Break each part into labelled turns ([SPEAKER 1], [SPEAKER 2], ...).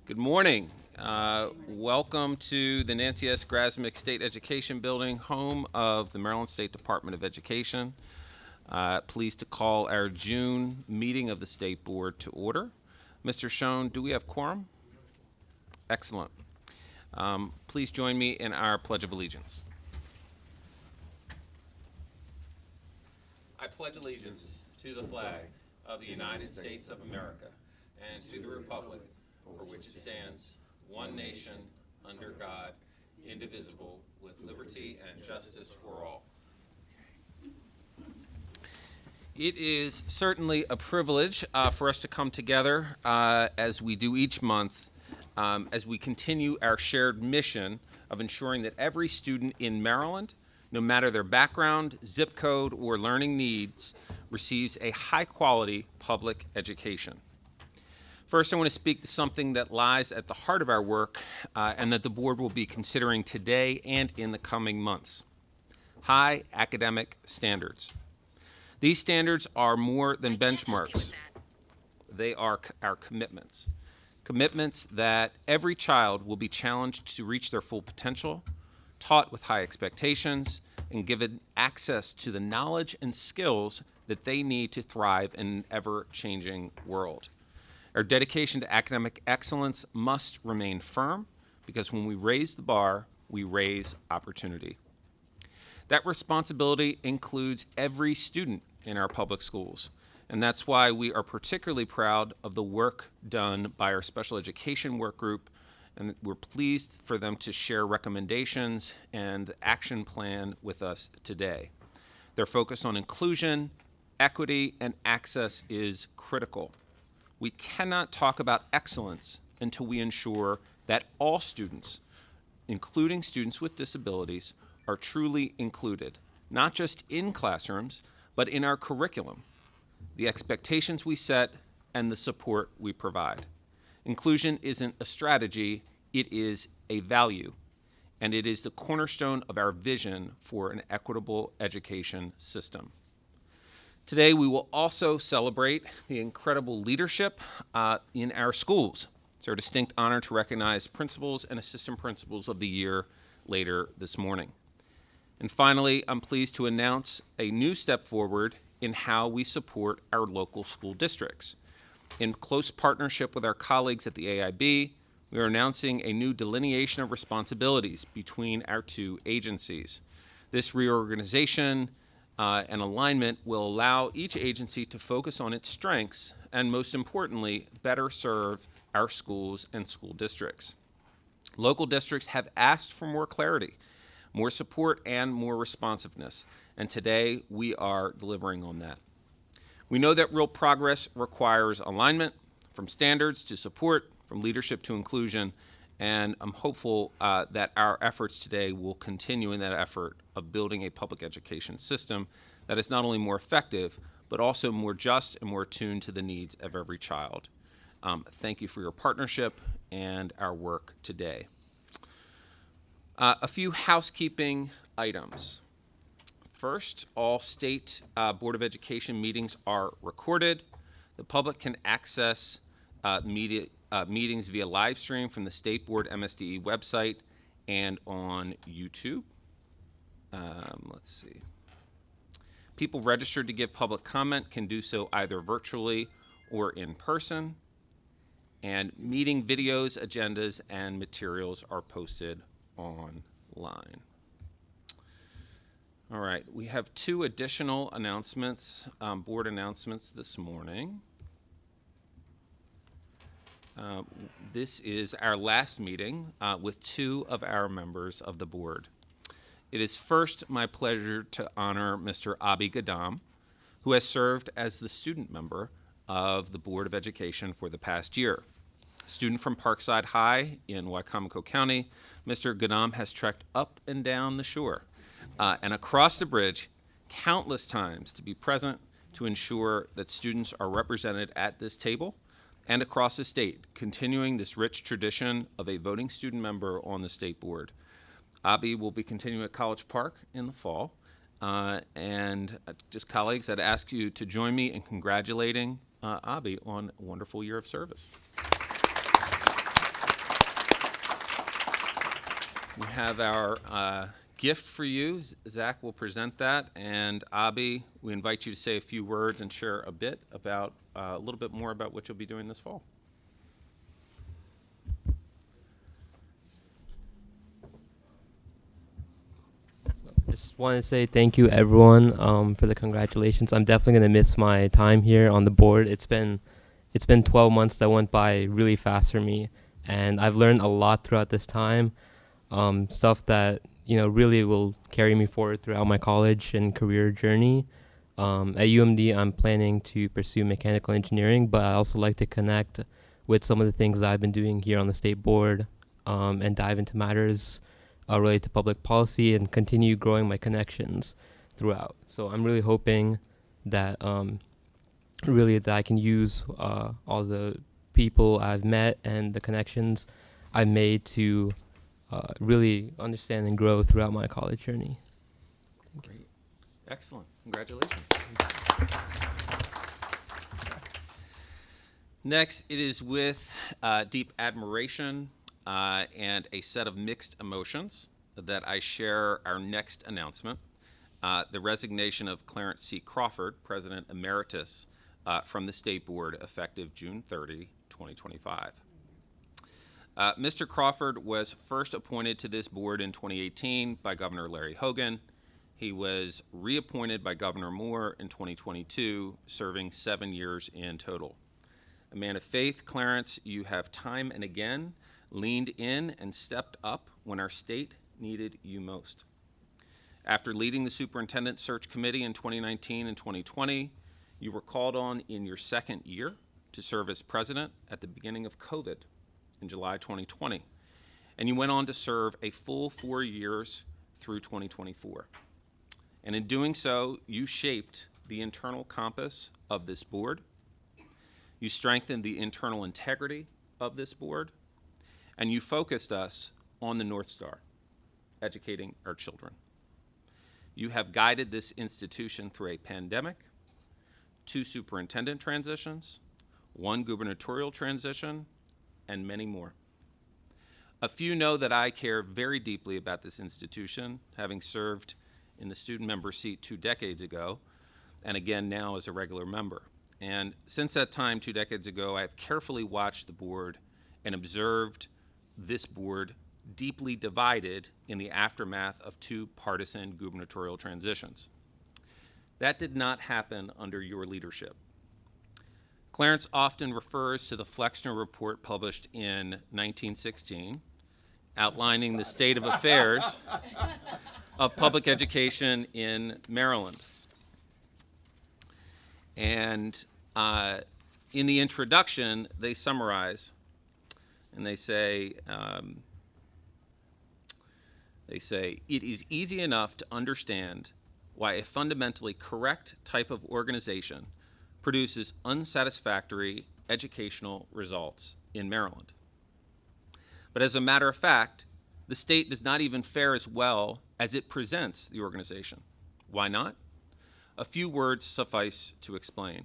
[SPEAKER 1] Good morning. Welcome to the Nancy S. Grasmick State Education Building, home of the Maryland State Department of Education. Pleased to call our June meeting of the State Board to order. Mr. Schoen, do we have quorum? Excellent. Please join me in our Pledge of Allegiance. I pledge allegiance to the flag of the United States of America and to the republic for which it stands, one nation, under God, indivisible, with liberty and justice for all. It is certainly a privilege for us to come together as we do each month as we continue our shared mission of ensuring that every student in Maryland, no matter their background, zip code, or learning needs, receives a high-quality public education. First, I want to speak to something that lies at the heart of our work and that the board will be considering today and in the coming months: high academic standards. These standards are more than benchmarks. They are our commitments. Commitments that every child will be challenged to reach their full potential, taught with high expectations, and given access to the knowledge and skills that they need to thrive in an ever-changing world. Our dedication to academic excellence must remain firm, because when we raise the bar, we raise opportunity. That responsibility includes every student in our public schools, and that's why we are particularly proud of the work done by our special education work group, and we're pleased for them to share recommendations and action plan with us today. Their focus on inclusion, equity, and access is critical. We cannot talk about excellence until we ensure that all students, including students with disabilities, are truly included, not just in classrooms, but in our curriculum, the expectations we set, and the support we provide. Inclusion isn't a strategy, it is a value, and it is the cornerstone of our vision for an equitable education system. Today, we will also celebrate the incredible leadership in our schools. It's our distinct honor to recognize principals and assistant principals of the year later this morning. And finally, I'm pleased to announce a new step forward in how we support our local school districts. In close partnership with our colleagues at the AIB, we are announcing a new delineation of responsibilities between our two agencies. This reorganization and alignment will allow each agency to focus on its strengths and, most importantly, better serve our schools and school districts. Local districts have asked for more clarity, more support, and more responsiveness, and today we are delivering on that. We know that real progress requires alignment, from standards to support, from leadership to inclusion, and I'm hopeful that our efforts today will continue in that effort of building a public education system that is not only more effective, but also more just and more attuned to the needs of every child. Thank you for your partnership and our work today. A few housekeeping items. First, all State Board of Education meetings are recorded. The public can access meetings via live stream from the State Board MSDE website and on YouTube. Let's see. People registered to give public comment can do so either virtually or in person. And meeting videos, agendas, and materials are posted online. All right, we have two additional announcements, board announcements this morning. This is our last meeting with two of our members of the board. It is first my pleasure to honor Mr. Abi Gadam, who has served as the student member of the Board of Education for the past year. Student from Parkside High in Wicomico County, Mr. Gadam has trekked up and down the shore and across the bridge countless times to be present to ensure that students are represented at this table and across the state, continuing this rich tradition of a voting student member on the state board. Abi will be continuing at College Park in the fall, and just colleagues, I'd ask you to join me in congratulating Abi on a wonderful year of service. We have our gift for you. Zach will present that, and Abby, we invite you to say a few words and share a bit about, a little bit more about what you'll be doing this fall.
[SPEAKER 2] Just want to say thank you, everyone, for the congratulations. I'm definitely gonna miss my time here on the board. It's been 12 months that went by really fast for me, and I've learned a lot throughout this time. Stuff that really will carry me forward throughout my college and career journey. At UMD, I'm planning to pursue mechanical engineering, but I also like to connect with some of the things that I've been doing here on the state board, and dive into matters related to public policy and continue growing my connections throughout. So I'm really hoping that that I can use all the people I've met and the connections I've made to really understand and grow throughout my college journey.
[SPEAKER 1] Great. Excellent. Congratulations. Next, it is with deep admiration and a set of mixed emotions that I share our next announcement, the resignation of Clarence C. Crawford, President Emeritus, from the State Board effective June 30, 2025. Mr. Crawford was first appointed to this board in 2018 by Governor Larry Hogan. He was reappointed by Governor Moore in 2022, serving 7 years in total. A man of faith, Clarence, you have time and again leaned in and stepped up when our state needed you most. After leading the Superintendent Search Committee in 2019 and 2020, you were called on in your second year to serve as president at the beginning of COVID in July 2020, and you went on to serve a full 4 years through 2024. And in doing so, you shaped the internal compass of this board, you strengthened the internal integrity of this board, and you focused us on the North Star, educating our children. You have guided this institution through a pandemic, 2 superintendent transitions, 1 gubernatorial transition, and many more. A few know that I care very deeply about this institution, having served in the student member seat 2 decades ago, and again now as a regular member. And since that time, 2 decades ago, I have carefully watched the board and observed this board deeply divided in the aftermath of 2 partisan gubernatorial transitions. That did not happen under your leadership. Clarence often refers to the Flexner Report published in 1916, outlining the state of affairs of public education in Maryland. And in the introduction, they summarize, and they say, it is easy enough to understand why a fundamentally correct type of organization produces unsatisfactory educational results in Maryland. But as a matter of fact, the state does not even fare as well as it presents the organization. Why not? A few words suffice to explain.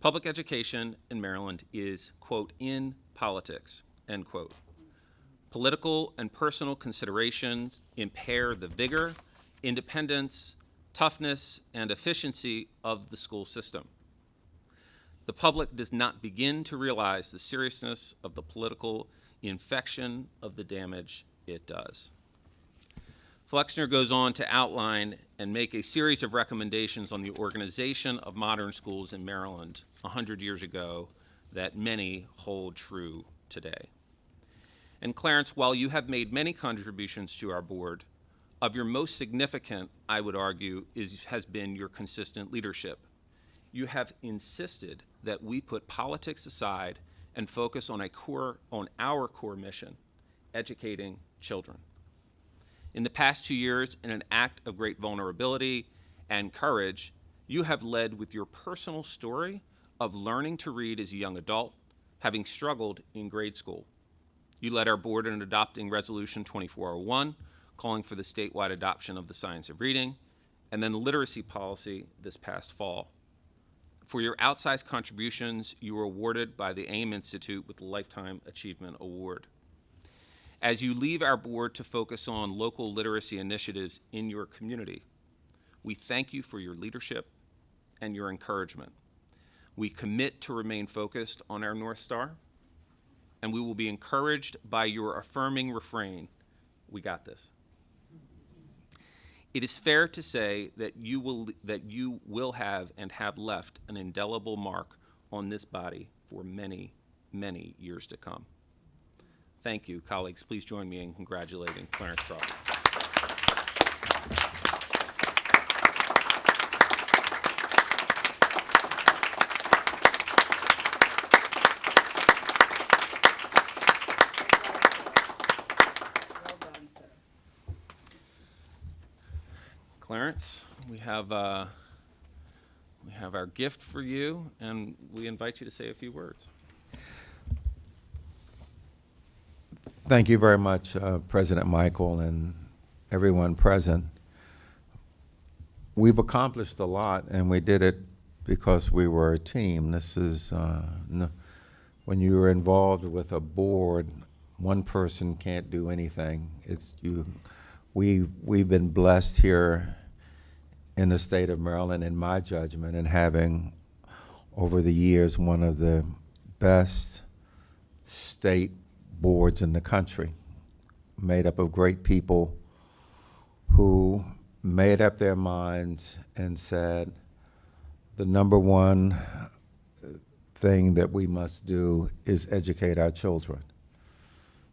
[SPEAKER 1] Public education in Maryland is, quote, in politics, end quote. Political and personal considerations impair the vigor, independence, toughness, and efficiency of the school system. The public does not begin to realize the seriousness of the political infection of the damage it does. Flexner goes on to outline and make a series of recommendations on the organization of modern schools in Maryland 100 years ago that many hold true today. And Clarence, while you have made many contributions to our board, of your most significant, I would argue, has been your consistent leadership. You have insisted that we put politics aside and focus on our core mission, educating children. In the past 2 years, in an act of great vulnerability and courage, you have led with your personal story of learning to read as a young adult, having struggled in grade school. You led our board in adopting Resolution 2401, calling for the statewide adoption of the science of reading, and then the literacy policy this past fall. For your outsized contributions, you were awarded by the AIM Institute with the Lifetime Achievement Award. As you leave our board to focus on local literacy initiatives in your community, we thank you for your leadership and your encouragement. We commit to remain focused on our North Star, and we will be encouraged by your affirming refrain, "We got this." It is fair to say that you will have and have left an indelible mark on this body for many, many years to come. Thank you, colleagues. Please join me in congratulating Clarence Crawford. Clarence, we have our gift for you, and we invite you to say a few words.
[SPEAKER 3] Thank you very much, President Michael and everyone present. We've accomplished a lot, and we did it because we were a team. This is, when you're involved with a board, one person can't do anything. It's you. We've been blessed here in the state of Maryland, in my judgment, and having over the years one of the best state boards in the country, made up of great people who made up their minds and said, the number one thing that we must do is educate our children.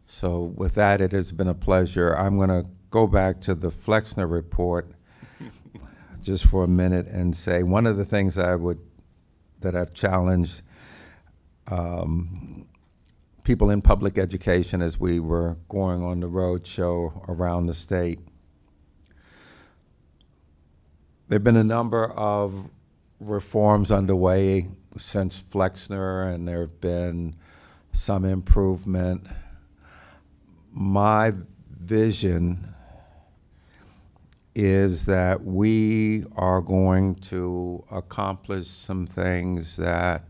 [SPEAKER 3] So with that, it has been a pleasure. I'm going to go back to the Flexner report just for a minute and say one of the things that I've challenged people in public education as we were going on the road show around the state. There have been a number of reforms underway since Flexner, and there have been some improvement. My vision is that we are going to accomplish some things that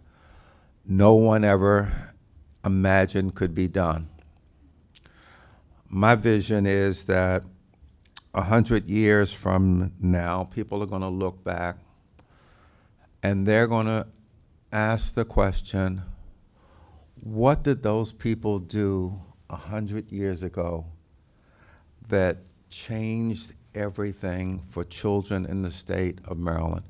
[SPEAKER 3] no one ever imagined could be done. My vision is that 100 years from now, people are going to look back and they're going to ask the question, what did those people do 100 years ago that changed everything for children in the state of Maryland?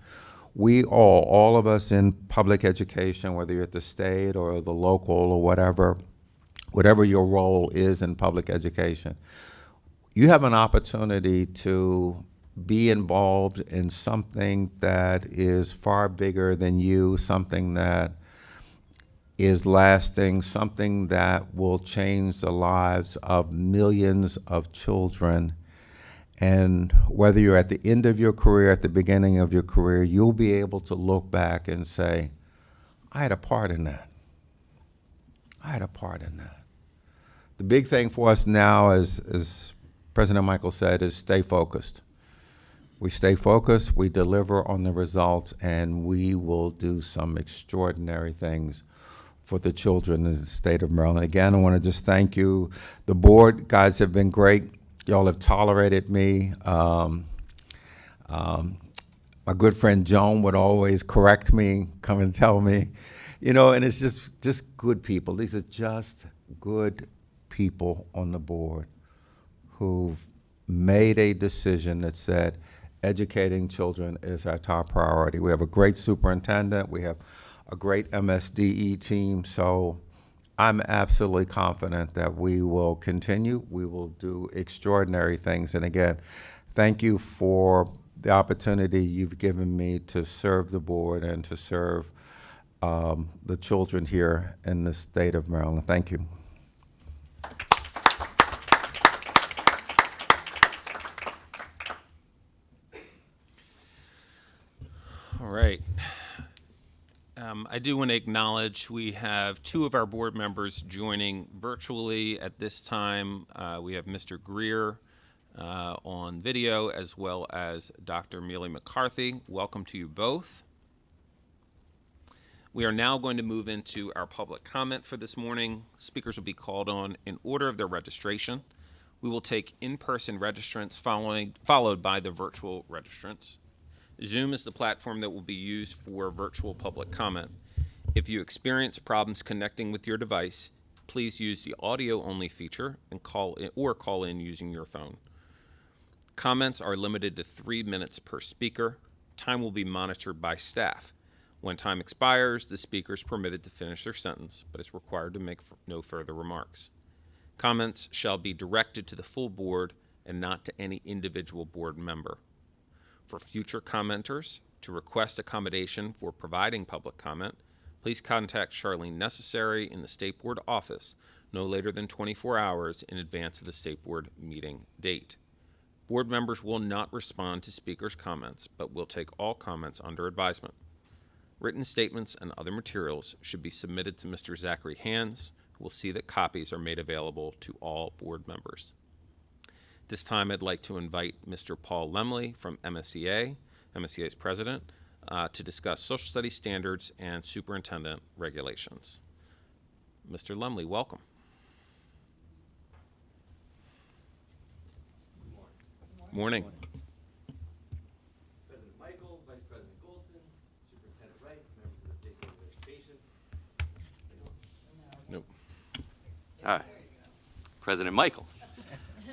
[SPEAKER 3] We all of us in public education, whether you're at the state or the local or whatever your role is in public education, you have an opportunity to be involved in something that is far bigger than you, something that is lasting, something that will change the lives of millions of children. And whether you're at the end of your career, at the beginning of your career, you'll be able to look back and say, I had a part in that. I had a part in that. The big thing for us now, as President Michael said, is stay focused. We stay focused, we deliver on the results, and we will do some extraordinary things for the children in the state of Maryland. Again, I want to just thank you. The board, guys, have been great. Y'all have tolerated me. My good friend Joan would always correct me, come and tell me, and it's just good people. These are just good people on the board who've made a decision that said educating children is our top priority. We have a great superintendent. We have a great MSDE team. So I'm absolutely confident that we will continue. We will do extraordinary things. And again, thank you for the opportunity you've given me to serve the board and to serve the children here in the state of Maryland. Thank you.
[SPEAKER 1] All right. I do want to acknowledge we have two of our board members joining virtually at this time. We have Mr. Greer on video, as well as Dr. Mealy McCarthy. Welcome to you both. We are now going to move into our public comment for this morning. Speakers will be called on in order of their registration. We will take in-person registrants followed by the virtual registrants. Zoom is the platform that will be used for virtual public comment. If you experience problems connecting with your device, please use the audio-only feature and call in using your phone. Comments are limited to 3 minutes per speaker. Time will be monitored by staff. When time expires, the speaker is permitted to finish their sentence, but is required to make no further remarks. Comments shall be directed to the full board and not to any individual board member. For future commenters, to request accommodation for providing public comment, please contact Charlene Necessary in the State Board office no later than 24 hours in advance of the State Board meeting date. Board members will not respond to speakers' comments, but will take all comments under advisement. Written statements and other materials should be submitted to Mr. Zachary Hands, who will see that copies are made available to all board members. This time I'd like to invite Mr. Paul Lemley from MSEA's president, to discuss social studies standards and superintendent regulations. Mr. Lemley, welcome. Morning.
[SPEAKER 4] President Michael, Vice President Goldson, Superintendent Wright, members of the State Board of Education.
[SPEAKER 1] Nope.
[SPEAKER 4] All right. President Michael,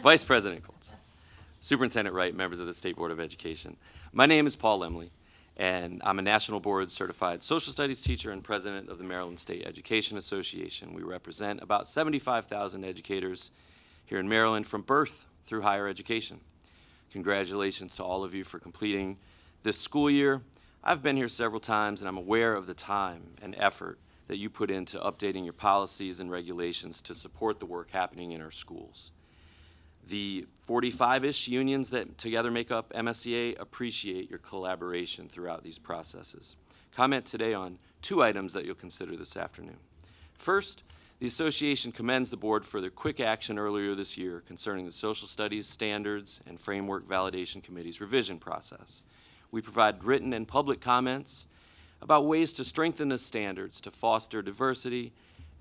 [SPEAKER 4] Vice President Goldson, Superintendent Wright, members of the State Board of Education. My name is Paul Lemley, and I'm a National Board Certified Social Studies teacher and president of the Maryland State Education Association. We represent about 75,000 educators here in Maryland from birth through higher education. Congratulations to all of you for completing this school year. I've been here several times, and I'm aware of the time and effort that you put into updating your policies and regulations to support the work happening in our schools. The 45-ish unions that together make up MSEA appreciate your collaboration throughout these processes. Comment today on 2 items that you'll consider this afternoon. First, the association commends the board for their quick action earlier this year concerning the Social Studies Standards and Framework Validation Committee's revision process. We provide written and public comments about ways to strengthen the standards to foster diversity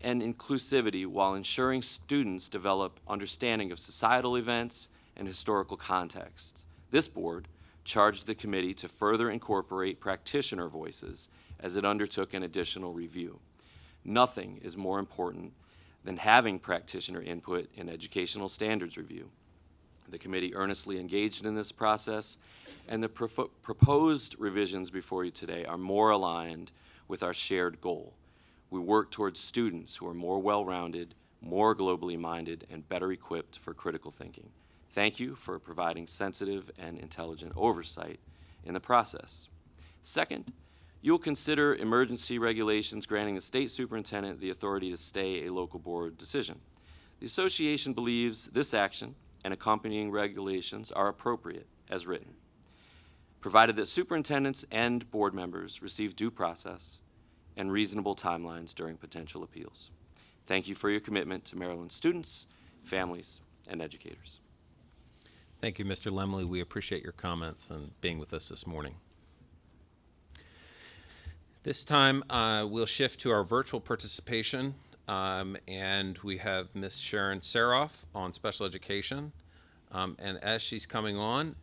[SPEAKER 4] and inclusivity while ensuring students develop understanding of societal events and historical contexts. This board charged the committee to further incorporate practitioner voices as it undertook an additional review. Nothing is more important than having practitioner input in educational standards review. The committee earnestly engaged in this process, and the proposed revisions before you today are more aligned with our shared goal. We work towards students who are more well-rounded, more globally minded, and better equipped for critical thinking. Thank you for providing sensitive and intelligent oversight in the process. Second, you will consider emergency regulations granting the state superintendent the authority to stay a local board decision. The association believes this action and accompanying regulations are appropriate as written, provided that superintendents and board members receive due process and reasonable timelines during potential appeals. Thank you for your commitment to Maryland students, families, and educators.
[SPEAKER 1] Thank you, Mr. Lemley. We appreciate your comments and being with us this morning. This time, we'll shift to our virtual participation, and we have Ms. Sharon Saroff on special education. And as she's coming on,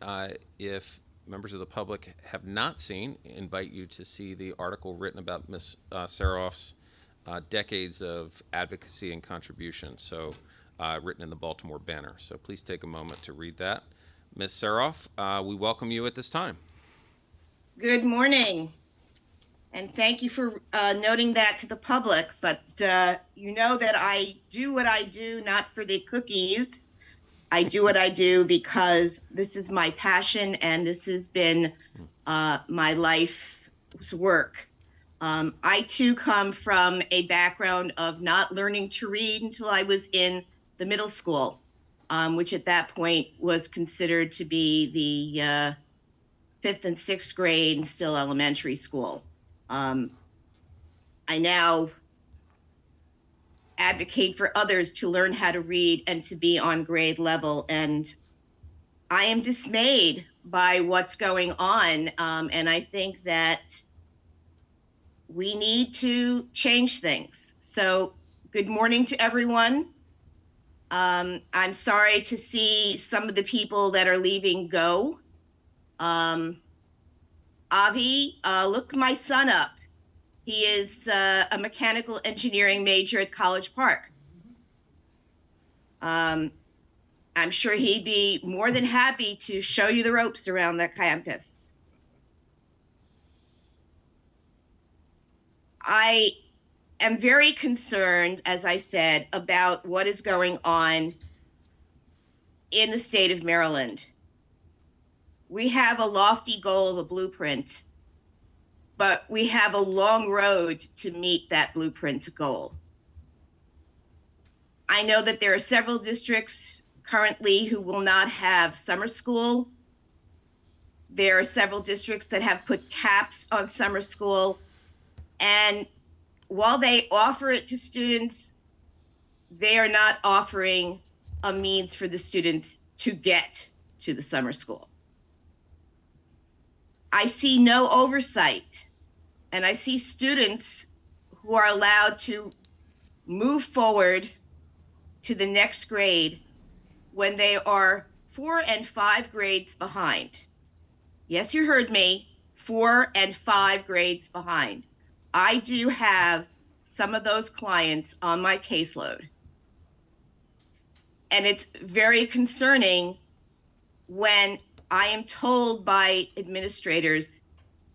[SPEAKER 1] if members of the public have not seen, invite you to see the article written about Ms. Saroff's decades of advocacy and contribution, so written in the Baltimore Banner. So please take a moment to read that. Ms. Saroff, we welcome you at this time.
[SPEAKER 5] Good morning. And thank you for noting that to the public, but you know that I do what I do not for the cookies. I do what I do because this is my passion and this has been my life's work. I too come from a background of not learning to read until I was in the middle school, which at that point was considered to be the 5th and 6th grade and still elementary school. I now advocate for others to learn how to read and to be on grade level. And I am dismayed by what's going on. And I think that we need to change things. So good morning to everyone. I'm sorry to see some of the people that are leaving go. Avi, look my son up. He is a mechanical engineering major at College Park. I'm sure he'd be more than happy to show you the ropes around that campus. I am very concerned, as I said, about what is going on in the state of Maryland. We have a lofty goal of a blueprint, but we have a long road to meet that blueprint goal. I know that there are several districts currently who will not have summer school. There are several districts that have put caps on summer school. And while they offer it to students, they are not offering a means for the students to get to the summer school. I see no oversight, and I see students who are allowed to move forward to the next grade when they are 4 and 5 grades behind. Yes, you heard me, 4 and 5 grades behind. I do have some of those clients on my caseload. And it's very concerning when I am told by administrators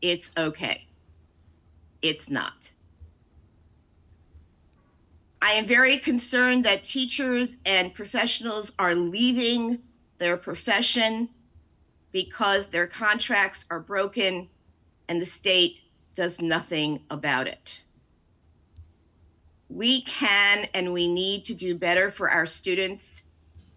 [SPEAKER 5] it's okay. It's not. I am very concerned that teachers and professionals are leaving their profession because their contracts are broken and the state does nothing about it. We can and we need to do better for our students,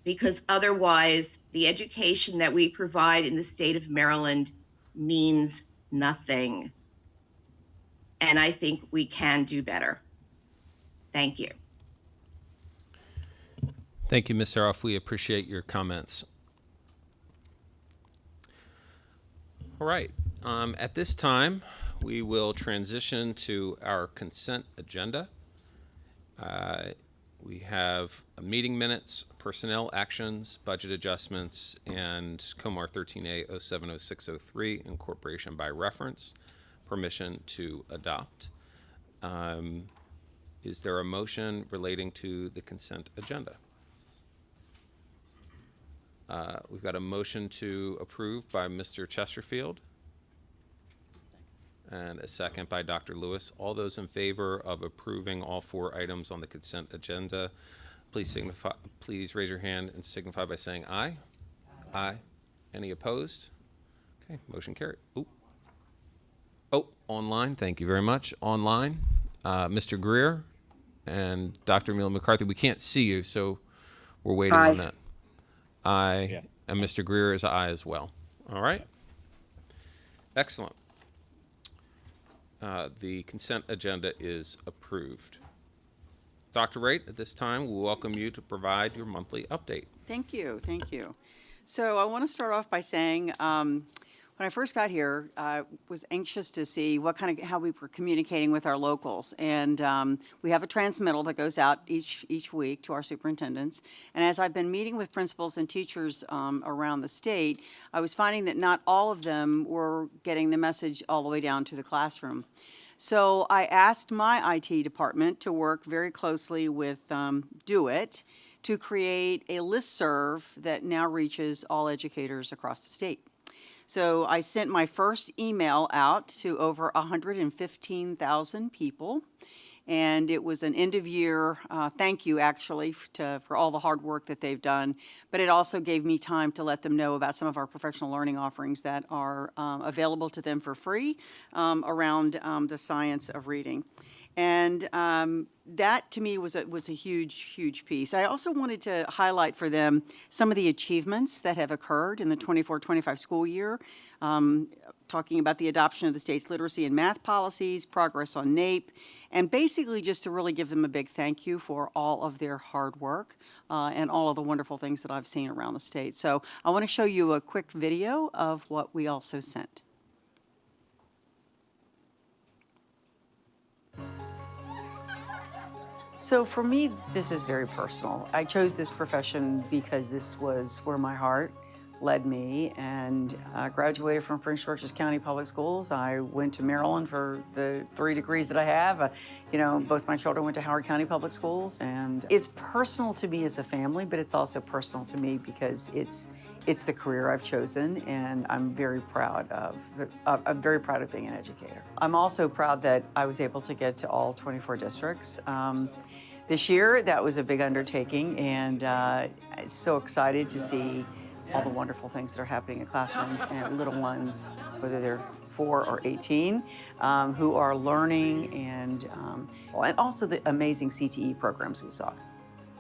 [SPEAKER 5] because otherwise the education that we provide in the state of Maryland means nothing. And I think we can do better. Thank you.
[SPEAKER 1] Thank you, Ms. Saroff. We appreciate your comments. All right. At this time, we will transition to our consent agenda. We have meeting minutes, personnel actions, budget adjustments, and Comar 13A 070603, incorporation by reference, permission to adopt. Is there a motion relating to the consent agenda? We've got a motion to approve by Mr. Chesterfield and a second by Dr. Lewis. All those in favor of approving all 4 items on the consent agenda, please raise your hand and signify by saying aye. Aye. Any opposed? Okay, motion carried. Oh, online. Thank you very much. Online, Mr. Greer and Dr. Emil McCarthy. We can't see you, so we're waiting on that. Aye. Yeah. And Mr. Greer is aye as well. All right. Excellent. The consent agenda is approved. Dr. Wright, at this time, we welcome you to provide your monthly update.
[SPEAKER 6] Thank you. Thank you. So I want to start off by saying, when I first got here, I was anxious to see how we were communicating with our locals. And we have a transmittal that goes out each week to our superintendents. And as I've been meeting with principals and teachers around the state, I was finding that not all of them were getting the message all the way down to the classroom. So I asked my IT department to work very closely with Do It to create a listserv that now reaches all educators across the state. So I sent my first email out to over 115,000 people, and it was an end-of-year thank you, actually, for all the hard work that they've done. But it also gave me time to let them know about some of our professional learning offerings that are available to them for free around the science of reading. And that, to me, was a huge piece. I also wanted to highlight for them some of the achievements that have occurred in the 24-25 school year, talking about the adoption of the state's literacy and math policies, progress on NAEP, and basically just to really give them a big thank you for all of their hard work and all of the wonderful things that I've seen around the state. So I want to show you a quick video of what we also sent. So for me, this is very personal. I chose this profession because this was where my heart led me, and I graduated from Prince George's County Public Schools. I went to Maryland for the 3 degrees that I have. Both my children went to Howard County Public Schools, and it's personal to me as a family, but it's also personal to me because it's the career I've chosen, and I'm very proud of being an educator. I'm also proud that I was able to get to all 24 districts. This year, that was a big undertaking, and I'm so excited to see all the wonderful things that are happening in classrooms and little ones, whether they're 4 or 18, who are learning, and also the amazing CTE programs we saw.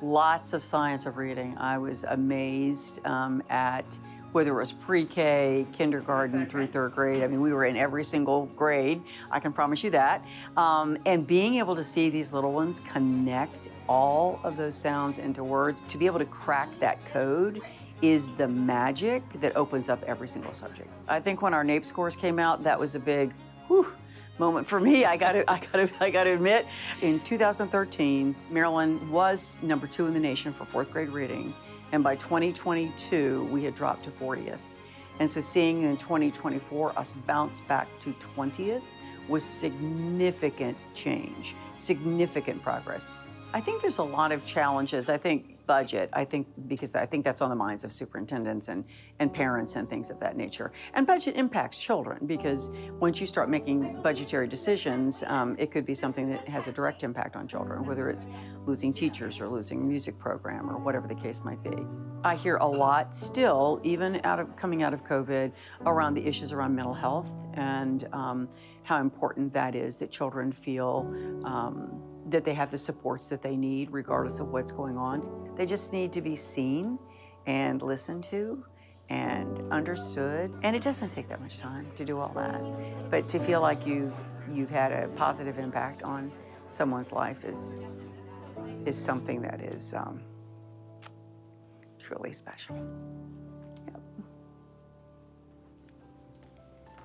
[SPEAKER 6] Lots of science of reading. I was amazed at whether it was pre-K, kindergarten through 3rd grade. I mean, we were in every single grade, I can promise you that. And being able to see these little ones connect all of those sounds into words, to be able to crack that code is the magic that opens up every single subject. I think when our NAEP scores came out, that was a big moment for me. I got to admit. In 2013, Maryland was number 2 in the nation for 4th grade reading, and by 2022, we had dropped to 40th. And so seeing in 2024 us bounce back to 20th was significant change, significant progress. I think there's a lot of challenges. I think budget, because I think that's on the minds of superintendents and parents and things of that nature. And budget impacts children, because once you start making budgetary decisions, it could be something that has a direct impact on children, whether it's losing teachers or losing a music program or whatever the case might be. I hear a lot still, even coming out of COVID, around the issues around mental health and how important that is, that children feel that they have the supports that they need regardless of what's going on. They just need to be seen and listened to and understood. And it doesn't take that much time to do all that. But to feel like you've had a positive impact on someone's life is something that is truly special. Yep.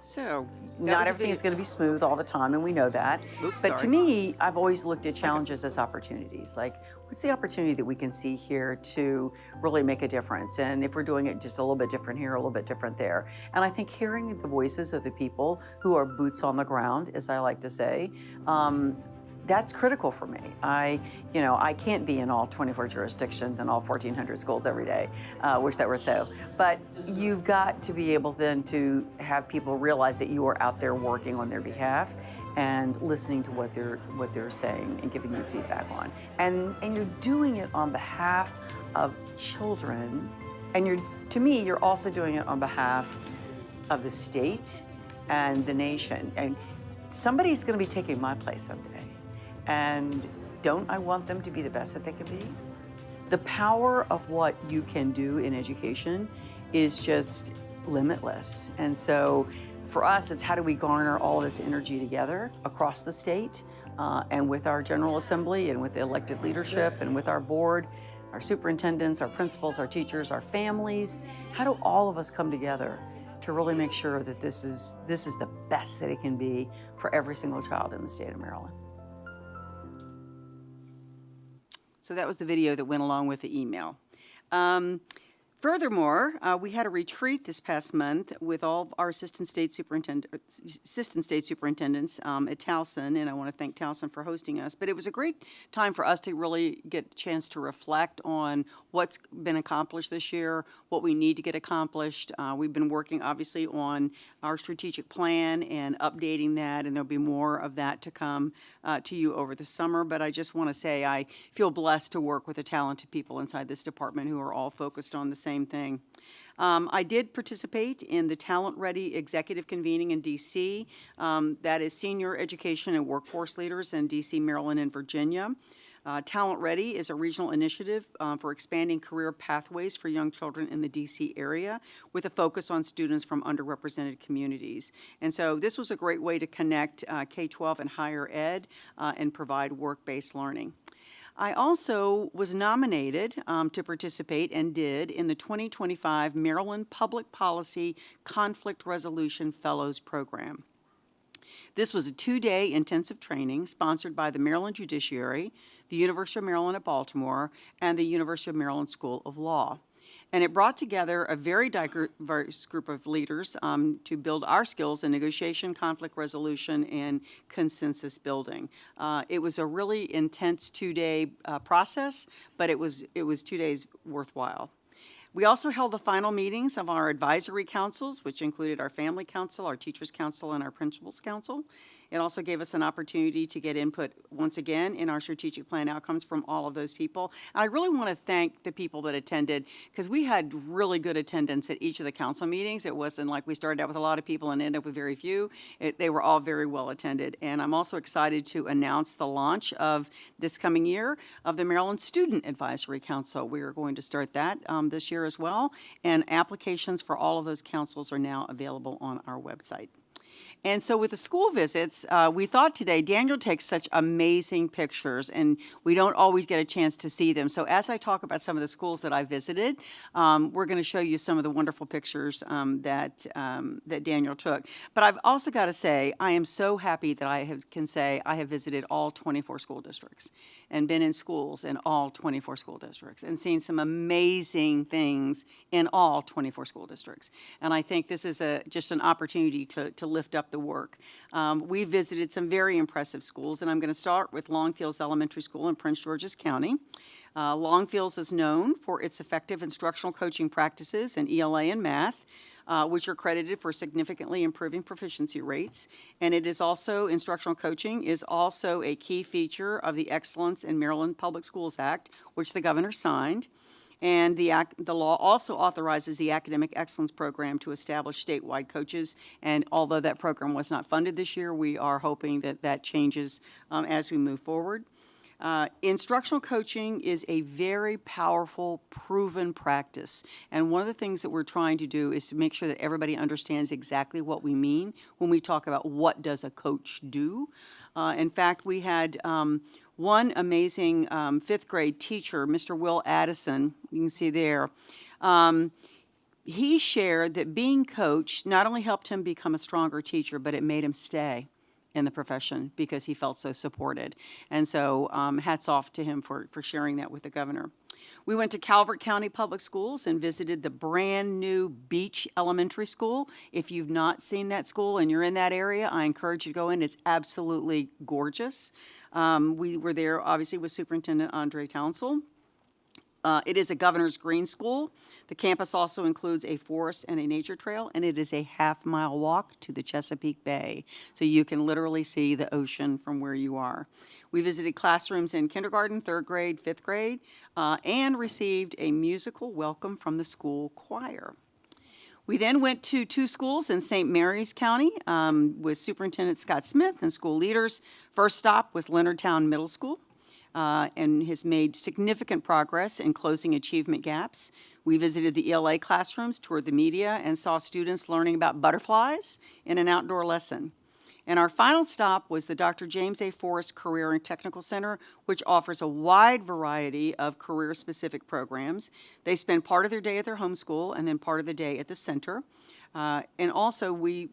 [SPEAKER 7] So,
[SPEAKER 6] not everything is going to be smooth all the time, and we know that. But to me, I've always looked at challenges as opportunities. Like, what's the opportunity that we can see here to really make a difference? And if we're doing it just a little bit different here, a little bit different there. And I think hearing the voices of the people who are boots on the ground, as I like to say, that's critical for me. I can't be in all 24 jurisdictions and all 1,400 schools every day. Wish that were so. But you've got to be able then to have people realize that you are out there working on their behalf and listening to what they're saying and giving you feedback on. And you're doing it on behalf of children. And to me, you're also doing it on behalf of the state and the nation. And somebody's going to be taking my place someday. And don't I want them to be the best that they can be? The power of what you can do in education is just limitless. And so for us, it's how do we garner all this energy together across the state and with our General Assembly and with the elected leadership and with our board, our superintendents, our principals, our teachers, our families. How do all of us come together to really make sure that this is the best that it can be for every single child in the state of Maryland?
[SPEAKER 7] So that was the video that went along with the email. Furthermore, we had a retreat this past month with all of our assistant state superintendents at Towson, and I want to thank Towson for hosting us. But it was a great time for us to really get a chance to reflect on what's been accomplished this year, what we need to get accomplished. We've been working, obviously, on our strategic plan and updating that, and there'll be more of that to come to you over the summer. But I just want to say I feel blessed to work with the talented people inside this department who are all focused on the same thing. I did participate in the Talent Ready executive convening in D.C. That is senior education and workforce leaders in D.C., Maryland, and Virginia. Talent Ready is a regional initiative for expanding career pathways for young children in the D.C. area with a focus on students from underrepresented communities. And so this was a great way to connect K-12 and higher ed and provide work-based learning. I also was nominated to participate and did in the 2025 Maryland Public Policy Conflict Resolution Fellows Program.
[SPEAKER 6] This was a 2-day intensive training sponsored by the Maryland Judiciary, the University of Maryland at Baltimore, and the University of Maryland School of Law. And it brought together a very diverse group of leaders to build our skills in negotiation, conflict resolution, and consensus building. It was a really intense 2-day process, but it was 2 days worthwhile. We also held the final meetings of our advisory councils, which included our family council, our teachers council, and our principals council. It also gave us an opportunity to get input once again in our strategic plan outcomes from all of those people. And I really want to thank the people that attended, because we had really good attendance at each of the council meetings. It wasn't like we started out with a lot of people and ended up with very few. They were all very well attended. And I'm also excited to announce the launch of this coming year of the Maryland Student Advisory Council. We are going to start that this year as well. And applications for all of those councils are now available on our website. And so with the school visits, we thought today, Daniel takes such amazing pictures, and we don't always get a chance to see them. So as I talk about some of the schools that I visited, we're going to show you some of the wonderful pictures that Daniel took. But I've also got to say, I am so happy that can say I have visited all 24 school districts and been in schools in all 24 school districts and seen some amazing things in all 24 school districts. And I think this is just an opportunity to lift up the work. We visited some very impressive schools, and I'm going to start with Longfields Elementary School in Prince George's County. Longfields is known for its effective instructional coaching practices in ELA and math, which are credited for significantly improving proficiency rates. And it is also, instructional coaching is also a key feature of the Excellence in Maryland Public Schools Act, which the governor signed. And the law also authorizes the Academic Excellence Program to establish statewide coaches. And although that program was not funded this year, we are hoping that that changes as we move forward. Instructional coaching is a very powerful, proven practice. And one of the things that we're trying to do is to make sure that everybody understands exactly what we mean when we talk about what does a coach do. In fact, we had one amazing fifth grade teacher, Mr. Will Addison, you can see there. He shared that being coached not only helped him become a stronger teacher, but it made him stay in the profession because he felt so supported. And so hats off to him for sharing that with the governor. We went to Calvert County Public Schools and visited the brand new Beach Elementary School. If you've not seen that school and you're in that area, I encourage you to go in. It's absolutely gorgeous. We were there obviously with Superintendent Andre Townsell. It is a Governor's Green School. The campus also includes a forest and a nature trail, and it is a half-mile walk to the Chesapeake Bay. So you can literally see the ocean from where you are. We visited classrooms in kindergarten, third grade, fifth grade, and received a musical welcome from the school choir. We then went to 2 schools in St. Mary's County with Superintendent Scott Smith and school leaders. First stop was Leonardtown Middle School. And has made significant progress in closing achievement gaps. We visited the ELA classrooms, toured the media, and saw students learning about butterflies in an outdoor lesson. And our final stop was the Dr. James A. Forrest Career and Technical Center, which offers a wide variety of career-specific programs. They spend part of their day at their home school and then part of the day at the center. And also, we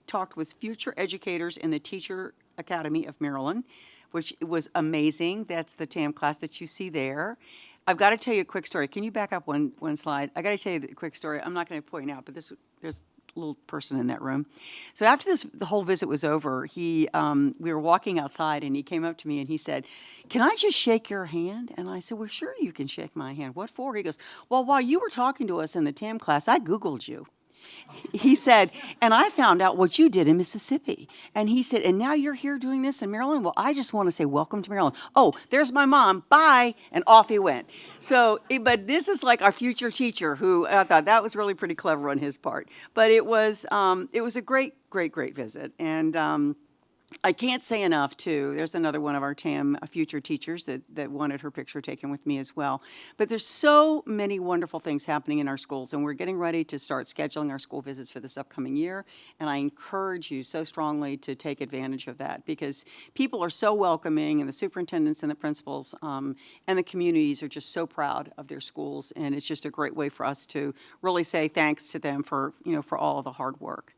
[SPEAKER 6] talked with future educators in the Teacher Academy of Maryland, which was amazing. That's the TAM class that you see there. I've got to tell you a quick story. Can you back up one slide? I got to tell you the quick story. I'm not going to point out, but there's a little person in that room. So after the whole visit was over, we were walking outside, and he came up to me and he said, "Can I just shake your hand?" And I said, "Well, sure, you can shake my hand. What for?" He goes, "Well, while you were talking to us in the TAM class, I Googled you." He said, "And I found out what you did in Mississippi." And he said, "And now you're here doing this in Maryland? Well, I just want to say welcome to Maryland. Oh, there's my mom. Bye." And off he went. So, but this is like our future teacher who I thought that was really pretty clever on his part. But it was a great visit. And I can't say enough, too. There's another one of our TAM future teachers that wanted her picture taken with me as well. But there's so many wonderful things happening in our schools, and we're getting ready to start scheduling our school visits for this upcoming year. And I encourage you so strongly to take advantage of that because people are so welcoming, and the superintendents and the principals and the communities are just so proud of their schools. And it's just a great way for us to really say thanks to them for all of the hard work.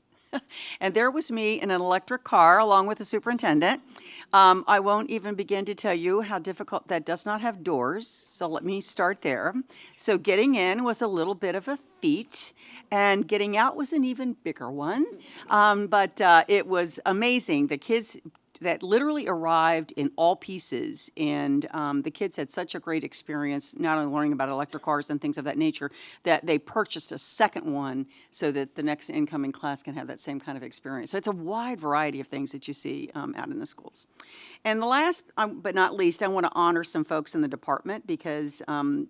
[SPEAKER 6] And there was me in an electric car along with the superintendent. I won't even begin to tell you how difficult that does not have doors, so let me start there. So getting in was a little bit of a feat, and getting out was an even bigger one. But it was amazing. The kids that literally arrived in all pieces, and the kids had such a great experience, not only learning about electric cars and things of that nature, that they purchased a second one so that the next incoming class can have that same kind of experience. So it's a wide variety of things that you see out in the schools. And the last but not least, I want to honor some folks in the department because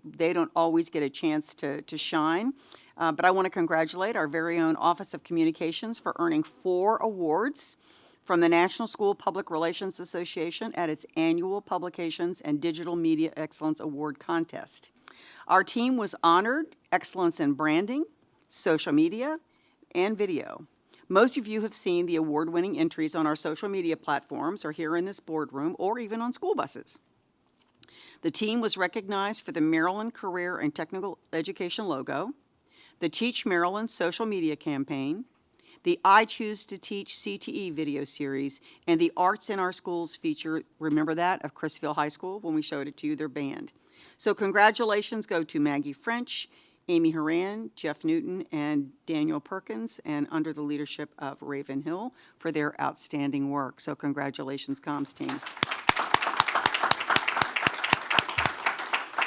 [SPEAKER 6] they don't always get a chance to shine. But I want to congratulate our very own Office of Communications for earning 4 awards from the National School Public Relations Association at its annual Publications and Digital Media Excellence Award contest. Our team was honored excellence in branding, social media, and video. Most of you have seen the award-winning entries on our social media platforms or here in this boardroom or even on school buses. The team was recognized for the Maryland Career and Technical Education logo, the Teach Maryland social media campaign, the I Choose to Teach CTE video series, and the Arts in Our Schools feature, remember that, of Chrisville High School when we showed it to you, their band. So congratulations go to Maggie French, Amy Horan, Jeff Newton, and Daniel Perkins, and under the leadership of Raven Hill for their outstanding work. So congratulations, comms team.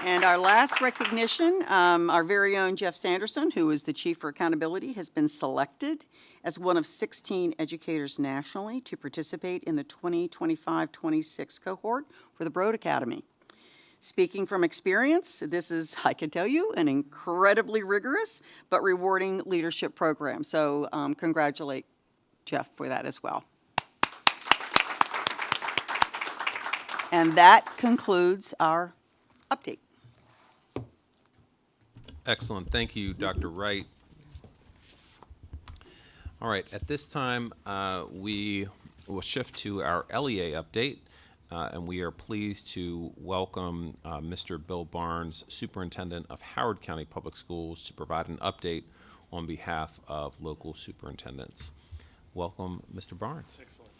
[SPEAKER 6] And our last recognition, our very own Jeff Sanderson, who is the Chief for Accountability, has been selected as one of 16 educators nationally to participate in the 2025-26 cohort for the Broad Academy. Speaking from experience, this is, I can tell you, an incredibly rigorous but rewarding leadership program. So congratulate Jeff for that as well. And that concludes our update.
[SPEAKER 1] Excellent. Thank you, Dr. Wright. All right, at this time, we will shift to our LEA update, and we are pleased to welcome Mr. Bill Barnes, Superintendent of Howard County Public Schools, to provide an update on behalf of local superintendents. Welcome, Mr. Barnes.
[SPEAKER 8] Excellent.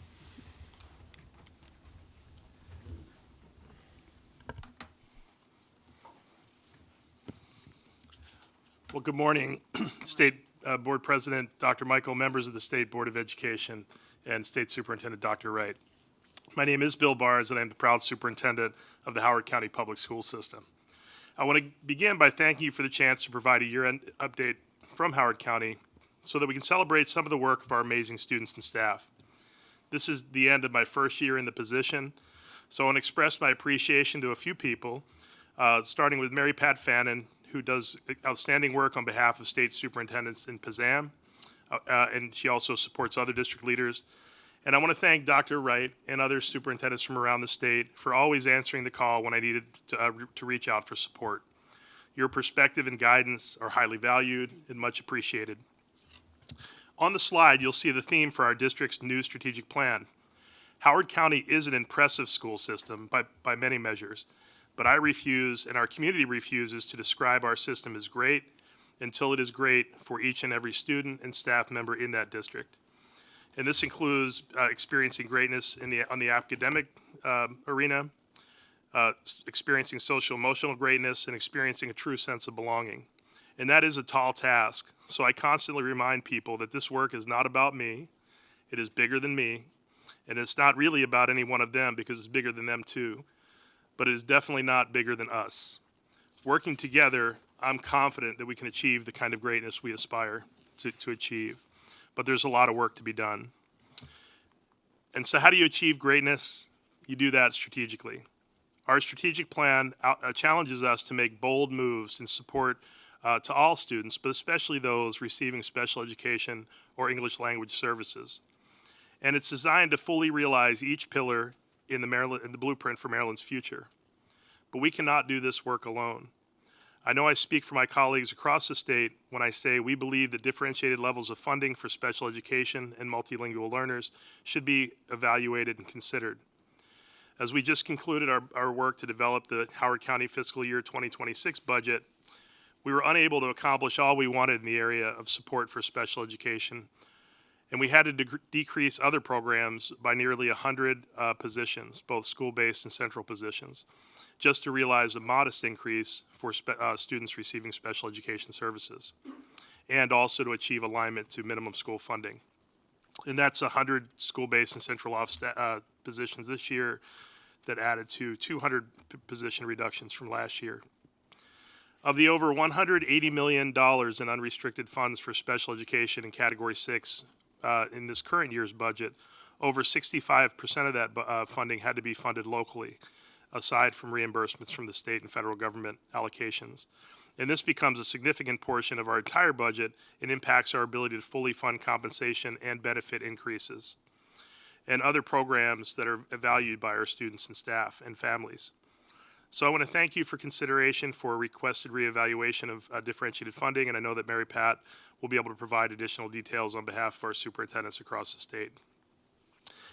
[SPEAKER 8] Well, good morning, State Board President Dr. Michael, members of the State Board of Education, and State Superintendent Dr. Wright. My name is Bill Barnes, and I'm the proud superintendent of the Howard County Public School System. I want to begin by thanking you for the chance to provide a year-end update from Howard County so that we can celebrate some of the work of our amazing students and staff. This is the end of my first year in the position, so I want to express my appreciation to a few people, starting with Mary Pat Fannin, who does outstanding work on behalf of state superintendents in PASAM, and she also supports other district leaders. And I want to thank Dr. Wright and other superintendents from around the state for always answering the call when I needed to reach out for support. Your perspective and guidance are highly valued and much appreciated. On the slide, you'll see the theme for our district's new strategic plan. Howard County is an impressive school system by many measures, but I refuse, and our community refuses, to describe our system as great until it is great for each and every student and staff member in that district. And this includes experiencing greatness on the academic arena, experiencing social emotional greatness, and experiencing a true sense of belonging. And that is a tall task. So I constantly remind people that this work is not about me. It is bigger than me. And it's not really about any one of them because it's bigger than them too. But it is definitely not bigger than us. Working together, I'm confident that we can achieve the kind of greatness we aspire to achieve. But there's a lot of work to be done. And so how do you achieve greatness? You do that strategically. Our strategic plan challenges us to make bold moves in support to all students, but especially those receiving special education or English language services. And it's designed to fully realize each pillar in the blueprint for Maryland's future. But we cannot do this work alone. I know I speak for my colleagues across the state when I say we believe that differentiated levels of funding for special education and multilingual learners should be evaluated and considered. As we just concluded our work to develop the Howard County fiscal year 2026 budget, we were unable to accomplish all we wanted in the area of support for special education. And we had to decrease other programs by nearly 100 positions, both school-based and central positions, just to realize a modest increase for students receiving special education services, and also to achieve alignment to minimum school funding. And that's 100 school-based and central positions this year that added to 200 position reductions from last year. Of the over $180 million in unrestricted funds for special education in Category 6 in this current year's budget, over 65% of that funding had to be funded locally, aside from reimbursements from the state and federal government allocations. And this becomes a significant portion of our entire budget and impacts our ability to fully fund compensation and benefit increases and other programs that are valued by our students and staff and families. So I want to thank you for consideration for requested reevaluation of differentiated funding, and I know that Mary Pat will be able to provide additional details on behalf of our superintendents across the state.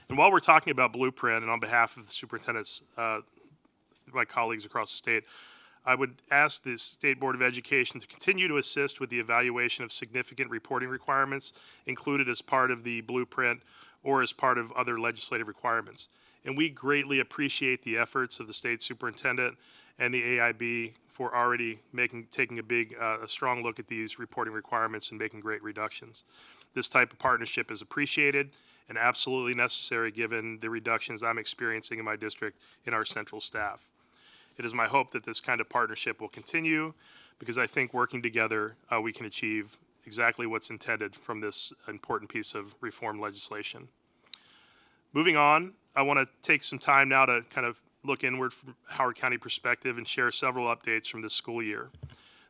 [SPEAKER 8] And while we're talking about Blueprint, and on behalf of the superintendents, my colleagues across the state, I would ask the State Board of Education to continue to assist with the evaluation of significant reporting requirements included as part of the Blueprint or as part of other legislative requirements. And we greatly appreciate the efforts of the state superintendent and the AIB for already taking a strong look at these reporting requirements and making great reductions. This type of partnership is appreciated and absolutely necessary given the reductions I'm experiencing in my district in our central staff. It is my hope that this kind of partnership will continue because I think working together we can achieve exactly what's intended from this important piece of reform legislation. Moving on, I want to take some time now to kind of look inward from Howard County perspective and share several updates from this school year.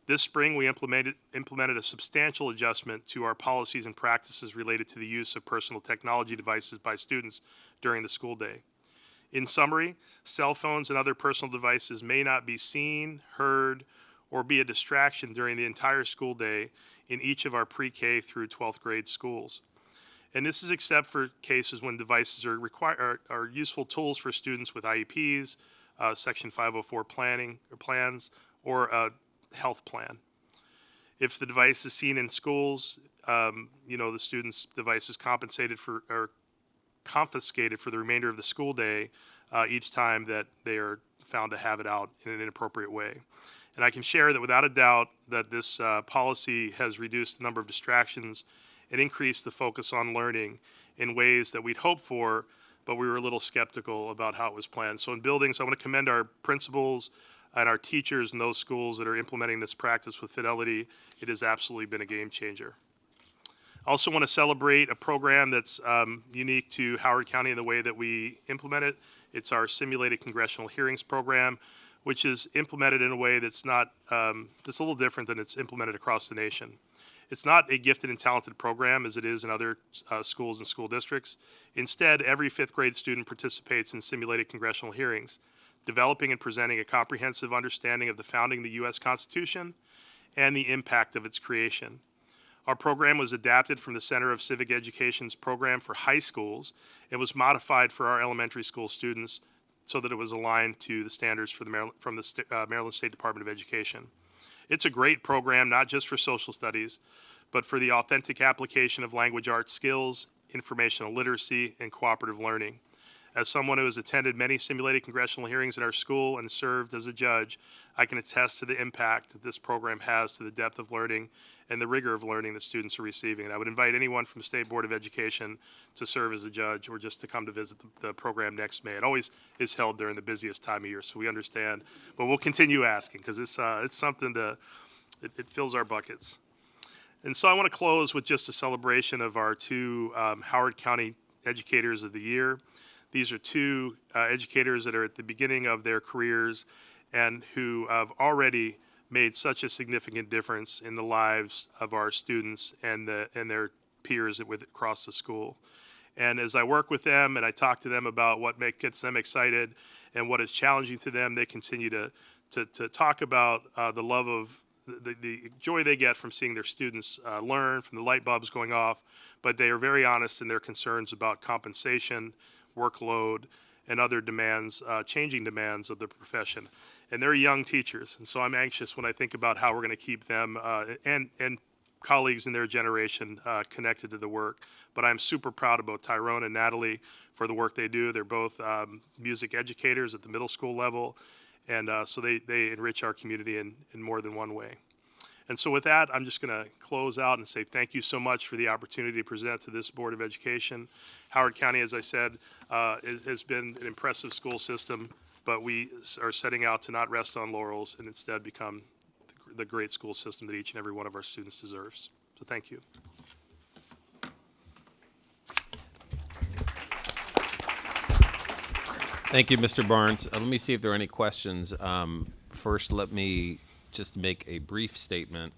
[SPEAKER 8] This spring, we implemented a substantial adjustment to our policies and practices related to the use of personal technology devices by students during the school day. In summary, cell phones and other personal devices may not be seen, heard, or be a distraction during the entire school day in each of our pre-K through 12th grade schools. And this is except for cases when devices are useful tools for students with IEPs, Section 504 plans, or a health plan. If the device is seen in schools, the student's device is confiscated for the remainder of the school day each time that they are found to have it out in an inappropriate way. And I can share that without a doubt that this policy has reduced the number of distractions and increased the focus on learning in ways that we'd hoped for, but we were a little skeptical about how it was planned. So in buildings, I want to commend our principals and our teachers in those schools that are implementing this practice with fidelity. It has absolutely been a game changer. I also want to celebrate a program that's unique to Howard County in the way that we implement it. It's our simulated congressional hearings program, which is implemented in a way that's not, that's a little different than it's implemented across the nation. It's not a gifted and talented program as it is in other schools and school districts. Instead, every fifth grade student participates in simulated congressional hearings, developing and presenting a comprehensive understanding of the founding of the U.S. Constitution and the impact of its creation. Our program was adapted from the Center of Civic Education's program for high schools and was modified for our elementary school students so that it was aligned to the standards from the Maryland State Department of Education. It's a great program, not just for social studies, but for the authentic application of language arts skills, informational literacy, and cooperative learning. As someone who has attended many simulated congressional hearings at our school and served as a judge, I can attest to the impact that this program has to the depth of learning and the rigor of learning that students are receiving. And I would invite anyone from the State Board of Education to serve as a judge or just to come to visit the program next May. It always is held during the busiest time of year, so we understand. But we'll continue asking because it's something it fills our buckets. And so I want to close with just a celebration of our two Howard County Educators of the Year. These are two educators that are at the beginning of their careers and who have already made such a significant difference in the lives of our students and their peers across the school. And as I work with them and I talk to them about what gets them excited and what is challenging to them, they continue to talk about the love of the joy they get from seeing their students learn, from the light bulbs going off, but they are very honest in their concerns about compensation, workload, and other demands, changing demands of the profession. And they're young teachers, and so I'm anxious when I think about how we're going to keep them and colleagues in their generation connected to the work. But I'm super proud of both Tyrone and Natalie for the work they do. They're both music educators at the middle school level, and so they enrich our community in more than one way. And so with that, I'm just going to close out and say thank you so much for the opportunity to present to this Board of Education. Howard County, as I said, has been an impressive school system, but we are setting out to not rest on laurels and instead become the great school system that each and every one of our students deserves. So thank you.
[SPEAKER 1] Thank you, Mr. Barnes. Let me see if there are any questions. First, let me just make a brief statement.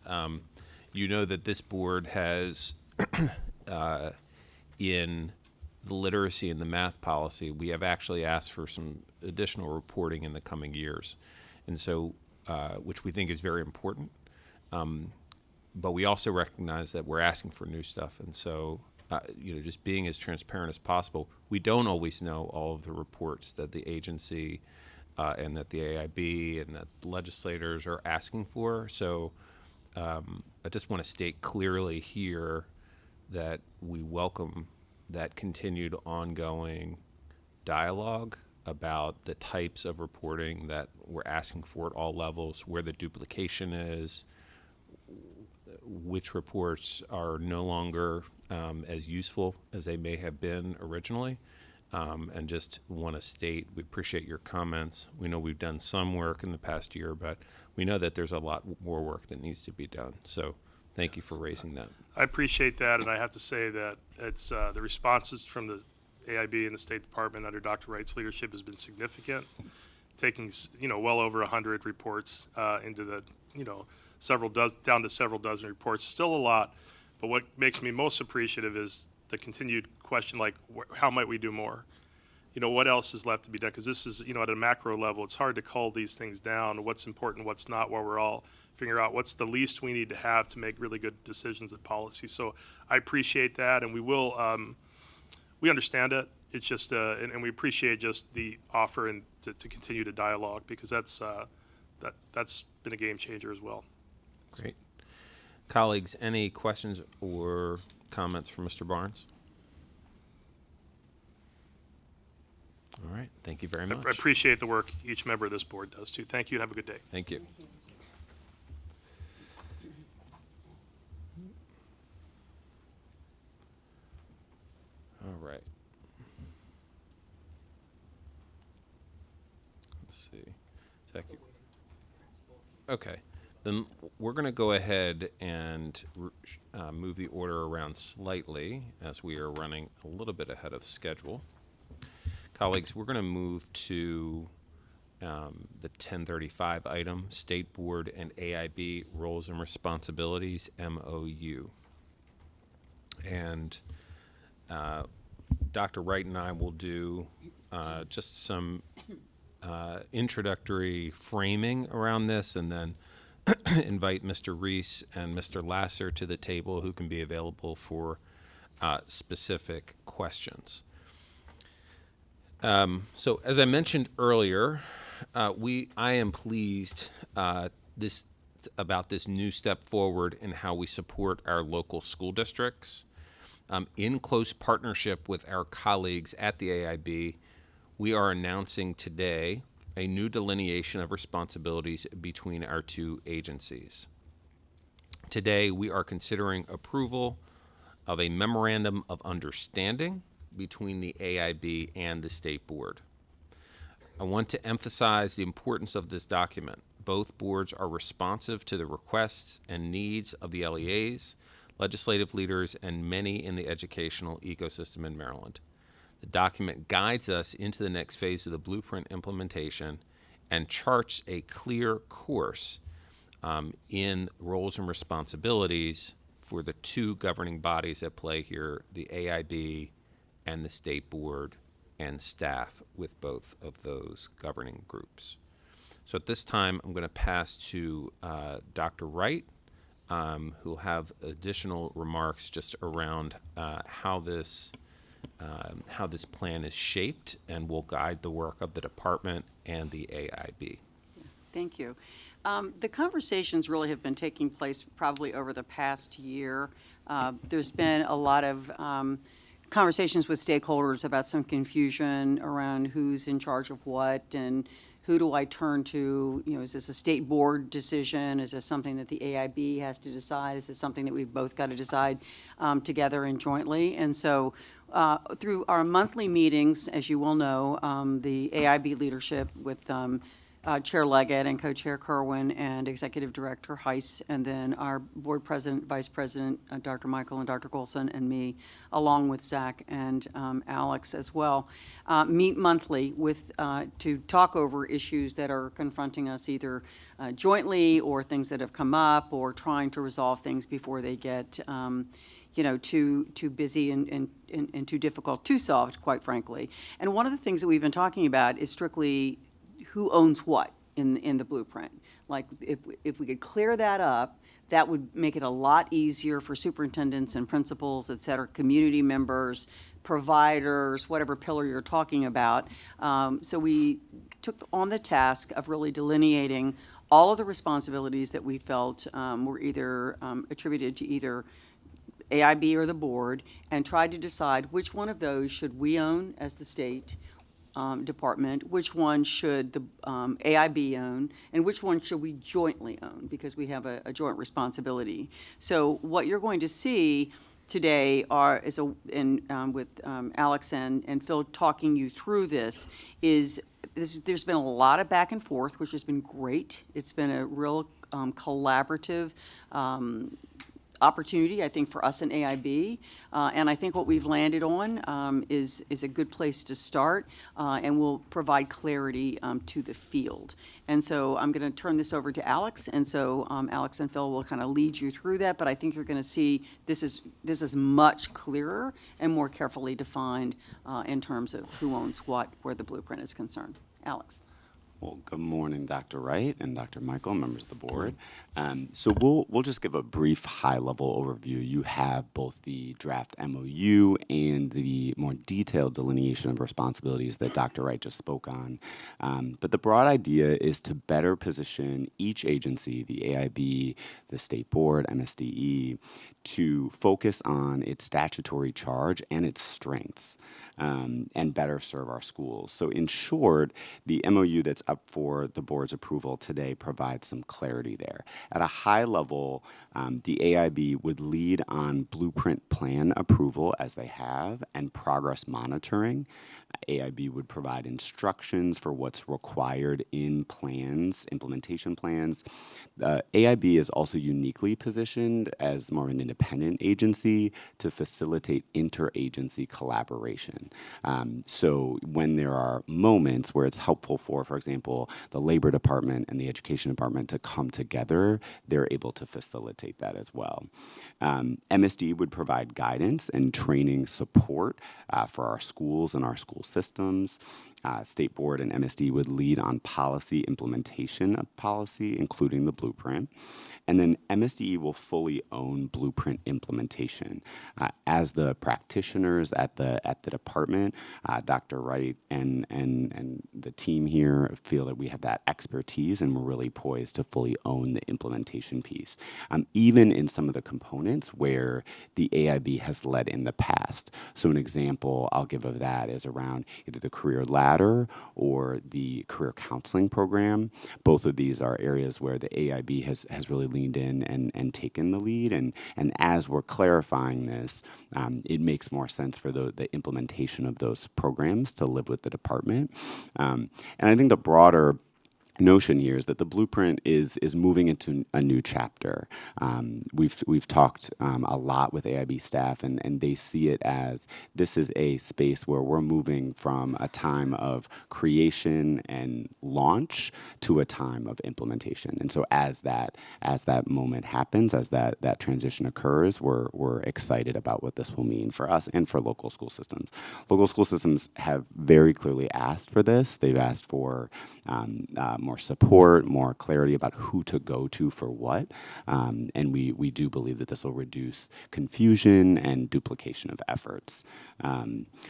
[SPEAKER 1] You know that this board has, in the literacy and the math policy, we have actually asked for some additional reporting in the coming years, and so which we think is very important. But we also recognize that we're asking for new stuff, and so just being as transparent as possible. We don't always know all of the reports that the agency and that the AIB and that legislators are asking for. So I just want to state clearly here that we welcome that continued ongoing dialogue about the types of reporting that we're asking for at all levels, where the duplication is, which reports are no longer as useful as they may have been originally. And just want to state, we appreciate your comments. We know we've done some work in the past year, but we know that there's a lot more work that needs to be done. So thank you for raising that.
[SPEAKER 8] I appreciate that, and I have to say that it's the responses from the AIB and the State Department under Dr. Wright's leadership has been significant, taking well over 100 reports into the down to several dozen reports. Still a lot, but what makes me most appreciative is the continued question, like how might we do more? What else is left to be done? Because this is, at a macro level, it's hard to cull these things down, what's important, what's not, while we're all figuring out what's the least we need to have to make really good decisions at policy. So I appreciate that, and we will, we understand it. It's just, and we appreciate just the offer and to continue to dialogue, because that's been a game changer as well.
[SPEAKER 1] Great. Colleagues, any questions or comments for Mr. Barnes? All right. Thank you very much.
[SPEAKER 8] I appreciate the work each member of this board does, too. Thank you, and have a good day.
[SPEAKER 1] Thank you. All right. Let's see. Second. Okay. Then we're going to go ahead and move the order around slightly, as we are running a little bit ahead of schedule. Colleagues, we're going to move to the 1035 item, State Board and AIB Roles and Responsibilities, MOU. And Dr. Wright and I will do just some introductory framing around this, and then invite Mr. Reese and Mr. Lasser to the table, who can be available for specific questions. So as I mentioned earlier, I am pleased about this new step forward in how we support our local school districts. In close partnership with our colleagues at the AIB, we are announcing today a new delineation of responsibilities between our two agencies. Today, we are considering approval of a memorandum of understanding between the AIB and the State Board. I want to emphasize the importance of this document. Both boards are responsive to the requests and needs of the LEAs, legislative leaders, and many in the educational ecosystem in Maryland. The document guides us into the next phase of the blueprint implementation and charts a clear course in roles and responsibilities for the two governing bodies at play here, the AIB and the State Board, and staff with both of those governing groups. So at this time, I'm going to pass to Dr. Wright, who'll have additional remarks just around how this plan is shaped and will guide the work of the department and the AIB.
[SPEAKER 6] Thank you. The conversations really have been taking place probably over the past year. There's been a lot of conversations with stakeholders about some confusion around who's in charge of what and who do I turn to? You know, is this a state board decision? Is this something that the AIB has to decide? Is it something that we've both got to decide together and jointly? And so through our monthly meetings, as you well know, the AIB leadership with Chair Leggett and Co-Chair Kerwin and Executive Director Heiss, and then our Board President, Vice President, Dr. Michael and Dr. Golson, and me, along with Zach and Alex as well, meet monthly with to talk over issues that are confronting us either jointly or things that have come up or trying to resolve things before they get you know, too busy and too difficult to solve, quite frankly. And one of the things that we've been talking about is strictly who owns what in the blueprint. Like, if we could clear that up, that would make it a lot easier for superintendents and principals, et cetera, community members, providers, whatever pillar you're talking about. So we took on the task of really delineating all of the responsibilities that we felt were either attributed to either AIB or the board, and tried to decide which one of those should we own as the state department, which one should the AIB own, and which one should we jointly own, because we have a joint responsibility. So what you're going to see today with Alex and Phil talking you through this, there's been a lot of back and forth, which has been great. It's been a real collaborative opportunity, I think, for us in AIB, and I think what we've landed on is a good place to start, and will provide clarity to the field. And so I'm going to turn this over to Alex, and so Alex and Phil will kind of lead you through that, but I think you're going to see this is much clearer and more carefully defined in terms of who owns what, where the blueprint is concerned. Alex.
[SPEAKER 9] Well, good morning, Dr. Wright and Dr. Michael, members of the board. So we'll just give a brief high-level overview. You have both the draft MOU and the more detailed delineation of responsibilities that Dr. Wright just spoke on. But the broad idea is to better position each agency, the AIB, the State Board, MSDE, to focus on its statutory charge and its strengths. And better serve our schools. So in short, the MOU that's up for the board's approval today provides some clarity there. At a high level, the AIB would lead on blueprint plan approval, as they have, and progress monitoring. AIB would provide instructions for what's required in plans, implementation plans. AIB is also uniquely positioned as more of an independent agency to facilitate interagency collaboration. So when there are moments where it's helpful for example, the Labor Department and the Education Department to come together, they're able to facilitate that as well. MSD would provide guidance and training support for our schools and our school systems. State Board and MSD would lead on policy implementation of policy, including the blueprint. And then MSDE will fully own blueprint implementation. As the practitioners at the department, Dr. Wright and the team here feel that we have that expertise and we're really poised to fully own the implementation piece. Even in some of the components where the AIB has led in the past. So an example I'll give of that is around either the career ladder or the career counseling program. Both of these are areas where the AIB has really leaned in and taken the lead. And as we're clarifying this, it makes more sense for the implementation of those programs to live with the department. And I think the broader notion here is that the blueprint is moving into a new chapter. We've talked a lot with AIB staff, and they see it as this is a space where we're moving from a time of creation and launch to a time of implementation. And so as that moment happens, as that transition occurs, we're excited about what this will mean for us and for local school systems. Local school systems have very clearly asked for this. They've asked for more support, more clarity about who to go to for what. And we do believe that this will reduce confusion and duplication of efforts.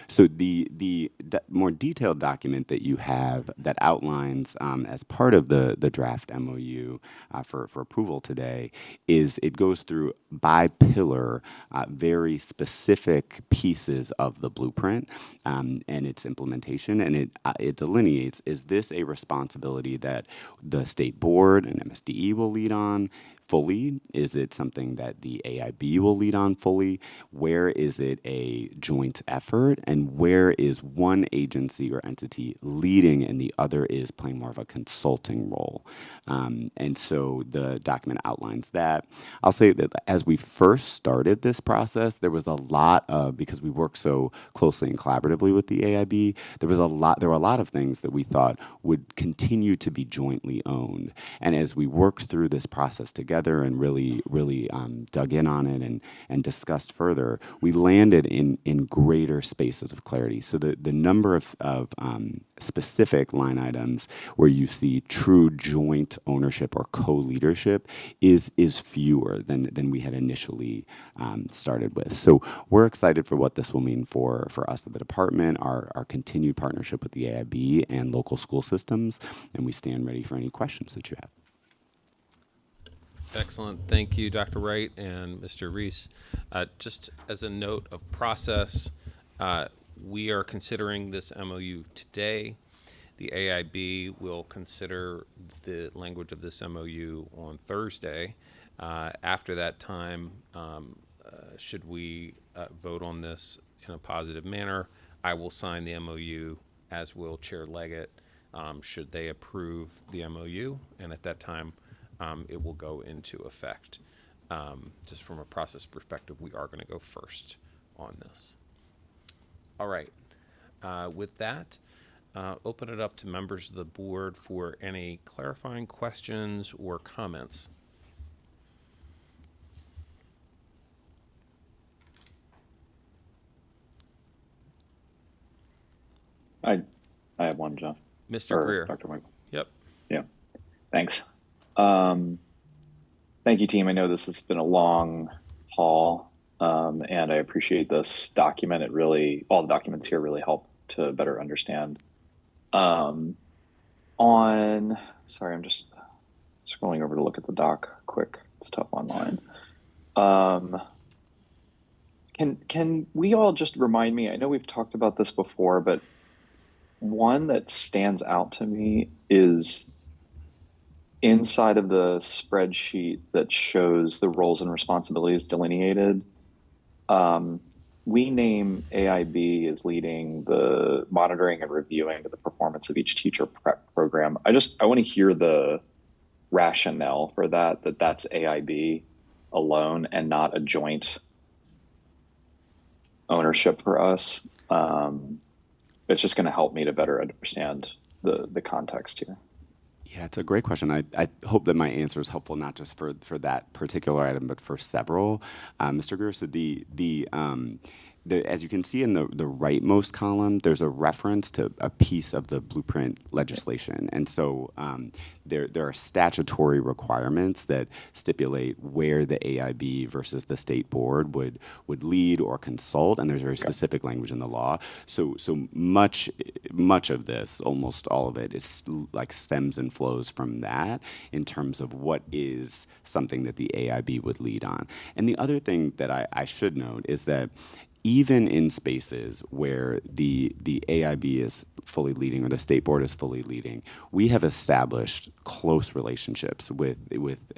[SPEAKER 9] So the more detailed document that you have that outlines as part of the draft MOU for approval today it goes through by pillar very specific pieces of the blueprint and its implementation, and it delineates, is this a responsibility that the state board and MSDE will lead on fully? Is it something that the AIB will lead on fully? Where is it a joint effort? And where is one agency or entity leading and the other is playing more of a consulting role? And so the document outlines that. I'll say that as we first started this process, there was a lot of, because we work so closely and collaboratively with the AIB, there were a lot of things that we thought would continue to be jointly owned. And as we worked through this process together and really dug in on it and discussed further, we landed in greater spaces of clarity. So the number of specific line items where you see true joint ownership or co-leadership is fewer than we had initially started with. So we're excited for what this will mean for us at the department, our continued partnership with the AIB and local school systems, and we stand ready for any questions that you have.
[SPEAKER 1] Excellent. Thank you, Dr. Wright and Mr. Reese. Just as a note of process, we are considering this MOU today. The AIB will consider the language of this MOU on Thursday. After that time, should we vote on this in a positive manner, I will sign the MOU, as will Chair Leggett, should they approve the MOU, and at that time, it will go into effect. Just from a process perspective, we are going to go first on this. All right. With that, open it up to members of the board for any clarifying questions or comments.
[SPEAKER 10] I have one, Jeff.
[SPEAKER 1] Mr. Greer.
[SPEAKER 10] Dr. Michael.
[SPEAKER 1] Yep.
[SPEAKER 10] Yeah. Thanks. Thank you, team. I know this has been a long haul, and I appreciate this document. All the documents here really help to better understand. Sorry, I'm just scrolling over to look at the doc quick. It's tough online. Can we all just remind me, I know we've talked about this before, but one that stands out to me is inside of the spreadsheet that shows the roles and responsibilities delineated. We name AIB as leading the monitoring and reviewing of the performance of each teacher prep program. I want to hear the rationale for that's AIB alone and not a joint ownership for us. It's just going to help me to better understand the context here.
[SPEAKER 9] Yeah, it's a great question. I hope that my answer is helpful, not just for that particular item, but for several. Mr. Greer, so as you can see in the rightmost column, there's a reference to a piece of the blueprint legislation. And so there are statutory requirements that stipulate where the AIB versus the state board would lead or consult, and there's very specific language in the law. So much of this, almost all of it, is like stems and flows from that in terms of what is something that the AIB would lead on. And the other thing that I should note is that even in spaces where the AIB is fully leading or the state board is fully leading, we have established close relationships with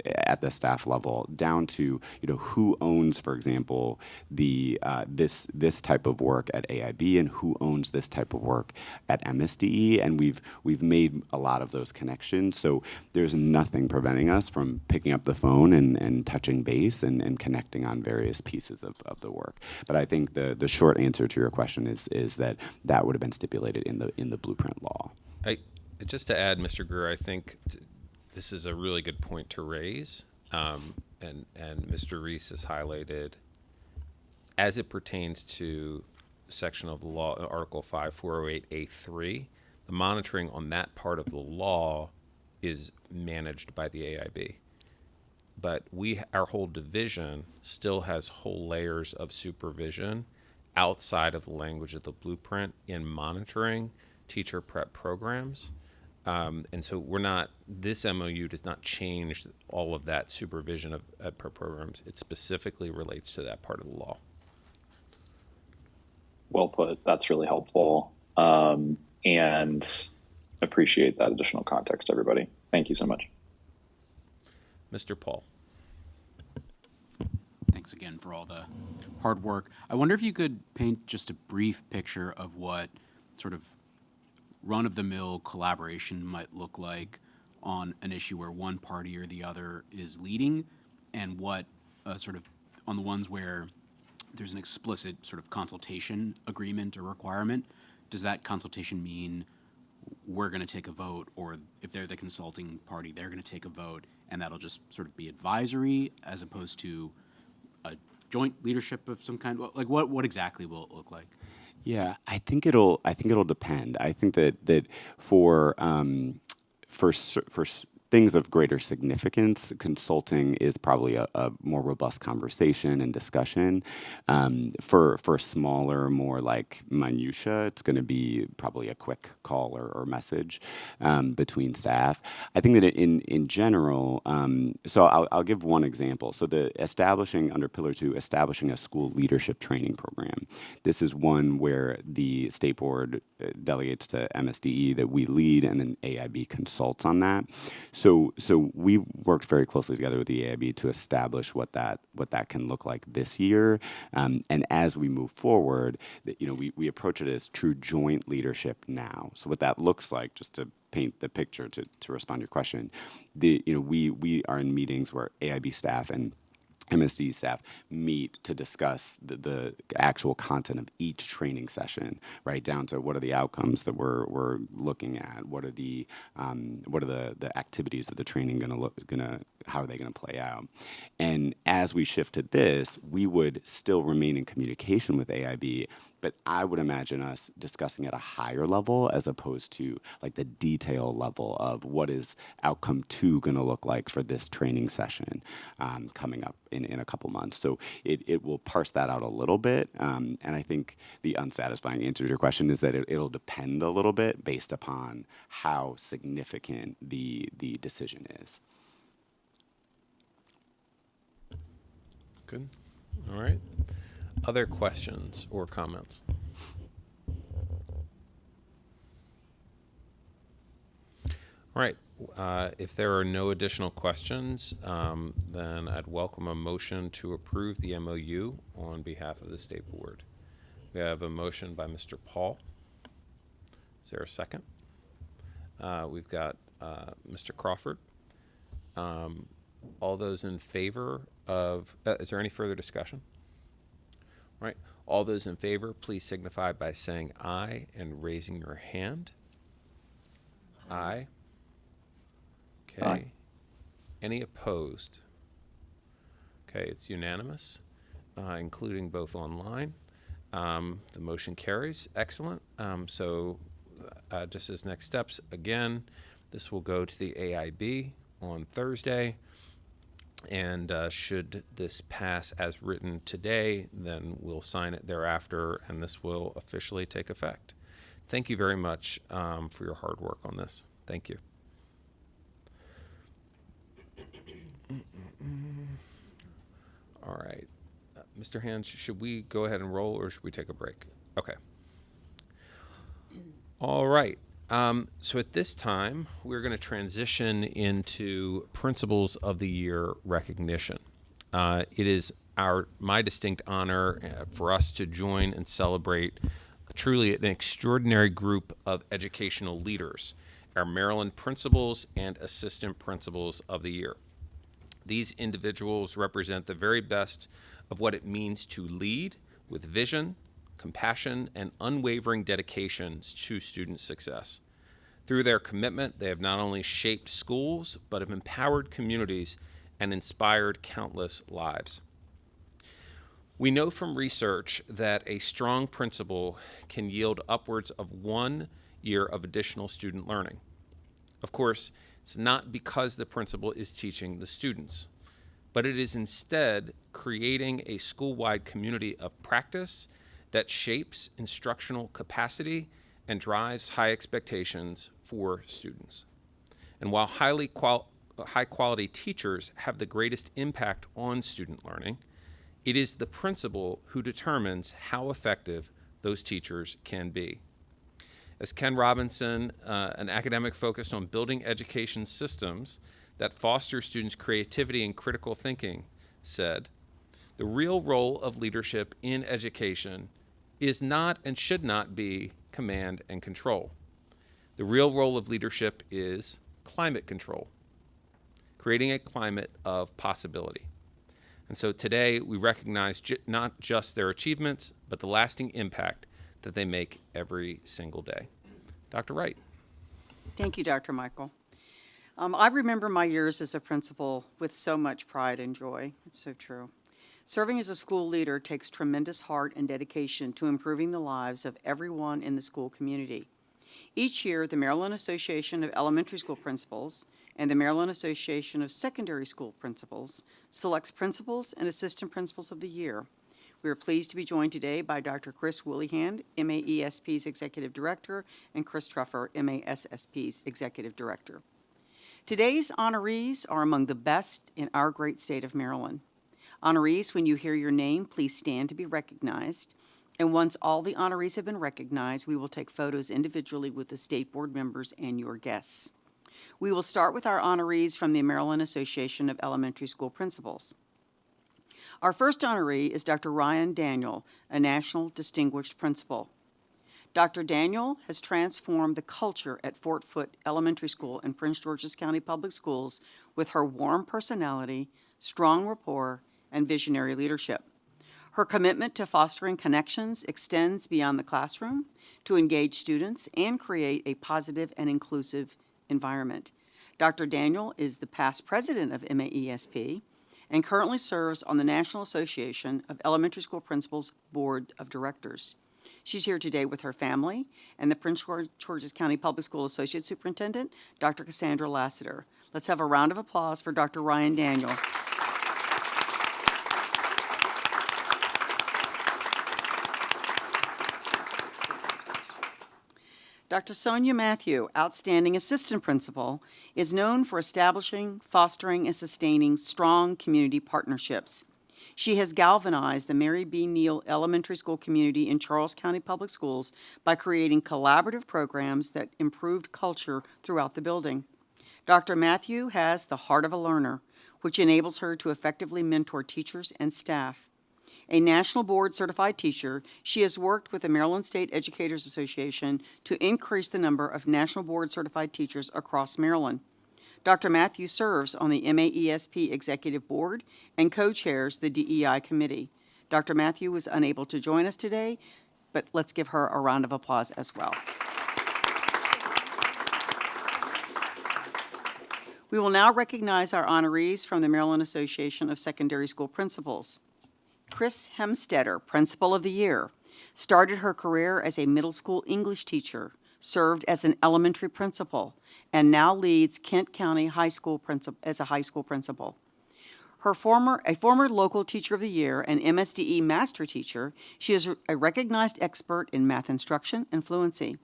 [SPEAKER 9] at the staff level down to who owns, for example, this type of work at AIB and who owns this type of work at MSDE, and we've made a lot of those connections. So there's nothing preventing us from picking up the phone and touching base and connecting on various pieces of the work. But I think the short answer to your question is that would have been stipulated in the blueprint law.
[SPEAKER 1] Just to add, Mr. Greer, I think this is a really good point to raise, and Mr. Reese has highlighted, as it pertains to section of the law, Article 5408A3, the monitoring on that part of the law is managed by the AIB. But our whole division still has whole layers of supervision outside of the language of the blueprint in monitoring teacher prep programs. And so this MOU does not change all of that supervision of prep programs. It specifically relates to that part of the law.
[SPEAKER 10] Well put. That's really helpful. And appreciate that additional context, everybody. Thank you so much.
[SPEAKER 1] Mr. Paul.
[SPEAKER 11] Thanks again for all the hard work. I wonder if you could paint just a brief picture of what sort of run-of-the-mill collaboration might look like on an issue where one party or the other is leading, and what sort of on the ones where there's an explicit sort of consultation agreement or requirement. Does that consultation mean we're going to take a vote, or if they're the consulting party, they're going to take a vote, and that'll just sort of be advisory as opposed to a joint leadership of some kind? Like what exactly will it look like?
[SPEAKER 9] Yeah, I think it'll depend. I think that for things of greater significance, consulting is probably a more robust conversation and discussion. For smaller, more like minutia, it's going to be probably a quick call or message between staff. I think that in general, so I'll give one example. So under Pillar 2, establishing a school leadership training program. This is one where the state board delegates to MSDE that we lead, and then AIB consults on that. So we worked very closely together with the AIB to establish what that can look like this year. And as we move forward, we approach it as true joint leadership now. So what that looks like, just to paint the picture to respond to your question, we are in meetings where AIB staff and MSD staff meet to discuss the actual content of each training session, right down to what are the outcomes that we're looking at, what are the activities that the training how are they gonna play out, and as we shifted this, we would still remain in communication with AIB. But I would imagine us discussing at a higher level as opposed to like the detail level of what is outcome 2 going to look like for this training session coming up in a couple months. So it will parse that out a little bit. And I think the unsatisfying answer to your question is that it'll depend a little bit based upon how significant the decision is.
[SPEAKER 1] Good. All right. Other questions or comments? All right. If there are no additional questions, then I'd welcome a motion to approve the MOU on behalf of the State Board. We have a motion by Mr. Paul. Is there a second? We've got Mr. Crawford. All those in favor of, is there any further discussion? All right. All those in favor, please signify by saying aye and raising your hand. Aye. Okay.
[SPEAKER 10] Aye.
[SPEAKER 1] Any opposed? Okay, it's unanimous, including both online. The motion carries. Excellent. Just as next steps, again, this will go to the AIB on Thursday. And should this pass as written today, then we'll sign it thereafter, and this will officially take effect. Thank you very much for your hard work on this. Thank you. All right. Mr. Hans, should we go ahead and roll, or should we take a break? Okay. All right. So at this time, we're going to transition into Principals of the Year recognition. It is my distinct honor for us to join and celebrate truly an extraordinary group of educational leaders, our Maryland Principals and Assistant Principals of the Year. These individuals represent the very best of what it means to lead with vision, compassion, and unwavering dedication to student success. Through their commitment, they have not only shaped schools, but have empowered communities and inspired countless lives. We know from research that a strong principal can yield upwards of 1 year of additional student learning. Of course, It's not because the principal is teaching the students, but it is instead creating a school-wide community of practice that shapes instructional capacity and drives high expectations for students. And while high-quality teachers have the greatest impact on student learning, it is the principal who determines how effective those teachers can be. As Ken Robinson, an academic focused on building education systems that foster students' creativity and critical thinking, said, "The real role of leadership in education is not and should not be command and control. The real role of leadership is climate control, creating a climate of possibility." And so today we recognize not just their achievements, but the lasting impact that they make every single day. Dr. Wright.
[SPEAKER 6] Thank you, Dr. Michael. I remember my years as a principal with so much pride and joy. It's so true. Serving as a school leader takes tremendous heart and dedication to improving the lives of everyone in the school community. Each year, the Maryland Association of Elementary School Principals and the Maryland Association of Secondary School Principals selects principals and assistant principals of the year. We are pleased to be joined today by Dr. Chris Woollyhand, MAESP's Executive Director, and Chris Truffer, MASSP's Executive Director. Today's honorees are among the best in our great state of Maryland. Honorees, when you hear your name, please stand to be recognized. And once all the honorees have been recognized, we will take photos individually with the state board members and your guests. We will start with our honorees from the Maryland Association of Elementary School Principals. Our first honoree is Dr. Ryan Daniel, a National Distinguished Principal. Dr. Daniel has transformed the culture at Fort Foote Elementary School in Prince George's County Public Schools with her warm personality, strong rapport, and visionary leadership. Her commitment to fostering connections extends beyond the classroom to engage students and create a positive and inclusive environment. Dr. Daniel is the past president of MAESP and currently serves on the National Association of Elementary School Principals Board of Directors. She's here today with her family and the Prince George's County Public School Associate Superintendent, Dr. Cassandra Lassiter. Let's have a round of applause for Dr. Ryan Daniel. Dr. Sonia Matthew, Outstanding Assistant Principal, is known for establishing, fostering, and sustaining strong community partnerships. She has galvanized the Mary B. Neal Elementary School community in Charles County Public Schools by creating collaborative programs that improved culture throughout the building. Dr. Matthew has the heart of a learner, which enables her to effectively mentor teachers and staff. A National Board Certified teacher, she has worked with the Maryland State Educators Association to increase the number of National Board Certified teachers across Maryland. Dr. Matthew serves on the MAESP Executive Board and co-chairs the DEI Committee. Dr. Matthew was unable to join us today, but let's give her a round of applause as well. We will now recognize our honorees from the Maryland Association of Secondary School Principals. Chris Hemstetter, Principal of the Year, started her career as a middle school English teacher, served as an elementary principal, and now leads Kent County High School as a high school principal. A former local teacher of the year and MSDE master teacher, she is a recognized expert in math instruction and fluency.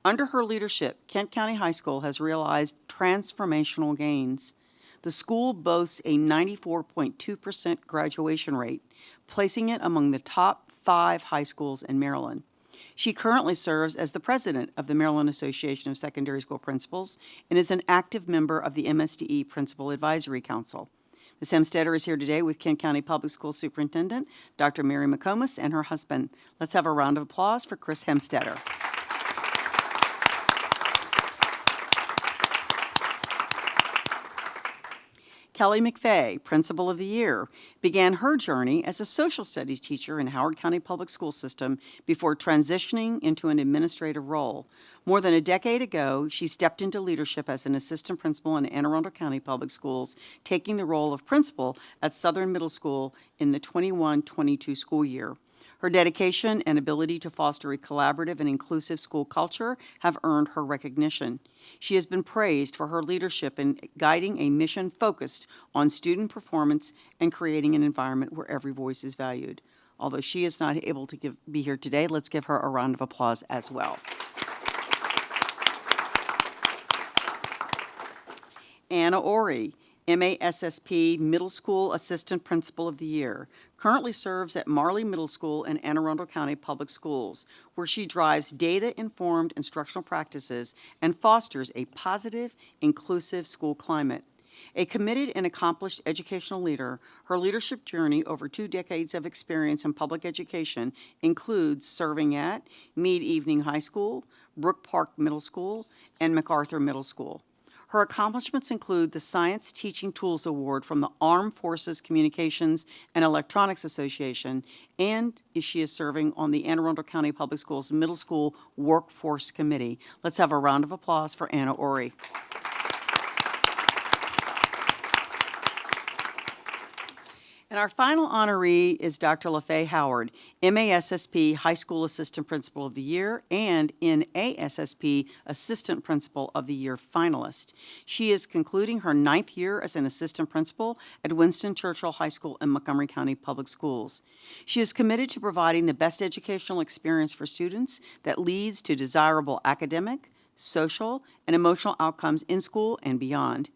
[SPEAKER 6] Under her leadership, Kent County High School has realized transformational gains. The school boasts a 94.2% graduation rate, placing it among the top 5 high schools in Maryland. She currently serves as the president of the Maryland Association of Secondary School Principals and is an active member of the MSDE Principal Advisory Council. Ms. Hemstetter is here today with Kent County Public School Superintendent, Dr. Mary McComas, and her husband. Let's have a round of applause for Chris Hemstetter. Kelly McFay, Principal of the Year, began her journey as a social studies teacher in Howard County Public School System before transitioning into an administrative role. More than a decade ago, she stepped into leadership as an assistant principal in Anne Arundel County Public Schools, taking the role of principal at Southern Middle School in the 21-22 school year. Her dedication and ability to foster a collaborative and inclusive school culture have earned her recognition. She has been praised for her leadership in guiding a mission focused on student performance and creating an environment where every voice is valued. Although she is not able to be here today, let's give her a round of applause as well. Anna Ori, MASSP Middle School Assistant Principal of the Year, currently serves at Marley Middle School in Anne Arundel County Public Schools, where she drives data-informed instructional practices and fosters a positive, inclusive school climate. A committed and accomplished educational leader, her leadership journey over 2 decades of experience in public education includes serving at Meade Evening High School, Brook Park Middle School, and MacArthur Middle School. Her accomplishments include the Science Teaching Tools Award from the Armed Forces Communications and Electronics Association, and she is serving on the Anne Arundel County Public Schools Middle School Workforce Committee. Let's have a round of applause for Anna Ori. And our final honoree is Dr. LaFay Howard, MASSP High School Assistant Principal of the Year and NASSP Assistant Principal of the Year finalist. She is concluding her 9th year as an assistant principal at Winston Churchill High School in Montgomery County Public Schools. She is committed to providing the best educational experience for students that leads to desirable academic, social, and emotional outcomes in school and beyond.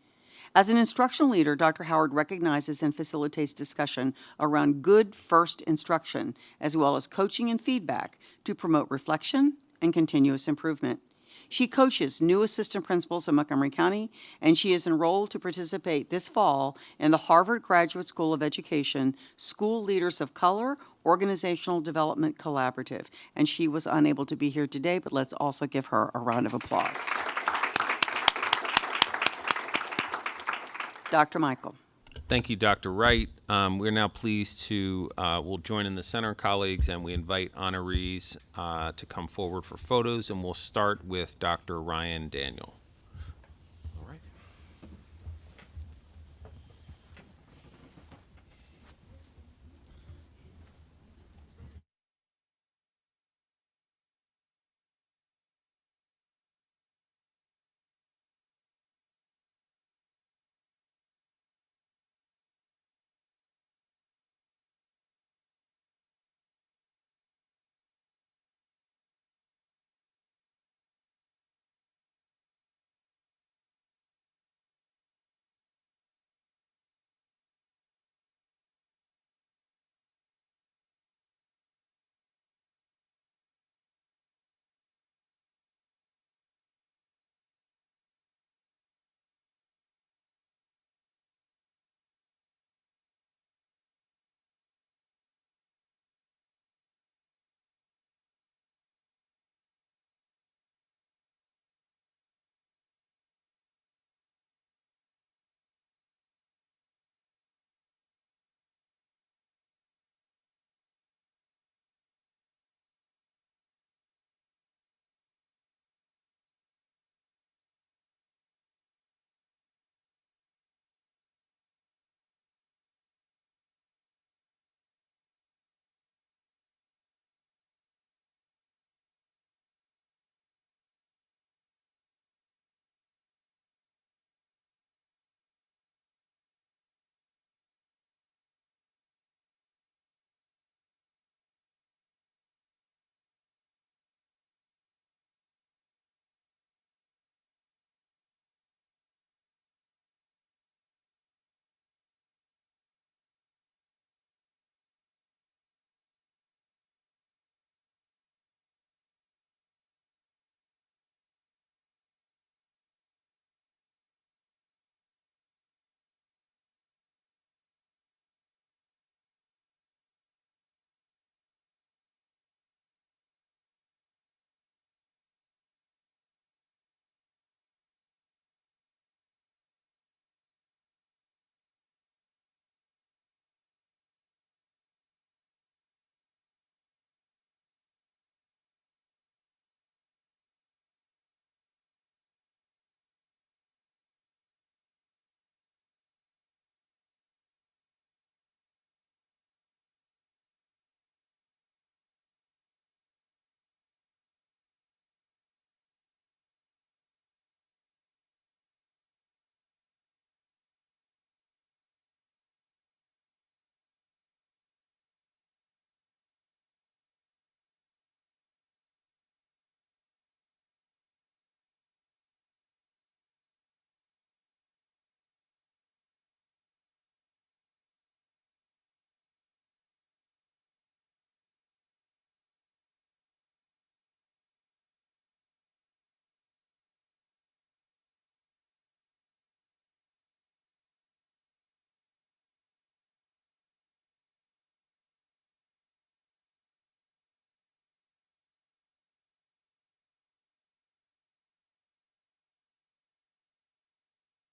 [SPEAKER 6] As an instructional leader, Dr. Howard recognizes and facilitates discussion around good first instruction, as well as coaching and feedback to promote reflection and continuous improvement. She coaches new assistant principals in Montgomery County, and she is enrolled to participate this fall in the Harvard Graduate School of Education School Leaders of Color Organizational Development Collaborative. And she was unable to be here today, but let's also give her a round of applause. Dr. Michael.
[SPEAKER 1] Thank you, Dr. Wright. We're now pleased to, we'll join in the center colleagues, and we invite honorees to come forward for photos, and we'll start with Dr. Ryan Daniel.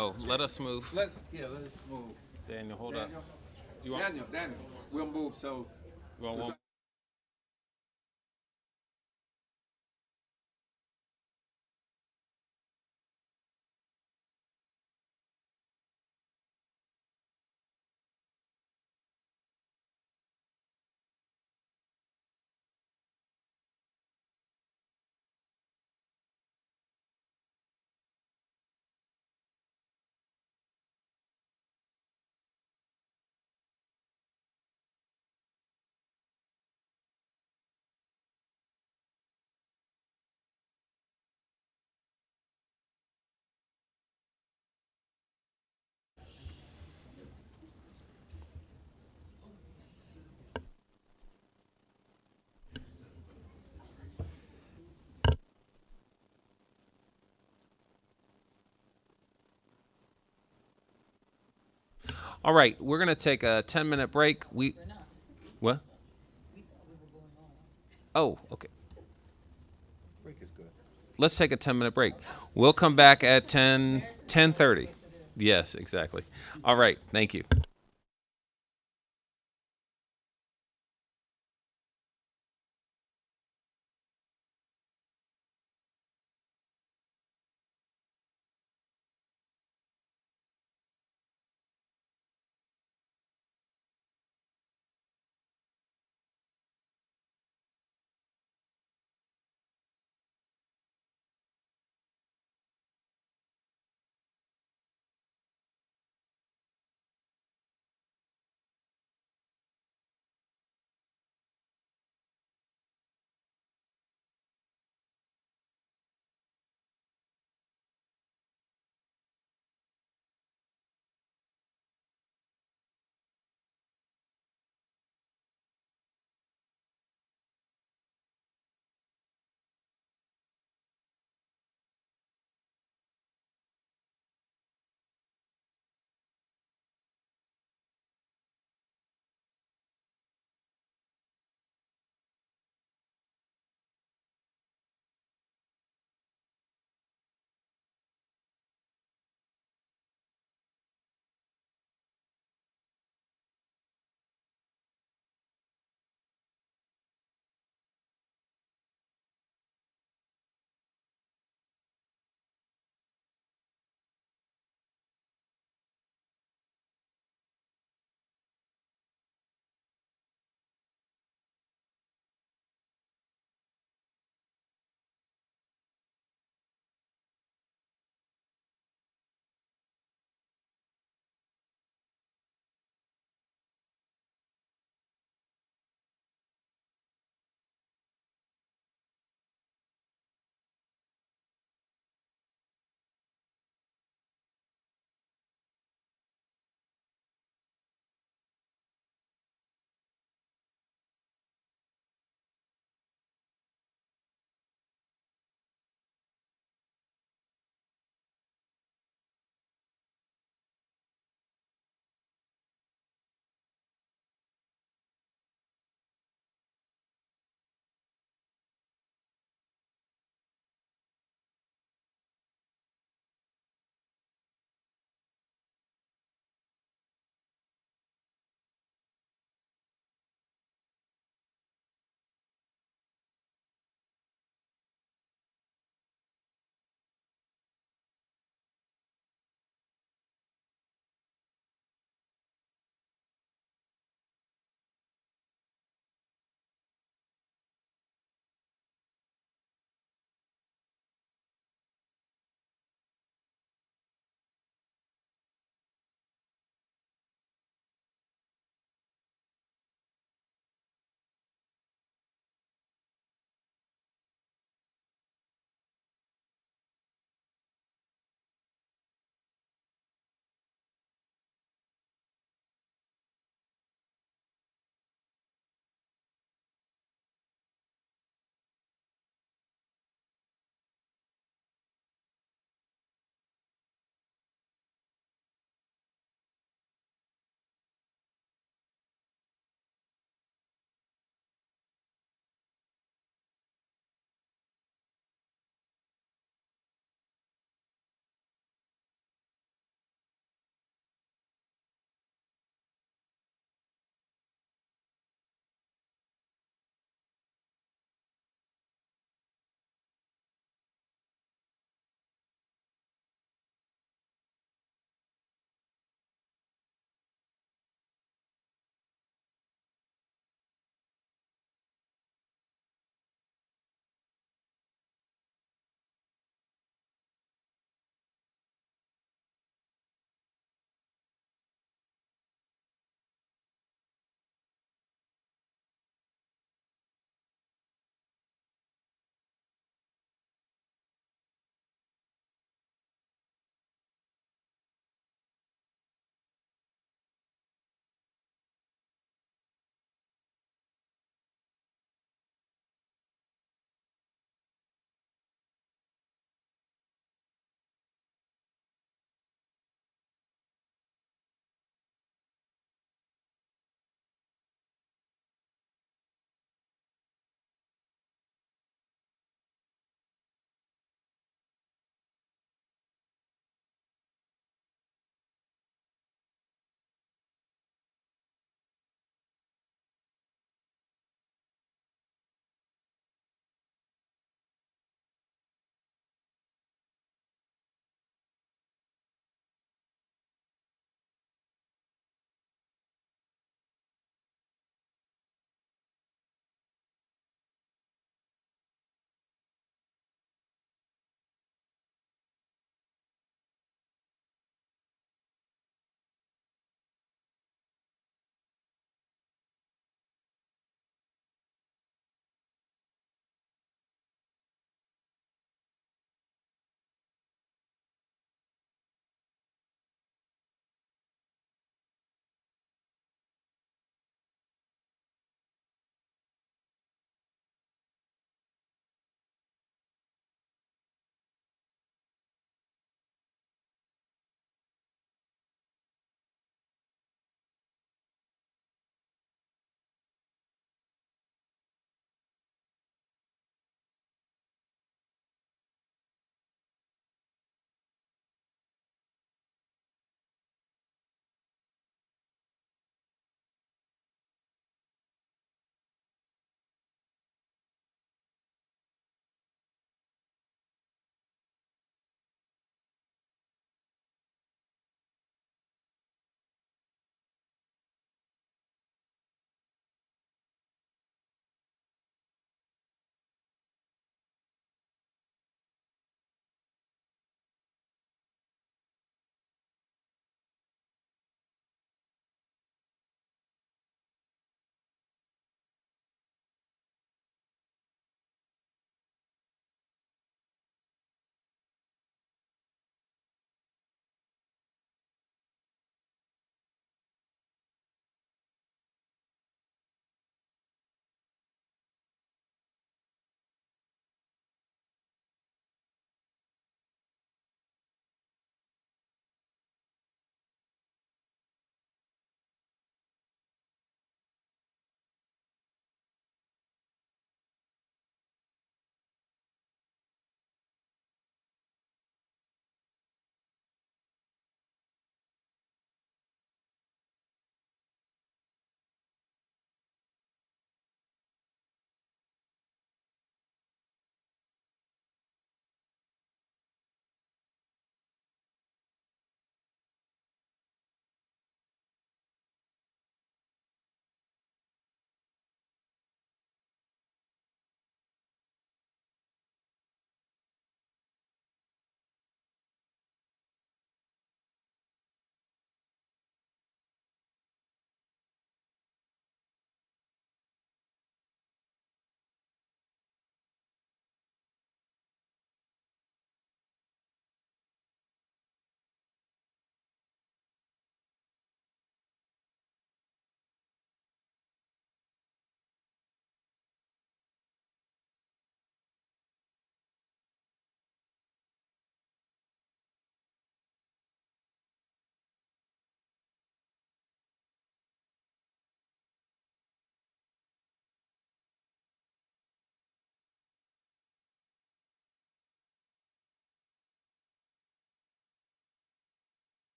[SPEAKER 1] Oh, let us move.
[SPEAKER 3] Let's move.
[SPEAKER 1] Daniel, hold up. You want,
[SPEAKER 3] Daniel, we'll move so.
[SPEAKER 1] you want one? All right, we're going to take a 10-minute break. What? Oh, okay.
[SPEAKER 3] Break is good.
[SPEAKER 1] Let's take a 10-minute break. We'll come back at 10:30. Yes, exactly. All right, thank you.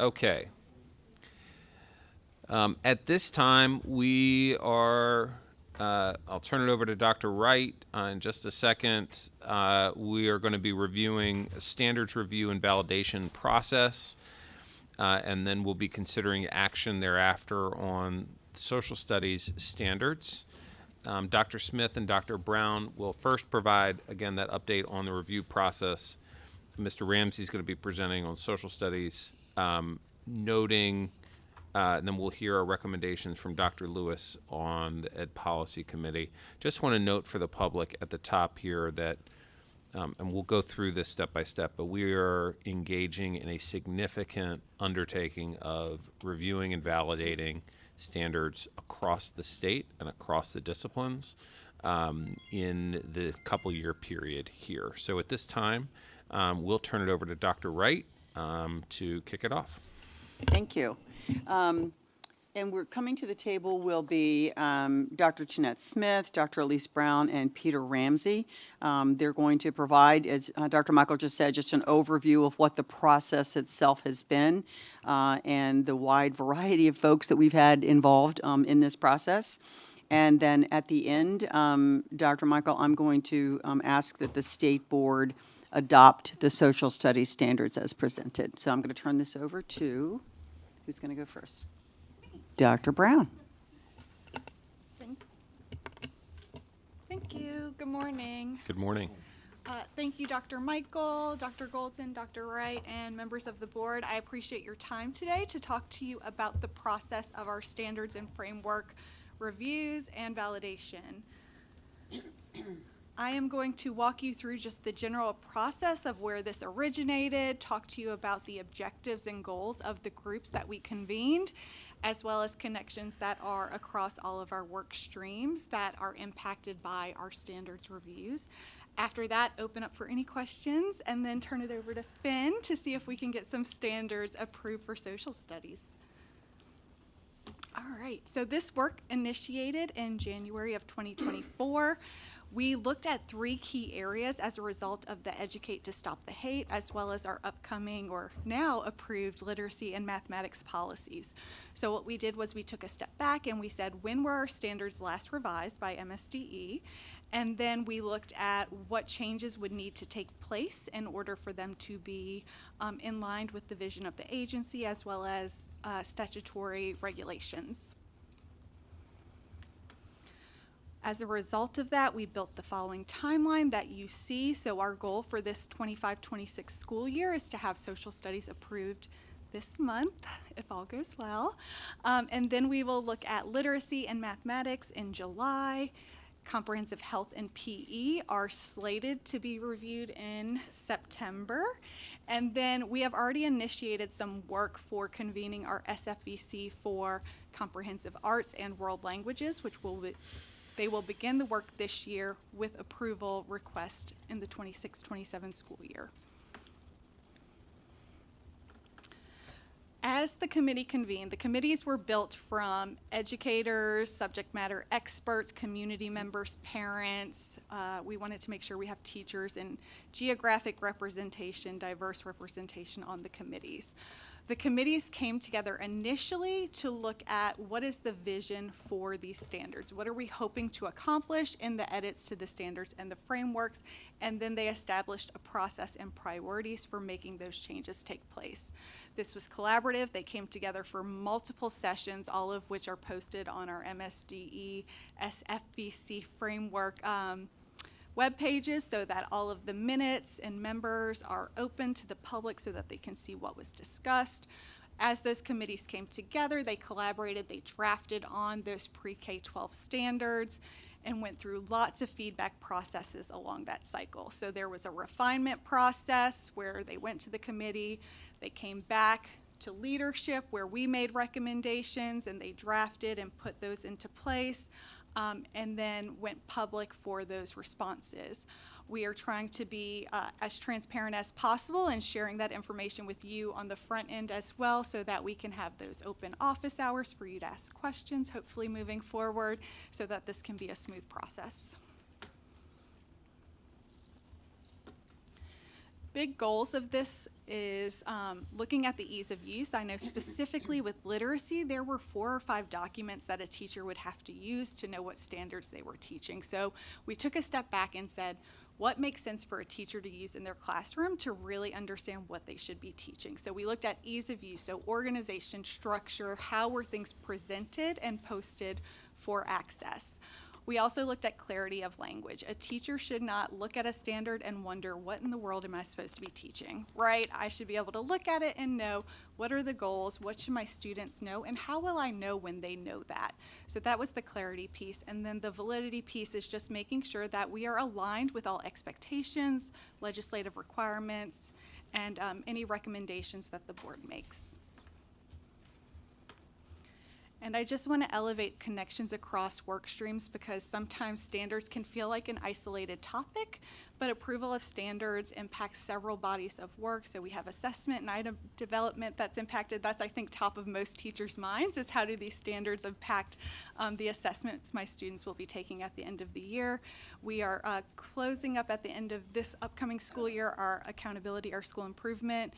[SPEAKER 1] Okay. At this time, we are, I'll turn it over to Dr. Wright in just a second. We are going to be reviewing a standards review and validation process, and then we'll be considering action thereafter on social studies standards. Dr. Smith and Dr. Brown will first provide, again, that update on the review process. Mr. Ramsey is going to be presenting on social studies, noting, and then we'll hear our recommendations from Dr. Lewis on the Ed Policy Committee. Just want to note for the public at the top here that, and we'll go through this step by step, but we are engaging in a significant undertaking of reviewing and validating standards across the state and across the disciplines in the couple-year period here. So at this time, we'll turn it over to Dr. Wright to kick it off.
[SPEAKER 6] Thank you. And we're coming to the table will be Dr. Jeanette Smith, Dr. Elise Brown, and Peter Ramsey. They're going to provide, as Dr. Michael just said, just an overview of what the process itself has been and the wide variety of folks that we've had involved in this process. And then at the end, Dr. Michael, I'm going to ask that the state board adopt the social studies standards as presented. So I'm going to turn this over to, who's going to go first? Dr. Brown.
[SPEAKER 12] Thank you. Good morning.
[SPEAKER 1] Good morning.
[SPEAKER 12] Thank you, Dr. Michael, Dr. Goldson, Dr. Wright, and members of the board. I appreciate your time today to talk to you about the process of our standards and framework reviews and validation. I am going to walk you through just the general process of where this originated, talk to you about the objectives and goals of the groups that we convened, as well as connections that are across all of our work streams that are impacted by our standards reviews. After that, open up for any questions and then turn it over to Finn to see if we can get some standards approved for social studies. All right, so this work initiated in January of 2024. We looked at 3 key areas as a result of the Educate to Stop the Hate, as well as our upcoming or now approved literacy and mathematics policies. So what we did was we took a step back and we said, when were our standards last revised by MSDE? And then we looked at what changes would need to take place in order for them to be in line with the vision of the agency, as well as statutory regulations. As a result of that, we built the following timeline that you see. So our goal for this 25-26 school year is to have social studies approved this month, if all goes well. And then we will look at literacy and mathematics in July. Comprehensive health and PE are slated to be reviewed in September. And then we have already initiated some work for convening our SFVC for comprehensive arts and world languages, which will be, they will begin the work this year with approval request in the 26-27 school year. As the committee convened, the committees were built from educators, subject matter experts, community members, parents. We wanted to make sure we have teachers and geographic representation, diverse representation on the committees. The committees came together initially to look at what is the vision for these standards. What are we hoping to accomplish in the edits to the standards and the frameworks? And then they established a process and priorities for making those changes take place. This was collaborative. They came together for multiple sessions, all of which are posted on our MSDE SFVC framework web pages, so that all of the minutes and members are open to the public so that they can see what was discussed. As those committees came together, they collaborated, they drafted on those pre-K-12 standards and went through lots of feedback processes along that cycle. So there was a refinement process where they went to the committee, they came back to leadership where we made recommendations and they drafted and put those into place. And then went public for those responses. We are trying to be as transparent as possible and sharing that information with you on the front end as well, so that we can have those open office hours for you to ask questions, hopefully moving forward, so that this can be a smooth process. big goals of this is looking at the ease of use. I know specifically with literacy, there were 4 or 5 documents that a teacher would have to use to know what standards they were teaching. So we took a step back and said, what makes sense for a teacher to use in their classroom to really understand what they should be teaching? So we looked at ease of use, so organization, structure, how were things presented and posted for access. We also looked at clarity of language. A teacher should not look at a standard and wonder, what in the world am I supposed to be teaching, right? I should be able to look at it and know, what are the goals, what should my students know, and how will I know when they know that? So that was the clarity piece. And then the validity piece is just making sure that we are aligned with all expectations, legislative requirements, and any recommendations that the board makes. And I just want to elevate connections across work streams, because sometimes standards can feel like an isolated topic, but approval of standards impacts several bodies of work. So we have assessment and item development that's impacted. That's, I think, top of most teachers' minds, is how do these standards impact the assessments my students will be taking at the end of the year. We are closing up at the end of this upcoming school year our accountability, our school improvement.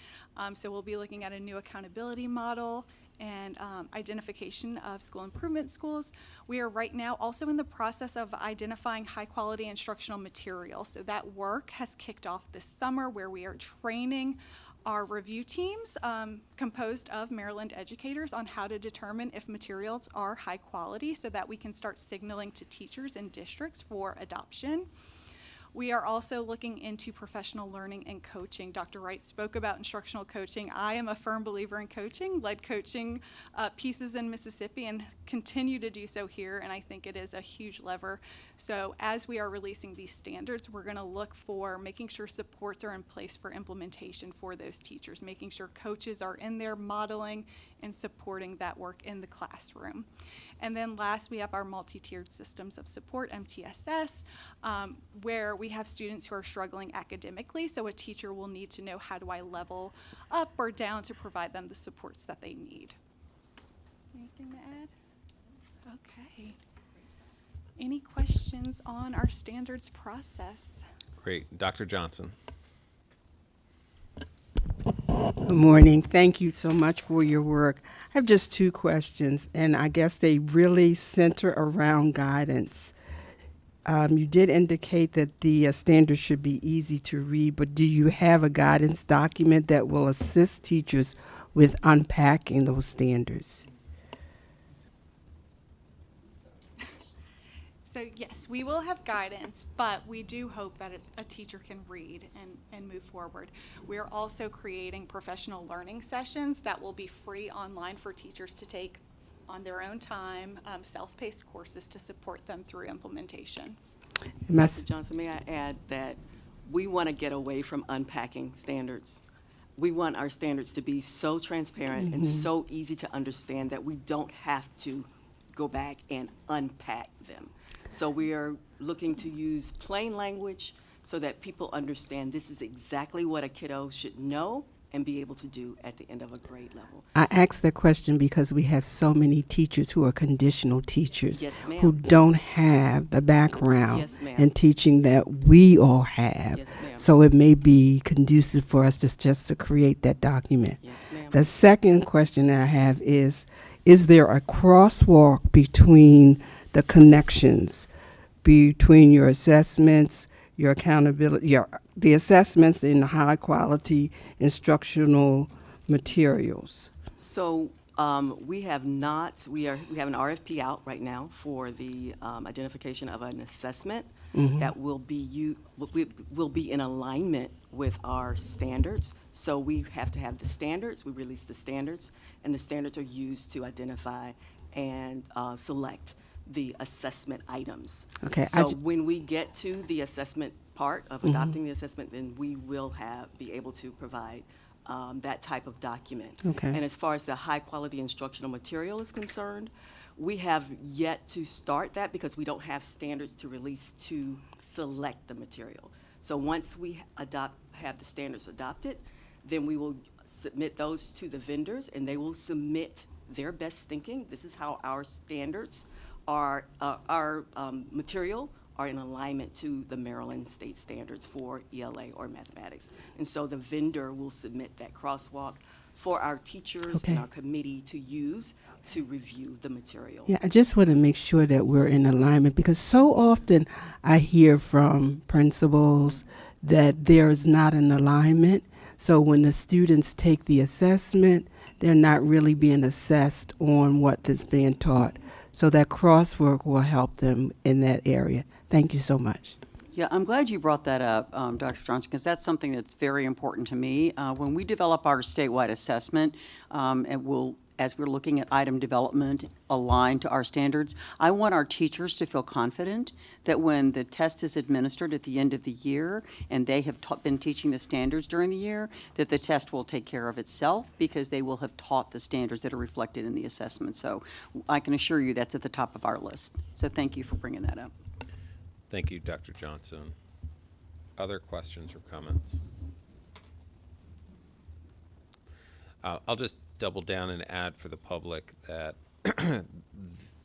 [SPEAKER 12] So we'll be looking at a new accountability model and identification of school improvement schools. We are right now also in the process of identifying high quality instructional material. So that work has kicked off this summer, where we are training our review teams composed of Maryland educators on how to determine if materials are high quality, so that we can start signaling to teachers and districts for adoption. We are also looking into professional learning and coaching. Dr. Wright spoke about instructional coaching. I am a firm believer in coaching, led coaching pieces in Mississippi and continue to do so here, and I think it is a huge lever. So as we are releasing these standards, we're gonna look for making sure supports are in place for implementation for those teachers, making sure coaches are in there modeling and supporting that work in the classroom. And then last, we have our multi-tiered systems of support, MTSS, where we have students who are struggling academically, so a teacher will need to know, how do I level up or down to provide them the supports that they need. Anything to add? Okay. Any questions on our standards process?
[SPEAKER 1] Great. Dr. Johnson.
[SPEAKER 13] Good morning. Thank you so much for your work. I have just 2 questions, and I guess they really center around guidance. You did indicate that the standards should be easy to read, but do you have a guidance document that will assist teachers with unpacking those standards?
[SPEAKER 12] So yes, we will have guidance, but we do hope that a teacher can read and move forward. We're also creating professional learning sessions that will be free online for teachers to take on their own time, self-paced courses to support them through implementation.
[SPEAKER 14] Dr. Johnson, may I add that we want to get away from unpacking standards. We want our standards to be so transparent and so easy to understand that we don't have to go back and unpack them. So we are looking to use plain language so that people understand this is exactly what a kiddo should know and be able to do at the end of a grade level.
[SPEAKER 13] I asked that question because we have so many teachers who are conditional teachers,
[SPEAKER 14] Yes, ma'am.
[SPEAKER 13] who don't have the background
[SPEAKER 14] Yes, ma'am.
[SPEAKER 13] in teaching that we all have.
[SPEAKER 14] Yes, ma'am.
[SPEAKER 13] So it may be conducive for us just to create that document.
[SPEAKER 14] Yes, ma'am.
[SPEAKER 13] The second question that I have is there a crosswalk between the connections between your assessments, your accountability, the assessments in high quality instructional materials?
[SPEAKER 14] So we have an RFP out right now for the identification of an assessment that will be in alignment with our standards. So we have to have the standards, we release the standards, and the standards are used to identify and select the assessment items.
[SPEAKER 13] Okay.
[SPEAKER 14] So when we get to the assessment part of adopting the assessment, then we will be able to provide that type of document.
[SPEAKER 13] Okay.
[SPEAKER 14] And as far as the high quality instructional material is concerned, we have yet to start that because we don't have standards to release to select the material. So once we have the standards adopted, then we will submit those to the vendors and they will submit their best thinking. This is how our standards our material are in alignment to the Maryland state standards for ELA or mathematics. And so the vendor will submit that crosswalk for our teachers and our committee to use to review the material.
[SPEAKER 13] Yeah, I just want to make sure that we're in alignment, because so often I hear from principals that there is not an alignment. So when the students take the assessment, they're not really being assessed on what is being taught. So that crosswork will help them in that area. Thank you so much.
[SPEAKER 6] Yeah, I'm glad you brought that up, Dr. Johnson, because that's something that's very important to me. When we develop our statewide assessment, and as we're looking at item development aligned to our standards, I want our teachers to feel confident that when the test is administered at the end of the year and they have been teaching the standards during the year, that the test will take care of itself because they will have taught the standards that are reflected in the assessment. So I can assure you that's at the top of our list. So thank you for bringing that up.
[SPEAKER 1] Thank you, Dr. Johnson. Other questions or comments? I'll just double down and add for the public that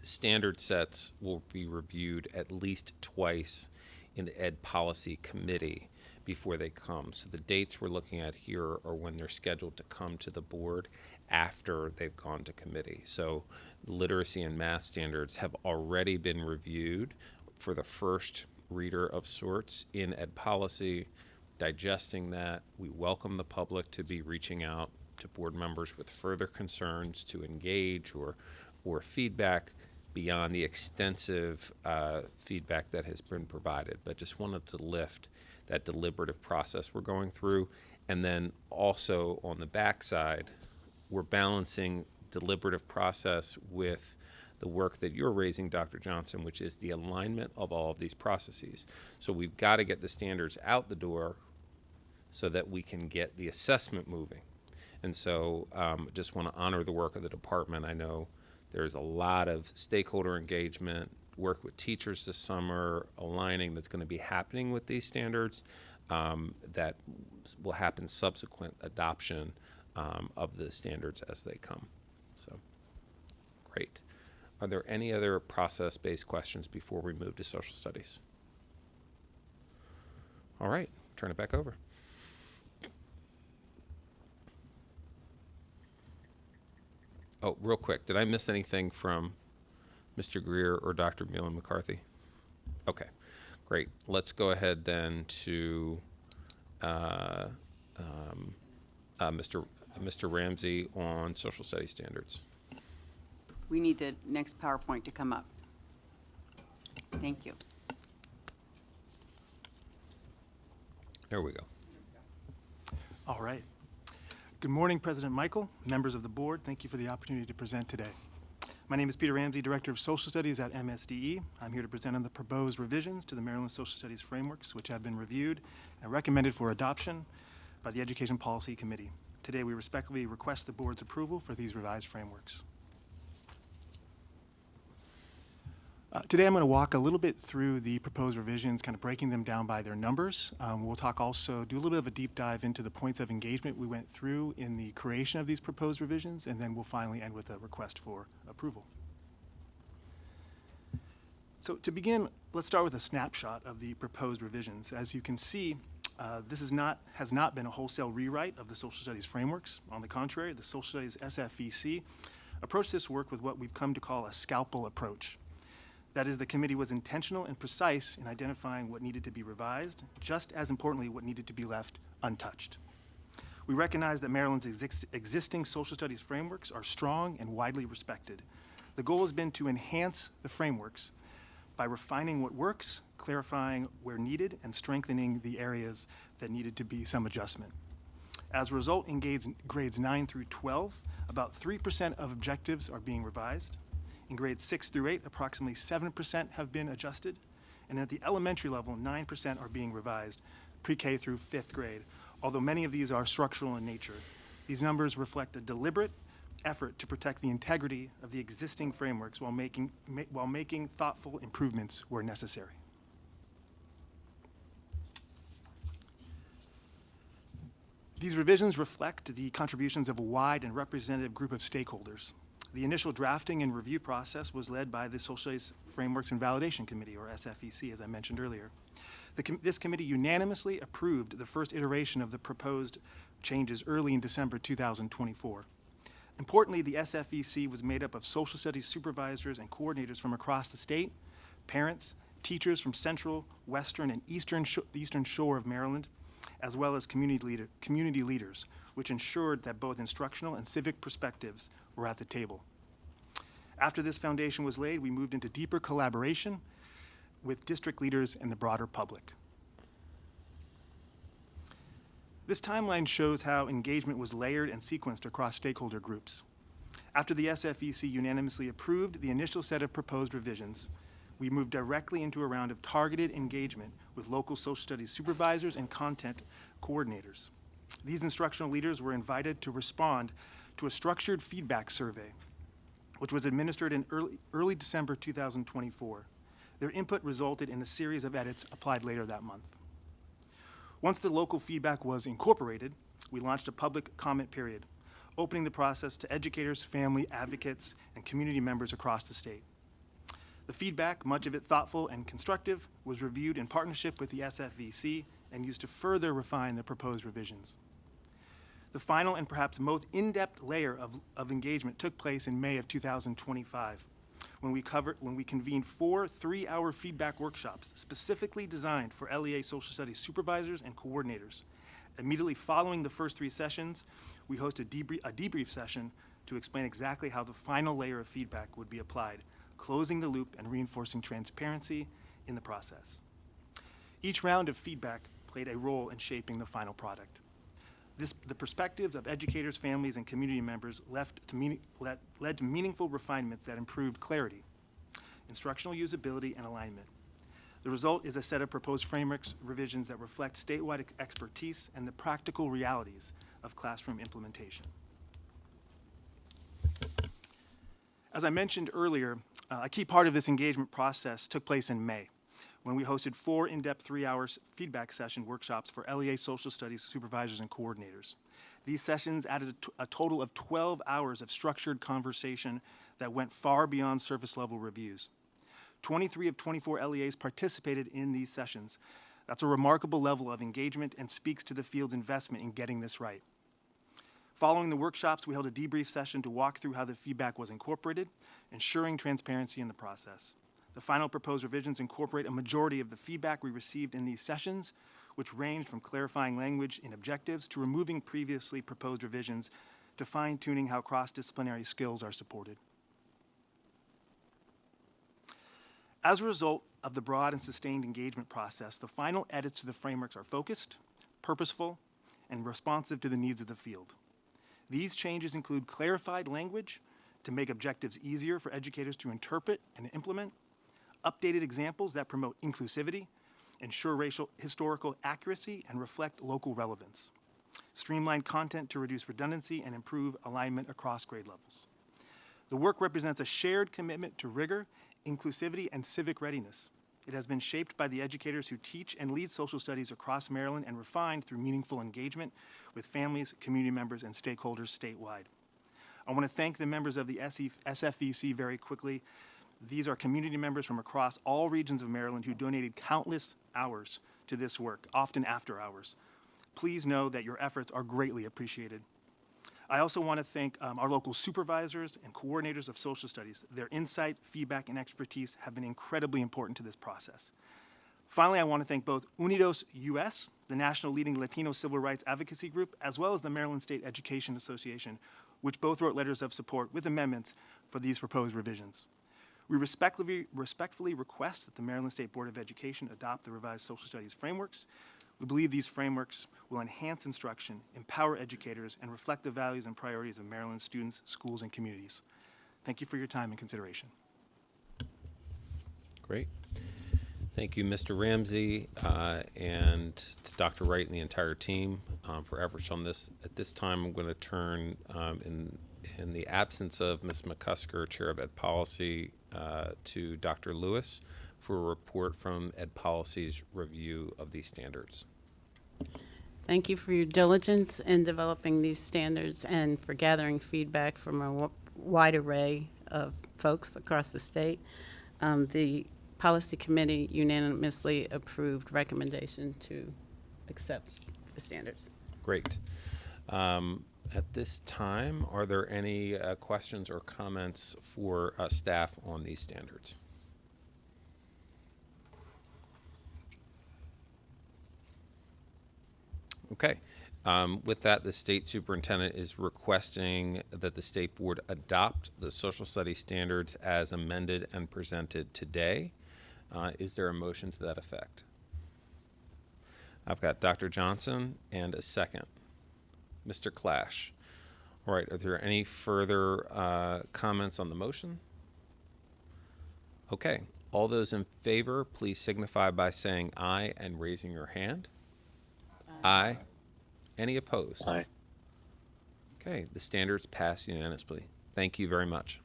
[SPEAKER 1] standard sets will be reviewed at least twice in the Ed Policy Committee before they come. So the dates we're looking at here are when they're scheduled to come to the board after they've gone to committee. So literacy and math standards have already been reviewed for the first reader of sorts in Ed Policy, digesting that. We welcome the public to be reaching out to board members with further concerns, to engage or feedback beyond the extensive feedback that has been provided. But just wanted to lift that deliberative process we're going through. And then also on the backside, we're balancing deliberative process with the work that you're raising, Dr. Johnson, which is the alignment of all of these processes. So we've got to get the standards out the door so that we can get the assessment moving. And so just want to honor the work of the department. I know there's a lot of stakeholder engagement, work with teachers this summer, aligning that's going to be happening with these standards that will happen subsequent adoption of the standards as they come. So, great. Are there any other process-based questions before we move to social studies? All right, turn it back over. Oh, real quick, did I miss anything from Mr. Greer or Dr. Mueller McCarthy? Okay, great. Let's go ahead then to Mr. Ramsey on social studies standards.
[SPEAKER 6] We need the next PowerPoint to come up. Thank you.
[SPEAKER 1] There we go.
[SPEAKER 15] All right. Good morning, President Michael, members of the board. Thank you for the opportunity to present today. My name is Peter Ramsey, Director of Social Studies at MSDE. I'm here to present on the proposed revisions to the Maryland Social Studies frameworks, which have been reviewed and recommended for adoption by the Education Policy Committee. Today, we respectfully request the board's approval for these revised frameworks. Today I'm going to walk a little bit through the proposed revisions, kind of breaking them down by their numbers. We'll talk also, do a little bit of a deep dive into the points of engagement we went through in the creation of these proposed revisions, and then we'll finally end with a request for approval. So to begin, let's start with a snapshot of the proposed revisions. As you can see, this has not been a wholesale rewrite of the social studies frameworks. On the contrary, the social studies SFVC approached this work with what we've come to call a scalpel approach. That is, the committee was intentional and precise in identifying what needed to be revised, just as importantly, what needed to be left untouched. We recognize that Maryland's existing social studies frameworks are strong and widely respected. The goal has been to enhance the frameworks by refining what works, clarifying where needed, and strengthening the areas that needed to be some adjustment. As a result, in grades 9 through 12, about 3% of objectives are being revised. In grades 6 through 8, approximately 7% have been adjusted. And at the elementary level, 9% are being revised, pre-K through 5th grade, although many of these are structural in nature. These numbers reflect a deliberate effort to protect the integrity of the existing frameworks while making thoughtful improvements where necessary. These revisions reflect the contributions of a wide and representative group of stakeholders. The initial drafting and review process was led by the Social Studies Frameworks and Validation Committee, or SFEC, as I mentioned earlier. This committee unanimously approved the first iteration of the proposed changes early in December 2024. Importantly, the SFEC was made up of social studies supervisors and coordinators from across the state, parents, teachers from Central, Western, and Eastern Shore of Maryland, as well as community leaders, which ensured that both instructional and civic perspectives were at the table. After this foundation was laid, we moved into deeper collaboration with district leaders and the broader public. This timeline shows how engagement was layered and sequenced across stakeholder groups. After the SFEC unanimously approved the initial set of proposed revisions, we moved directly into a round of targeted engagement with local social studies supervisors and content coordinators. These instructional leaders were invited to respond to a structured feedback survey, which was administered in early December 2024. Their input resulted in a series of edits applied later that month. Once the local feedback was incorporated, we launched a public comment period, opening the process to educators, family advocates, and community members across the state. The feedback, much of it thoughtful and constructive, was reviewed in partnership with the SFVC and used to further refine the proposed revisions. The final and perhaps most in-depth layer of engagement took place in May of 2025, when we convened 4 3-hour feedback workshops specifically designed for LEA social studies supervisors and coordinators. Immediately following the first 3 sessions, we hosted a debrief session to explain exactly how the final layer of feedback would be applied, closing the loop and reinforcing transparency in the process. Each round of feedback played a role in shaping the final product. The perspectives of educators, families, and community members led to meaningful refinements that improved clarity, instructional usability, and alignment. The result is a set of proposed frameworks revisions that reflect statewide expertise and the practical realities of classroom implementation. As I mentioned earlier, a key part of this engagement process took place in May, when we hosted 4 in-depth 3-hour feedback session workshops for LEA social studies supervisors and coordinators. These sessions added a total of 12 hours of structured conversation that went far beyond surface level reviews. 23 of 24 LEAs participated in these sessions. That's a remarkable level of engagement and speaks to the field's investment in getting this right. Following the workshops, we held a debrief session to walk through how the feedback was incorporated, ensuring transparency in the process. The final proposed revisions incorporate a majority of the feedback we received in these sessions, which ranged from clarifying language in objectives to removing previously proposed revisions to fine-tuning how cross-disciplinary skills are supported. As a result of the broad and sustained engagement process, the final edits to the frameworks are focused, purposeful, and responsive to the needs of the field. These changes include clarified language to make objectives easier for educators to interpret and implement, updated examples that promote inclusivity, ensure racial historical accuracy, and reflect local relevance, streamlined content to reduce redundancy and improve alignment across grade levels. The work represents a shared commitment to rigor, inclusivity, and civic readiness. It has been shaped by the educators who teach and lead social studies across Maryland and refined through meaningful engagement with families, community members, and stakeholders statewide. I want to thank the members of the SFVC very quickly. These are community members from across all regions of Maryland who donated countless hours to this work, often after hours. Please know that your efforts are greatly appreciated. I also want to thank our local supervisors and coordinators of social studies. Their insight, feedback, and expertise have been incredibly important to this process. Finally, I want to thank both Unidos US, the national leading Latino civil rights advocacy group, as well as the Maryland State Education Association, which both wrote letters of support with amendments for these proposed revisions. We respectfully request that the Maryland State Board of Education adopt the revised social studies frameworks. We believe these frameworks will enhance instruction, empower educators, and reflect the values and priorities of Maryland students, schools, and communities. Thank you for your time and consideration.
[SPEAKER 1] Great. Thank you, Mr. Ramsey, and to Dr. Wright and the entire team for efforts on this. At this time, I'm going to turn, in the absence of Ms. McCusker, Chair of Ed Policy, to Dr. Lewis for a report from Ed Policy's review of these standards.
[SPEAKER 16] Thank you for your diligence in developing these standards and for gathering feedback from a wide array of folks across the state. The policy committee unanimously approved recommendation to accept the standards.
[SPEAKER 1] Great. At this time, are there any questions or comments for staff on these standards? Okay. With that, the state superintendent is requesting that the state board adopt the social studies standards as amended and presented today. Is there a motion to that effect? I've got Dr. Johnson and a second. Mr. Clash. All right, are there any further comments on the motion? Okay, all those in favor, please signify by saying aye and raising your hand. Aye. Any opposed?
[SPEAKER 10] Aye.
[SPEAKER 1] Okay, the standards pass unanimously. Thank you very much.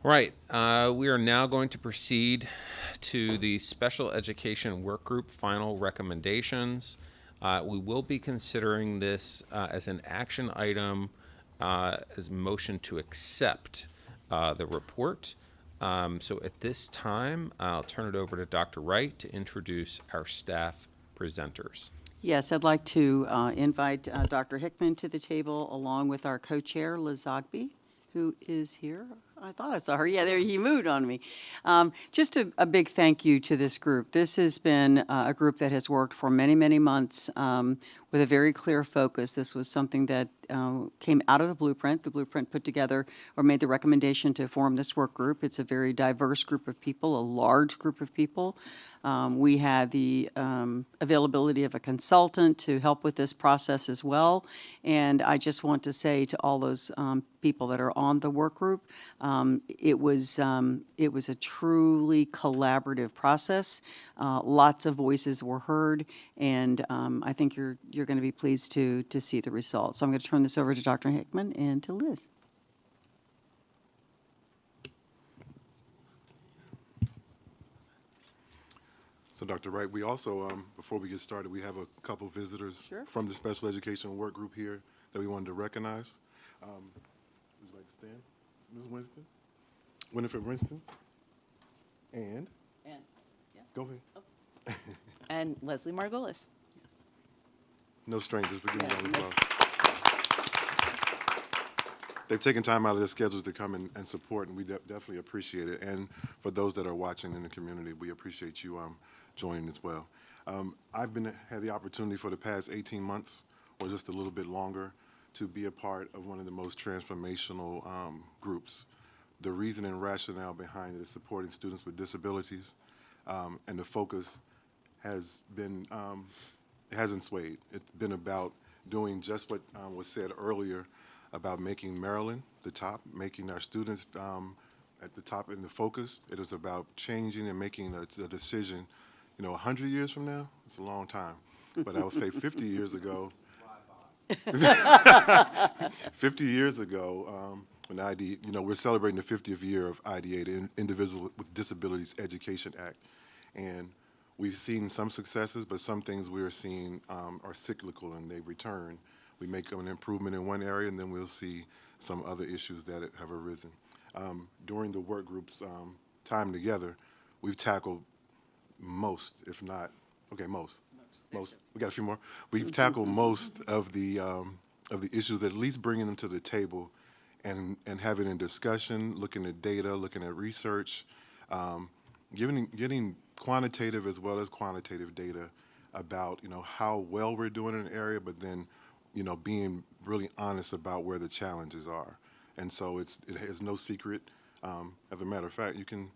[SPEAKER 1] All right, we are now going to proceed to the special education work group final recommendations. We will be considering this as an action item as a motion to accept the report. So at this time, I'll turn it over to Dr. Wright to introduce our staff presenters.
[SPEAKER 6] Yes, I'd like to invite Dr. Hickman to the table along with our co-chair, Liz Zogby, who is here. I thought I saw her. Yeah, there, he moved on me. Just a big thank you to this group. This has been a group that has worked for many, many months with a very clear focus. This was something that came out of the blueprint. The blueprint put together or made the recommendation to form this work group. It's a very diverse group of people, a large group of people. We had the availability of a consultant to help with this process as well. And I just want to say to all those people that are on the work group, it was a truly collaborative process. Lots of voices were heard, and I think you're going to be pleased to see the results. So I'm going to turn this over to Dr. Hickman and to Liz.
[SPEAKER 17] So, Dr. Wright, we also, before we get started, we have a couple visitors from the special education work group here that we wanted to recognize. Would you like to stand? Ms. Winston? Winifred Winston? And?
[SPEAKER 18] Yeah.
[SPEAKER 17] Go ahead.
[SPEAKER 18] Oh. And Leslie Margolis.
[SPEAKER 17] No strangers, but give them a round of applause. They've taken time out of their schedules to come and support, and we definitely appreciate it. And for those that are watching in the community, we appreciate you joining as well. I've had the opportunity for the past 18 months, or just a little bit longer, to be a part of one of the most transformational groups. The reason and rationale behind it is supporting students with disabilities, and the focus has been, it hasn't swayed. It's been about doing just what was said earlier about making Maryland the top, making our students at the top in the focus. It is about changing and making a decision. 100 years from now, it's a long time. But I would say 50 years ago, 50 years ago, when we're celebrating the 50th year of IDA, the Individuals with Disabilities Education Act. And we've seen some successes, but some things we're seeing are cyclical and they return. We make an improvement in one area, and then we'll see some other issues that have arisen. During the work group's time together, we've tackled most, if not, most. We got a few more. We've tackled most of the issues, at least bringing them to the table and having a discussion, looking at data, looking at research, getting quantitative as well as quantitative data about, how well we're doing in an area, but then, being really honest about where the challenges are. And so it is no secret. As a matter of fact, you can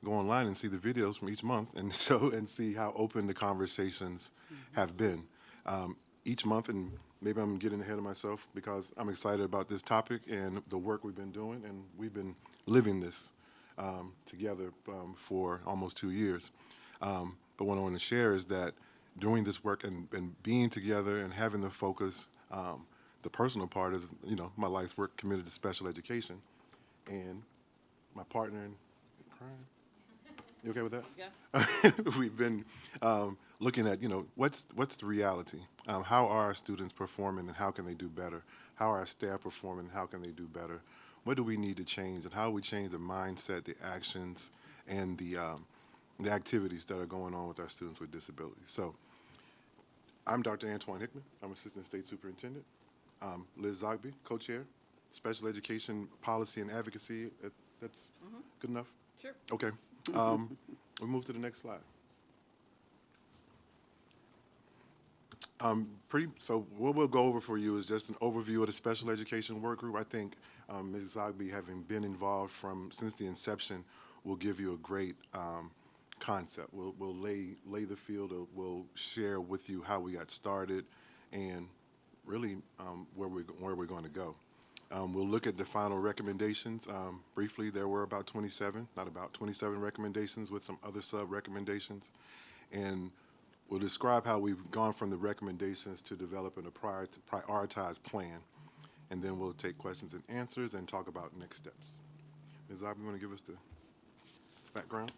[SPEAKER 17] go online and see the videos from each month and see how open the conversations have been. Each month, and maybe I'm getting ahead of myself because I'm excited about this topic and the work we've been doing, and we've been living this together for almost 2 years. But what I want to share is that doing this work and being together and having the focus, the personal part is, my life's work committed to special education, and my partner in crime. You okay with that?
[SPEAKER 18] Yeah.
[SPEAKER 17] We've been looking at, what's the reality? How are our students performing and how can they do better? How are our staff performing and how can they do better? What do we need to change and how do we change the mindset, the actions, and the activities that are going on with our students with disabilities? So I'm Dr. Antoine Hickman. I'm Assistant State Superintendent. Liz Zogby, Co-Chair, Special Education Policy and Advocacy. That's good enough?
[SPEAKER 18] Sure.
[SPEAKER 17] Okay. We move to the next slide. So what we'll go over for you is just an overview of the special education work group. I think Ms. Zogby, having been involved since the inception, will give you a great concept. We'll lay the field. We'll share with you how we got started and really where we're going to go. We'll look at the final recommendations. Briefly, there were about 27 recommendations with some other sub-recommendations. And we'll describe how we've gone from the recommendations to developing a prioritized plan. And then we'll take questions and answers and talk about next steps. Ms. Zogby, you want to give us the background?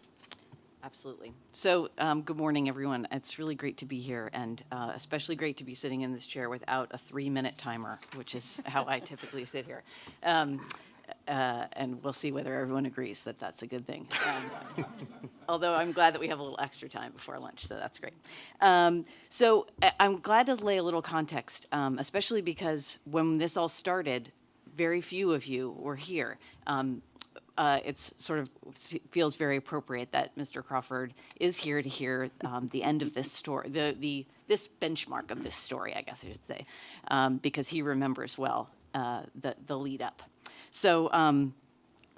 [SPEAKER 18] Absolutely. So, good morning, everyone. It's really great to be here, and especially great to be sitting in this chair without a 3-minute timer, which is how I typically sit here. And we'll see whether everyone agrees that that's a good thing. Although I'm glad that we have a little extra time before lunch, so that's great. So I'm glad to lay a little context, especially because when this all started, very few of you were here. It's sort of feels very appropriate that Mr. Crawford is here to hear the end of this story, this benchmark of this story, I guess I should say, because he remembers well the lead up. So,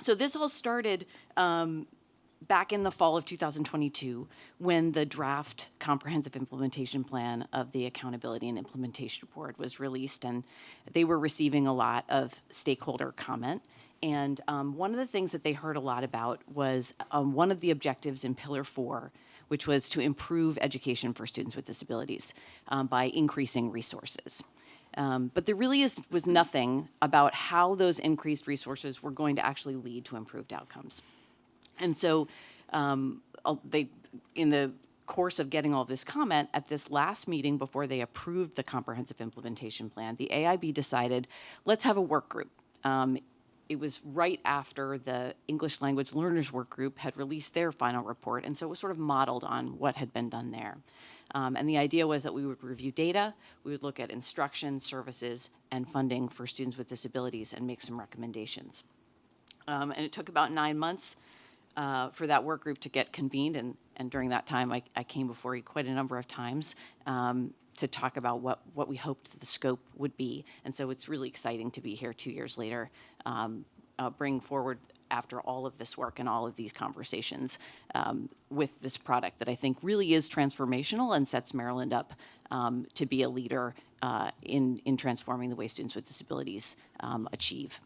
[SPEAKER 18] so this all started back in the fall of 2022 when the draft comprehensive implementation plan of the Accountability and Implementation Board was released, and they were receiving a lot of stakeholder comment. And one of the things that they heard a lot about was one of the objectives in Pillar 4, which was to improve education for students with disabilities by increasing resources. But there really was nothing about how those increased resources were going to actually lead to improved outcomes. And so in the course of getting all this comment, at this last meeting before they approved the comprehensive implementation plan, the AIB decided, let's have a work group. It was right after the English Language Learners Work Group had released their final report, and so it was sort of modeled on what had been done there. And the idea was that we would review data, we would look at instruction, services, and funding for students with disabilities and make some recommendations. And it took about 9 months for that work group to get convened, and during that time I came before you quite a number of times to talk about what we hoped the scope would be. And so it's really exciting to be here 2 years later, bring forward after all of this work and all of these conversations with this product that I think really is transformational and sets Maryland up to be a leader in transforming the way students with disabilities achieve.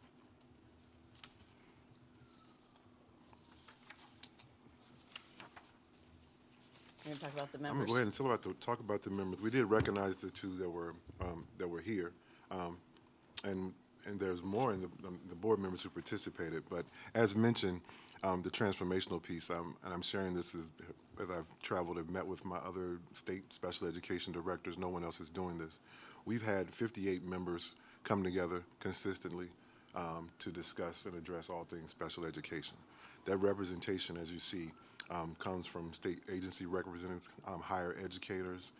[SPEAKER 18] We're going to talk about the members.
[SPEAKER 17] I'm going to go ahead and talk about the members. We did recognize the two that were here, and there's more in the board members who participated. But as mentioned, the transformational piece, and I'm sharing this as I've traveled and met with my other state special education directors. No one else is doing this. We've had 58 members come together consistently to discuss and address all things special education. That representation, as you see, comes from state agency representatives, higher educators,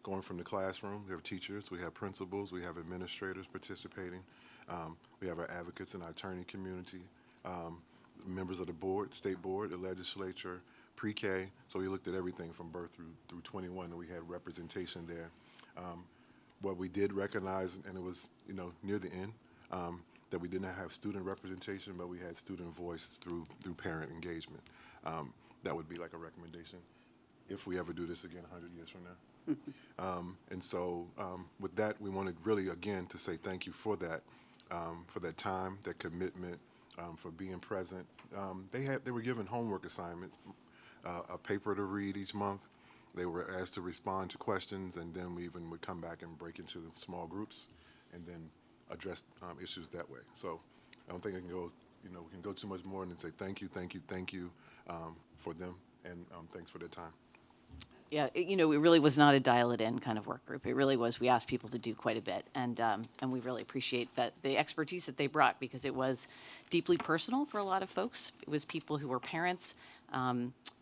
[SPEAKER 17] going from the classroom. We have teachers, we have principals, we have administrators participating. We have our advocates in our attorney community, members of the board, state board, the legislature, pre-K. So we looked at everything from birth through 21, and we had representation there. What we did recognize, and it was near the end, that we did not have student representation, but we had student voice through parent engagement. That would be like a recommendation if we ever do this again 100 years from now. And so with that, we wanted really, again, to say thank you for that time, that commitment, for being present. They were given homework assignments, a paper to read each month. They were asked to respond to questions, and then we even would come back and break into small groups and then address issues that way. So I don't think I can go we can go too much more than say thank you, thank you, thank you for them, and thanks for their time.
[SPEAKER 18] Yeah, it really was not a dial it in kind of work group. It really was, we asked people to do quite a bit, and we really appreciate that the expertise that they brought, because it was deeply personal for a lot of folks. It was people who were parents,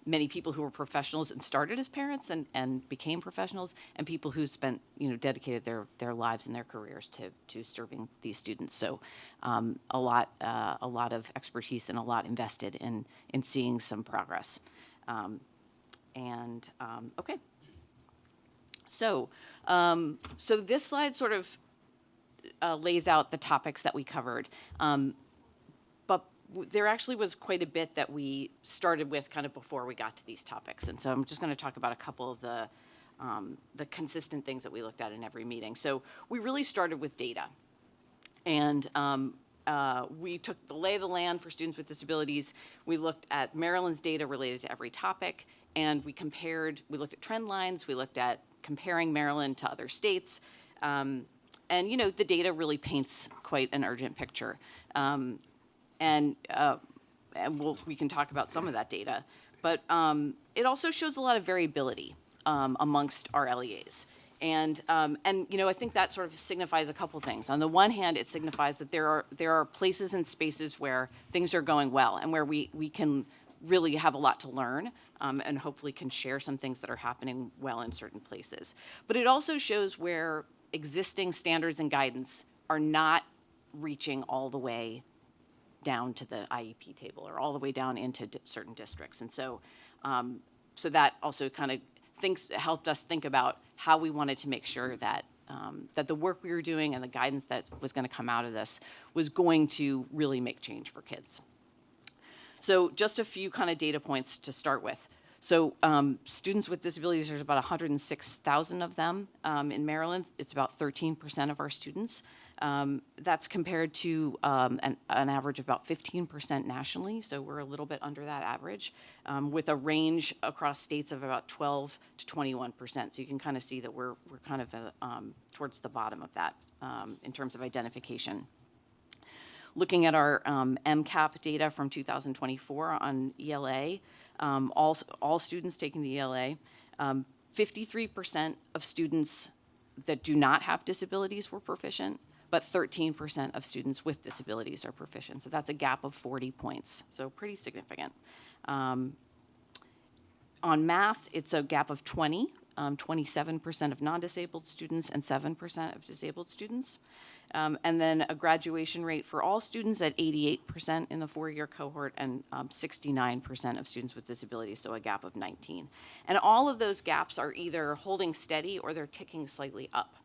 [SPEAKER 18] many people who were professionals and started as parents and became professionals, and people who spent, dedicated their lives and their careers to serving these students. So a lot of expertise and a lot invested in seeing some progress. Okay. So this slide sort of lays out the topics that we covered. But there actually was quite a bit that we started with kind of before we got to these topics. And so I'm just going to talk about a couple of the consistent things that we looked at in every meeting. So we really started with data. And we took the lay of the land for students with disabilities. We looked at Maryland's data related to every topic, and we looked at trend lines, we looked at comparing Maryland to other states. And, the data really paints quite an urgent picture. We can talk about some of that data. But it also shows a lot of variability amongst our LEAs. And I think that sort of signifies a couple things. On the one hand, it signifies that there are places and spaces where things are going well and where we can really have a lot to learn, and hopefully can share some things that are happening well in certain places. But it also shows where existing standards and guidance are not reaching all the way down to the IEP table or all the way down into certain districts. And so that also kind of helped us think about how we wanted to make sure that that the work we were doing and the guidance that was going to come out of this was going to really make change for kids. So just a few kind of data points to start with. So students with disabilities, there's about 106,000 of them in Maryland. It's about 13% of our students. That's compared to an average of about 15% nationally, so we're a little bit under that average, with a range across states of about 12 to 21%. So you can kind of see that we're kind of towards the bottom of that in terms of identification. Looking at our MCAP data from 2024 on ELA, all students taking the ELA, 53% of students that do not have disabilities were proficient, but 13% of students with disabilities are proficient. So that's a gap of 40 points, so pretty significant. On math, it's a gap of 20, 27% of non-disabled students and 7% of disabled students. And then a graduation rate for all students at 88% in the 4-year cohort and 69% of students with disabilities, so a gap of 19. And all of those gaps are either holding steady or they're ticking slightly up.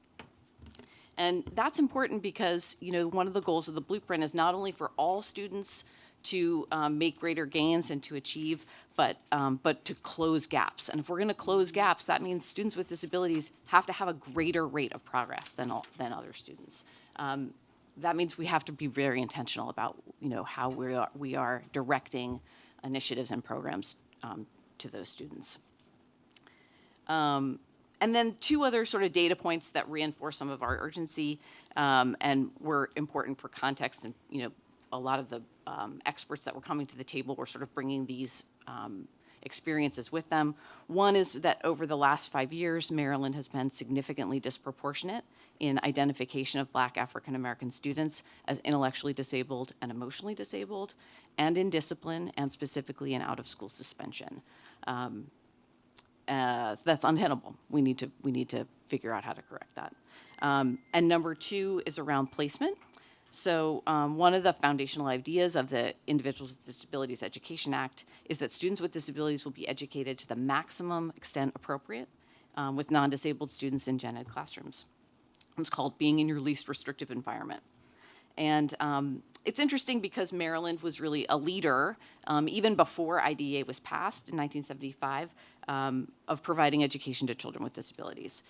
[SPEAKER 18] And that's important because, one of the goals of the blueprint is not only for all students to make greater gains and to achieve, but to close gaps. And if we're going to close gaps, that means students with disabilities have to have a greater rate of progress than other students. That means we have to be very intentional about, how we are directing initiatives and programs to those students. And then 2 other sort of data points that reinforce some of our urgency and were important for context. And, a lot of the experts that were coming to the table were sort of bringing these experiences with them. One is that over the last 5 years, Maryland has been significantly disproportionate in identification of Black African-American students as intellectually disabled and emotionally disabled, and in discipline, and specifically in out-of-school suspension. That's untenable. We need to figure out how to correct that. And number 2 is around placement. So one of the foundational ideas of the Individuals with Disabilities Education Act is that students with disabilities will be educated to the maximum extent appropriate with non-disabled students in gen ed classrooms. It's called being in your least restrictive environment. And it's interesting because Maryland was really a leader, even before IDEA was passed in 1975, of providing education to children with disabilities.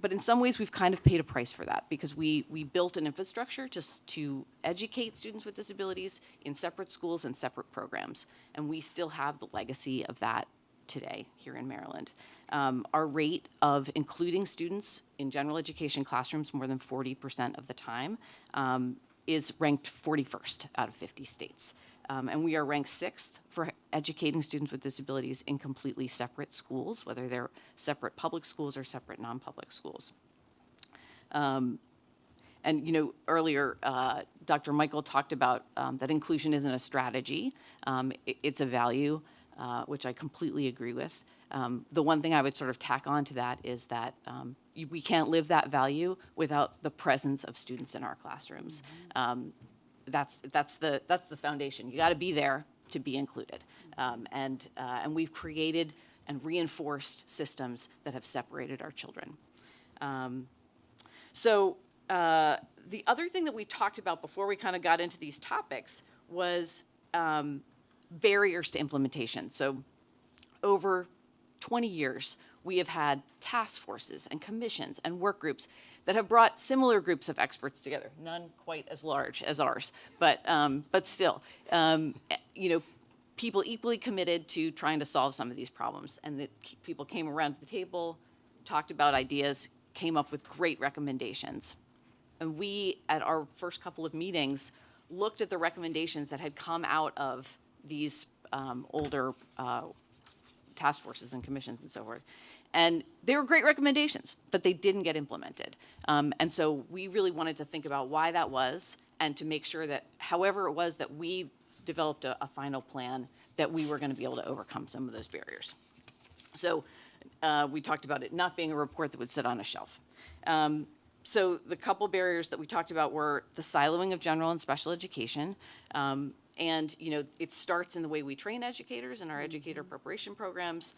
[SPEAKER 18] But in some ways, we've kind of paid a price for that because we built an infrastructure just to educate students with disabilities in separate schools and separate programs. And we still have the legacy of that today here in Maryland. Our rate of including students in general education classrooms more than 40% of the time is ranked 41st out of 50 states. And we are ranked 6th for educating students with disabilities in completely separate schools, whether they're separate public schools or separate non-public schools. And earlier, Dr. Michael talked about that inclusion isn't a strategy, it's a value, which I completely agree with. The one thing I would sort of tack on to that is that we can't live that value without the presence of students in our classrooms. That's the foundation. You got to be there to be included, and we've created and reinforced systems that have separated our children. The other thing that we talked about before we kind of got into these topics was barriers to implementation. So over 20 years, we have had task forces and commissions and work groups that have brought similar groups of experts together, none quite as large as ours, but still, people equally committed to trying to solve some of these problems. And the people came around the table, talked about ideas, came up with great recommendations. And we, at our first couple of meetings, looked at the recommendations that had come out of these older task forces and commissions and so forth. And they were great recommendations, but they didn't get implemented. And so we really wanted to think about why that was and to make sure that however it was that we developed a final plan, that we were going to be able to overcome some of those barriers. So we talked about it not being a report that would sit on a shelf. So the couple barriers that we talked about were the siloing of general and special education. And it starts in the way we train educators in our educator preparation programs.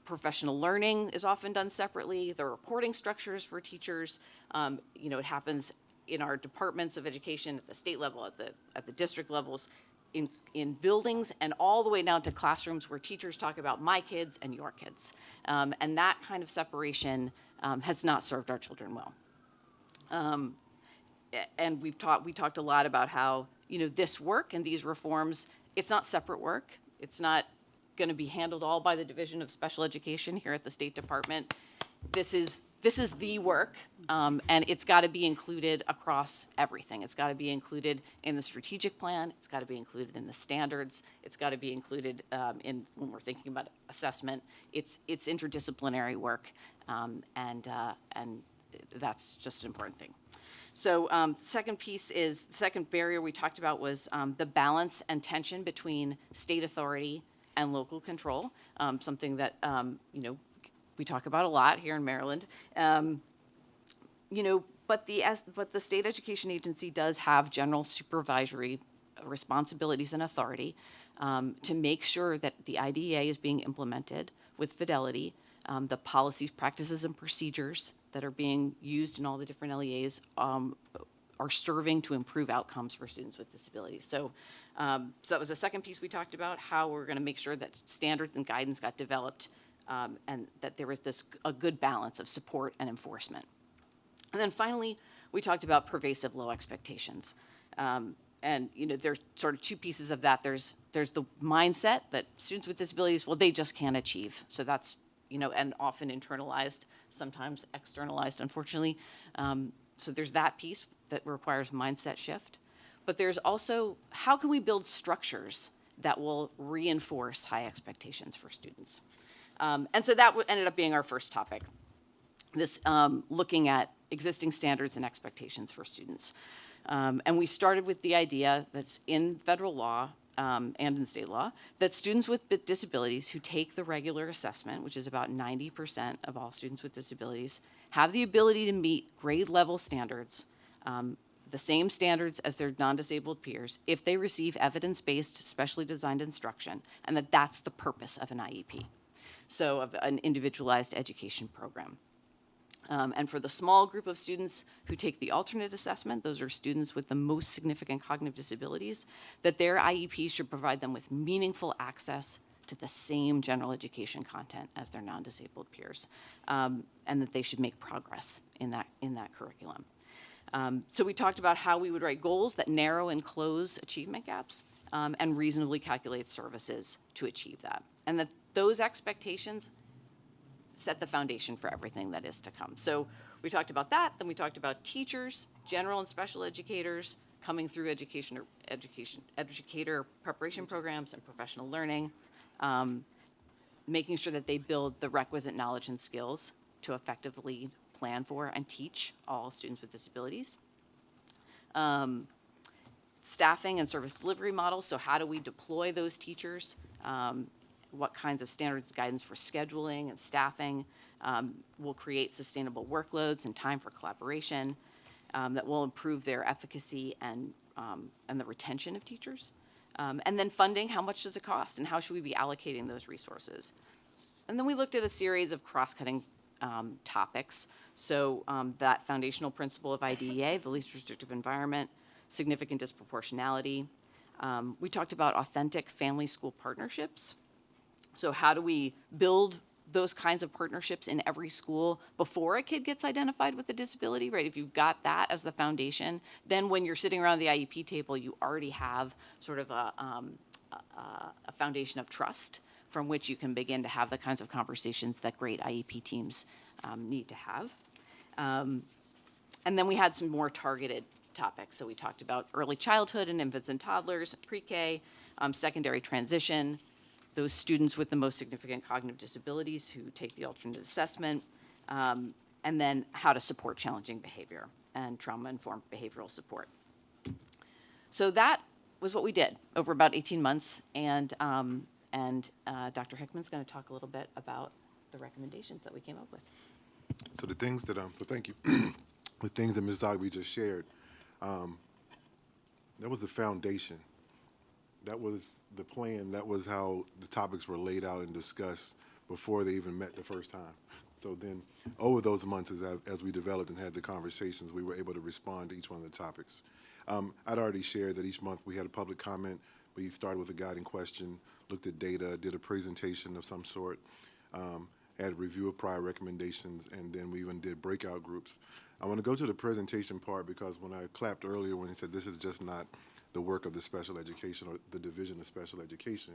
[SPEAKER 18] Professional learning is often done separately. The reporting structures for teachers, it happens in our departments of education at the state level, at the district levels, in buildings, and all the way down to classrooms where teachers talk about my kids and your kids. And that kind of separation has not served our children well. And we talked a lot about how this work and these reforms, it's not separate work. It's not going to be handled all by the Division of Special Education here at the State Department. This is the work, and it's got to be included across everything. It's got to be included in the strategic plan. It's got to be included in the standards. It's got to be included in when we're thinking about assessment. It's interdisciplinary work, and that's just an important thing. So the second barrier we talked about was the balance and tension between state authority and local control, something that we talk about a lot here in Maryland. But the state education agency does have general supervisory responsibilities and authority to make sure that the IDEA is being implemented with fidelity. The policies, practices, and procedures that are being used in all the different LEAs are serving to improve outcomes for students with disabilities. So that was the second piece we talked about, how we're going to make sure that standards and guidance got developed and that there was a good balance of support and enforcement. And then finally, we talked about pervasive low expectations. And there's sort of two pieces of that. There's the mindset that students with disabilities, well, they just can't achieve. So that's, and often internalized, sometimes externalized, unfortunately. So there's that piece that requires mindset shift. But there's also, how can we build structures that will reinforce high expectations for students? And so that ended up being our first topic, this looking at existing standards and expectations for students. And we started with the idea that's in federal law and in state law, that students with disabilities who take the regular assessment, which is about 90% of all students with disabilities, have the ability to meet grade level standards, the same standards as their non-disabled peers, if they receive evidence-based, specially designed instruction, and that's the purpose of an IEP, so of an individualized education program. And for the small group of students who take the alternate assessment, those are students with the most significant cognitive disabilities, that their IEPs should provide them with meaningful access to the same general education content as their non-disabled peers, and that they should make progress in that curriculum. So we talked about how we would write goals that narrow and close achievement gaps and reasonably calculate services to achieve that. And that those expectations set the foundation for everything that is to come. So we talked about that, then we talked about teachers, general and special educators, coming through educator preparation programs and professional learning, making sure that they build the requisite knowledge and skills to effectively plan for and teach all students with disabilities. Staffing and service delivery models, so how do we deploy those teachers? What kinds of standards guidance for scheduling and staffing will create sustainable workloads and time for collaboration that will improve their efficacy and the retention of teachers. And then funding, how much does it cost and how should we be allocating those resources? And then we looked at a series of cross-cutting topics. So that foundational principle of IDEA, the least restrictive environment, significant disproportionality. We talked about authentic family-school partnerships. So how do we build those kinds of partnerships in every school before a kid gets identified with a disability, right? If you've got that as the foundation, then when you're sitting around the IEP table, you already have sort of a foundation of trust from which you can begin to have the kinds of conversations that great IEP teams need to have. And then we had some more targeted topics. So we talked about early childhood and infants and toddlers, pre-K, secondary transition, those students with the most significant cognitive disabilities who take the alternate assessment, and then how to support challenging behavior and trauma-informed behavioral support. So that was what we did over about 18 months, and Dr. Hickman's going to talk a little bit about the recommendations that we came up with.
[SPEAKER 17] So the things that, so thank you. The things that Ms. Zogby just shared, that was the foundation. That was the plan. That was how the topics were laid out and discussed before they even met the first time. So then over those months, as we developed and had the conversations, we were able to respond to each one of the topics. I'd already shared that each month we had a public comment. We started with a guiding question, looked at data, did a presentation of some sort, had a review of prior recommendations, and then we even did breakout groups. I want to go to the presentation part because when I clapped earlier when he said this is just not the work of the special education or the Division of Special Education,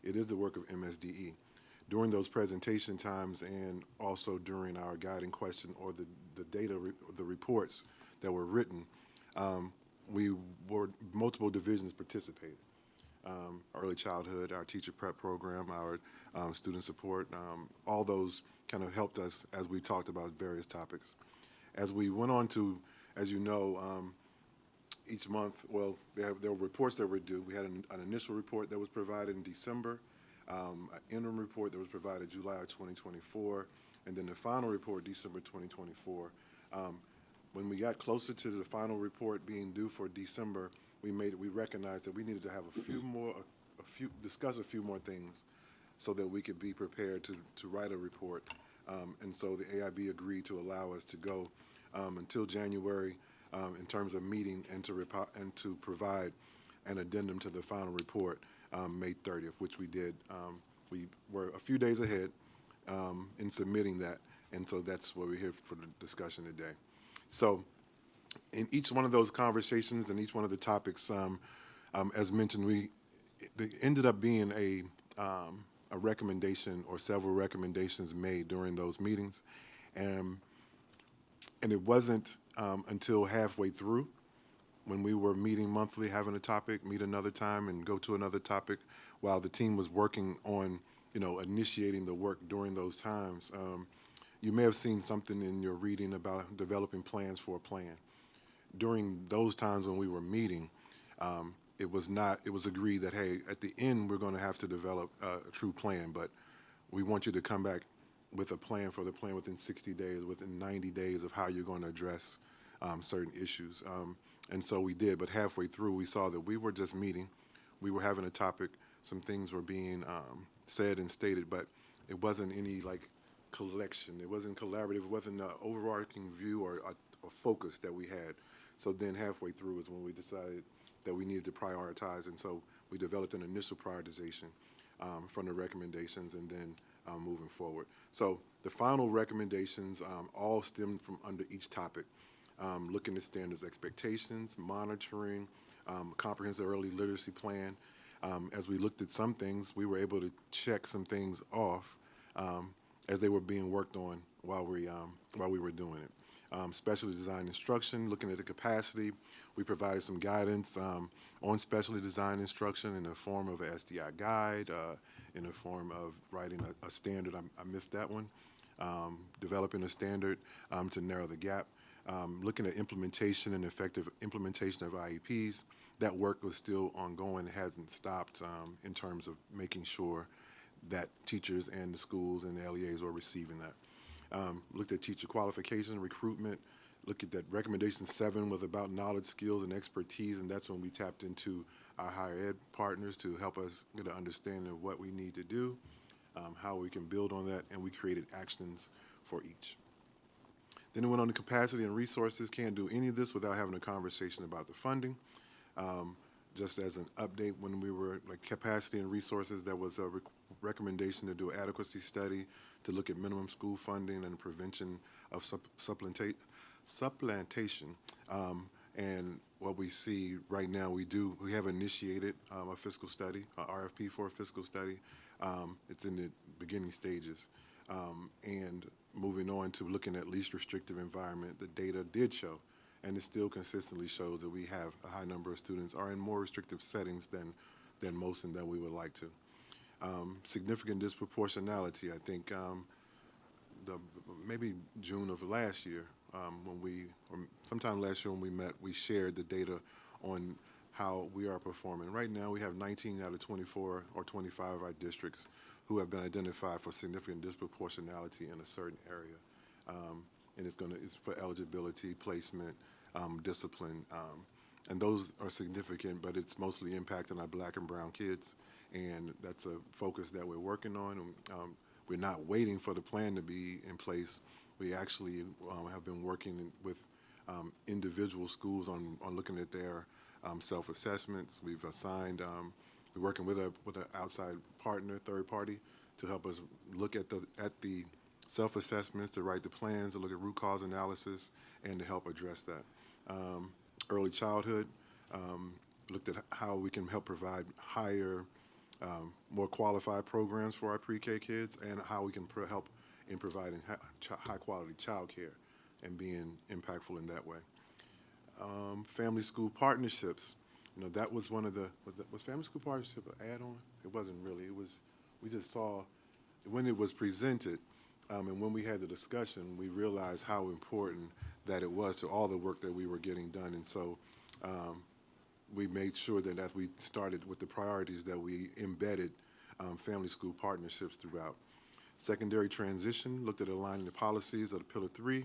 [SPEAKER 17] it is the work of MSDE. During those presentation times and also during our guiding question or the data, the reports that were written, multiple divisions participated. Early childhood, our teacher prep program, our student support, all those kind of helped us as we talked about various topics. As we went on to, as you know, each month, well, there were reports that were due. We had an initial report that was provided in December, an interim report that was provided July of 2024, and then the final report, December 2024. When we got closer to the final report being due for December, we recognized that we needed to have discuss a few more things so that we could be prepared to write a report. And so the AIB agreed to allow us to go until January in terms of meeting and to provide an addendum to the final report May 30th, which we did. We were a few days ahead in submitting that, and so that's what we're here for the discussion today. So in each one of those conversations and each one of the topics, as mentioned, there ended up being a recommendation or several recommendations made during those meetings. And it wasn't until halfway through when we were meeting monthly, having a topic, meet another time and go to another topic while the team was working on, initiating the work during those times. You may have seen something in your reading about developing plans for a plan. During those times when we were meeting, it was agreed that, hey, at the end, we're going to have to develop a true plan, but we want you to come back with a plan for the plan within 60 days, within 90 days of how you're going to address certain issues. And so we did, but halfway through, we saw that we were just meeting. We were having a topic. Some things were being said and stated, but it wasn't any collection. It wasn't collaborative. It wasn't an overarching view or a focus that we had. So then halfway through is when we decided that we needed to prioritize, and so we developed an initial prioritization from the recommendations and then moving forward. So the final recommendations all stemmed from under each topic, looking at standards expectations, monitoring, comprehensive early literacy plan. As we looked at some things, we were able to check some things off as they were being worked on while we were doing it. specially designed instruction, looking at the capacity. We provided some guidance on specially designed instruction in the form of an SDI guide, in the form of writing a standard. I missed that one. Developing a standard to narrow the gap. Looking at implementation and effective implementation of IEPs. That work was still ongoing, hasn't stopped in terms of making sure that teachers and the schools and the LEAs are receiving that. Looked at teacher qualification, recruitment. Looked at that recommendation 7 was about knowledge, skills, and expertise, and that's when we tapped into our higher ed partners to help us get an understanding of what we need to do, how we can build on that, and we created actions for each. Then it went on to capacity and resources. Can't do any of this without having a conversation about the funding. Just as an update, when we were like capacity and resources, there was a recommendation to do an adequacy study to look at minimum school funding and prevention of supplantation. And what we see right now, we have initiated a fiscal study, a RFP for a fiscal study. It's in the beginning stages. And moving on to looking at least restrictive environment, the data did show, and it still consistently shows that we have a high number of students are in more restrictive settings than most and that we would like to. Significant disproportionality, I think maybe June of last year, or sometime last year when we met, we shared the data on how we are performing. Right now we have 19 out of 24 or 25 of our districts who have been identified for significant disproportionality in a certain area. And it's for eligibility, placement, discipline, and those are significant, but it's mostly impacting our Black and brown kids, and that's a focus that we're working on. We're not waiting for the plan to be in place. We actually have been working with individual schools on looking at their self-assessments. We've assigned, we're working with an outside partner, third party, to help us look at the self-assessments, to write the plans, to look at root cause analysis, and to help address that. Early childhood, looked at how we can help provide higher, more qualified programs for our pre-K kids, and how we can help in providing high-quality childcare and being impactful in that way. Family school partnerships, that was one of was family school partnership an add-on? It wasn't really. It was, we just saw when it was presented, and when we had the discussion, we realized how important that it was to all the work that we were getting done. And so we made sure that as we started with the priorities that we embedded family school partnerships throughout. Secondary transition, looked at aligning the policies of the Pillar 3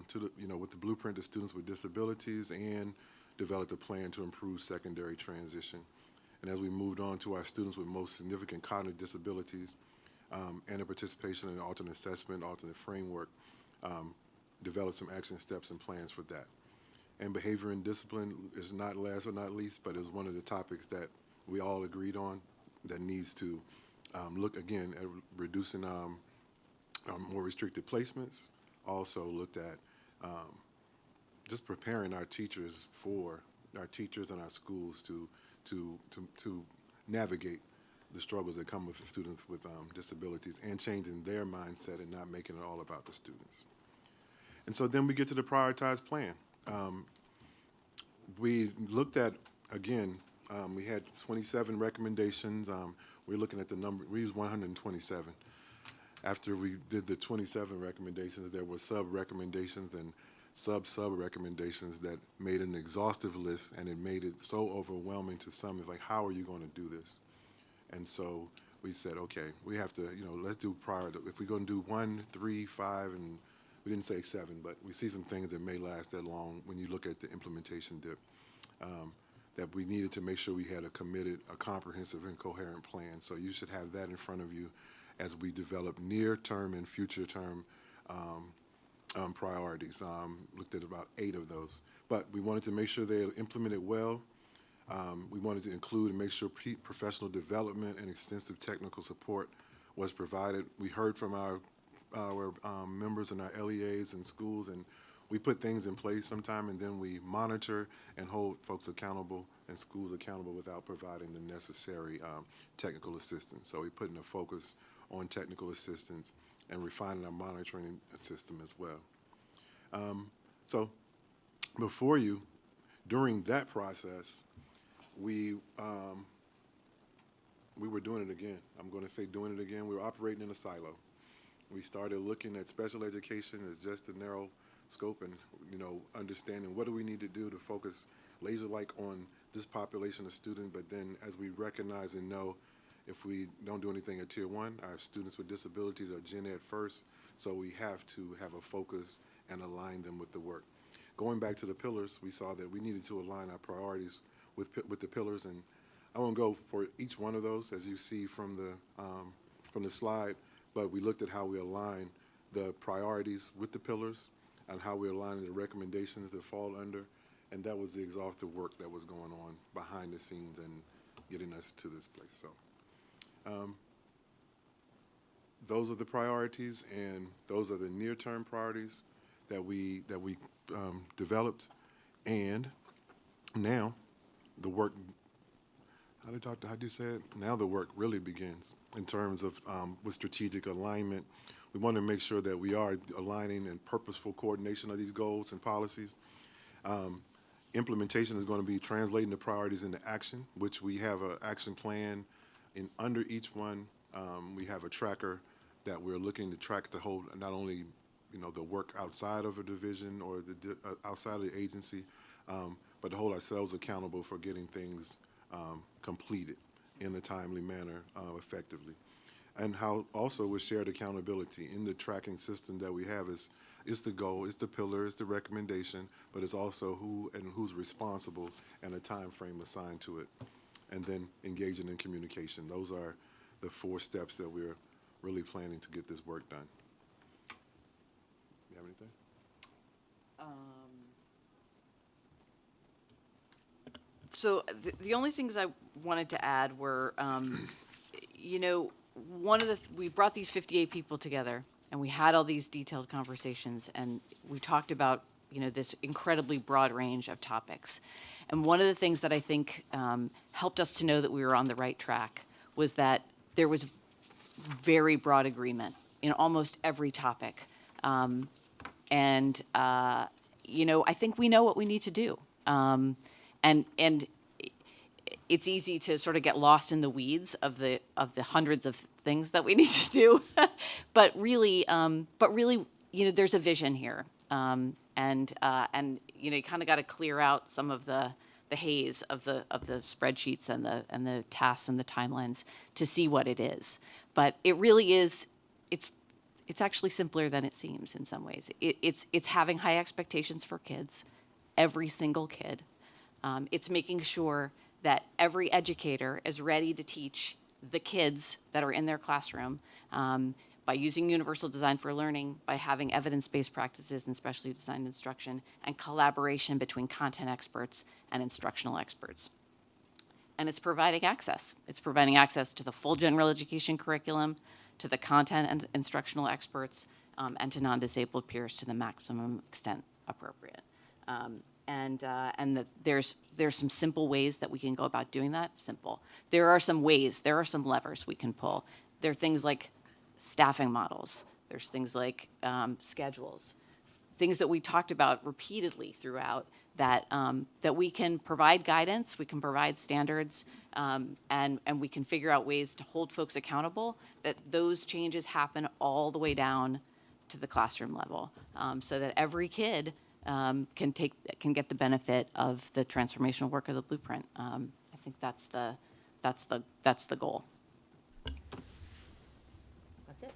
[SPEAKER 17] to the, with the blueprint to students with disabilities, and developed a plan to improve secondary transition. And as we moved on to our students with most significant cognitive disabilities, and a participation in alternate assessment, alternate framework, developed some action steps and plans for that. And behavior and discipline is not last or not least, but is one of the topics that we all agreed on that needs to look again at reducing more restricted placements. Also looked at just preparing our teachers and our schools to navigate the struggles that come with students with disabilities, and changing their mindset and not making it all about the students. And so then we get to the prioritized plan. We looked at, again, we had 27 recommendations. We're looking at the number, we used 127. After we did the 27 recommendations, there were sub-recommendations and sub-recommendations that made an exhaustive list, and it made it so overwhelming to some. It's like, how are you going to do this? And so we said, okay, we have to, let's do if we're going to do 1, 3, 5, and we didn't say 7, but we see some things that may last that long when you look at the implementation dip, that we needed to make sure we had a comprehensive and coherent plan. So you should have that in front of you as we develop near-term and future-term priorities. Looked at about 8 of those. But we wanted to make sure they implemented well. We wanted to include and make sure professional development and extensive technical support was provided. We heard from our members and our LEAs and schools, and we put things in place sometime, and then we monitor and hold folks accountable and schools accountable without providing the necessary technical assistance. So we put in a focus on technical assistance and refining our monitoring system as well. So before you, during that process, we were doing it again. I'm going to say doing it again. We were operating in a silo. We started looking at special education as just a narrow scope and, understanding what do we need to do to focus laser-like on this population of students, but then as we recognize and know, if we don't do anything at Tier 1, our students with disabilities are gen ed first, so we have to have a focus and align them with the work. Going back to the pillars, we saw that we needed to align our priorities with the pillars, and I won't go for each one of those, as you see from the slide, but we looked at how we align the priorities with the pillars and how we align the recommendations that fall under, and that was the exhaustive work that was going on behind the scenes and getting us to this place. So those are the priorities, and those are the near-term priorities that we developed, and now the work. How do you say it? Now the work really begins in terms of with strategic alignment. We want to make sure that we are aligning in purposeful coordination of these goals and policies. Implementation is going to be translating the priorities into action, which we have an action plan. And under each one, we have a tracker that we're looking to track the whole, not only the work outside of a division or outside of the agency, but to hold ourselves accountable for getting things completed in a timely manner, effectively. And how also with shared accountability in the tracking system that we have is the goal, it's the pillar, it's the recommendation, but it's also who and who's responsible and a time frame assigned to it. And then engaging in communication. Those are the 4 steps that we're really planning to get this work done. You have anything?
[SPEAKER 18] So the only things I wanted to add were, we brought these 58 people together and we had all these detailed conversations and we talked about, this incredibly broad range of topics. And one of the things that I think helped us to know that we were on the right track was that there was very broad agreement in almost every topic. I think we know what we need to do. And it's easy to sort of get lost in the weeds of the hundreds of things that we need to do, but really, there's a vision here, you kind of got to clear out some of the haze of the spreadsheets and the tasks and the timelines to see what it is. But it really is. It's actually simpler than it seems in some ways. It's having high expectations for kids, every single kid. It's making sure that every educator is ready to teach the kids that are in their classroom by using universal design for learning, by having evidence-based practices and specially designed instruction, and collaboration between content experts and instructional experts. And it's providing access. It's providing access to the full general education curriculum, to the content and instructional experts, and to non-disabled peers to the maximum extent appropriate. And that there's some simple ways that we can go about doing that. Simple. There are some ways, there are some levers we can pull. There are things like staffing models. There's things like schedules, things that we talked about repeatedly throughout that we can provide guidance, we can provide standards, and we can figure out ways to hold folks accountable, that those changes happen all the way down to the classroom level, so that every kid can get the benefit of the transformational work of the blueprint. I think that's the goal. That's it.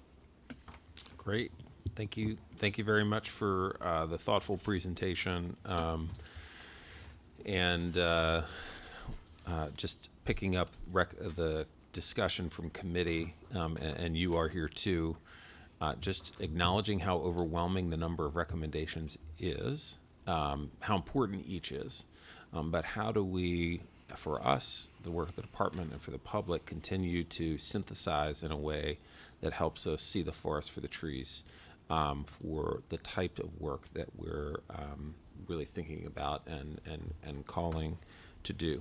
[SPEAKER 1] Great. Thank you. Thank you very much for the thoughtful presentation. Just picking up the discussion from committee, and you are here too, just acknowledging how overwhelming the number of recommendations is, how important each is, but how do we, for us, the work of the department, and for the public, continue to synthesize in a way that helps us see the forest for the trees, for the type of work that we're really thinking about and calling to do.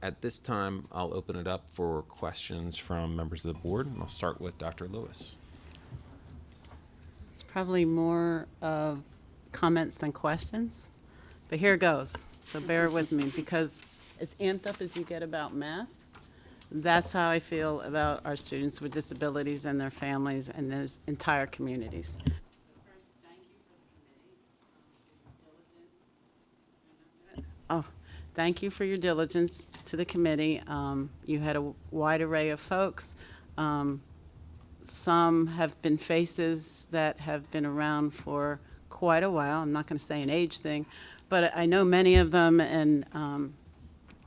[SPEAKER 1] At this time, I'll open it up for questions from members of the board, and I'll start with Dr. Lewis.
[SPEAKER 16] It's probably more of comments than questions, but here goes. So bear with me, because as amped up as you get about math, that's how I feel about our students with disabilities and their families and those entire communities. Oh, thank you for your diligence to the committee. You had a wide array of folks. Some have been faces that have been around for quite a while. I'm not going to say an age thing, but I know many of them, and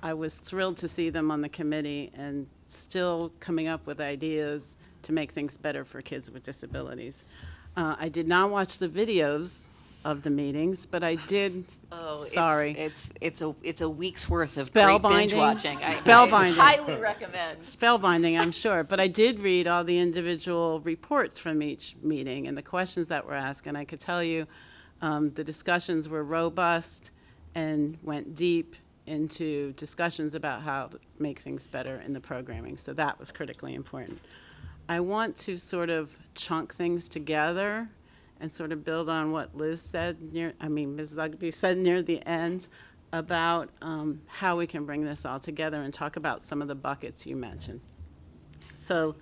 [SPEAKER 16] I was thrilled to see them on the committee and still coming up with ideas to make things better for kids with disabilities. I did not watch the videos of the meetings, but I did.
[SPEAKER 18] Oh,
[SPEAKER 16] sorry.
[SPEAKER 18] It's a week's worth of great binge watching.
[SPEAKER 16] Spellbinding.
[SPEAKER 18] I highly recommend.
[SPEAKER 16] Spellbinding, I'm sure. But I did read all the individual reports from each meeting and the questions that were asked, and I could tell you the discussions were robust and went deep into discussions about how to make things better in the programming. So that was critically important. I want to sort of chunk things together and sort of build on what Liz said Ms. Lugby said near the end about how we can bring this all together and talk about some of the buckets you mentioned. So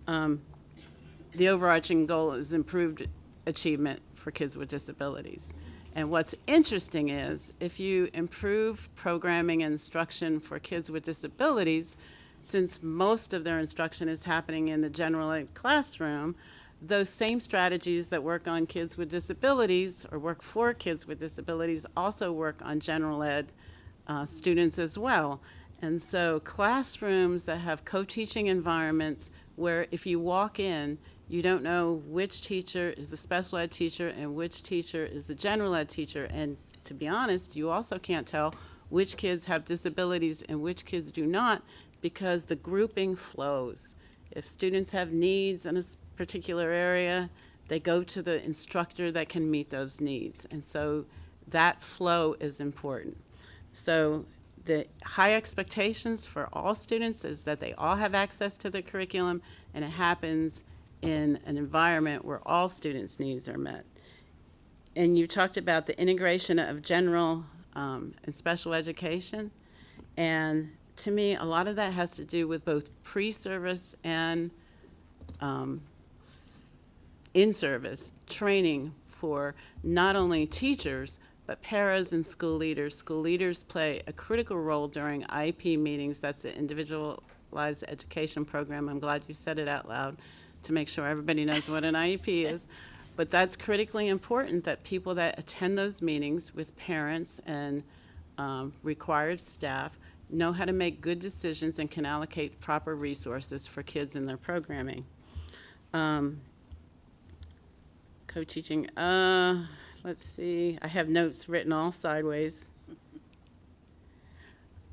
[SPEAKER 16] the overarching goal is improved achievement for kids with disabilities. And what's interesting is if you improve programming and instruction for kids with disabilities, since most of their instruction is happening in the general ed classroom, those same strategies that work on kids with disabilities or work for kids with disabilities also work on general ed students as well. And so classrooms that have co-teaching environments where if you walk in, you don't know which teacher is the special ed teacher and which teacher is the general ed teacher. And to be honest, you also can't tell which kids have disabilities and which kids do not, because the grouping flows. If students have needs in a particular area, they go to the instructor that can meet those needs. And so that flow is important. So the high expectations for all students is that they all have access to the curriculum, and it happens in an environment where all students' needs are met. And you talked about the integration of general and special education. And to me, a lot of that has to do with both pre-service and in-service training for not only teachers, but paras and school leaders. School leaders play a critical role during IEP meetings. That's the Individualized Education Program. I'm glad you said it out loud to make sure everybody knows what an IEP is. But that's critically important, that people that attend those meetings with parents and required staff know how to make good decisions and can allocate proper resources for kids in their programming. Co-teaching, let's see, I have notes written all sideways.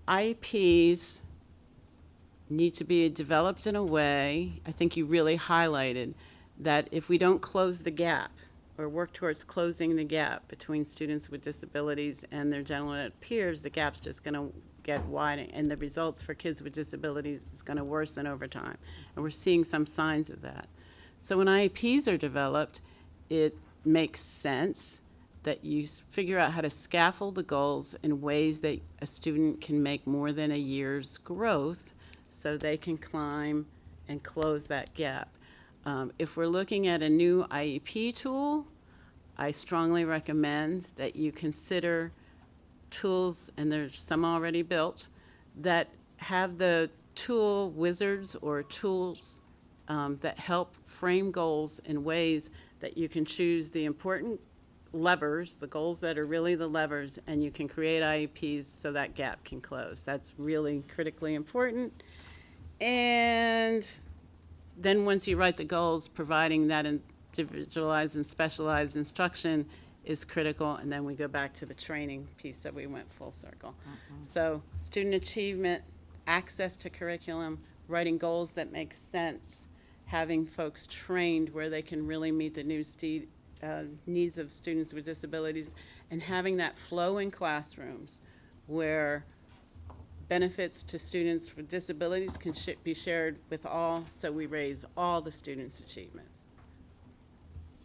[SPEAKER 16] IEPs need to be developed in a way, I think you really highlighted, that if we don't close the gap or work towards closing the gap between students with disabilities and their general ed peers, the gap's just going to get wider, and the results for kids with disabilities is going to worsen over time. And we're seeing some signs of that. So when IEPs are developed, it makes sense that you figure out how to scaffold the goals in ways that a student can make more than a year's growth so they can climb and close that gap. If we're looking at a new IEP tool, I strongly recommend that you consider tools, and there's some already built, that have the tool wizards or tools that help frame goals in ways that you can choose the important levers, the goals that are really the levers, and you can create IEPs so that gap can close. That's really critically important. And then once you write the goals, providing that individualized and specialized instruction is critical, and then we go back to the training piece that we went full circle. So student achievement, access to curriculum, writing goals that make sense, having folks trained where they can really meet the new needs of students with disabilities, and having that flow in classrooms where benefits to students with disabilities can be shared with all, so we raise all the students' achievement.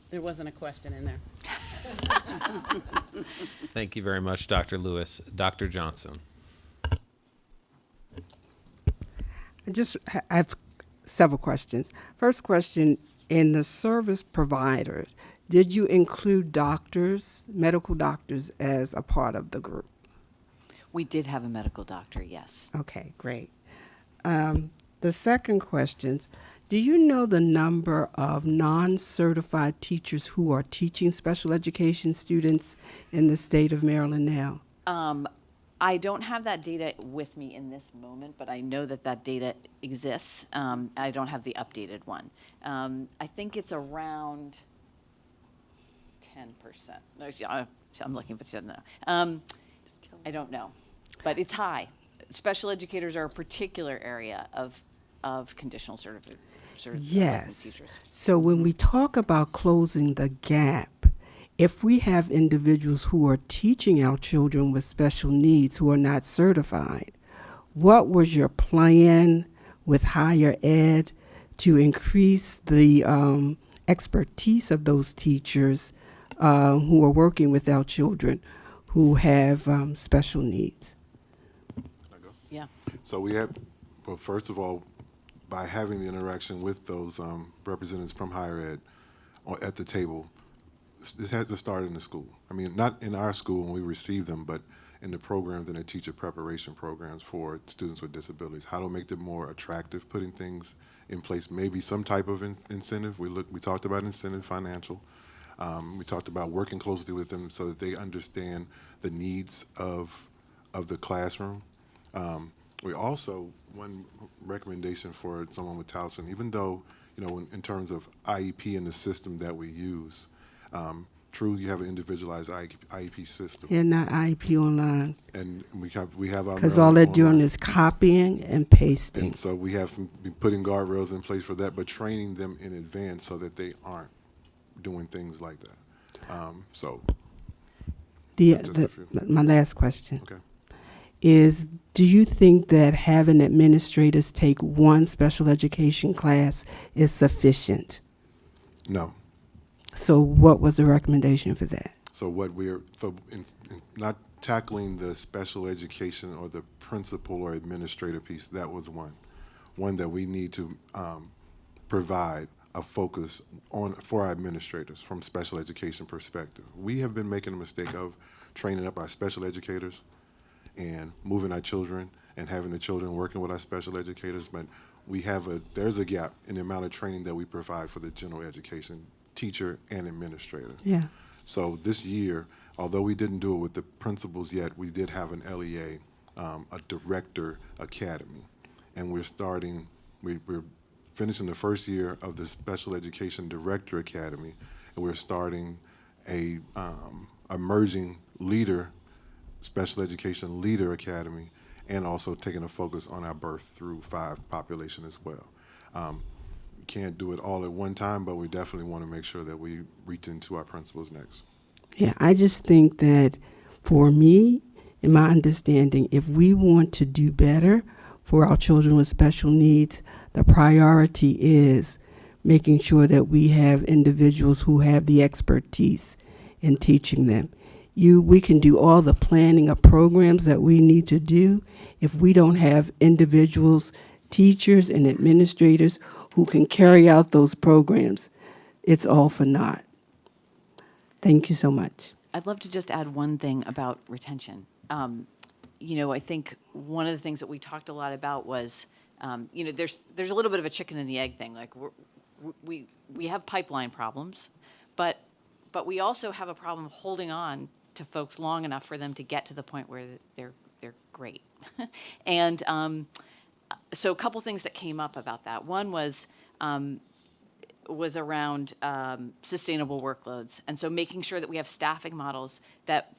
[SPEAKER 16] There wasn't a question in there.
[SPEAKER 1] Thank you very much, Dr. Lewis. Dr. Johnson.
[SPEAKER 13] I have several questions. First question, in the service providers, did you include doctors, medical doctors, as a part of the group?
[SPEAKER 18] We did have a medical doctor, yes.
[SPEAKER 13] Okay, great. The second question, do you know the number of non-certified teachers who are teaching special education students in the state of Maryland now?
[SPEAKER 18] I don't have that data with me in this moment, but I know that that data exists. I don't have the updated one. I think it's around 10%. No, I'm looking, but she doesn't know. I don't know, but it's high. Special educators are a particular area of conditional certified licensed
[SPEAKER 13] Yes.
[SPEAKER 18] teachers.
[SPEAKER 13] So when we talk about closing the gap, if we have individuals who are teaching our children with special needs who are not certified, what was your plan with higher ed to increase the expertise of those teachers who are working with our children who have special needs?
[SPEAKER 18] Yeah.
[SPEAKER 17] So we have, well, first of all, by having the interaction with those representatives from higher ed at the table, this has to start in the school. I mean, not in our school when we receive them, but in the programs and the teacher preparation programs for students with disabilities. How to make them more attractive, putting things in place, maybe some type of incentive. We talked about incentive, financial. We talked about working closely with them so that they understand the needs of the classroom. We also, one recommendation for someone with Towson, even though, you know, in terms of IEP and the system that we use, true, you have an individualized IEP system.
[SPEAKER 13] Yeah, not IEP online.
[SPEAKER 17] And we have our
[SPEAKER 13] because all they're doing
[SPEAKER 17] online.
[SPEAKER 13] is copying and pasting.
[SPEAKER 17] And so we have been putting guardrails in place for that, but training them in advance so that they aren't doing things like that. So that's just a few.
[SPEAKER 13] My last question
[SPEAKER 17] Okay.
[SPEAKER 13] is, do you think that having administrators take one special education class is sufficient?
[SPEAKER 17] No.
[SPEAKER 13] So what was the recommendation for that?
[SPEAKER 17] So what we're, in not tackling the special education or the principal or administrative piece, that was one that we need to provide a focus on for our administrators from special education perspective. We have been making a mistake of training up our special educators and moving our children and having the children working with our special educators, but there's a gap in the amount of training that we provide for the general education teacher and administrator.
[SPEAKER 13] Yeah.
[SPEAKER 17] So this year, although we didn't do it with the principals yet, we did have an LEA, a director academy, and we're finishing the first year of the special education director academy, and we're starting a emerging leader, special education leader academy, and also taking a focus on our birth through 5 population as well. Can't do it all at one time, but we definitely want to make sure that we reach into our principals next.
[SPEAKER 13] Yeah, I just think that for me, in my understanding, if we want to do better for our children with special needs, the priority is making sure that we have individuals who have the expertise in teaching them. We can do all the planning of programs that we need to do. If we don't have individuals, teachers and administrators who can carry out those programs, it's all for naught. Thank you so much.
[SPEAKER 18] I'd love to just add one thing about retention. I think one of the things that we talked a lot about was, there's a little bit of a chicken and the egg thing. Like we have pipeline problems, but we also have a problem holding on to folks long enough for them to get to the point where they're great. And so a couple things that came up about that. One was around sustainable workloads, and so making sure that we have staffing models that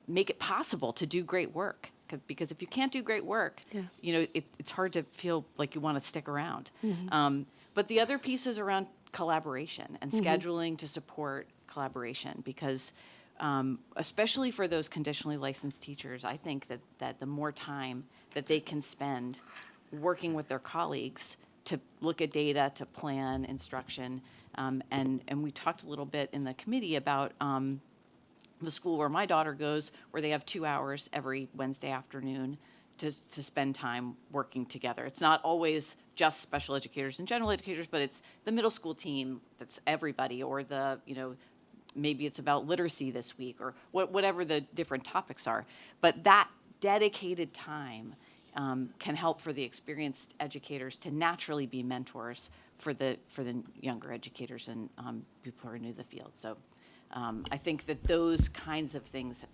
[SPEAKER 18] make it possible to do great work. Because if you can't do great work, it's hard to feel like you want to stick around.
[SPEAKER 13] Mm-hmm.
[SPEAKER 18] But the other piece is around collaboration and scheduling to support collaboration, because especially for those conditionally licensed teachers, I think that the more time that they can spend working with their colleagues to look at data, to plan instruction, and we talked a little bit in the committee about the school where my daughter goes, where they have 2 hours every Wednesday afternoon to spend time working together. It's not always just special educators and general educators, but it's the middle school team that's everybody, or the, maybe it's about literacy this week, or whatever the different topics are. But that dedicated time can help for the experienced educators to naturally be mentors for the younger educators and people who are new to the field. So I think that those kinds of things,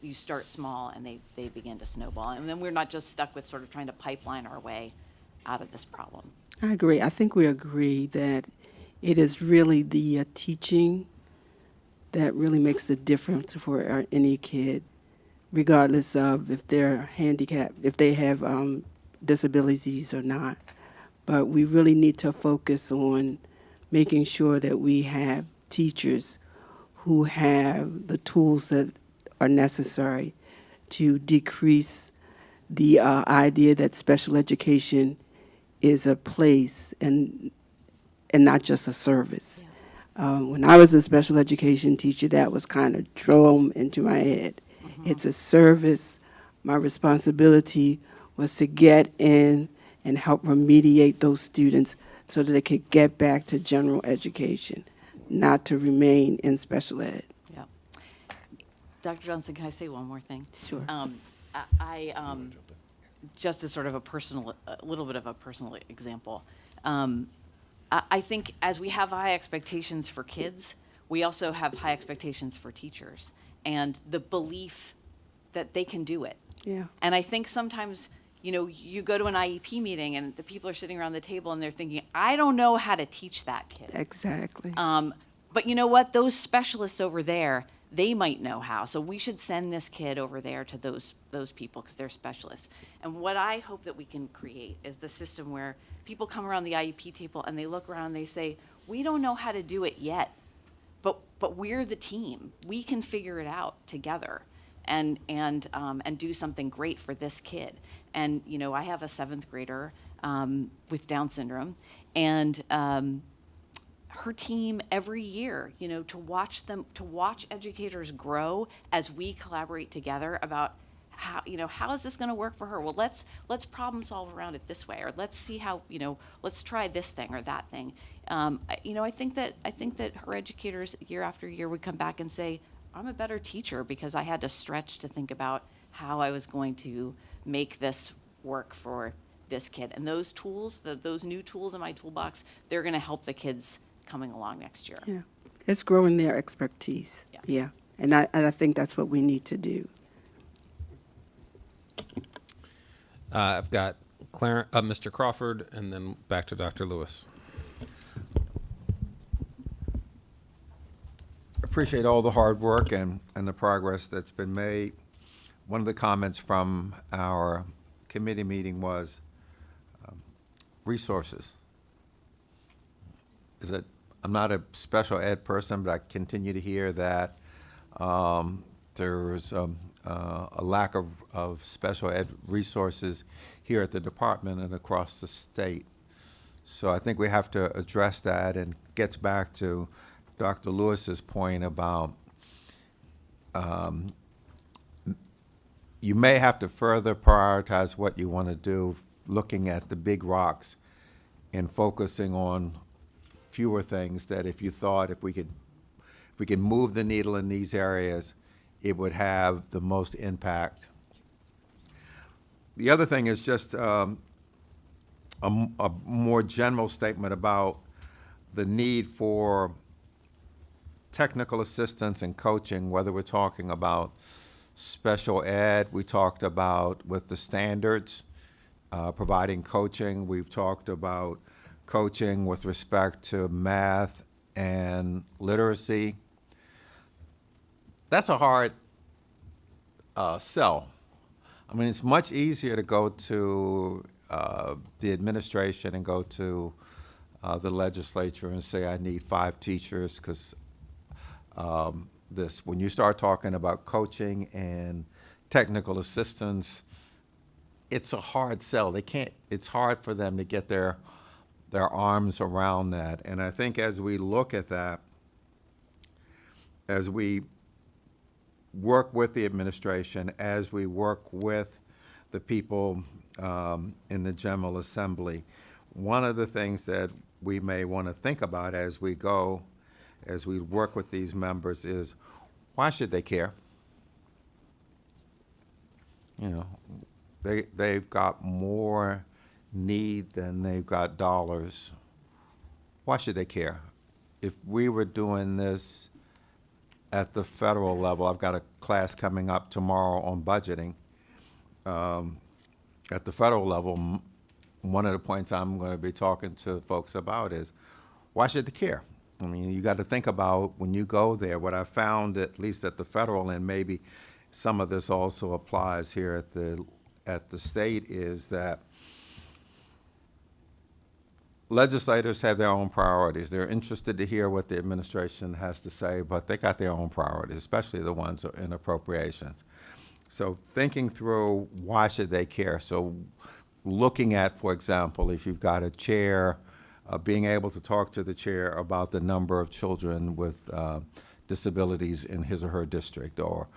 [SPEAKER 18] you start small and they begin to snowball. And then we're not just stuck with sort of trying to pipeline our way out of this problem.
[SPEAKER 13] I agree. I think we agree that it is really the teaching that really makes the difference for any kid, regardless of if they're handicapped, if they have disabilities or not. But we really need to focus on making sure that we have teachers who have the tools that are necessary to decrease the idea that special education is a place and not just a service. When I was a special education teacher, that was kind of drilled into my head. It's a service. My responsibility was to get in and help remediate those students so that they could get back to general education, not to remain in special ed.
[SPEAKER 18] Yeah. Dr. Johnson, can I say one more thing?
[SPEAKER 13] Sure.
[SPEAKER 18] I just as sort of a little bit of a personal example. I think as we have high expectations for kids, we also have high expectations for teachers and the belief that they can do it.
[SPEAKER 13] Yeah.
[SPEAKER 18] And I think sometimes, you go to an IEP meeting and the people are sitting around the table and they're thinking, I don't know how to teach that kid.
[SPEAKER 13] Exactly.
[SPEAKER 18] But you know what? Those specialists over there, they might know how. So we should send this kid over there to those people because they're specialists. And what I hope that we can create is the system where people come around the IEP table and they look around and they say, we don't know how to do it yet, but we're the team. We can figure it out together and do something great for this kid. And, I have a 7th grader with Down syndrome, and her team every year, to watch educators grow as we collaborate together about how is this going to work for her? Well, let's problem solve around it this way, or let's see how, let's try this thing or that thing. I think that her educators year after year would come back and say, I'm a better teacher because I had to stretch to think about how I was going to make this work for this kid. And those tools, those new tools in my toolbox, they're going to help the kids coming along next year.
[SPEAKER 13] Yeah. It's growing their expertise. Yeah. And I think that's what we need to do.
[SPEAKER 1] I've got Mr. Crawford, and then back to Dr. Lewis.
[SPEAKER 3] Appreciate all the hard work and the progress that's been made. One of the comments from our committee meeting was resources. I'm not a special ed person, but I continue to hear that there's a lack of special ed resources here at the department and across the state. So I think we have to address that, and gets back to Dr. Lewis's point about you may have to further prioritize what you want to do, looking at the big rocks and focusing on fewer things, that if you thought if we could move the needle in these areas, it would have the most impact. The other thing is just a more general statement about the need for technical assistance and coaching, whether we're talking about special ed, we talked about with the standards, providing coaching. We've talked about coaching with respect to math and literacy. That's a hard sell. I mean, it's much easier to go to the administration and go to the legislature and say, I need 5 teachers, because when you start talking about coaching and technical assistance, it's a hard sell. It's hard for them to get their arms around that. And I think as we look at that, as we work with the administration, as we work with the people in the General Assembly, one of the things that we may want to think about as we go, as we work with these members, is why should they care? You know, they've got more need than they've got dollars. Why should they care? If we were doing this at the federal level, I've got a class coming up tomorrow on budgeting. At the federal level, one of the points I'm going to be talking to folks about is, why should they care? I mean, you got to think about when you go there. What I found, at least at the federal, and maybe some of this also applies here at the state, is that legislators have their own priorities. They're interested to hear what the administration has to say, but they got their own priorities, especially the ones in appropriations. So thinking through why should they care. So looking at, for example, if you've got a chair, being able to talk to the chair about the number of children with disabilities in his or her district, or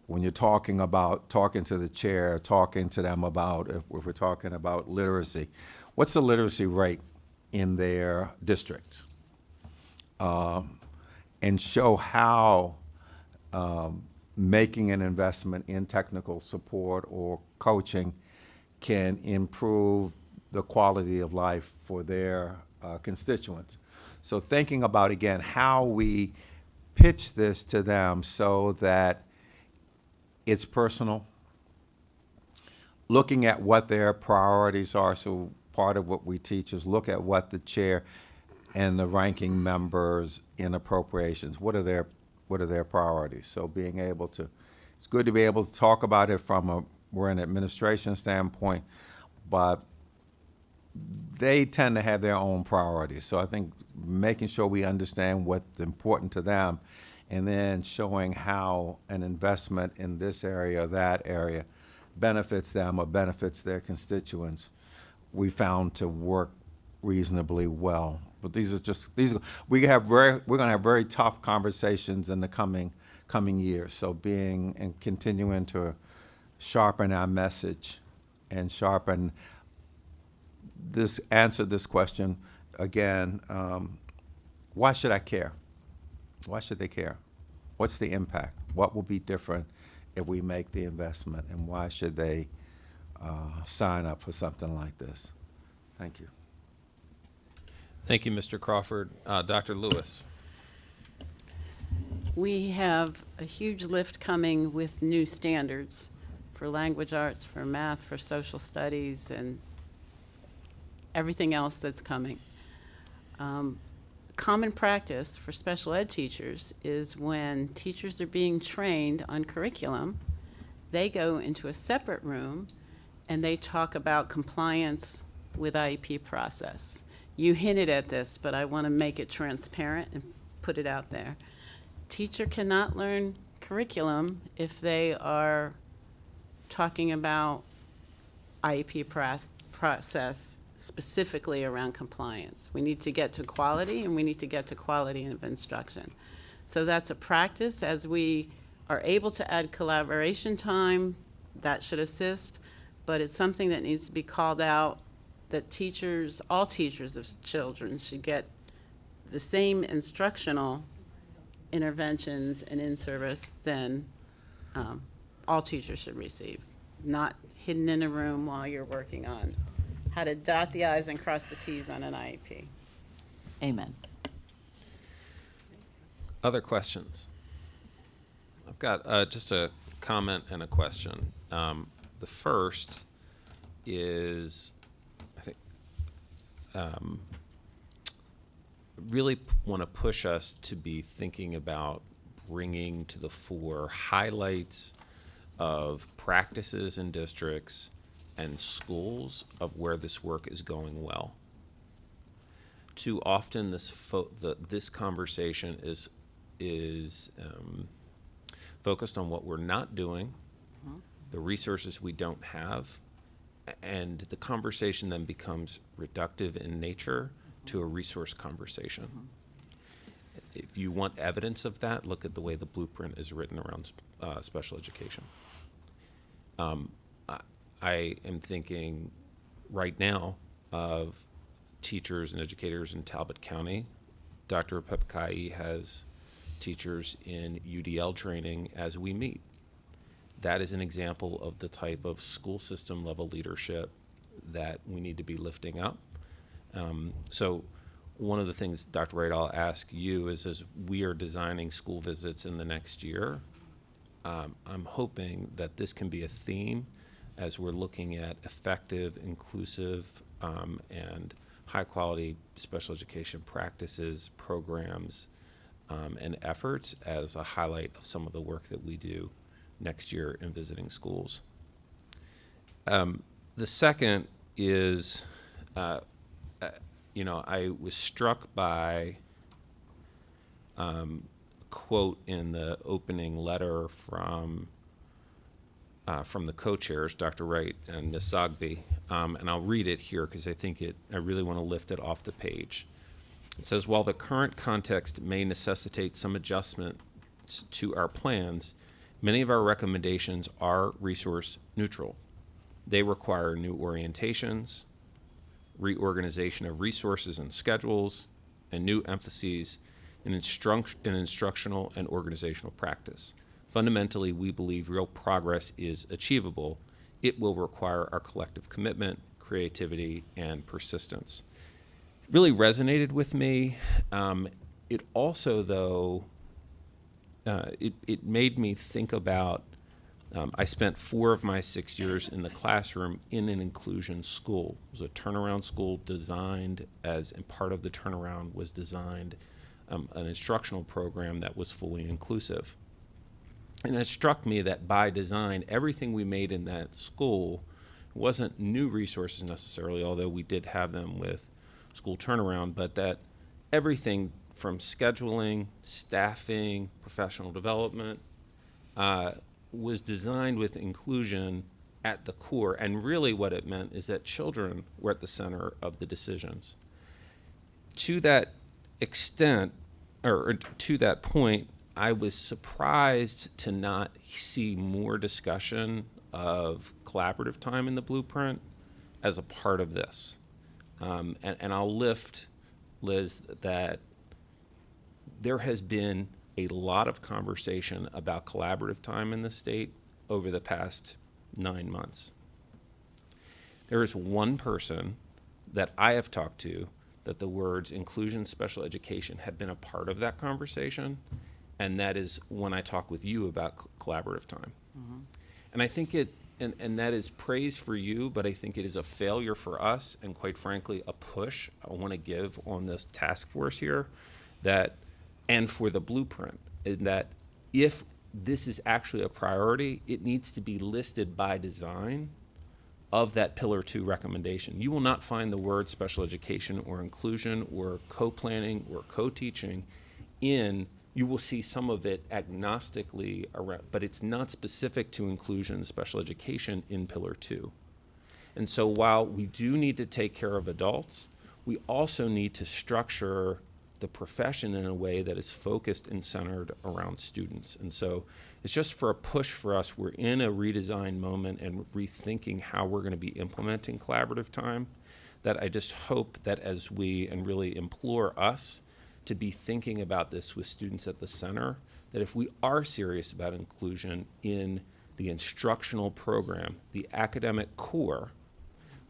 [SPEAKER 3] when you're talking to the chair, talking to them about, if we're talking about literacy, what's the literacy rate in their district? And show how making an investment in technical support or coaching can improve the quality of life for their constituents. So thinking about, again, how we pitch this to them so that it's personal, looking at what their priorities are. So part of what we teach is look at what the chair and the ranking members in appropriations, what are their priorities? So being able to, it's good to be able to talk about it from we're an administration standpoint, but they tend to have their own priorities. So I think making sure we understand what's important to them, and then showing how an investment in this area or that area benefits them or benefits their constituents, we found to work reasonably well. But we're going to have very tough conversations in the coming years. So being and continuing to sharpen our message and sharpen answer this question again. Why should I care? Why should they care? What's the impact? What will be different if we make the investment, and why should they sign up for something like this? Thank you.
[SPEAKER 1] Thank you, Mr. Crawford. Dr. Lewis.
[SPEAKER 16] We have a huge lift coming with new standards for language arts, for math, for social studies, and everything else that's coming. Common practice for special ed teachers is when teachers are being trained on curriculum, they go into a separate room and they talk about compliance with IEP process. You hinted at this, but I want to make it transparent and put it out there. Teacher cannot learn curriculum if they are talking about IEP process specifically around compliance. We need to get to quality, and we need to get to quality of instruction. So that's a practice. As we are able to add collaboration time, that should assist, but it's something that needs to be called out, that teachers, all teachers of children, should get the same instructional interventions and in-service than all teachers should receive, not hidden in a room while you're working on how to dot the I's and cross the T's on an IEP.
[SPEAKER 18] Amen.
[SPEAKER 1] Other questions? I've got just a comment and a question. The first is, I think, really want to push us to be thinking about bringing to the fore highlights of practices in districts and schools of where this work is going well. Too often, this conversation is focused on what we're not doing, the resources we don't have, and the conversation then becomes reductive in nature to a resource conversation. if you want evidence of that, look at the way the blueprint is written around special education. I am thinking right now of teachers and educators in Talbot County. Dr. Pepkai has teachers in UDL training as we meet. That is an example of the type of school system level leadership that we need to be lifting up. So one of the things, Dr. Wright, I'll ask you is, as we are designing school visits in the next year, I'm hoping that this can be a theme as we're looking at effective, inclusive, and high-quality special education practices, programs, and efforts as a highlight of some of the work that we do next year in visiting schools. The second is, I was struck by a quote in the opening letter from the co-chairs, Dr. Wright and Ms. Zogby, and I'll read it here because I really want to lift it off the page. It says, while the current context may necessitate some adjustments to our plans, many of our recommendations are resource neutral. They require new orientations, reorganization of resources and schedules, and new emphases in instructional and organizational practice. Fundamentally, we believe real progress is achievable. It will require our collective commitment, creativity, and persistence. It really resonated with me. It also, though, it made me think about, I spent 4 of my 6 years in the classroom in an inclusion school. It was a turnaround school designed as, and part of the turnaround was designed an instructional program that was fully inclusive. And it struck me that by design, everything we made in that school wasn't new resources necessarily, although we did have them with school turnaround, but that everything from scheduling, staffing, professional development, was designed with inclusion at the core. And really what it meant is that children were at the center of the decisions. To that extent, or to that point, I was surprised to not see more discussion of collaborative time in the blueprint as a part of this. And I'll lift, Liz, that there has been a lot of conversation about collaborative time in the state over the past 9 months. There is one person that I have talked to that the words inclusion, special education have been a part of that conversation, and that is when I talk with you about collaborative time. Mm-hmm. And I think and that is praise for you, but I think it is a failure for us, and quite frankly, a push I want to give on this task force here, and for the blueprint, in that if this is actually a priority, it needs to be listed by design of that Pillar 2 recommendation. You will not find the word special education or inclusion or co-planning or co-teaching you will see some of it agnostically around, but it's not specific to inclusion, special education in Pillar 2. And so while we do need to take care of adults, we also need to structure the profession in a way that is focused and centered around students. And so it's just for a push for us. We're in a redesign moment and rethinking how we're going to be implementing collaborative time, that I just hope that as we, and really implore us to be thinking about this with students at the center, that if we are serious about inclusion in the instructional program, the academic core,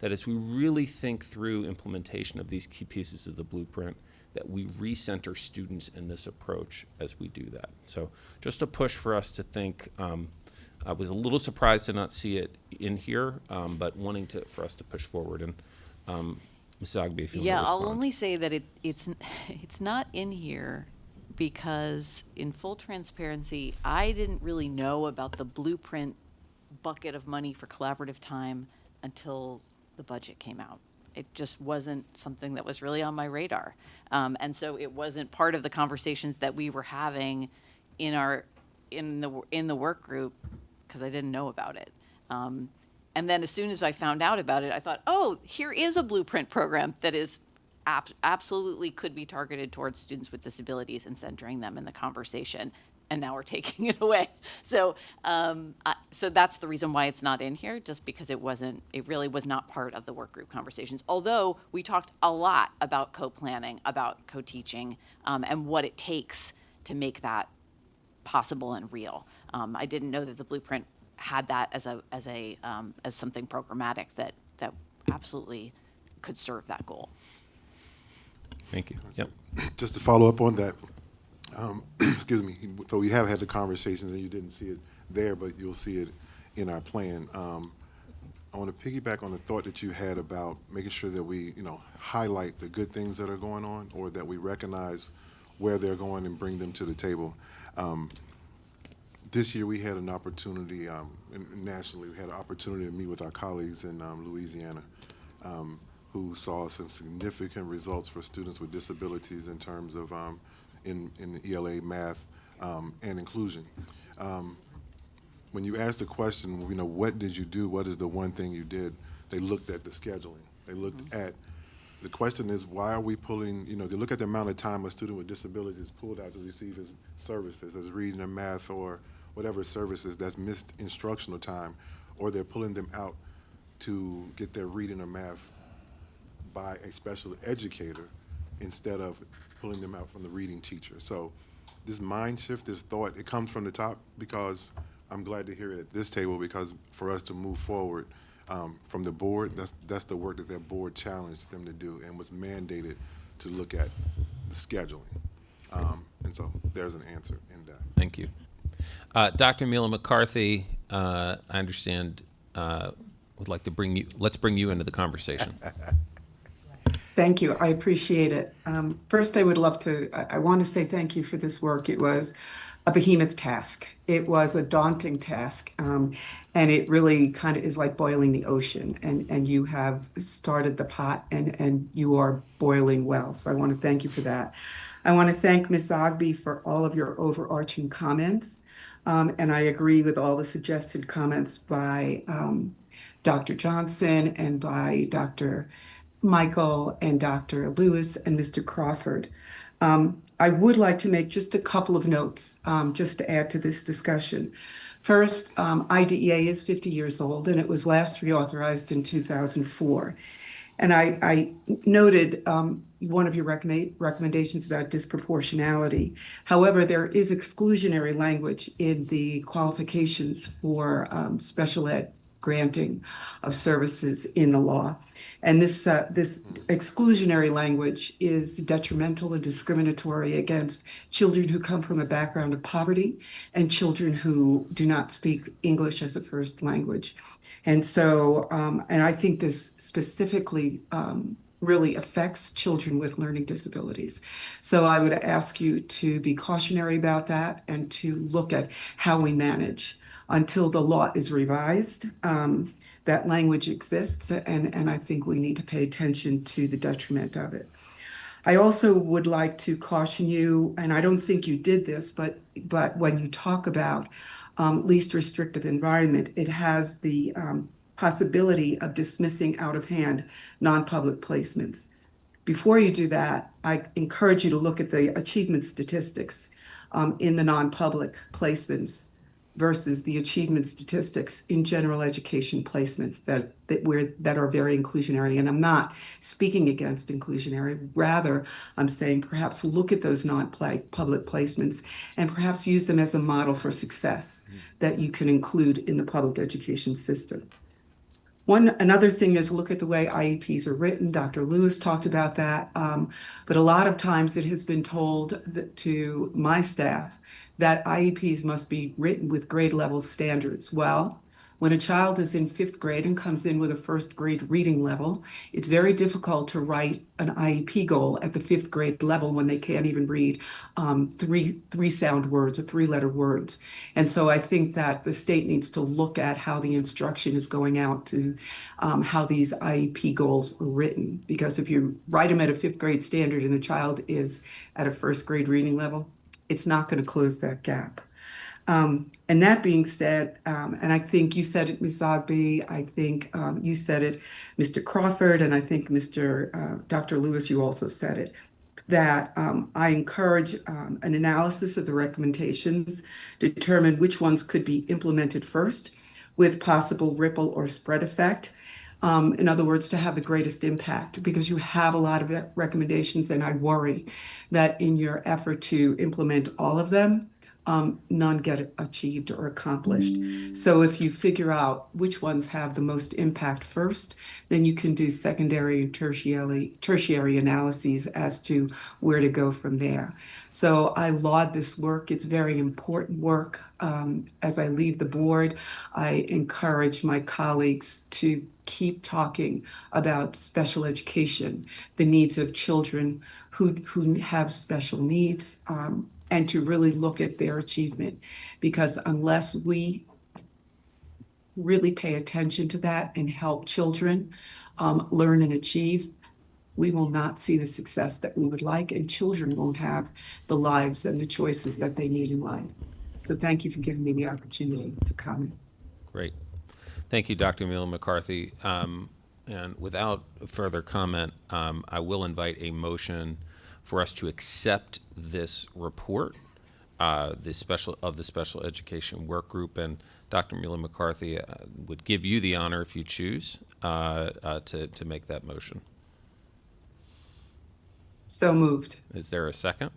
[SPEAKER 1] that as we really think through implementation of these key pieces of the blueprint, that we recenter students in this approach as we do that. So just a push for us to think. I was a little surprised to not see it in here, but wanting for us to push forward. And Ms. Zogby, if you want to respond.
[SPEAKER 18] I'll only say that it's not in here because, in full transparency, I didn't really know about the blueprint bucket of money for collaborative time until the budget came out. It just wasn't something that was really on my radar. And so it wasn't part of the conversations that we were having in the work group because I didn't know about it. And then as soon as I found out about it, I thought, oh, here is a blueprint program that is absolutely could be targeted towards students with disabilities and centering them in the conversation. And now we're taking it away. So, so that's the reason why it's not in here, just because it really was not part of the work group conversations. Although we talked a lot about co-planning, about co-teaching, and what it takes to make that possible and real. I didn't know that the blueprint had that as something programmatic that absolutely could serve that goal.
[SPEAKER 1] Thank you. Yep.
[SPEAKER 17] Just to follow up on that, excuse me, so we have had the conversations and you didn't see it there, but you'll see it in our plan. I want to piggyback on the thought that you had about making sure that we, highlight the good things that are going on, or that we recognize where they're going and bring them to the table. This year we had an opportunity, nationally, we had an opportunity to meet with our colleagues in Louisiana, who saw some significant results for students with disabilities in terms of in ELA, math, and inclusion. When you asked the question, what did you do? What is the one thing you did? They looked at the scheduling. They looked at, the question is, why are we pulling, they look at the amount of time a student with disabilities is pulled out to receive his services, as reading or math or whatever services that's missed instructional time, or they're pulling them out to get their reading or math by a special educator instead of pulling them out from the reading teacher. So this mind shift, this thought, it comes from the top, because I'm glad to hear it at this table, because for us to move forward from the board, that's the work that their board challenged them to do and was mandated to look at the scheduling. And so there's an answer in that.
[SPEAKER 1] Thank you. Dr. Mila McCarthy, I understand, would like to let's bring you into the conversation.
[SPEAKER 19] Thank you. I appreciate it. First, I want to say thank you for this work. It was a behemoth task. It was a daunting task, and it really kind of is like boiling the ocean, and you have started the pot, and you are boiling well. So I want to thank you for that. I want to thank Ms. Ogby for all of your overarching comments, and I agree with all the suggested comments by Dr. Johnson and by Dr. Michael and Dr. Lewis and Mr. Crawford. I would like to make just a couple of notes just to add to this discussion. First, IDEA is 50 years old, and it was last reauthorized in 2004. And I noted one of your recommendations about disproportionality. However, there is exclusionary language in the qualifications for special ed granting of services in the law. And this exclusionary language is detrimental and discriminatory against children who come from a background of poverty and children who do not speak English as a first language. And so, and I think this specifically really affects children with learning disabilities. So I would ask you to be cautionary about that and to look at how we manage until the law is revised. That language exists, and I think we need to pay attention to the detriment of it. I also would like to caution you, and I don't think you did this, but when you talk about least restrictive environment, it has the possibility of dismissing out of hand non-public placements. Before you do that, I encourage you to look at the achievement statistics in the non-public placements versus the achievement statistics in general education placements that are very inclusionary. And I'm not speaking against inclusionary. Rather, I'm saying perhaps look at those non-public placements and perhaps use them as a model for success that you can include in the public education system. Another thing is look at the way IEPs are written. Dr. Lewis talked about that. But a lot of times it has been told to my staff that IEPs must be written with grade level standards. Well, when a child is in 5th grade and comes in with a 1st grade reading level, it's very difficult to write an IEP goal at the 5th grade level when they can't even read three sound words or 3-letter words. And so I think that the state needs to look at how the instruction is going out to how these IEP goals are written. Because if you write them at a 5th grade standard and the child is at a 1st grade reading level, it's not going to close that gap. And that being said, and I think you said it, Ms. Zogby, I think you said it, Mr. Crawford, and I think Dr. Lewis, you also said it, that I encourage an analysis of the recommendations, determine which ones could be implemented first with possible ripple or spread effect. In other words, to have the greatest impact, because you have a lot of recommendations, and I worry that in your effort to implement all of them, none get achieved or accomplished. So if you figure out which ones have the most impact first, then you can do secondary and tertiary analyses as to where to go from there. So I laud this work. It's very important work. As I leave the board, I encourage my colleagues to keep talking about special education, the needs of children who have special needs, and to really look at their achievement. Because unless we really pay attention to that and help children learn and achieve, we will not see the success that we would like, and children won't have the lives and the choices that they need in life. So thank you for giving me the opportunity to comment.
[SPEAKER 1] Great. Thank you, Dr. Amelia McCarthy. And without further comment, I will invite a motion for us to accept this report, the special education work group. And Dr. Amelia McCarthy would give you the honor, if you choose, to make that motion.
[SPEAKER 19] So moved.
[SPEAKER 1] Is there a second?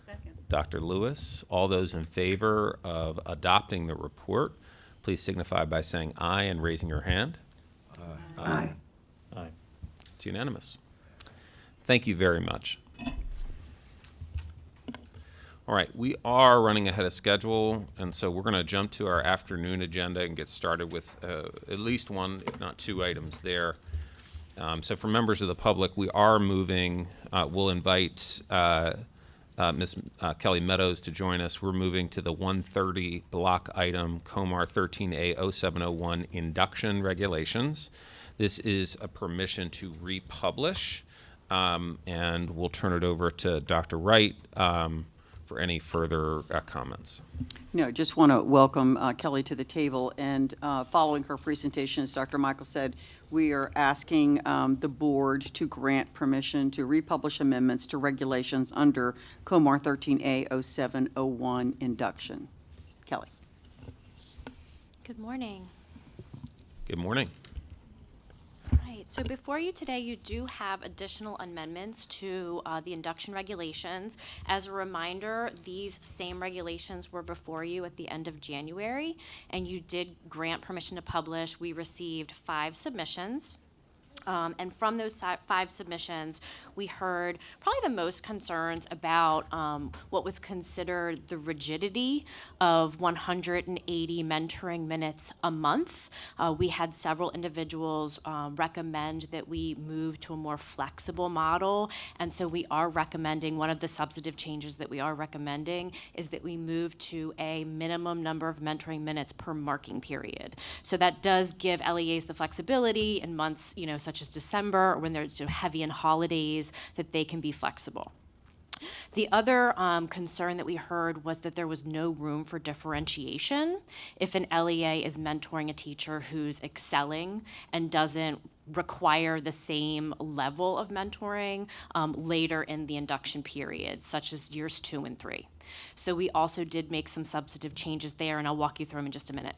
[SPEAKER 1] Second. Dr. Lewis, all those in favor of adopting the report, please signify by saying aye and raising your hand.
[SPEAKER 19] Aye.
[SPEAKER 1] Aye. It's unanimous. Thank you very much. All right, we are running ahead of schedule, and so we're going to jump to our afternoon agenda and get started with at least one, if not two items there. So for members of the public, we are moving, we'll invite Ms. Kelly Meadows to join us. We're moving to the 1:30 block item, COMAR 13A0701 induction regulations. This is a permission to republish, and we'll turn it over to Dr. Wright for any further comments.
[SPEAKER 6] No, just want to welcome Kelly to the table. And following her presentation, as Dr. Michael said, we are asking the board to grant permission to republish amendments to regulations under COMAR 13A0701 induction. Kelly.
[SPEAKER 20] Good morning.
[SPEAKER 1] Good morning.
[SPEAKER 20] Right, so before you today, you do have additional amendments to the induction regulations. As a reminder, these same regulations were before you at the end of January, and you did grant permission to publish. We received 5 submissions. And from those 5 submissions, we heard probably the most concerns about what was considered the rigidity of 180 mentoring minutes a month. We had several individuals recommend that we move to a more flexible model, and so we are recommending, one of the substantive changes that we are recommending is that we move to a minimum number of mentoring minutes per marking period. So that does give LEAs the flexibility in months, such as December, or when there's heavy in holidays, that they can be flexible. The other concern that we heard was that there was no room for differentiation if an LEA is mentoring a teacher who's excelling and doesn't require the same level of mentoring later in the induction period, such as years 2 and 3. So we also did make some substantive changes there, and I'll walk you through them in just a minute.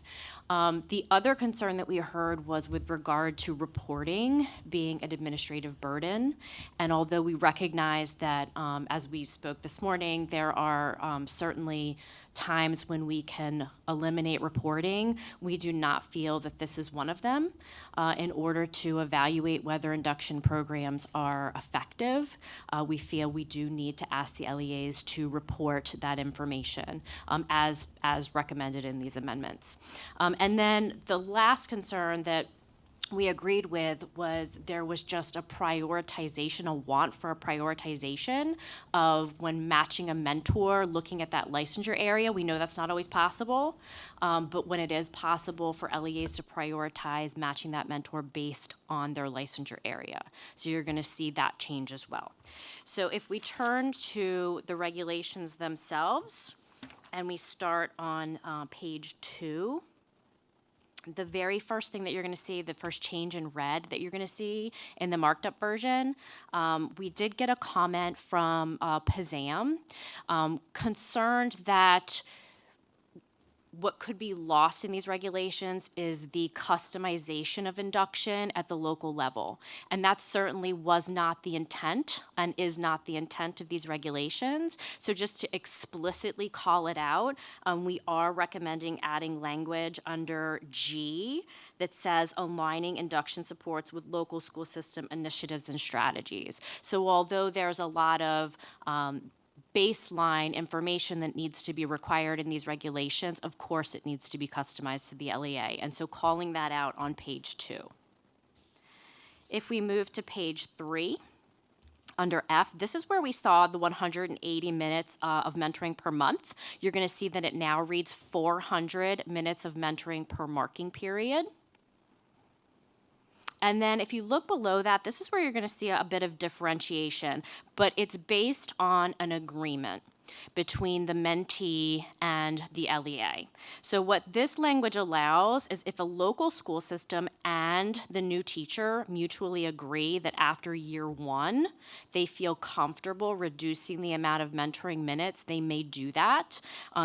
[SPEAKER 20] The other concern that we heard was with regard to reporting being an administrative burden. And although we recognize that, as we spoke this morning, there are certainly times when we can eliminate reporting, we do not feel that this is one of them. In order to evaluate whether induction programs are effective, we feel we do need to ask the LEAs to report that information as recommended in these amendments. And then the last concern that we agreed with was there was just a prioritization, a want for a prioritization of when matching a mentor, looking at that licensure area. We know that's not always possible, but when it is possible for LEAs to prioritize matching that mentor based on their licensure area. So you're going to see that change as well. So if we turn to the regulations themselves, and we start on page 2. The very first thing that you're going to see, the first change in red that you're going to see in the marked up version, we did get a comment from Pazam concerned that what could be lost in these regulations is the customization of induction at the local level. And that certainly was not the intent and is not the intent of these regulations. So just to explicitly call it out, we are recommending adding language under G that says aligning induction supports with local school system initiatives and strategies. So although there's a lot of baseline information that needs to be required in these regulations, of course it needs to be customized to the LEA. And so calling that out on page 2. If we move to page 3, under F, this is where we saw the 180 minutes of mentoring per month. You're going to see that it now reads 400 minutes of mentoring per marking period. And then if you look below that, this is where you're going to see a bit of differentiation, but it's based on an agreement between the mentee and the LEA. So what this language allows is if a local school system and the new teacher mutually agree that after year 1, they feel comfortable reducing the amount of mentoring minutes, they may do that.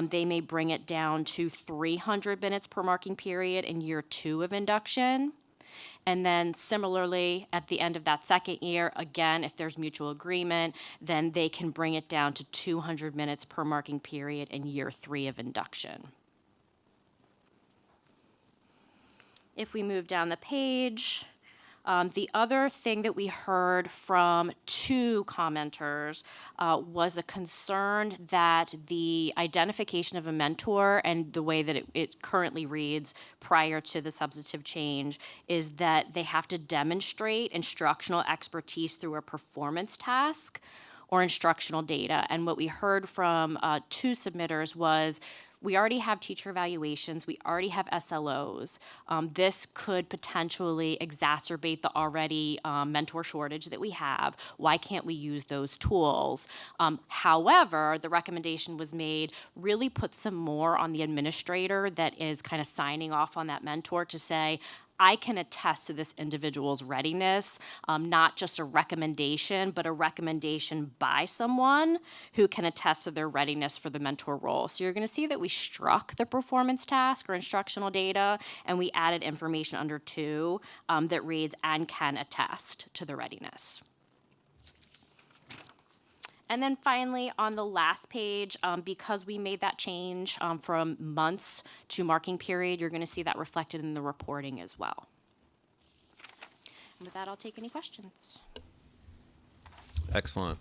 [SPEAKER 20] They may bring it down to 300 minutes per marking period in year 2 of induction. And then similarly, at the end of that second year, again, if there's mutual agreement, then they can bring it down to 200 minutes per marking period in year 3 of induction. If we move down the page, the other thing that we heard from 2 commenters was a concern that the identification of a mentor and the way that it currently reads prior to the substantive change is that they have to demonstrate instructional expertise through a performance task or instructional data. And what we heard from 2 submitters was, we already have teacher evaluations, we already have SLOs. This could potentially exacerbate the already mentor shortage that we have. Why can't we use those tools? However, the recommendation was made, really put some more on the administrator that is kind of signing off on that mentor to say, I can attest to this individual's readiness, not just a recommendation, but a recommendation by someone who can attest to their readiness for the mentor role. So you're going to see that we struck the performance task or instructional data, and we added information under 2 that reads, and can attest to the readiness. And then finally, on the last page, because we made that change from months to marking period, you're going to see that reflected in the reporting as well. And with that, I'll take any questions.
[SPEAKER 1] Excellent.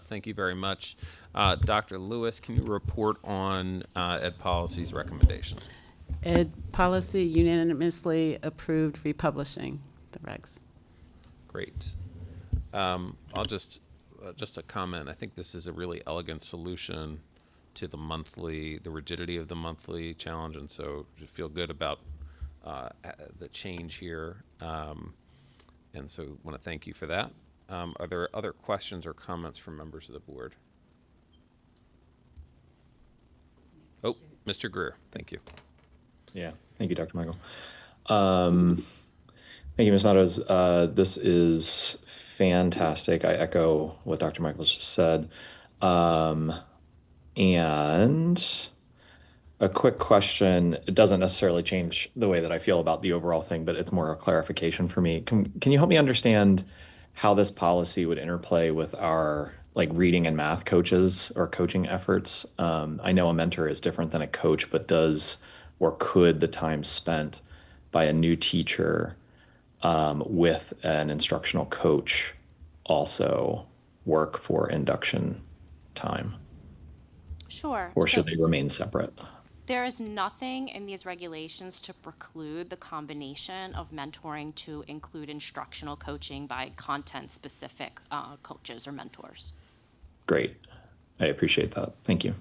[SPEAKER 1] Thank you very much. Dr. Lewis, can you report on Ed Policy's recommendation?
[SPEAKER 16] Ed Policy unanimously approved republishing the regs.
[SPEAKER 1] Great. I'll just a comment. I think this is a really elegant solution to the rigidity of the monthly challenge, and so I feel good about the change here. And so I want to thank you for that. Are there other questions or comments from members of the board? Oh, Mr. Greer, thank you.
[SPEAKER 21] Yeah, thank you, Dr. Michael. Thank you, Ms. Meadows. This is fantastic. I echo what Dr. Michaels just said. And a quick question. It doesn't necessarily change the way that I feel about the overall thing, but it's more a clarification for me. Can you help me understand how this policy would interplay with our reading and math coaches or coaching efforts? I know a mentor is different than a coach, but does or could the time spent by a new teacher with an instructional coach also work for induction time?
[SPEAKER 20] Sure.
[SPEAKER 21] Or should they remain separate?
[SPEAKER 20] There is nothing in these regulations to preclude the combination of mentoring to include instructional coaching by content-specific coaches or mentors.
[SPEAKER 21] Great. I appreciate that. Thank you.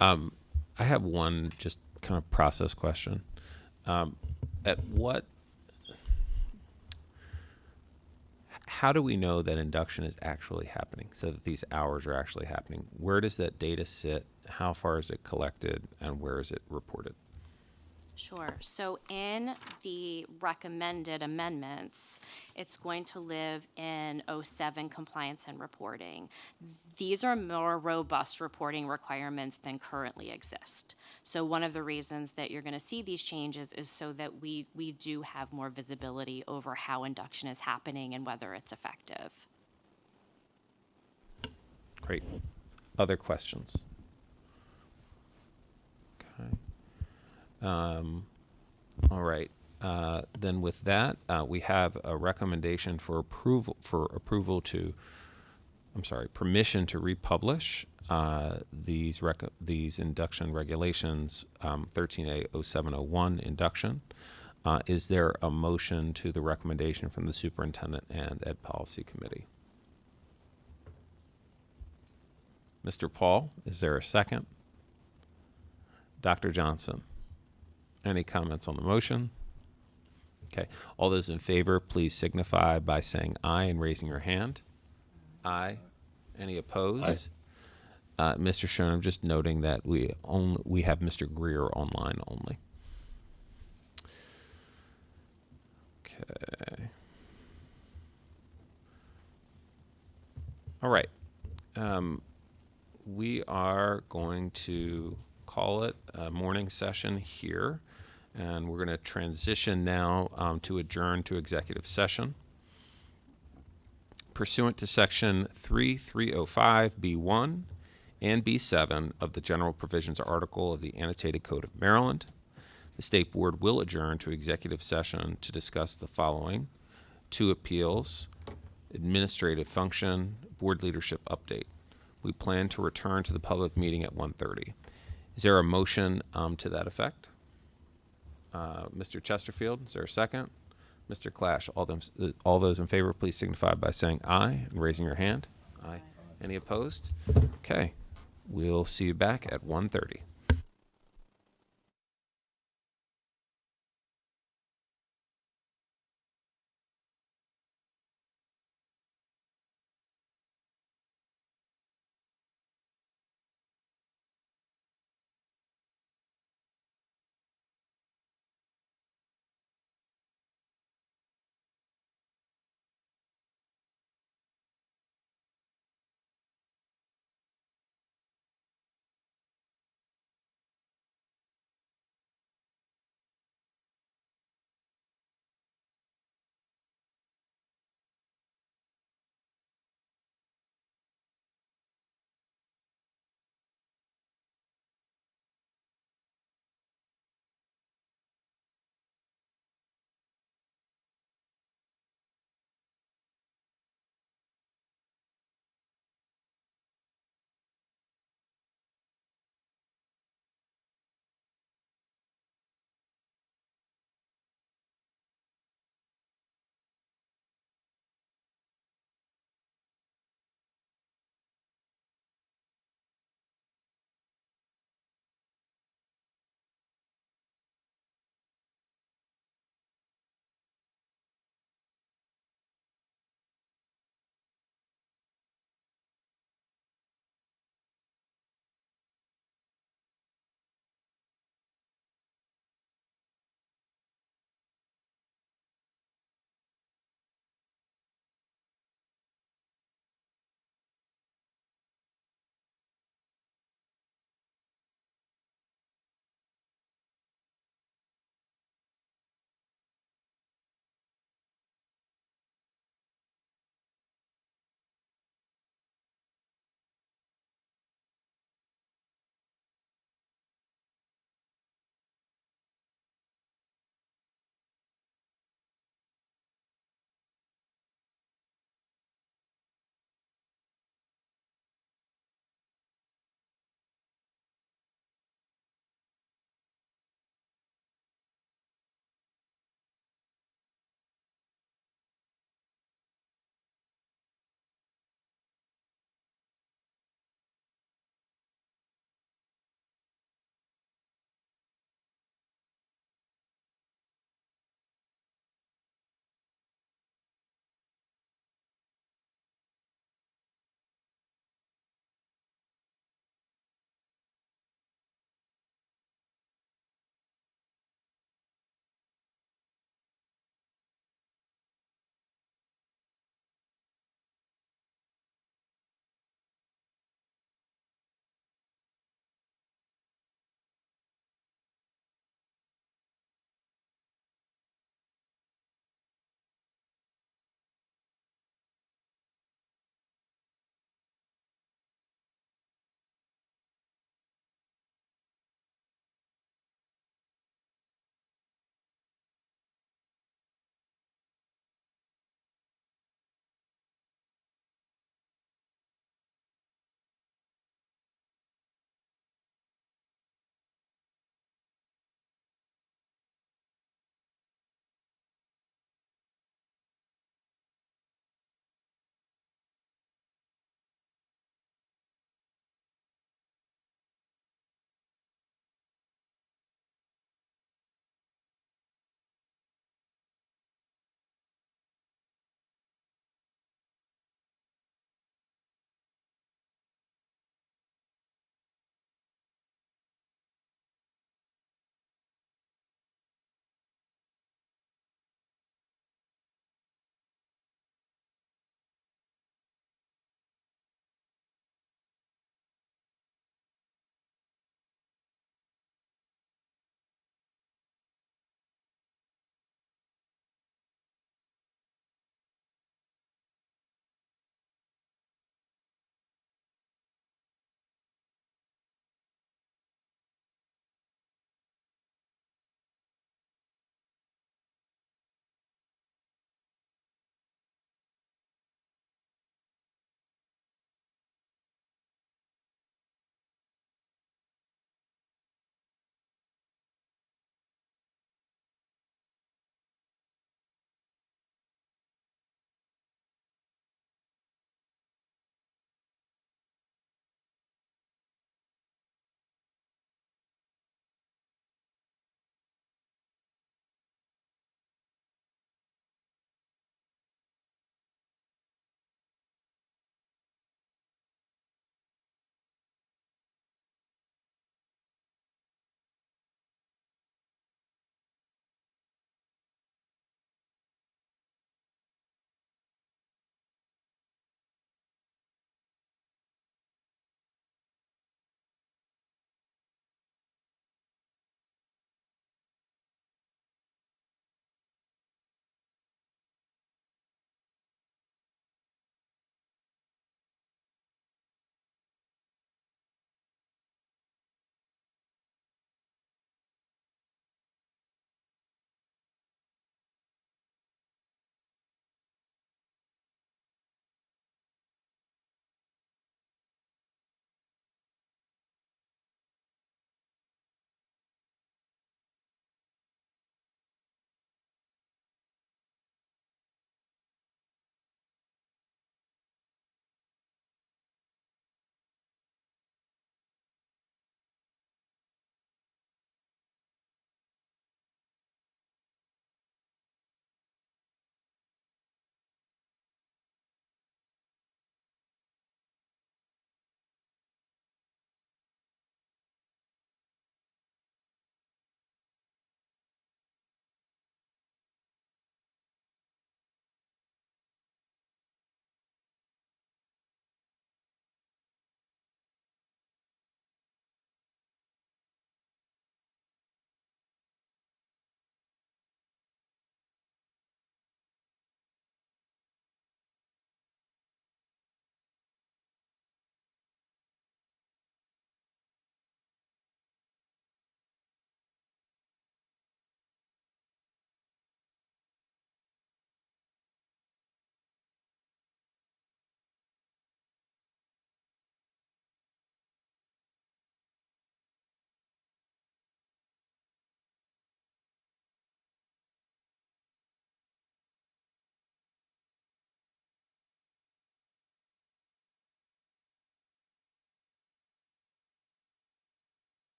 [SPEAKER 1] I have one just kind of process question. How how do we know that induction is actually happening, so that these hours are actually happening? Where does that data sit? How far is it collected, and where is it reported?
[SPEAKER 20] Sure. So in the recommended amendments, it's going to live in '07 compliance and reporting. These are more robust reporting requirements than currently exist. So one of the reasons that you're going to see these changes is so that we do have more visibility over how induction is happening and whether it's effective.
[SPEAKER 1] Great. Other questions? Okay. All right. Then with that, we have a recommendation for permission to republish these induction regulations, 13A0701 induction. Is there a motion to the recommendation from the Superintendent and Ed Policy Committee? Mr. Paul, is there a second? Dr. Johnson, any comments on the motion? Okay. All those in favor, please signify by saying aye and raising your hand. Aye. Any opposed? Mr. Schoen, I'm just noting that we have Mr. Greer online only. Okay. All right. We are going to call it a morning session here, and we're going to transition now to adjourn to executive session. Pursuant to Section 3305B1 and B7 of the General Provisions Article of the Annotated Code of Maryland, the State Board will adjourn to executive session to discuss the following: 2 appeals, administrative function, board leadership update. We plan to return to the public meeting at 1:30. Is there a motion to that effect? Mr. Chesterfield, is there a second? Mr. Clash, all those in favor, please signify by saying aye and raising your hand. Aye. Any opposed? Okay. We'll see you back at 1:30.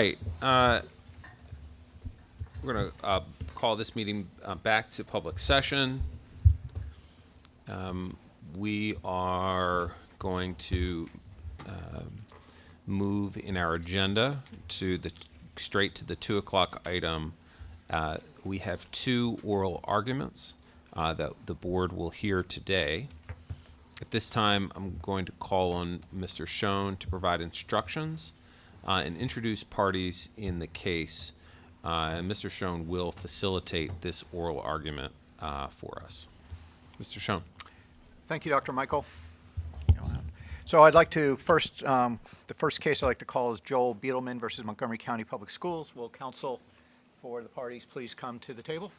[SPEAKER 1] Right. We're going to call this meeting back to public session. We are going to move in our agenda to straight to the 2 o'clock item. We have 2 oral arguments that the board will hear today. At this time, I'm going to call on Mr. Schoen to provide instructions and introduce parties in the case. And Mr. Schoen will facilitate this oral argument for us. Mr. Schoen.
[SPEAKER 2] Thank you, Dr. Michael. So I'd like to first, the first case I'd like to call is Joel Beetleman versus Montgomery County Public Schools. Will counsel for the parties please come to the table?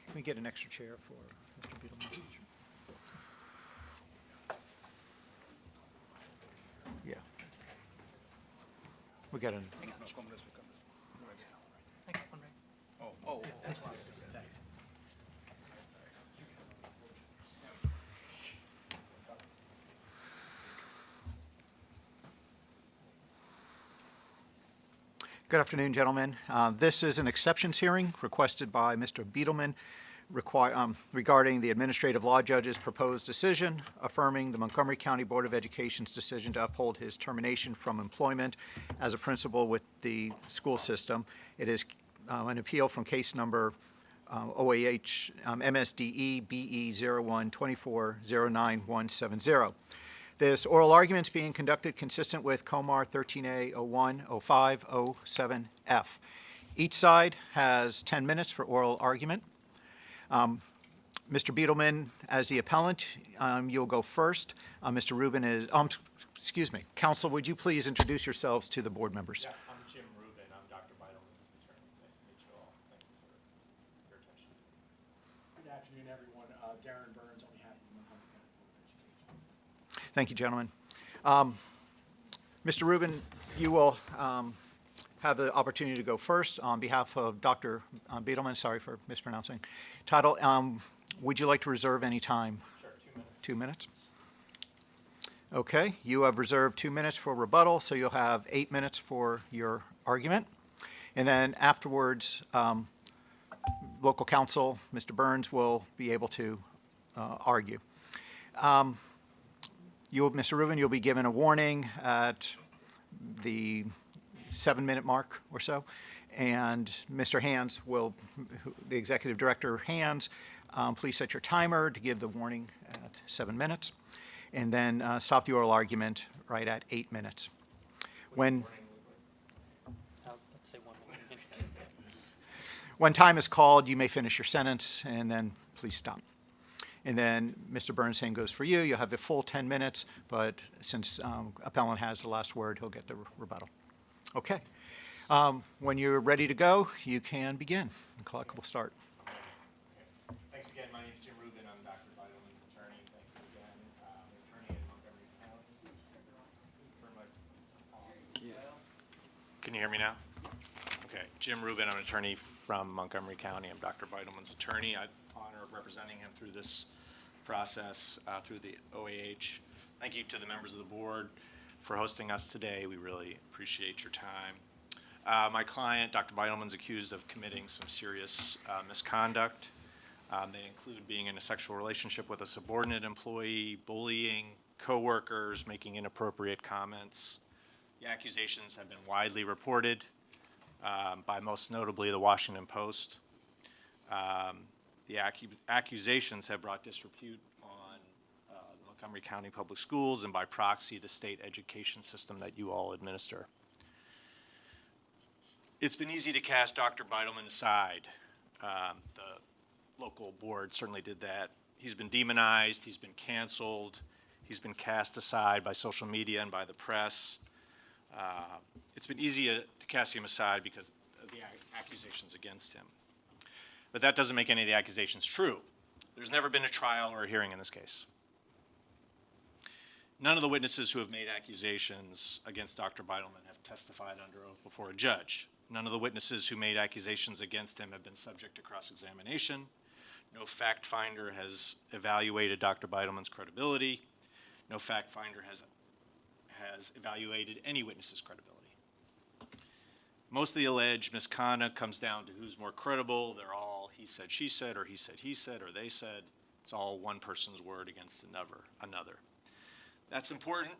[SPEAKER 2] Can we get an extra chair for Mr. Beetleman? Yeah. We got an. Oh, that's fine. Thanks. Good afternoon, gentlemen. This is an exceptions hearing requested by Mr. Beetleman regarding the administrative law judge's proposed decision affirming the Montgomery County Board of Education's decision to uphold his termination from employment as a principal with the school system. It is an appeal from case number OAH MSDE BE 0124097170. This oral argument is being conducted consistent with Comar 13A 01 05 07F. Each side has 10 minutes for oral argument. Mr. Beetleman, as the appellant, you'll go first. Mr. Rubin is, excuse me, counsel, would you please introduce yourselves to the board members?
[SPEAKER 22] Yeah, I'm Jim Rubin. I'm Dr. Beetleman's attorney. Nice to meet you all. Thank you for your attention. Good afternoon, everyone. Darren Burns on behalf of the Montgomery County Board of Education.
[SPEAKER 2] Thank you, gentlemen. Mr. Rubin, you will have the opportunity to go first on behalf of Dr. Beetleman. Sorry for mispronouncing title. Would you like to reserve any time?
[SPEAKER 22] Sure, 2 minutes.
[SPEAKER 2] 2 minutes. Okay, you have reserved 2 minutes for rebuttal, so you'll have 8 minutes for your argument. And then afterwards, local counsel, Mr. Burns, will be able to argue. Mr. Rubin, you'll be given a warning at the 7-minute mark or so. And Mr. Hands will, the executive director Hands, please set your timer to give the warning at 7 minutes. And then stop the oral argument right at 8 minutes. When time is called, you may finish your sentence and then please stop. And then Mr. Burns, same goes for you. You'll have the full 10 minutes, but since appellant has the last word, he'll get the rebuttal. Okay. When you're ready to go, you can begin. The clock will start.
[SPEAKER 22] Thanks again. My name is Jim Rubin. I'm Dr. Beetleman's attorney. Thank you again. Attorney in Montgomery County. Can you hear me now? Okay. Jim Rubin. I'm an attorney from Montgomery County. I'm Dr. Beetleman's attorney. I have the honor of representing him through this process, through the OAH. Thank you to the members of the board for hosting us today. We really appreciate your time. My client, Dr. Beetleman, is accused of committing some serious misconduct. They include being in a sexual relationship with a subordinate employee, bullying coworkers, making inappropriate comments. The accusations have been widely reported by most notably the Washington Post. The accusations have brought disrepute on the Montgomery County Public Schools and by proxy the state education system that you all administer. It's been easy to cast Dr. Beetleman aside. The local board certainly did that. He's been demonized, he's been canceled, he's been cast aside by social media and by the press. It's been easy to cast him aside because of the accusations against him. But that doesn't make any of the accusations true. There's never been a trial or a hearing in this case. None of the witnesses who have made accusations against Dr. Beetleman have testified under oath before a judge. None of the witnesses who made accusations against him have been subject to cross-examination. No fact finder has evaluated Dr. Beetleman's credibility. No fact finder has evaluated any witness's credibility. Most of the alleged misconduct comes down to who's more credible. They're all he said, she said, or he said, or they said. It's all one person's word against another. That's important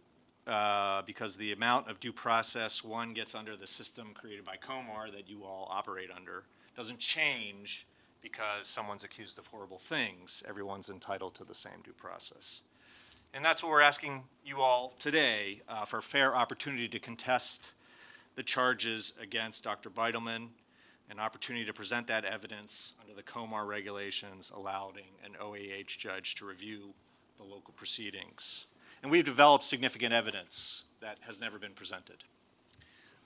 [SPEAKER 22] because the amount of due process one gets under the system created by COMAR that you all operate under doesn't change because someone's accused of horrible things. Everyone's entitled to the same due process. And that's what we're asking you all today, for a fair opportunity to contest the charges against Dr. Beidelman, an opportunity to present that evidence under the COMAR regulations, allowing an OAH judge to review the local proceedings. And we've developed significant evidence that has never been presented.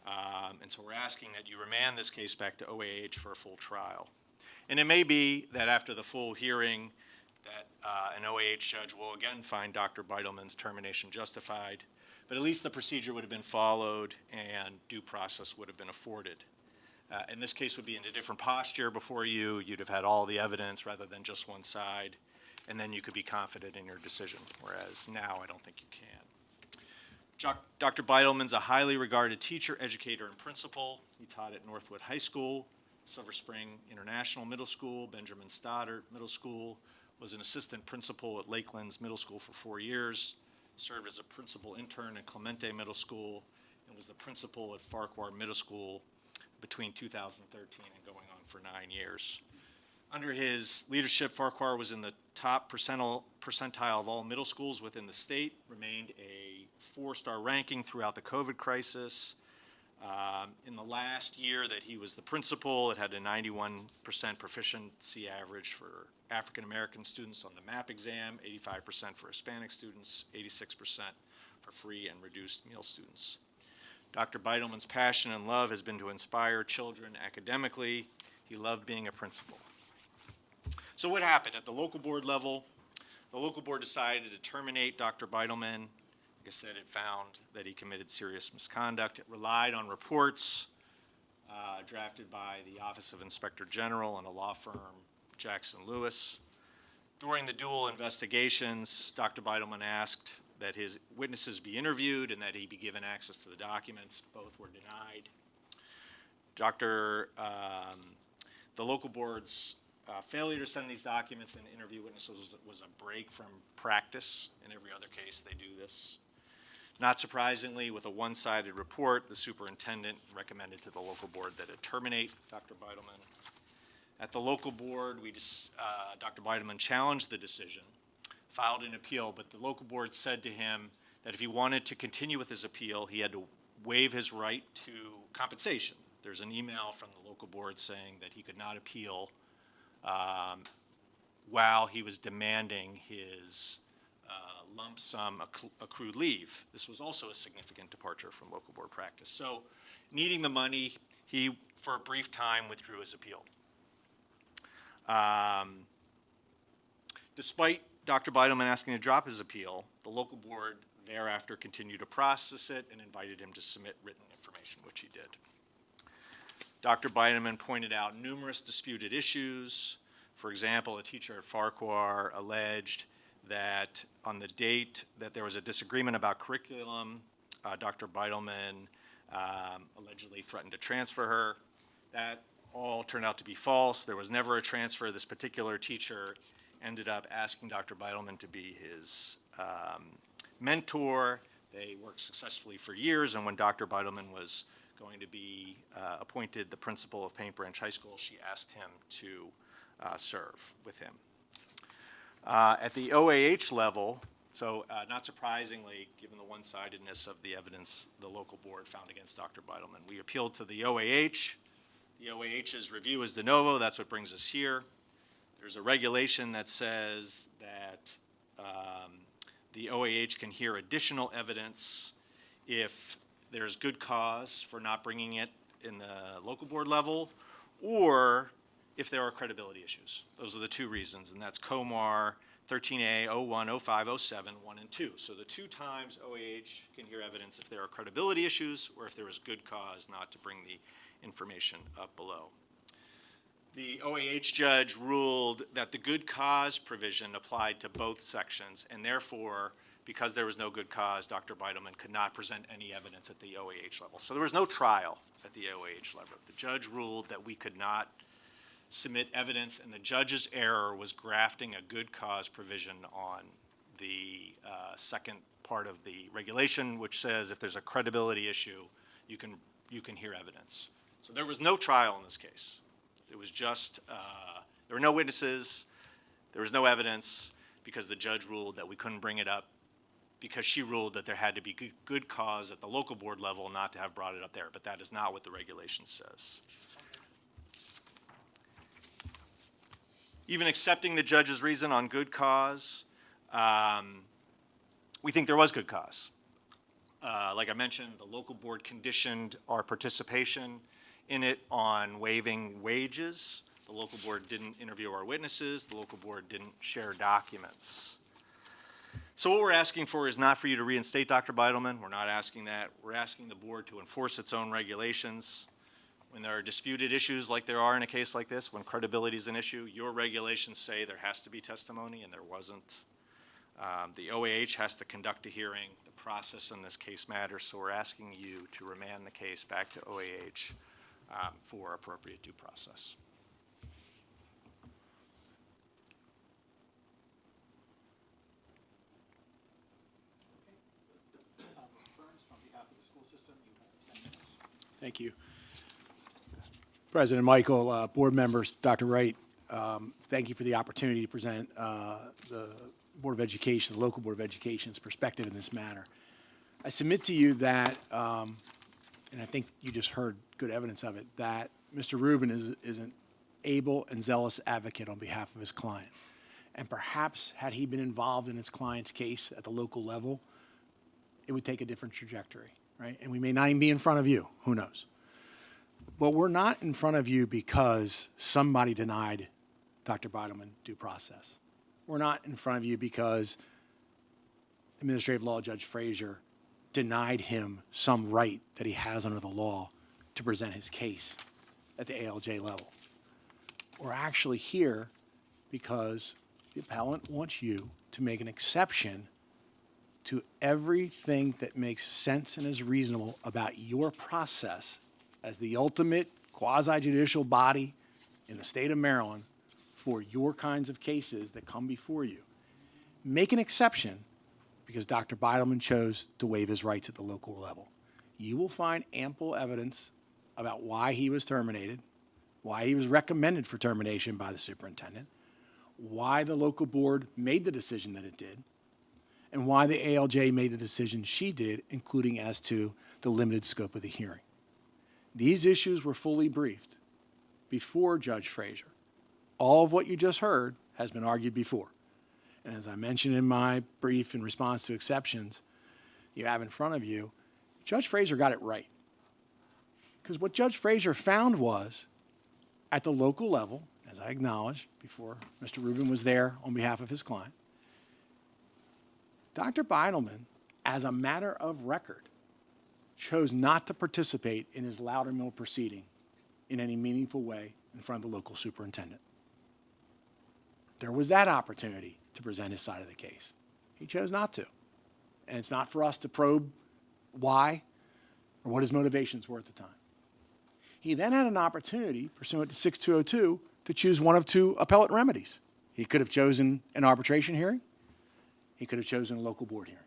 [SPEAKER 22] And so we're asking that you remand this case back to OAH for a full trial. And it may be that after the full hearing that an OAH judge will again find Dr. Beidelman's termination justified, but at least the procedure would have been followed and due process would have been afforded. And this case would be in a different posture before you. You'd have had all the evidence rather than just one side, and then you could be confident in your decision, whereas now I don't think you can. Dr. Beidelman's a highly regarded teacher, educator, and principal. He taught at Northwood High School, Silver Spring International Middle School, Benjamin Stoddard Middle School, was an assistant principal at Lakelands Middle School for 4 years, served as a principal intern at Clemente Middle School, and was the principal at Farquhar Middle School between 2013 and going on for 9 years. Under his leadership, Farquhar was in the top percentile of all middle schools within the state, remained a 4-star ranking throughout the COVID crisis. In the last year that he was the principal, it had a 91% proficiency average for African American students on the MAP exam, 85% for Hispanic students, 86% for free and reduced meal students. Dr. Beidelman's passion and love has been to inspire children academically. He loved being a principal. So what happened? At the local board level, the local board decided to terminate Dr. Beidelman. Like I said, it found that he committed serious misconduct. It relied on reports drafted by the Office of Inspector General and a law firm, Jackson Lewis. During the dual investigations, Dr. Beidelman asked that his witnesses be interviewed and that he be given access to the documents. Both were denied. The local board's failure to send these documents and interview witnesses was a break from practice. In every other case, they do this. Not surprisingly, with a one-sided report, the superintendent recommended to the local board that it terminate Dr. Beidelman. At the local board, Dr. Beidelman challenged the decision, filed an appeal, but the local board said to him that if he wanted to continue with his appeal, he had to waive his right to compensation. There's an email from the local board saying that he could not appeal while he was demanding his lump sum accrued leave. This was also a significant departure from local board practice. So, needing the money, he, for a brief time, withdrew his appeal. Despite Dr. Beidelman asking to drop his appeal, the local board thereafter continued to process it and invited him to submit written information, which he did. Dr. Beidelman pointed out numerous disputed issues. For example, a teacher at Farquhar alleged that on the date that there was a disagreement about curriculum, Dr. Beidelman allegedly threatened to transfer her. That all turned out to be false. There was never a transfer. This particular teacher ended up asking Dr. Beidelman to be his mentor. They worked successfully for years, and when Dr. Beidelman was going to be appointed the principal of Paint Branch High School, she asked him to serve with him. At the OAH level, so not surprisingly, given the one-sidedness of the evidence the local board found against Dr. Beidelman, we appealed to the OAH. The OAH's review is de novo. That's what brings us here. There's a regulation that says that the OAH can hear additional evidence if there's good cause for not bringing it in the local board level, or if there are credibility issues. Those are the two reasons, and that's COMAR 13A 01, 05, 07, 1, and 2. So the two times OAH can hear evidence if there are credibility issues or if there is good cause not to bring the information up below. The OAH judge ruled that the good cause provision applied to both sections, and therefore because there was no good cause, Dr. Beidelman could not present any evidence at the OAH level. So there was no trial at the OAH level. The judge ruled that we could not submit evidence, and the judge's error was grafting a good cause provision on the second part of the regulation, which says if there's a credibility issue, you can hear evidence. So there was no trial in this case. It was just, there were no witnesses, there was no evidence, because the judge ruled that we couldn't bring it up, because she ruled that there had to be good cause at the local board level not to have brought it up there, but that is not what the regulation says. Even accepting the judge's reason on good cause, we think there was good cause. Like I mentioned, the local board conditioned our participation in it on waiving wages. The local board didn't interview our witnesses. The local board didn't share documents. So what we're asking for is not for you to reinstate Dr. Beidelman. We're not asking that. We're asking the board to enforce its own regulations. When there are disputed issues like there are in a case like this, when credibility is an issue, your regulations say there has to be testimony, and there wasn't. The OAH has to conduct a hearing. The process in this case matters, so we're asking you to remand the case back to OAH for appropriate due process.
[SPEAKER 4] Thank you. President Michael, board members, Dr. Wright, thank you for the opportunity to present the Board of Education, the local Board of Education's perspective in this matter. I submit to you that, and I think you just heard good evidence of it, that Mr. Rubin is an able and zealous advocate on behalf of his client. And perhaps had he been involved in his client's case at the local level, it would take a different trajectory. Right? And we may not even be in front of you, who knows? But we're not in front of you because somebody denied Dr. Beidelman due process. We're not in front of you because Administrative Law Judge Frazier denied him some right that he has under the law to present his case at the ALJ level. We're actually here because the appellant wants you to make an exception to everything that makes sense and is reasonable about your process as the ultimate quasi-judicial body in the state of Maryland for your kinds of cases that come before you. Make an exception because Dr. Beidelman chose to waive his rights at the local level. You will find ample evidence about why he was terminated, why he was recommended for termination by the superintendent, why the local board made the decision that it did, and why the ALJ made the decision she did, including as to the limited scope of the hearing. These issues were fully briefed before Judge Frazier. All of what you just heard has been argued before. And as I mentioned in my brief in response to exceptions you have in front of you, Judge Frazier got it right. Because what Judge Frazier found was, at the local level, as I acknowledged before Mr. Rubin was there on behalf of his client, Dr. Beidelman, as a matter of record, chose not to participate in his Loudermill proceeding in any meaningful way in front of the local superintendent. There was that opportunity to present his side of the case. He chose not to. And it's not for us to probe why or what his motivations were at the time. He then had an opportunity, pursuant to 6202, to choose one of two appellate remedies. He could have chosen an arbitration hearing. He could have chosen a local board hearing.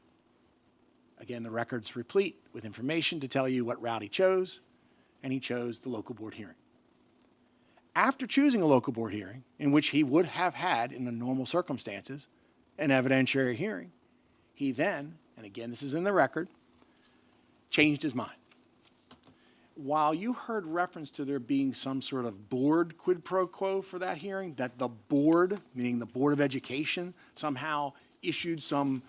[SPEAKER 4] Again, the record's replete with information to tell you what route he chose, and he chose the local board hearing. After choosing a local board hearing, in which he would have had, in the normal circumstances, an evidentiary hearing, he then, and again this is in the record, changed his mind. While you heard reference to there being some sort of board quid pro quo for that hearing, that the board, meaning the Board of Education, somehow issued some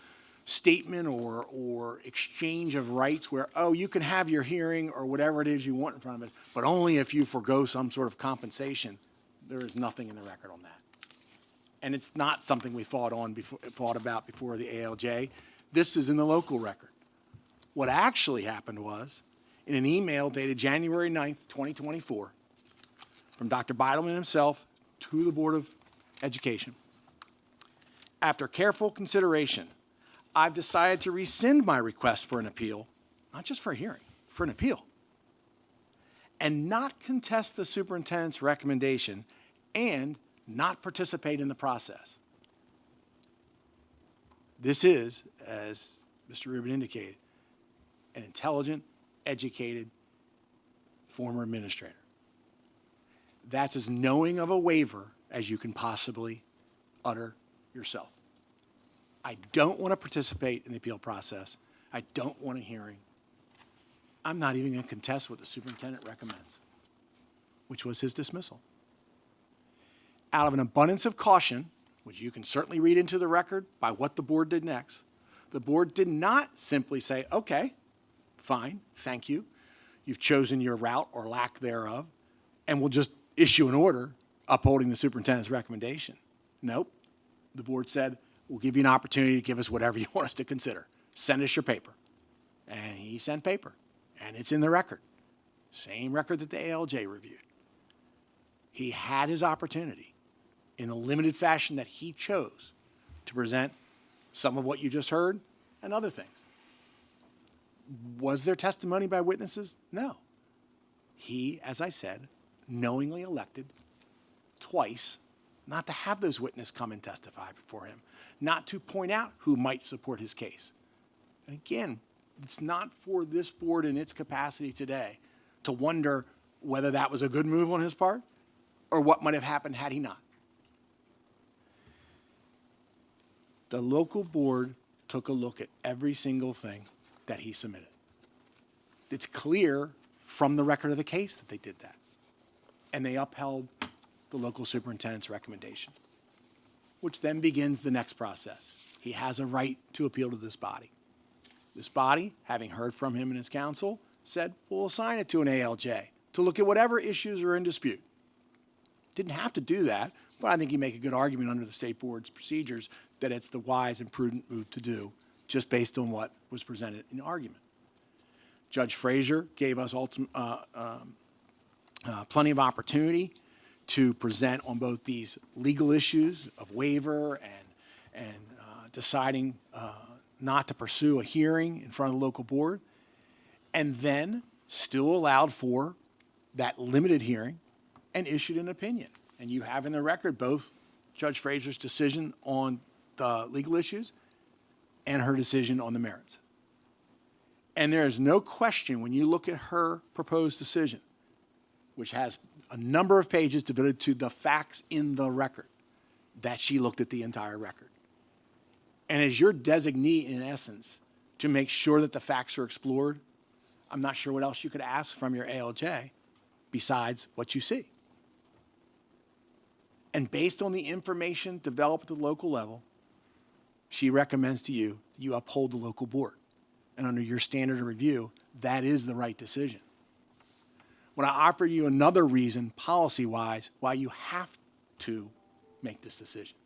[SPEAKER 4] statement or exchange of rights where, oh, you can have your hearing or whatever it is you want in front of us, but only if you forego some sort of compensation. There is nothing in the record on that. And it's not something we fought about before the ALJ. This is in the local record. What actually happened was, in an email dated January 9th, 2024, from Dr. Beidelman himself to the Board of Education, after careful consideration, I've decided to rescind my request for an appeal, not just for a hearing, for an appeal, and not contest the superintendent's recommendation and not participate in the process. This is, as Mr. Rubin indicated, an intelligent, educated former administrator. That's as knowing of a waiver as you can possibly utter yourself. I don't want to participate in the appeal process. I don't want a hearing. I'm not even going to contest what the superintendent recommends, which was his dismissal. Out of an abundance of caution, which you can certainly read into the record by what the board did next, the board did not simply say, okay, fine, thank you. You've chosen your route or lack thereof, and we'll just issue an order upholding the superintendent's recommendation. Nope. The board said, we'll give you an opportunity to give us whatever you want us to consider. Send us your paper. And he sent paper, and it's in the record. Same record that the ALJ reviewed. He had his opportunity in a limited fashion that he chose to present some of what you just heard and other things. Was there testimony by witnesses? No. He, as I said, knowingly elected twice not to have those witnesses come and testify before him, not to point out who might support his case. And again, it's not for this board in its capacity today to wonder whether that was a good move on his part or what might have happened had he not. The local board took a look at every single thing that he submitted. It's clear from the record of the case that they did that. And they upheld the local superintendent's recommendation, which then begins the next process. He has a right to appeal to this body. This body, having heard from him and his counsel, said, we'll assign it to an ALJ to look at whatever issues are in dispute. Didn't have to do that, but I think you make a good argument under the state board's procedures that it's the wise and prudent move to do, just based on what was presented in argument. Judge Frazier gave us plenty of opportunity to present on both these legal issues of waiver and deciding not to pursue a hearing in front of the local board, and then still allowed for that limited hearing and issued an opinion. And you have in the record both Judge Frazier's decision on the legal issues and her decision on the merits. And there is no question when you look at her proposed decision, which has a number of pages devoted to the facts in the record, that she looked at the entire record. And as your designee, in essence, to make sure that the facts are explored, I'm not sure what else you could ask from your ALJ besides what you see. And based on the information developed at the local level, she recommends to you that you uphold the local board. And under your standard of review, that is the right decision. When I offer you another reason, policy-wise, why you have to make this decision.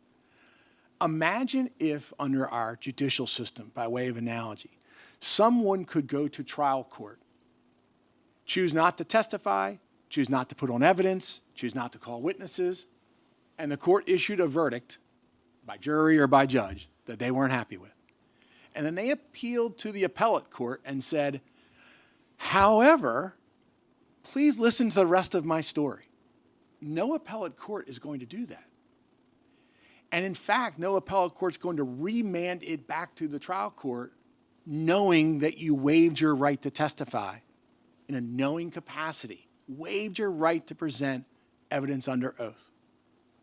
[SPEAKER 4] Imagine if, under our judicial system, by way of analogy, someone could go to trial court, choose not to testify, choose not to put on evidence, choose not to call witnesses, and the court issued a verdict by jury or by judge that they weren't happy with. And then they appealed to the appellate court and said, however, please listen to the rest of my story. No appellate court is going to do that. And in fact, no appellate court is going to remand it back to the trial court knowing that you waived your right to testify in a knowing capacity, waived your right to present evidence under oath,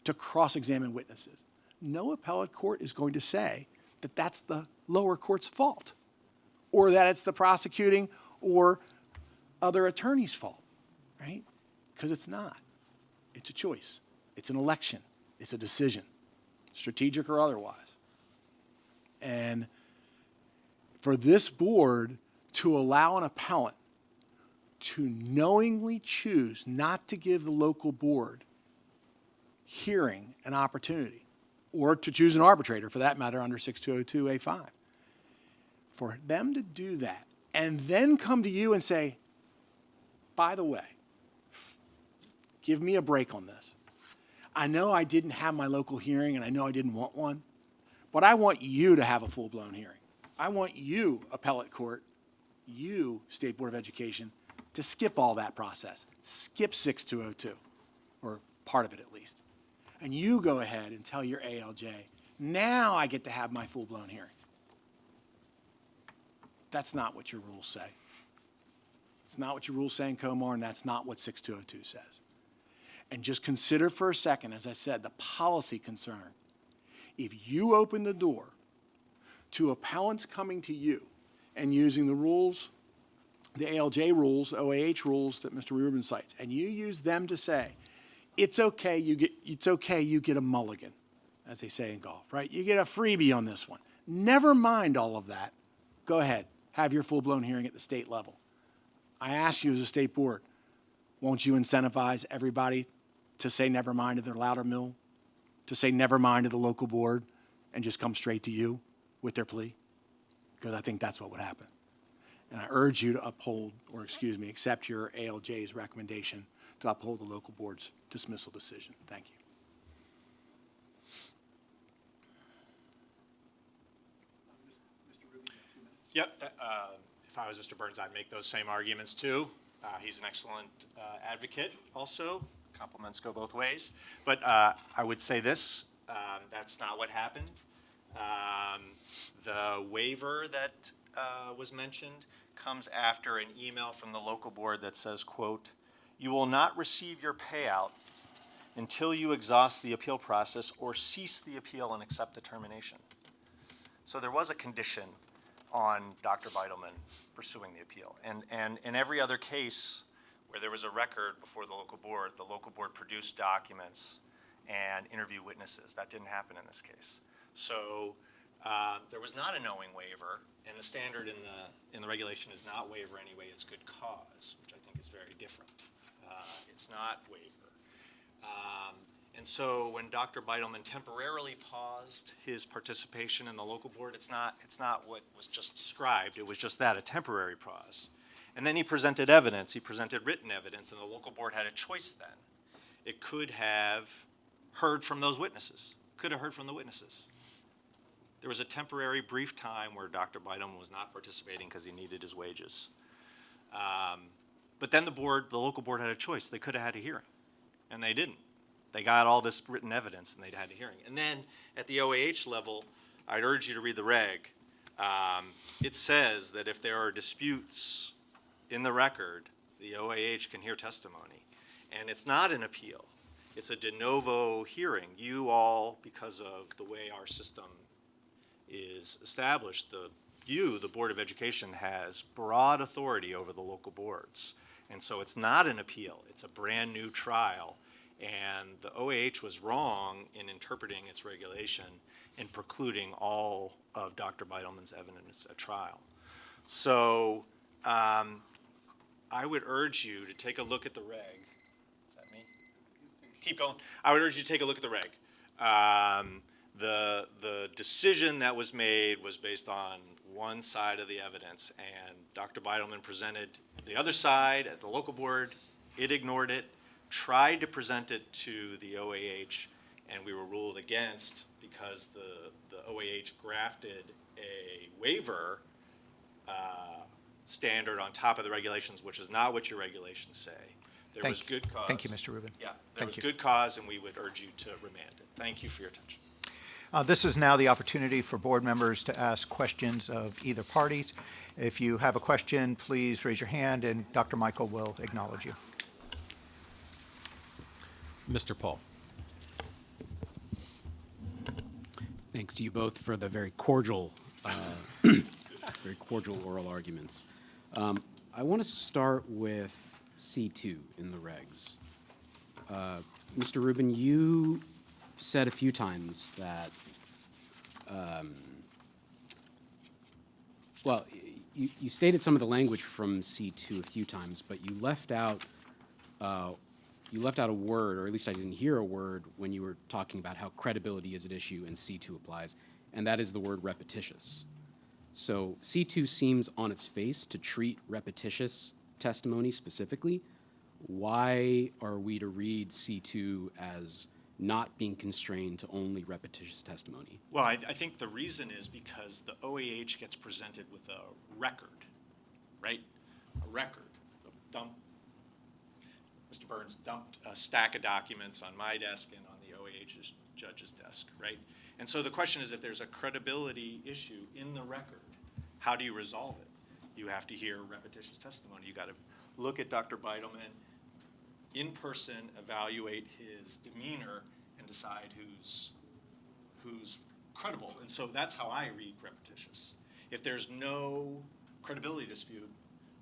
[SPEAKER 4] to cross-examine witnesses. No appellate court is going to say that that's the lower court's fault or that it's the prosecuting or other attorney's fault, right? Because it's not. It's a choice. It's an election. It's a decision, strategic or otherwise. And for this board to allow an appellant to knowingly choose not to give the local board hearing an opportunity, or to choose an arbitrator, for that matter, under 6202A5, for them to do that and then come to you and say, by the way, give me a break on this. I know I didn't have my local hearing and I know I didn't want one, but I want you to have a full-blown hearing. I want you, appellate court, you, State Board of Education, to skip all that process. Skip 6202, or part of it at least. And you go ahead and tell your ALJ, now I get to have my full-blown hearing. That's not what your rules say. It's not what your rules say in Comar, and that's not what 6202 says. And just consider for a second, as I said, the policy concern. If you open the door to appellants coming to you and using the rules, the ALJ rules, OAH rules that Mr. Rubin cites, and you use them to say, it's okay, you get a mulligan, as they say in golf, right? You get a freebie on this one. Never mind all of that. Go ahead, have your full-blown hearing at the state level. I ask you as a state board, won't you incentivize everybody to say never mind to their louder mill, to say never mind to the local board, and just come straight to you with their plea? Because I think that's what would happen. And I urge you to uphold, or excuse me, accept your ALJ's recommendation to uphold the local board's dismissal decision. Thank you.
[SPEAKER 22] Yep. If I was Mr. Burns, I'd make those same arguments too. He's an excellent advocate also. Compliments go both ways. But I would say this, that's not what happened. The waiver that was mentioned comes after an email from the local board that says, quote, "You will not receive your payout until you exhaust the appeal process or cease the appeal and accept the termination." So there was a condition on Dr. Beidelman pursuing the appeal. And in every other case where there was a record before the local board produced documents and interviewed witnesses. That didn't happen in this case. So there was not a knowing waiver, and the standard in the regulation is not waiver anyway, it's good cause, which I think is very different. It's not waiver. And so when Dr. Beidelman temporarily paused his participation in the local board, it's not what was just described. It was just that, a temporary pause. And then he presented evidence. He presented written evidence, and the local board had a choice then. It could have heard from those witnesses, could have heard from the witnesses. There was a temporary brief time where Dr. Beidelman was not participating because he needed his wages. But then the local board had a choice. They could have had a hearing, and they didn't. They got all this written evidence, and they had a hearing. And then at the OAH level, I'd urge you to read the reg. It says that if there are disputes in the record, the OAH can hear testimony. And it's not an appeal. It's a de novo hearing. You all, because of the way our system is established, the Board of Education has broad authority over the local boards. And so it's not an appeal. It's a brand new trial. And the OAH was wrong in interpreting its regulation and precluding all of Dr. Beidelman's evidence at trial. So I would urge you to take a look at the reg. Is that me? Keep going. I would urge you to take a look at the reg. The decision that was made was based on one side of the evidence, and Dr. Beidelman presented the other side at the local board. It ignored it, tried to present it to the OAH, and we were ruled against because the OAH grafted a waiver standard on top of the regulations, which is not what your regulations say. There was good cause.
[SPEAKER 2] Thank you, Mr. Rubin.
[SPEAKER 22] Yeah, there was good cause, and we would urge you to remand it. Thank you for your attention.
[SPEAKER 2] This is now the opportunity for board members to ask questions of either parties. If you have a question, please raise your hand, and Dr. Michael will acknowledge you.
[SPEAKER 1] Mr. Paul.
[SPEAKER 11] Thanks to you both for the very cordial oral arguments. I want to start with C2 in the regs. Mr. Rubin, you said a few times that, you stated some of the language from C2 a few times, but you left out a word, or at least I didn't hear a word when you were talking about how credibility is at issue and C2 applies, and that is the word repetitious. So C2 seems on its face to treat repetitious testimony specifically. Why are we to read C2 as not being constrained to only repetitious testimony?
[SPEAKER 22] Well, I think the reason is because the OAH gets presented with a record, right? A record. Mr. Burns dumped a stack of documents on my desk and on the OAH's judge's desk, right? And so the question is, if there's a credibility issue in the record, how do you resolve it? You have to hear repetitious testimony. You got to look at Dr. Beidelman in person, evaluate his demeanor, and decide who's credible. And so that's how I read repetitious. If there's no credibility dispute,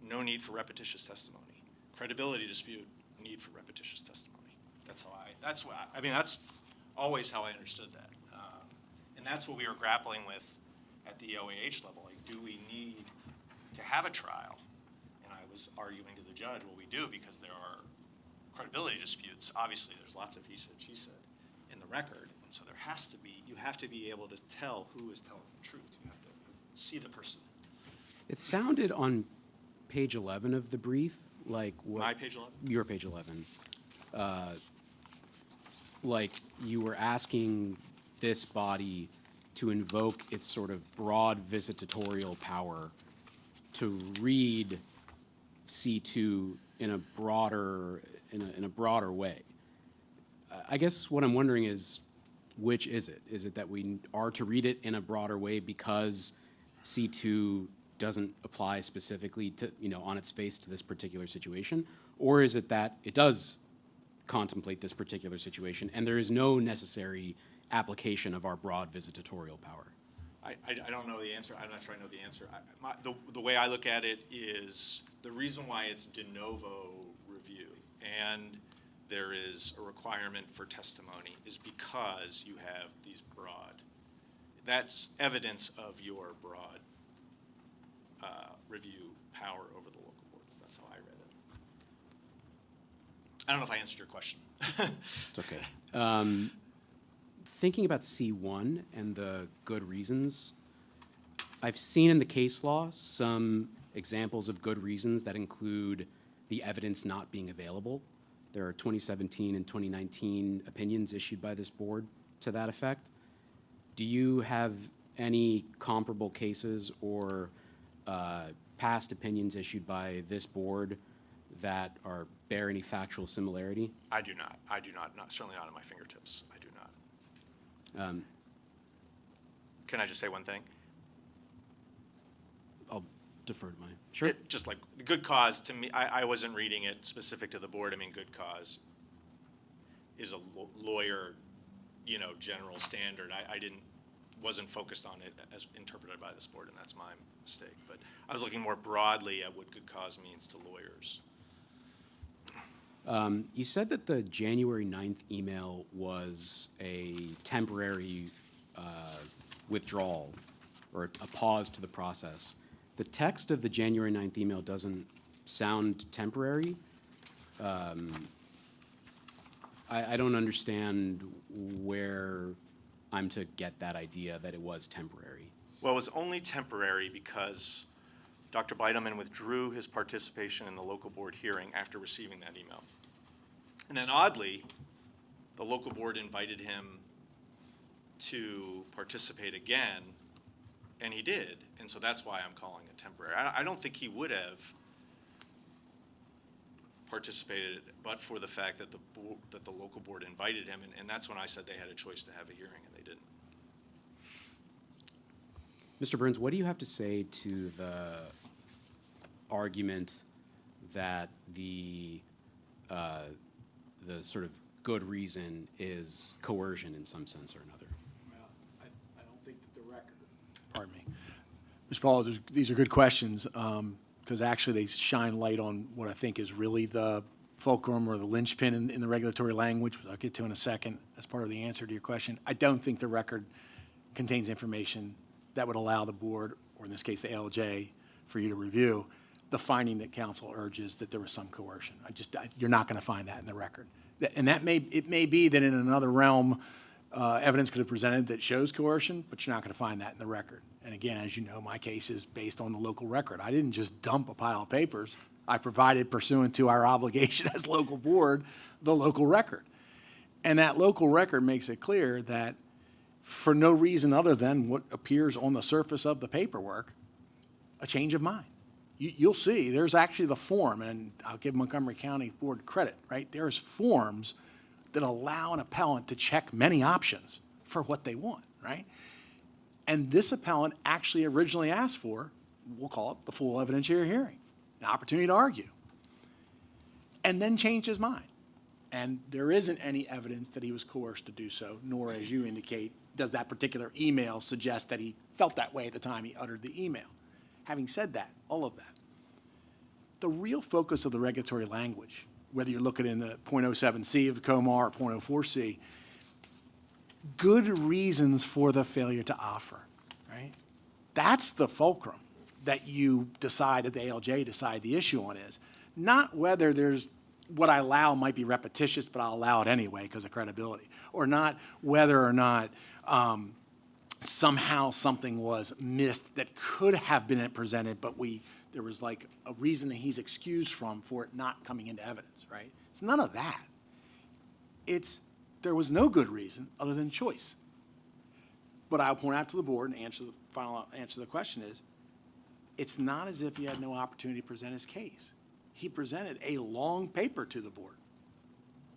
[SPEAKER 22] no need for repetitious testimony. Credibility dispute, need for repetitious testimony. That's always how I understood that. And that's what we were grappling with at the OAH level. Like, do we need to have a trial? And I was arguing to the judge, well, we do, because there are credibility disputes. Obviously, there's lots of he said, she said in the record. And so there has to be, you have to be able to tell who is telling the truth. You have to see the person.
[SPEAKER 11] It sounded on page 11 of the brief like what...
[SPEAKER 22] My page 11?
[SPEAKER 11] Your page 11. Like you were asking this body to invoke its sort of broad visitatorial power to read C2 in a broader way. I guess what I'm wondering is, which is it? Is it that we are to read it in a broader way because C2 doesn't apply specifically to, on its face to this particular situation? Or is it that it does contemplate this particular situation and there is no necessary application of our broad visitatorial power?
[SPEAKER 22] I don't know the answer. I'm not sure I know the answer. The way I look at it is the reason why it's de novo review and there is a requirement for testimony is because you have these broad, that's evidence of your broad review power over the local boards. That's how I read it. I don't know if I answered your question.
[SPEAKER 11] It's okay. Thinking about C1 and the good reasons, I've seen in the case law some examples of good reasons that include the evidence not being available. There are 2017 and 2019 opinions issued by this board to that effect. Do you have any comparable cases or past opinions issued by this board that bear any factual similarity?
[SPEAKER 22] I do not. Certainly not at my fingertips. I do not. Can I just say one thing?
[SPEAKER 11] I'll defer to mine. Sure.
[SPEAKER 22] Just like the good cause, to me, I wasn't reading it specific to the board. I mean, good cause is a lawyer, general standard. I wasn't focused on it as interpreted by this board, and that's my mistake. But I was looking more broadly at what good cause means to lawyers.
[SPEAKER 11] You said that the January 9th email was a temporary withdrawal or a pause to the process. The text of the January 9th email doesn't sound temporary. I don't understand where I'm to get that idea that it was temporary.
[SPEAKER 22] Well, it was only temporary because Dr. Beidelman withdrew his participation in the local board hearing after receiving that email. And then oddly, the local board invited him to participate again, and he did. And so that's why I'm calling it temporary. I don't think he would have participated but for the fact that the local board invited him, and that's when I said they had a choice to have a hearing, and they didn't.
[SPEAKER 11] Mr. Burns, what do you have to say to the argument that the sort of good reason is coercion in some sense or another?
[SPEAKER 4] Well, I don't think that the record, pardon me. Mr. Paul, these are good questions because actually they shine light on what I think is really the fulcrum or the linchpin in the regulatory language, which I'll get to in a second as part of the answer to your question. I don't think the record contains information that would allow the board, or in this case the ALJ, for you to review the finding that council urges that there was some coercion. You're not going to find that in the record. And it may be that in another realm, evidence could have presented that shows coercion, but you're not going to find that in the record. And again, as you know, my case is based on the local record. I didn't just dump a pile of papers. I provided, pursuant to our obligation as local board, the local record. And that local record makes it clear that for no reason other than what appears on the surface of the paperwork, a change of mind. You'll see, there's actually the form, and I'll give Montgomery County Board credit, right? There's forms that allow an appellant to check many options for what they want, right? And this appellant actually originally asked for, we'll call it the full evidentiary hearing, an opportunity to argue, and then changed his mind. And there isn't any evidence that he was coerced to do so, nor, as you indicate, does that particular email suggest that he felt that way at the time he uttered the email. Having said that, all of that, the real focus of the regulatory language, whether you're looking in the .07c of the COMAR or .04c, good reasons for the failure to offer, right? That's the fulcrum that you decide, that the ALJ decide the issue on is, not whether there's what I allow might be repetitious, but I'll allow it anyway because of credibility, or not whether or not somehow something was missed that could have been presented, but there was like a reason that he's excused from for it not coming into evidence, right? It's none of that. There was no good reason other than choice. But I'll point out to the board and final answer to the question is, it's not as if he had no opportunity to present his case. He presented a long paper to the board,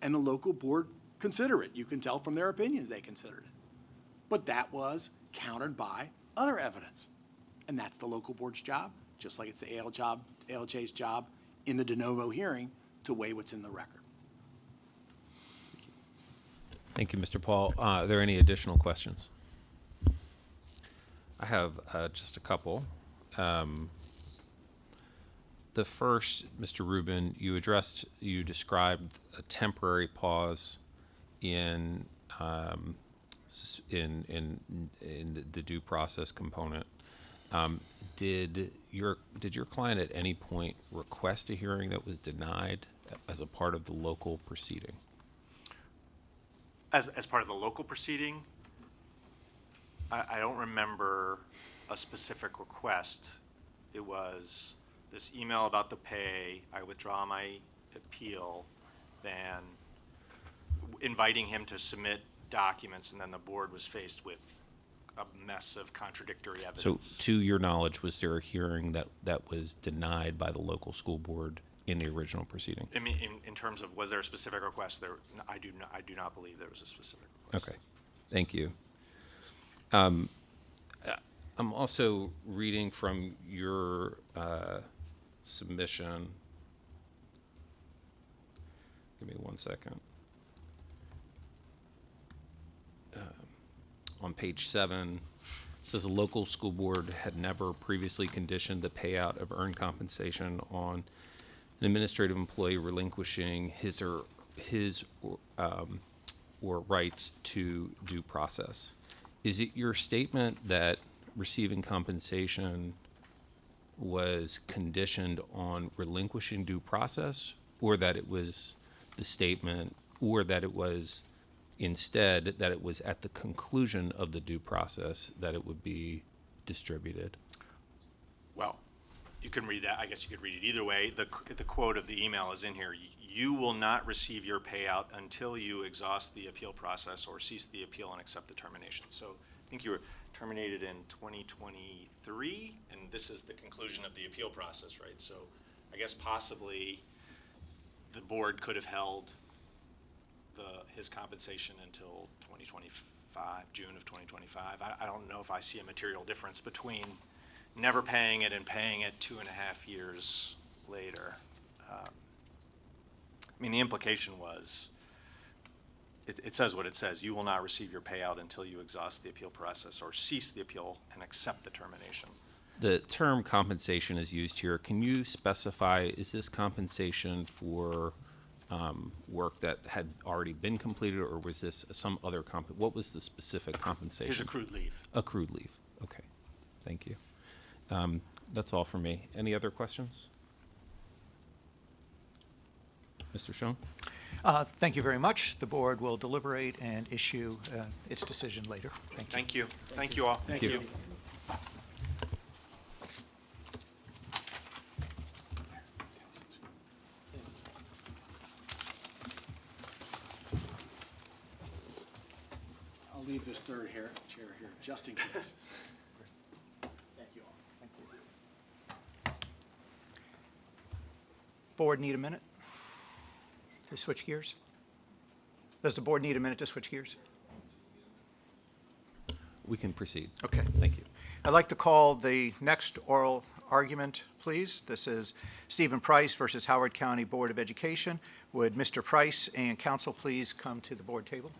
[SPEAKER 4] and the local board considered it. You can tell from their opinions they considered it. But that was countered by other evidence, and that's the local board's job, just like it's the ALJ's job in the de novo hearing to weigh what's in the record.
[SPEAKER 1] Thank you, Mr. Paul. Are there any additional questions? I have just a couple. The first, Mr. Rubin, you described a temporary pause in the due process component. Did your client at any point request a hearing that was denied as a part of the local proceeding?
[SPEAKER 22] As part of the local proceeding, I don't remember a specific request. It was this email about the pay, I withdraw my appeal, then inviting him to submit documents, and then the board was faced with a mess of contradictory evidence.
[SPEAKER 1] So to your knowledge, was there a hearing that was denied by the local school board in the original proceeding?
[SPEAKER 22] I mean, in terms of, was there a specific request? I do not believe there was a specific request.
[SPEAKER 1] Okay, thank you. I'm also reading from your submission. Give me 1 second. On page 7, it says a local school board had never previously conditioned the payout of earned compensation on an administrative employee relinquishing his or rights to due process. Is it your statement that receiving compensation was conditioned on relinquishing due process, or that it was the statement, or that it was instead that it was at the conclusion of the due process that it would be distributed?
[SPEAKER 22] Well, you can read that. I guess you could read it either way. The quote of the email is in here. You will not receive your payout until you exhaust the appeal process or cease the appeal and accept the termination. So I think you were terminated in 2023, and this is the conclusion of the appeal process, right? So I guess possibly the board could have held his compensation until 2025, June of 2025. I don't know if I see a material difference between never paying it and paying it 2.5 years later. I mean, the implication was, it says what it says. You will not receive your payout until you exhaust the appeal process or cease the appeal and accept the termination.
[SPEAKER 1] The term compensation is used here. Can you specify, is this compensation for work that had already been completed, or was this some other what was the specific compensation?
[SPEAKER 22] His accrued leave.
[SPEAKER 1] Accrued leave. Okay. Thank you. That's all for me. Any other questions? Mr. Schoen?
[SPEAKER 2] Thank you very much. The board will deliberate and issue its decision later. Thank you.
[SPEAKER 22] Thank you. Thank you all.
[SPEAKER 1] Thank you.
[SPEAKER 4] this third chair here, just in case. Thank you all.
[SPEAKER 2] Board need a minute to switch gears? Does the board need a minute to switch gears?
[SPEAKER 1] We can proceed.
[SPEAKER 2] Okay.
[SPEAKER 1] Thank you.
[SPEAKER 2] I'd like to call the next oral argument, please. This is Stephen Price versus Howard County Board of Education. Would Mr. Price and counsel please come to the board table?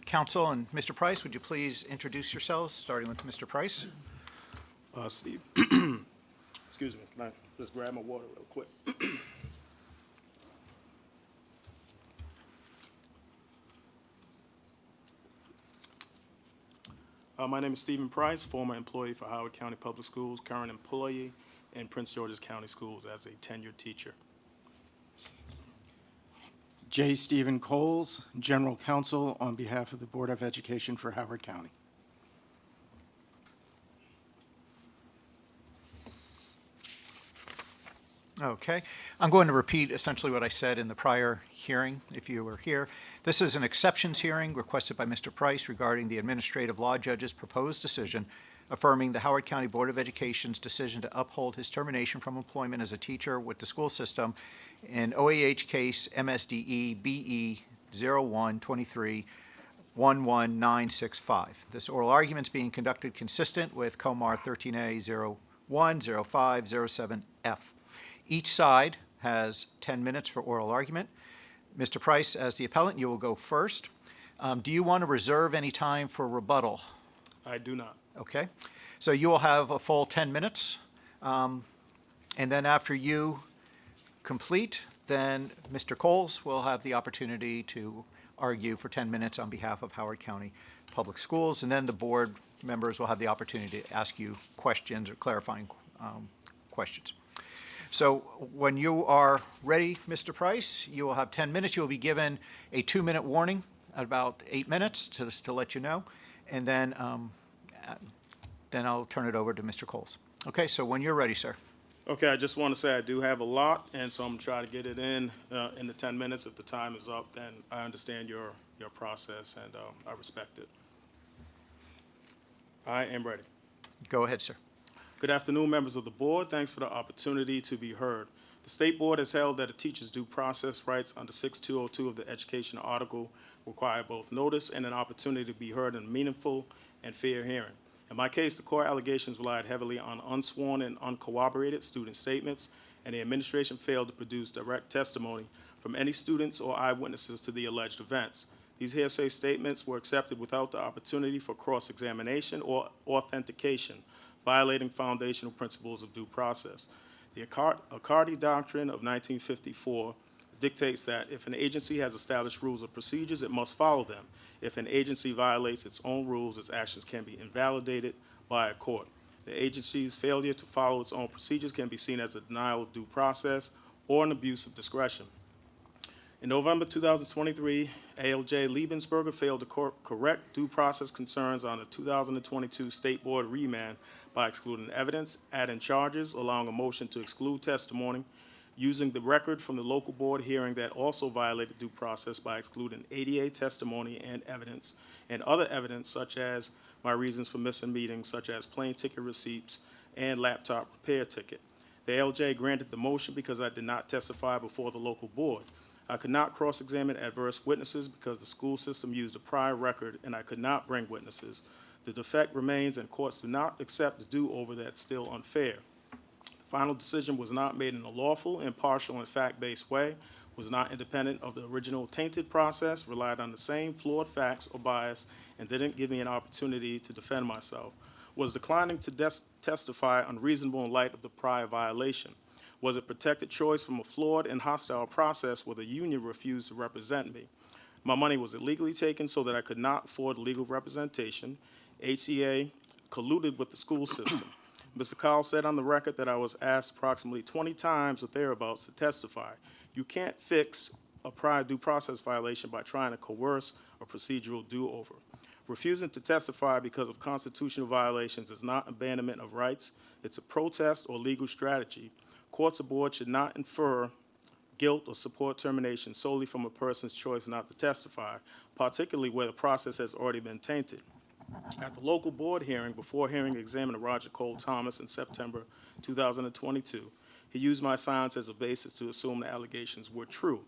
[SPEAKER 2] Counsel and Mr. Price, would you please introduce yourselves, starting with Mr. Price?
[SPEAKER 5] Steve, excuse me, can I just grab my water real quick? My name is Stephen Price, former employee for Howard County Public Schools, current employee in Prince George's County Schools as a tenured teacher.
[SPEAKER 7] J. Stephen Coles, General Counsel on behalf of the Board of Education for Howard County.
[SPEAKER 2] Okay. I'm going to repeat essentially what I said in the prior hearing, if you were here. This is an exceptions hearing requested by Mr. Price regarding the administrative law judge's proposed decision affirming the Howard County Board of Education's decision to uphold his termination from employment as a teacher with the school system in OAH case MSDE BE 0123 11965. This oral argument is being conducted consistent with Comar 13A 010507F. Each side has 10 minutes for oral argument. Mr. Price, as the appellant, you will go first. Do you want to reserve any time for rebuttal?
[SPEAKER 5] I do not.
[SPEAKER 2] Okay. So you will have a full 10 minutes. And then after you complete, then Mr. Coles will have the opportunity to argue for 10 minutes on behalf of Howard County Public Schools. And then the board members will have the opportunity to ask you questions or clarifying questions. So when you are ready, Mr. Price, you will have 10 minutes. You will be given a 2-minute warning at about 8 minutes to let you know. And then I'll turn it over to Mr. Coles. Okay, so when you're ready, sir.
[SPEAKER 5] Okay, I just want to say I do have a lot, and so I'm going to try to get it in the 10 minutes. If the time is up, then I understand your process, and I respect it. I am ready.
[SPEAKER 2] Go ahead, sir.
[SPEAKER 5] Good afternoon, members of the board. Thanks for the opportunity to be heard. The State Board has held that a teacher's due process rights under 6202 of the Education Article require both notice and an opportunity to be heard in a meaningful and fair hearing. In my case, the core allegations relied heavily on unsworn and uncorroborated student statements, and the administration failed to produce direct testimony from any students or eyewitnesses to the alleged events. These hearsay statements were accepted without the opportunity for cross-examination or authentication, violating foundational principles of due process. The Accardi Doctrine of 1954 dictates that if an agency has established rules or procedures, it must follow them. If an agency violates its own rules, its actions can be invalidated by a court. The agency's failure to follow its own procedures can be seen as a denial of due process or an abuse of discretion. In November 2023, ALJ Liebensberger failed to correct due process concerns on a 2022 State Board remand by excluding evidence, adding charges, allowing a motion to exclude testimony, using the record from the local board hearing that also violated due process by excluding ADA testimony and evidence, and other evidence such as my reasons for missing meetings, such as plane ticket receipts and laptop repair ticket. The ALJ granted the motion because I did not testify before the local board. I could not cross-examine adverse witnesses because the school system used a prior record and I could not bring witnesses. The defect remains and courts do not accept the do-over that's still unfair. The final decision was not made in a lawful, impartial, and fact-based way, was not independent of the original tainted process, relied on the same flawed facts or bias, and didn't give me an opportunity to defend myself, was declining to testify unreasonable in light of the prior violation. Was a protected choice from a flawed and hostile process where the union refused to represent me. My money was illegally taken so that I could not afford legal representation. HCA colluded with the school system. Mr. Kyle said on the record that I was asked approximately 20 times or thereabouts to testify. You can't fix a prior due process violation by trying to coerce a procedural do-over. Refusing to testify because of constitutional violations is not abandonment of rights. It's a protest or legal strategy. Courts or boards should not infer guilt or support termination solely from a person's choice not to testify, particularly where the process has already been tainted. At the local board hearing, before hearing examiner Roger Cole Thomas in September 2022, he used my silence as a basis to assume the allegations were true,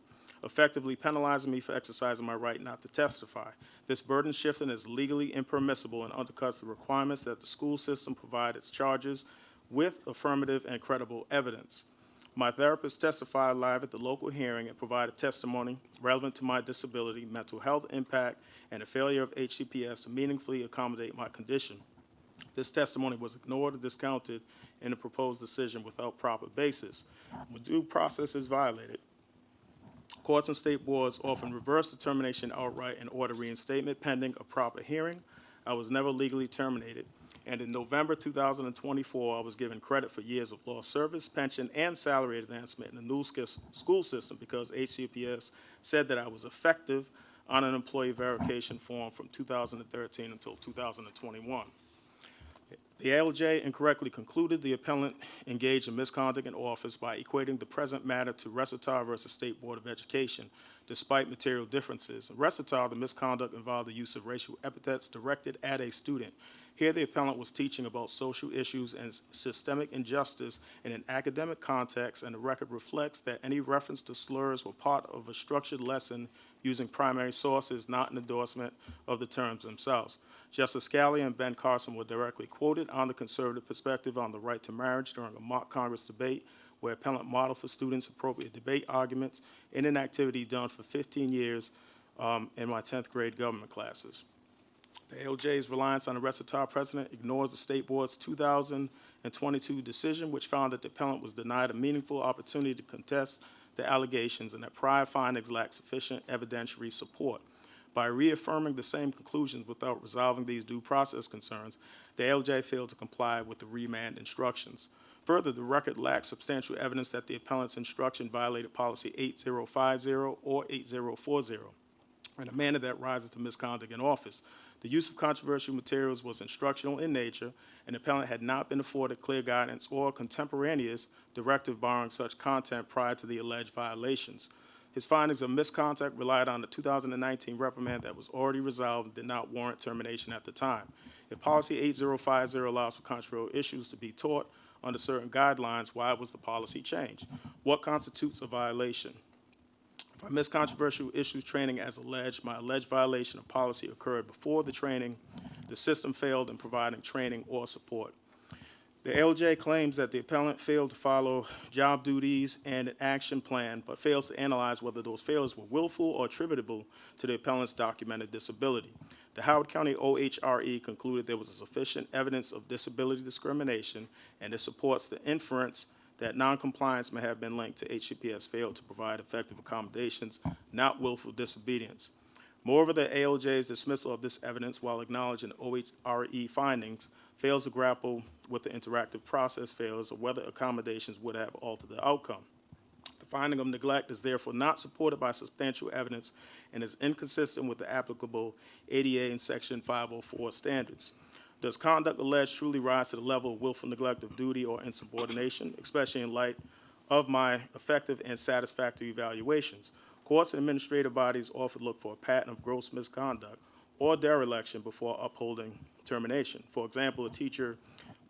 [SPEAKER 5] effectively penalizing me for exercising my right not to testify. This burden shifting is legally impermissible and undercuts the requirements that the school system provide its charges with affirmative and credible evidence. My therapist testified live at the local hearing and provided testimony relevant to my disability, mental health impact, and the failure of HCPS to meaningfully accommodate my condition. This testimony was ignored or discounted in the proposed decision without proper basis. When due process is violated, courts and state boards often reverse the termination outright and order reinstatement pending a proper hearing. I was never legally terminated. And in November 2024, I was given credit for years of lost service, pension, and salary advancement in the new school system because HCPS said that I was effective on an employee verification form from 2013 until 2021. The ALJ incorrectly concluded the appellant engaged in misconduct in office by equating the present matter to Recitar versus State Board of Education, despite material differences. In Recitar, the misconduct involved the use of racial epithets directed at a student. Here, the appellant was teaching about social issues and systemic injustice in an academic context, and the record reflects that any reference to slurs were part of a structured lesson using primary sources, not an endorsement of the terms themselves. Justice Scalia and Ben Carson were directly quoted on the conservative perspective on the right to marriage during a mock Congress debate where appellant modeled for students appropriate debate arguments in an activity done for 15 years in my 10th grade government classes. The ALJ's reliance on the Recitar precedent ignores the State Board's 2022 decision, which found that the appellant was denied a meaningful opportunity to contest the allegations and that prior findings lacked sufficient evidentiary support. By reaffirming the same conclusions without resolving these due process concerns, the ALJ failed to comply with the remand instructions. Further, the record lacks substantial evidence that the appellant's instruction violated policy 8050 or 8040 in a manner that rises to misconduct in office. The use of controversial materials was instructional in nature, and the appellant had not been afforded clear guidance or contemporaneous directive barring such content prior to the alleged violations. His findings of misconduct relied on the 2019 reprimand that was already resolved and did not warrant termination at the time. If policy 8050 allows for controversial issues to be taught under certain guidelines, why was the policy changed? What constitutes a violation? If I miss controversial issues training as alleged, my alleged violation of policy occurred before the training, the system failed in providing training or support. The ALJ claims that the appellant failed to follow job duties and an action plan, but fails to analyze whether those failures were willful or attributable to the appellant's documented disability. The Howard County OHRE concluded there was sufficient evidence of disability discrimination, and this supports the inference that noncompliance may have been linked to HCPS failed to provide effective accommodations, not willful disobedience. Moreover, the ALJ's dismissal of this evidence, while acknowledging OHRE findings, fails to grapple with the interactive process failures or whether accommodations would have altered the outcome. The finding of neglect is therefore not supported by substantial evidence and is inconsistent with the applicable ADA and Section 504 standards. Does conduct alleged truly rise to the level of willful neglect of duty or insubordination, especially in light of my effective and satisfactory evaluations? Courts and administrative bodies often look for a pattern of gross misconduct or dereliction before upholding termination. For example, a teacher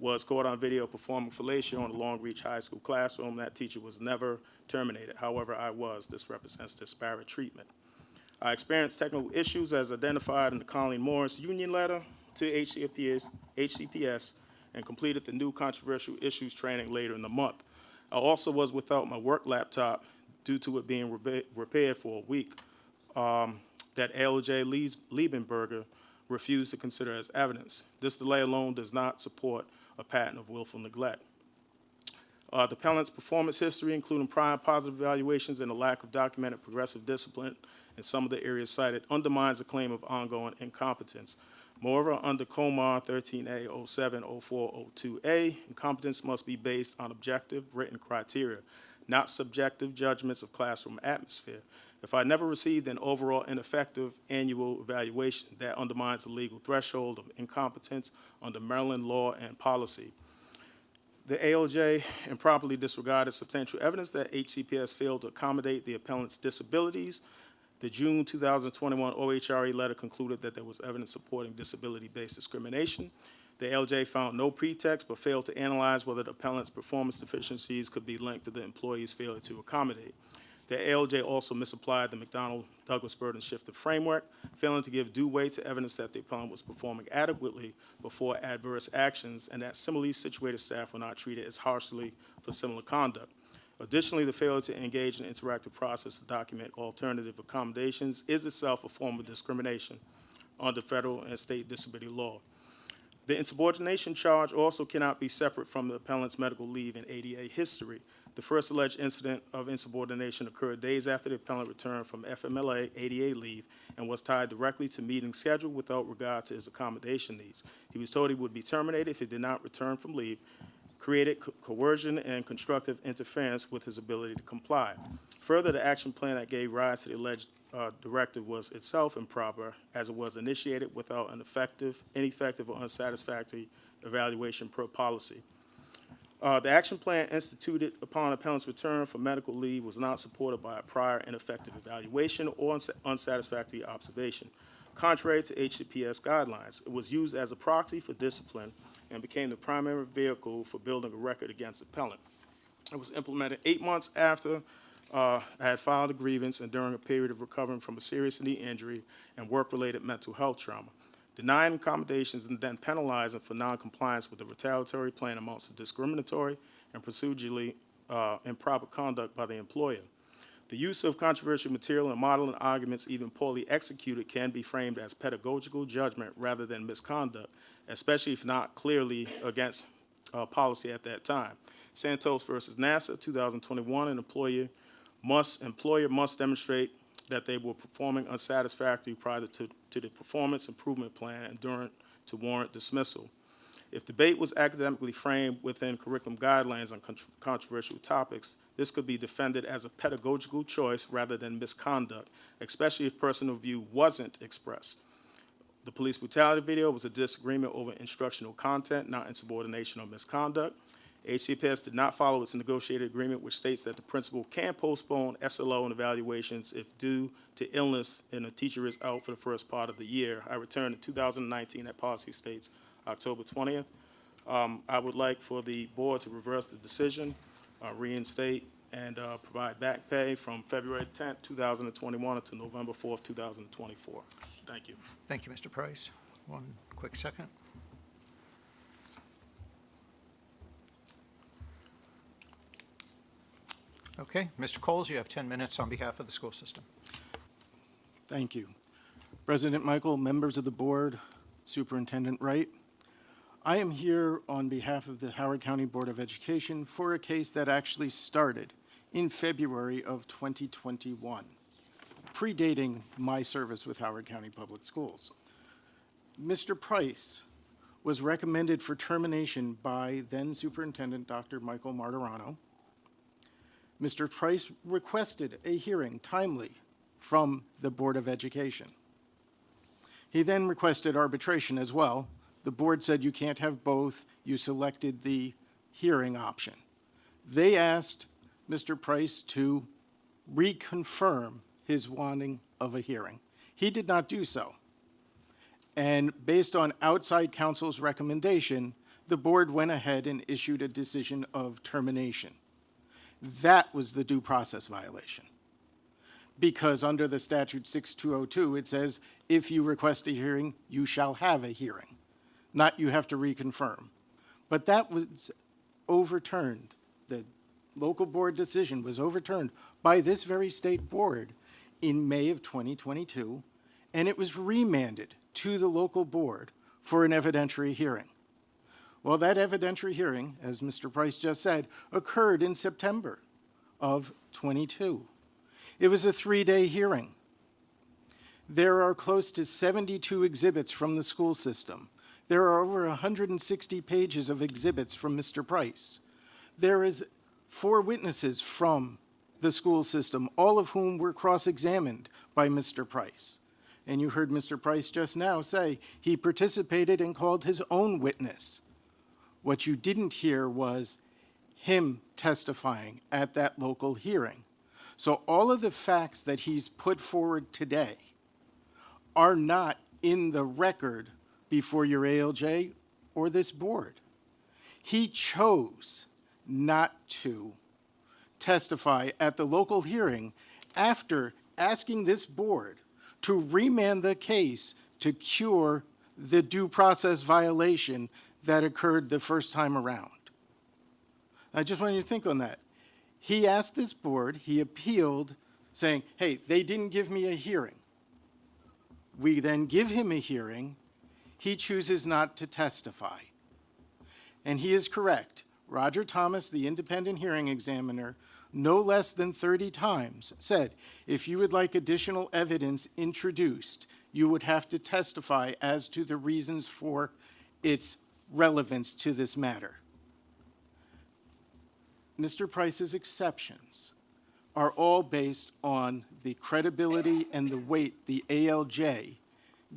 [SPEAKER 5] was caught on video performing fellatio in a Long Beach High School classroom. That teacher was never terminated. However, I was. This represents disparate treatment. I experienced technical issues as identified in the Colleen Morris union letter to HCPS and completed the new controversial issues training later in the month. I also was without my work laptop due to it being repaired for a week that ALJ Liebenberger refused to consider as evidence. This delay alone does not support a pattern of willful neglect. The appellant's performance history, including prior positive evaluations and a lack of documented progressive discipline in some of the areas cited, undermines the claim of ongoing incompetence. Moreover, under COMAR 13A 070402A, incompetence must be based on objective written criteria, not subjective judgments of classroom atmosphere. If I never received an overall ineffective annual evaluation, that undermines the legal threshold of incompetence under Maryland law and policy. The ALJ improperly disregarded substantial evidence that HCPS failed to accommodate the appellant's disabilities. The June 2021 OHRE letter concluded that there was evidence supporting disability-based discrimination. The ALJ found no pretext but failed to analyze whether the appellant's performance deficiencies could be linked to the employee's failure to accommodate. The ALJ also misapplied the McDonnell-Douglas burden shifter framework, failing to give due weight to evidence that the appellant was performing adequately before adverse actions, and that similarly situated staff were not treated as harshly for similar conduct. Additionally, the failure to engage in an interactive process to document alternative accommodations is itself a form of discrimination under federal and state disability law. The insubordination charge also cannot be separate from the appellant's medical leave and ADA history. The first alleged incident of insubordination occurred days after the appellant returned from FMLA ADA leave and was tied directly to meeting schedule without regard to his accommodation needs. He was told he would be terminated if he did not return from leave, created coercion and constructive interference with his ability to comply. Further, the action plan that gave rise to the alleged directive was itself improper, as it was initiated without an ineffective or unsatisfactory evaluation per policy. The action plan instituted upon appellant's return from medical leave was not supported by a prior ineffective evaluation or unsatisfactory observation. Contrary to HCPS guidelines, it was used as a proxy for discipline and became the primary vehicle for building a record against appellant. It was implemented 8 months after I had filed a grievance and during a period of recovering from a serious knee injury and work-related mental health trauma. Denying accommodations and then penalizing for noncompliance with the retaliatory plan amounts to discriminatory and procedurally improper conduct by the employer. The use of controversial material and modeling arguments, even poorly executed, can be framed as pedagogical judgment rather than misconduct, especially if not clearly against policy at that time. Santos versus NASA, 2021, an employer must demonstrate that they were performing unsatisfactory prior to the performance improvement plan and during to warrant dismissal. If debate was academically framed within curriculum guidelines on controversial topics, this could be defended as a pedagogical choice rather than misconduct, especially if personal view wasn't expressed. The police brutality video was a disagreement over instructional content, not insubordination or misconduct. HCPS did not follow its negotiated agreement, which states that the principal can postpone SLO and evaluations if due to illness and a teacher is out for the first part of the year. I returned in 2019, that policy states October 20th. I would like for the board to reverse the decision, reinstate, and provide back pay from February 10th, 2021 to November 4th, 2024. Thank you.
[SPEAKER 2] Thank you, Mr. Price. One quick second. Okay, Mr. Coles, you have 10 minutes on behalf of the school system.
[SPEAKER 7] Thank you. President Michael, members of the board, Superintendent Wright, I am here on behalf of the Howard County Board of Education for a case that actually started in February of 2021, predating my service with Howard County Public Schools. Mr. Price was recommended for termination by then Superintendent Dr. Michael Martirano. Mr. Price requested a hearing timely from the Board of Education. He then requested arbitration as well. The board said you can't have both. You selected the hearing option. They asked Mr. Price to reconfirm his wanting of a hearing. He did not do so. And based on outside counsel's recommendation, the board went ahead and issued a decision of termination. That was the due process violation. Because under the statute 6202, it says, if you request a hearing, you shall have a hearing, not you have to reconfirm. But that was overturned. The local board decision was overturned by this very state board in May of 2022, and it was remanded to the local board for an evidentiary hearing. Well, that evidentiary hearing, as Mr. Price just said, occurred in September of 22. It was a 3-day hearing. There are close to 72 exhibits from the school system. There are over 160 pages of exhibits from Mr. Price. There is 4 witnesses from the school system, all of whom were cross-examined by Mr. Price. And you heard Mr. Price just now say he participated and called his own witness. What you didn't hear was him testifying at that local hearing. So all of the facts that he's put forward today are not in the record before your ALJ or this board. He chose not to testify at the local hearing after asking this board to remand the case to cure the due process violation that occurred the first time around. I just want you to think on that. He asked this board, he appealed, saying, hey, they didn't give me a hearing. We then give him a hearing. He chooses not to testify. And he is correct. Roger Thomas, the independent hearing examiner, no less than 30 times said, if you would like additional evidence introduced, you would have to testify as to the reasons for its relevance to this matter. Mr. Price's exceptions are all based on the credibility and the weight the ALJ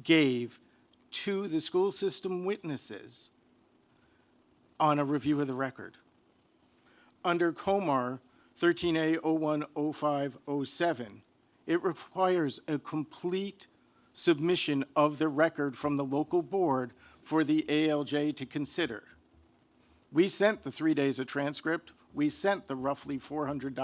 [SPEAKER 7] gave to the school system witnesses on a review of the record. Under Comar 13A010507, it requires a complete submission of the record from the local board for the ALJ to consider. We sent the 3 days of transcript. We sent the roughly 400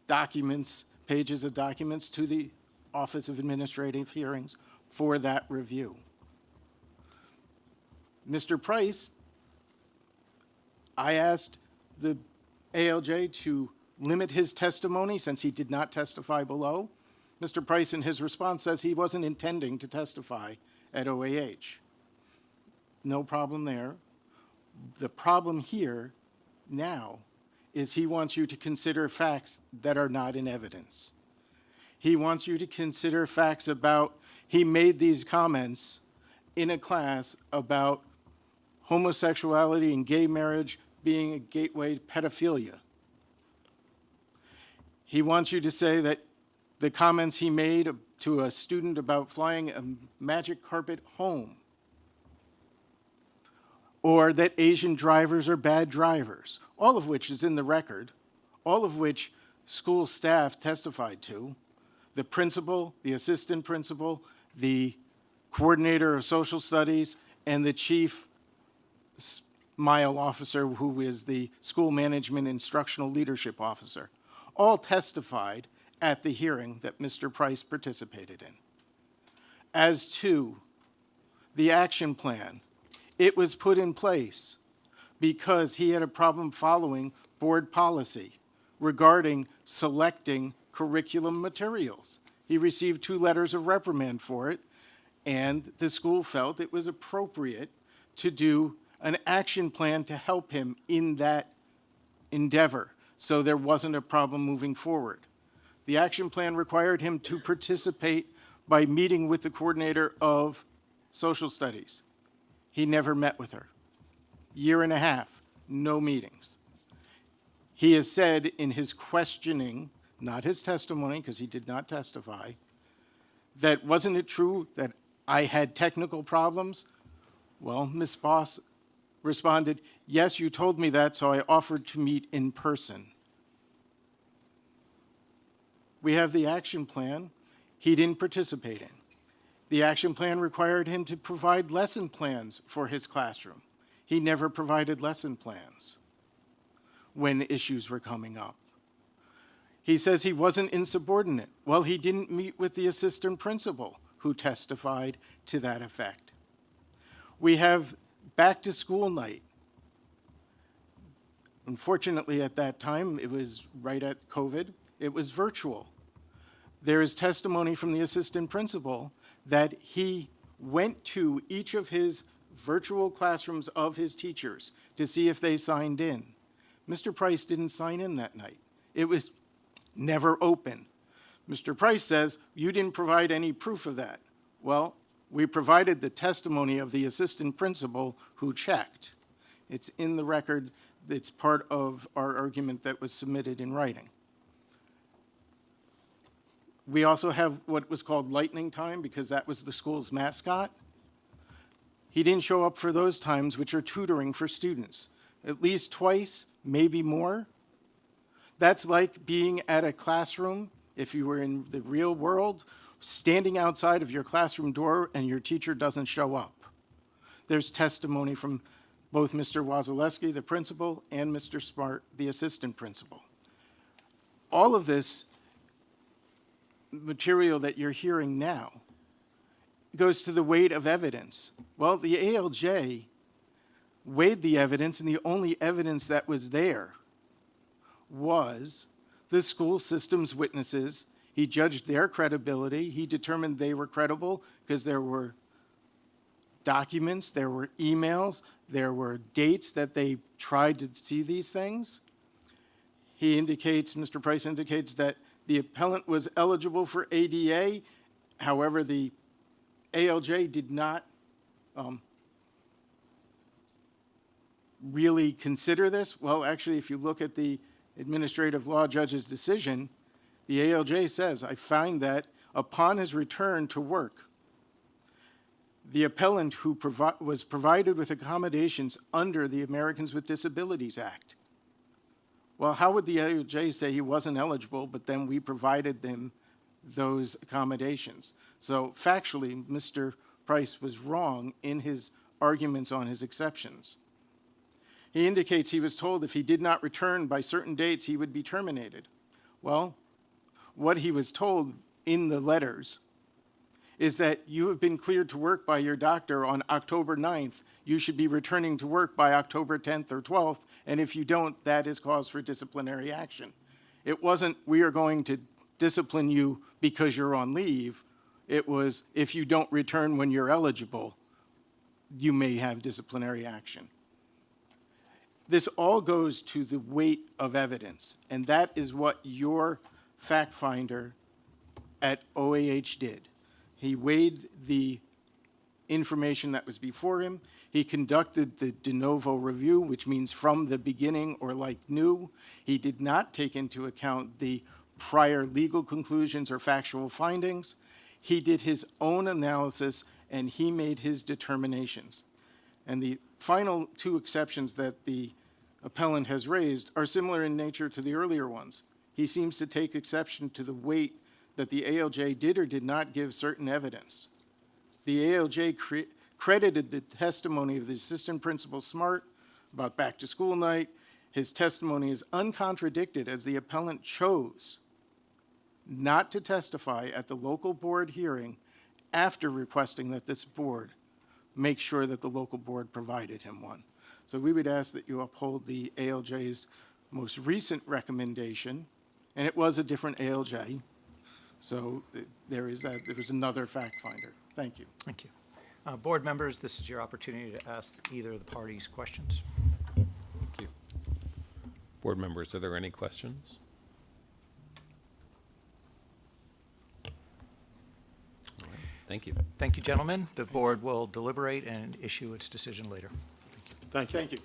[SPEAKER 7] documents, pages of documents to the Office of Administrative Hearings for that review. Mr. Price, I asked the ALJ to limit his testimony since he did not testify below. Mr. Price, in his response, says he wasn't intending to testify at OAH. No problem there. The problem here now is he wants you to consider facts that are not in evidence. He wants you to consider facts about, he made these comments in a class about homosexuality and gay marriage being a gateway to pedophilia. He wants you to say that the comments he made to a student about flying a magic carpet home, or that Asian drivers are bad drivers, all of which is in the record, all of which school staff testified to, the principal, the assistant principal, the coordinator of social studies, and the chief mile officer, who is the school management instructional leadership officer, all testified at the hearing that Mr. Price participated in. As to the action plan, it was put in place because he had a problem following board policy regarding selecting curriculum materials. He received 2 letters of reprimand for it, and the school felt it was appropriate to do an action plan to help him in that endeavor, so there wasn't a problem moving forward. The action plan required him to participate by meeting with the coordinator of social studies. He never met with her. 1.5 years, no meetings. He has said in his questioning, not his testimony, because he did not testify, that wasn't it true that I had technical problems? Well, Ms. Boss responded, yes, you told me that, so I offered to meet in person. We have the action plan he didn't participate in. The action plan required him to provide lesson plans for his classroom. He never provided lesson plans when issues were coming up. He says he wasn't insubordinate. Well, he didn't meet with the assistant principal who testified to that effect. We have back to school night. Unfortunately, at that time, it was right at COVID, it was virtual. There is testimony from the assistant principal that he went to each of his virtual classrooms of his teachers to see if they signed in. Mr. Price didn't sign in that night. It was never open. Mr. Price says, you didn't provide any proof of that. Well, we provided the testimony of the assistant principal who checked. It's in the record it's part of our argument that was submitted in writing. We also have what was called lightning time because that was the school's mascot. He didn't show up for those times, which are tutoring for students, at least twice, maybe more. That's like being at a classroom, if you were in the real world, standing outside of your classroom door and your teacher doesn't show up. There's testimony from both Mr. Wasilewski, the principal, and Mr. Smart, the assistant principal. All of this material that you're hearing now goes to the weight of evidence. Well, the ALJ weighed the evidence, and the only evidence that was there was the school system's witnesses. He judged their credibility. He determined they were credible because there were documents, there were emails, there were dates that they tried to see these things. He indicates, Mr. Price indicates that the appellant was eligible for ADA. However, the ALJ did not really consider this. Well, actually, if you look at the administrative law judge's decision, the ALJ says, I find that upon his return to work, the appellant who was provided with accommodations under the Americans with Disabilities Act. Well, how would the ALJ say he wasn't eligible, but then we provided them those accommodations? So factually, Mr. Price was wrong in his arguments on his exceptions. He indicates he was told if he did not return by certain dates, he would be terminated. Well, what he was told in the letters is that you have been cleared to work by your doctor on October 9th. You should be returning to work by October 10th or 12th, and if you don't, that is cause for disciplinary action. It wasn't, we are going to discipline you because you're on leave. It was, if you don't return when you're eligible, you may have disciplinary action. This all goes to the weight of evidence, and that is what your fact finder at OAH did. He weighed the information that was before him. He conducted the de novo review, which means from the beginning or like new. He did not take into account the prior legal conclusions or factual findings. He did his own analysis, and he made his determinations. And the final two exceptions that the appellant has raised are similar in nature to the earlier ones. He seems to take exception to the weight that the ALJ did or did not give certain evidence. The ALJ credited the testimony of the assistant principal Smart about back to school night. His testimony is uncontradicted as the appellant chose not to testify at the local board hearing after requesting that this board make sure that the local board provided him one. So we would ask that you uphold the ALJ's most recent recommendation, and it was a different ALJ. So there was another fact finder. Thank you.
[SPEAKER 2] Thank you. Board members, this is your opportunity to ask either of the parties questions.
[SPEAKER 1] Thank you. Board members, are there any questions? All right. Thank you.
[SPEAKER 2] Thank you, gentlemen. The board will deliberate and issue its decision later.
[SPEAKER 5] Thank you.
[SPEAKER 7] Thank you.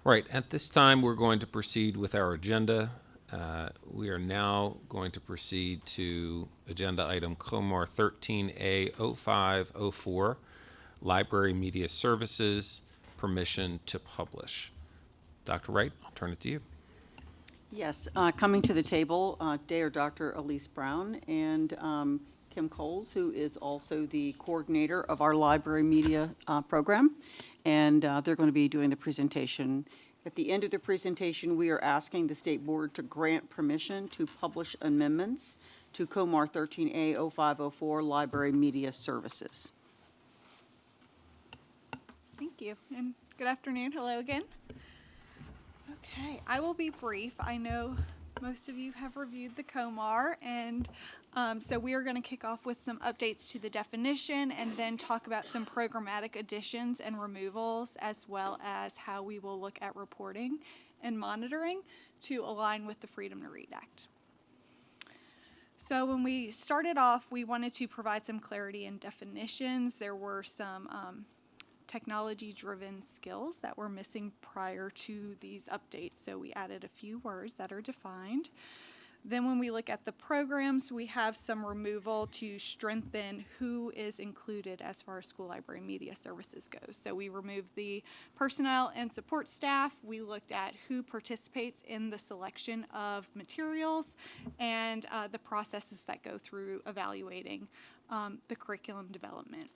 [SPEAKER 1] Right, at this time, we're going to proceed with our agenda. We are now going to proceed to agenda item COMAR 13A0504, Library Media Services, permission to publish. Dr. Wright, I'll turn it to you.
[SPEAKER 6] Yes, coming to the table, Dr. Elise Brown and Kim Coles, who is also the coordinator of our library media program, and they're going to be doing the presentation. At the end of the presentation, we are asking the State Board to grant permission to publish amendments to COMAR 13A0504, Library Media Services.
[SPEAKER 12] Thank you, and good afternoon. Hello again. Okay, I will be brief. I know Most of you have reviewed the COMAR, and so we are going to kick off with some updates to the definition and then talk about some programmatic additions and removals, as well as how we will look at reporting and monitoring to align with the Freedom to Read Act. So when we started off, we wanted to provide some clarity in definitions. There were some technology-driven skills that were missing prior to these updates, so we added a few words that are defined. Then when we look at the programs, we have some removal to strengthen who is included as far as school library media services goes. So we removed the personnel and support staff. We looked at who participates in the selection of materials and the processes that go through evaluating the curriculum development.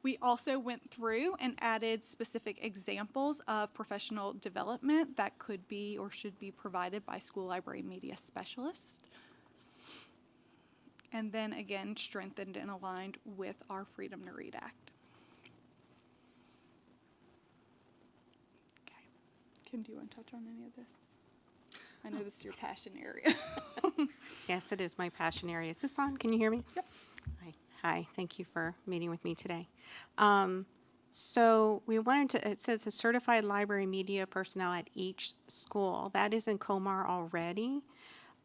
[SPEAKER 12] We also went through and added specific examples of professional development that could be or should be provided by school library media specialists. And then again, strengthened and aligned with our Freedom to Read Act. Okay. Kim, do you want to touch on any of this? I know this is your passion area.
[SPEAKER 8] Yes, it is my passion area. Is this on? Can you hear me?
[SPEAKER 12] Yep.
[SPEAKER 8] Hi, thank you for meeting with me today. So we wanted to, it says a certified library media personnel at each school. That is in COMAR already,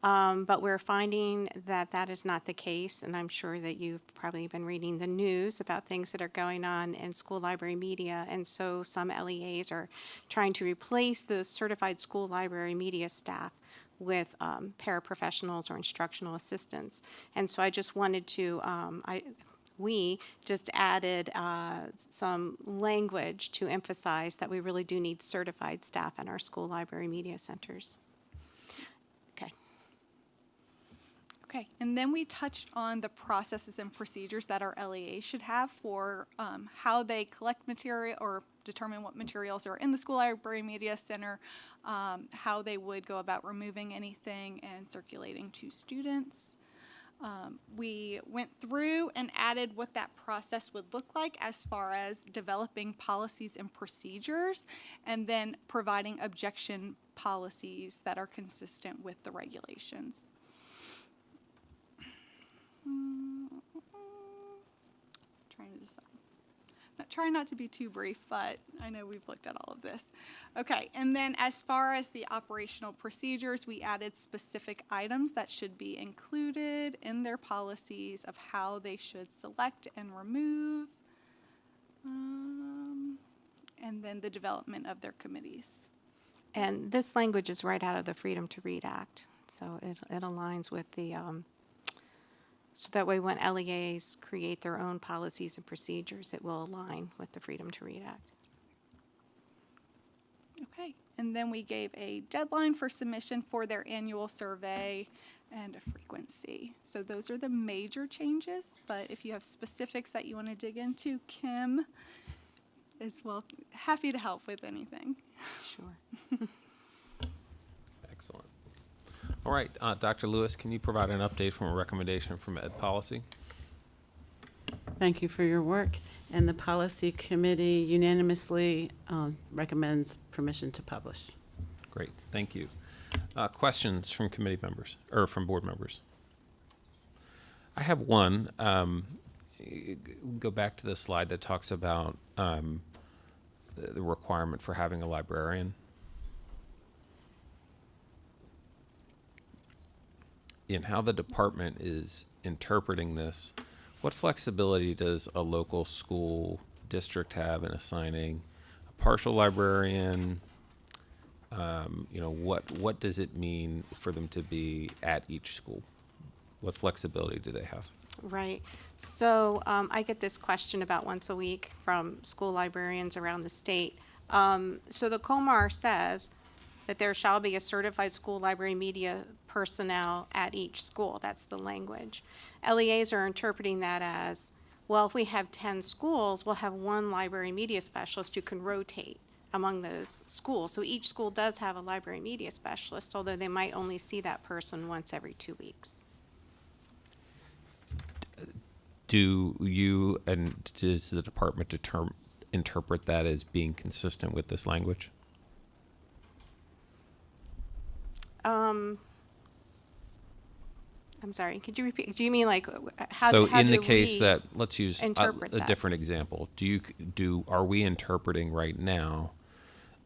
[SPEAKER 8] but we're finding that that is not the case, and I'm sure that you've probably been reading the news about things that are going on in school library media, and so some LEAs are trying to replace the certified school library media staff with paraprofessionals or instructional assistants. And so I just wanted to, we just added some language to emphasize that we really do need certified staff in our school library media centers. Okay.
[SPEAKER 12] Okay, and then we touched on the processes and procedures that our LEA should have for how they collect material or determine what materials are in the school library media center, how they would go about removing anything and circulating to students. We went through and added what that process would look like as far as developing policies and procedures, and then providing objection policies that are consistent with the regulations. Trying to decide. Trying not to be too brief, but I know we've looked at all of this. Okay, and then as far as the operational procedures, we added specific items that should be included in their policies of how they should select and remove, and then the development of their committees.
[SPEAKER 8] And this language is right out of the Freedom to Read Act, so it aligns with the, so that way when LEAs create their own policies and procedures, it will align with the Freedom to Read Act.
[SPEAKER 12] Okay, and then we gave a deadline for submission for their annual survey and a frequency. So those are the major changes, but if you have specifics that you want to dig into, Kim is happy to help with anything.
[SPEAKER 8] Sure.
[SPEAKER 1] Excellent. All right, Dr. Lewis, can you provide an update from a recommendation from Ed Policy?
[SPEAKER 16] Thank you for your work. And the policy committee unanimously recommends permission to publish.
[SPEAKER 1] Great, thank you. Questions from committee members, or from board members? I have one. Go back to the slide that talks about the requirement for having a librarian. In how the department is interpreting this, what flexibility does a local school district have in assigning a partial librarian? What does it mean for them to be at each school? What flexibility do they have?
[SPEAKER 8] Right. So I get this question about once a week from school librarians around the state. So the COMAR says that there shall be a certified school library media personnel at each school. That's the language. LEAs are interpreting that as, well, if we have 10 schools, we'll have one library media specialist who can rotate among those schools. So each school does have a library media specialist, although they might only see that person once every 2 weeks.
[SPEAKER 1] Do you and does the department interpret that as being consistent with this language?
[SPEAKER 8] I'm sorry, could you repeat? Do you mean like how?
[SPEAKER 1] So
[SPEAKER 8] how
[SPEAKER 1] in the
[SPEAKER 8] do
[SPEAKER 1] case
[SPEAKER 8] we
[SPEAKER 1] that, let's use
[SPEAKER 8] interpret
[SPEAKER 1] a
[SPEAKER 8] that?
[SPEAKER 1] different example. Are we interpreting right now,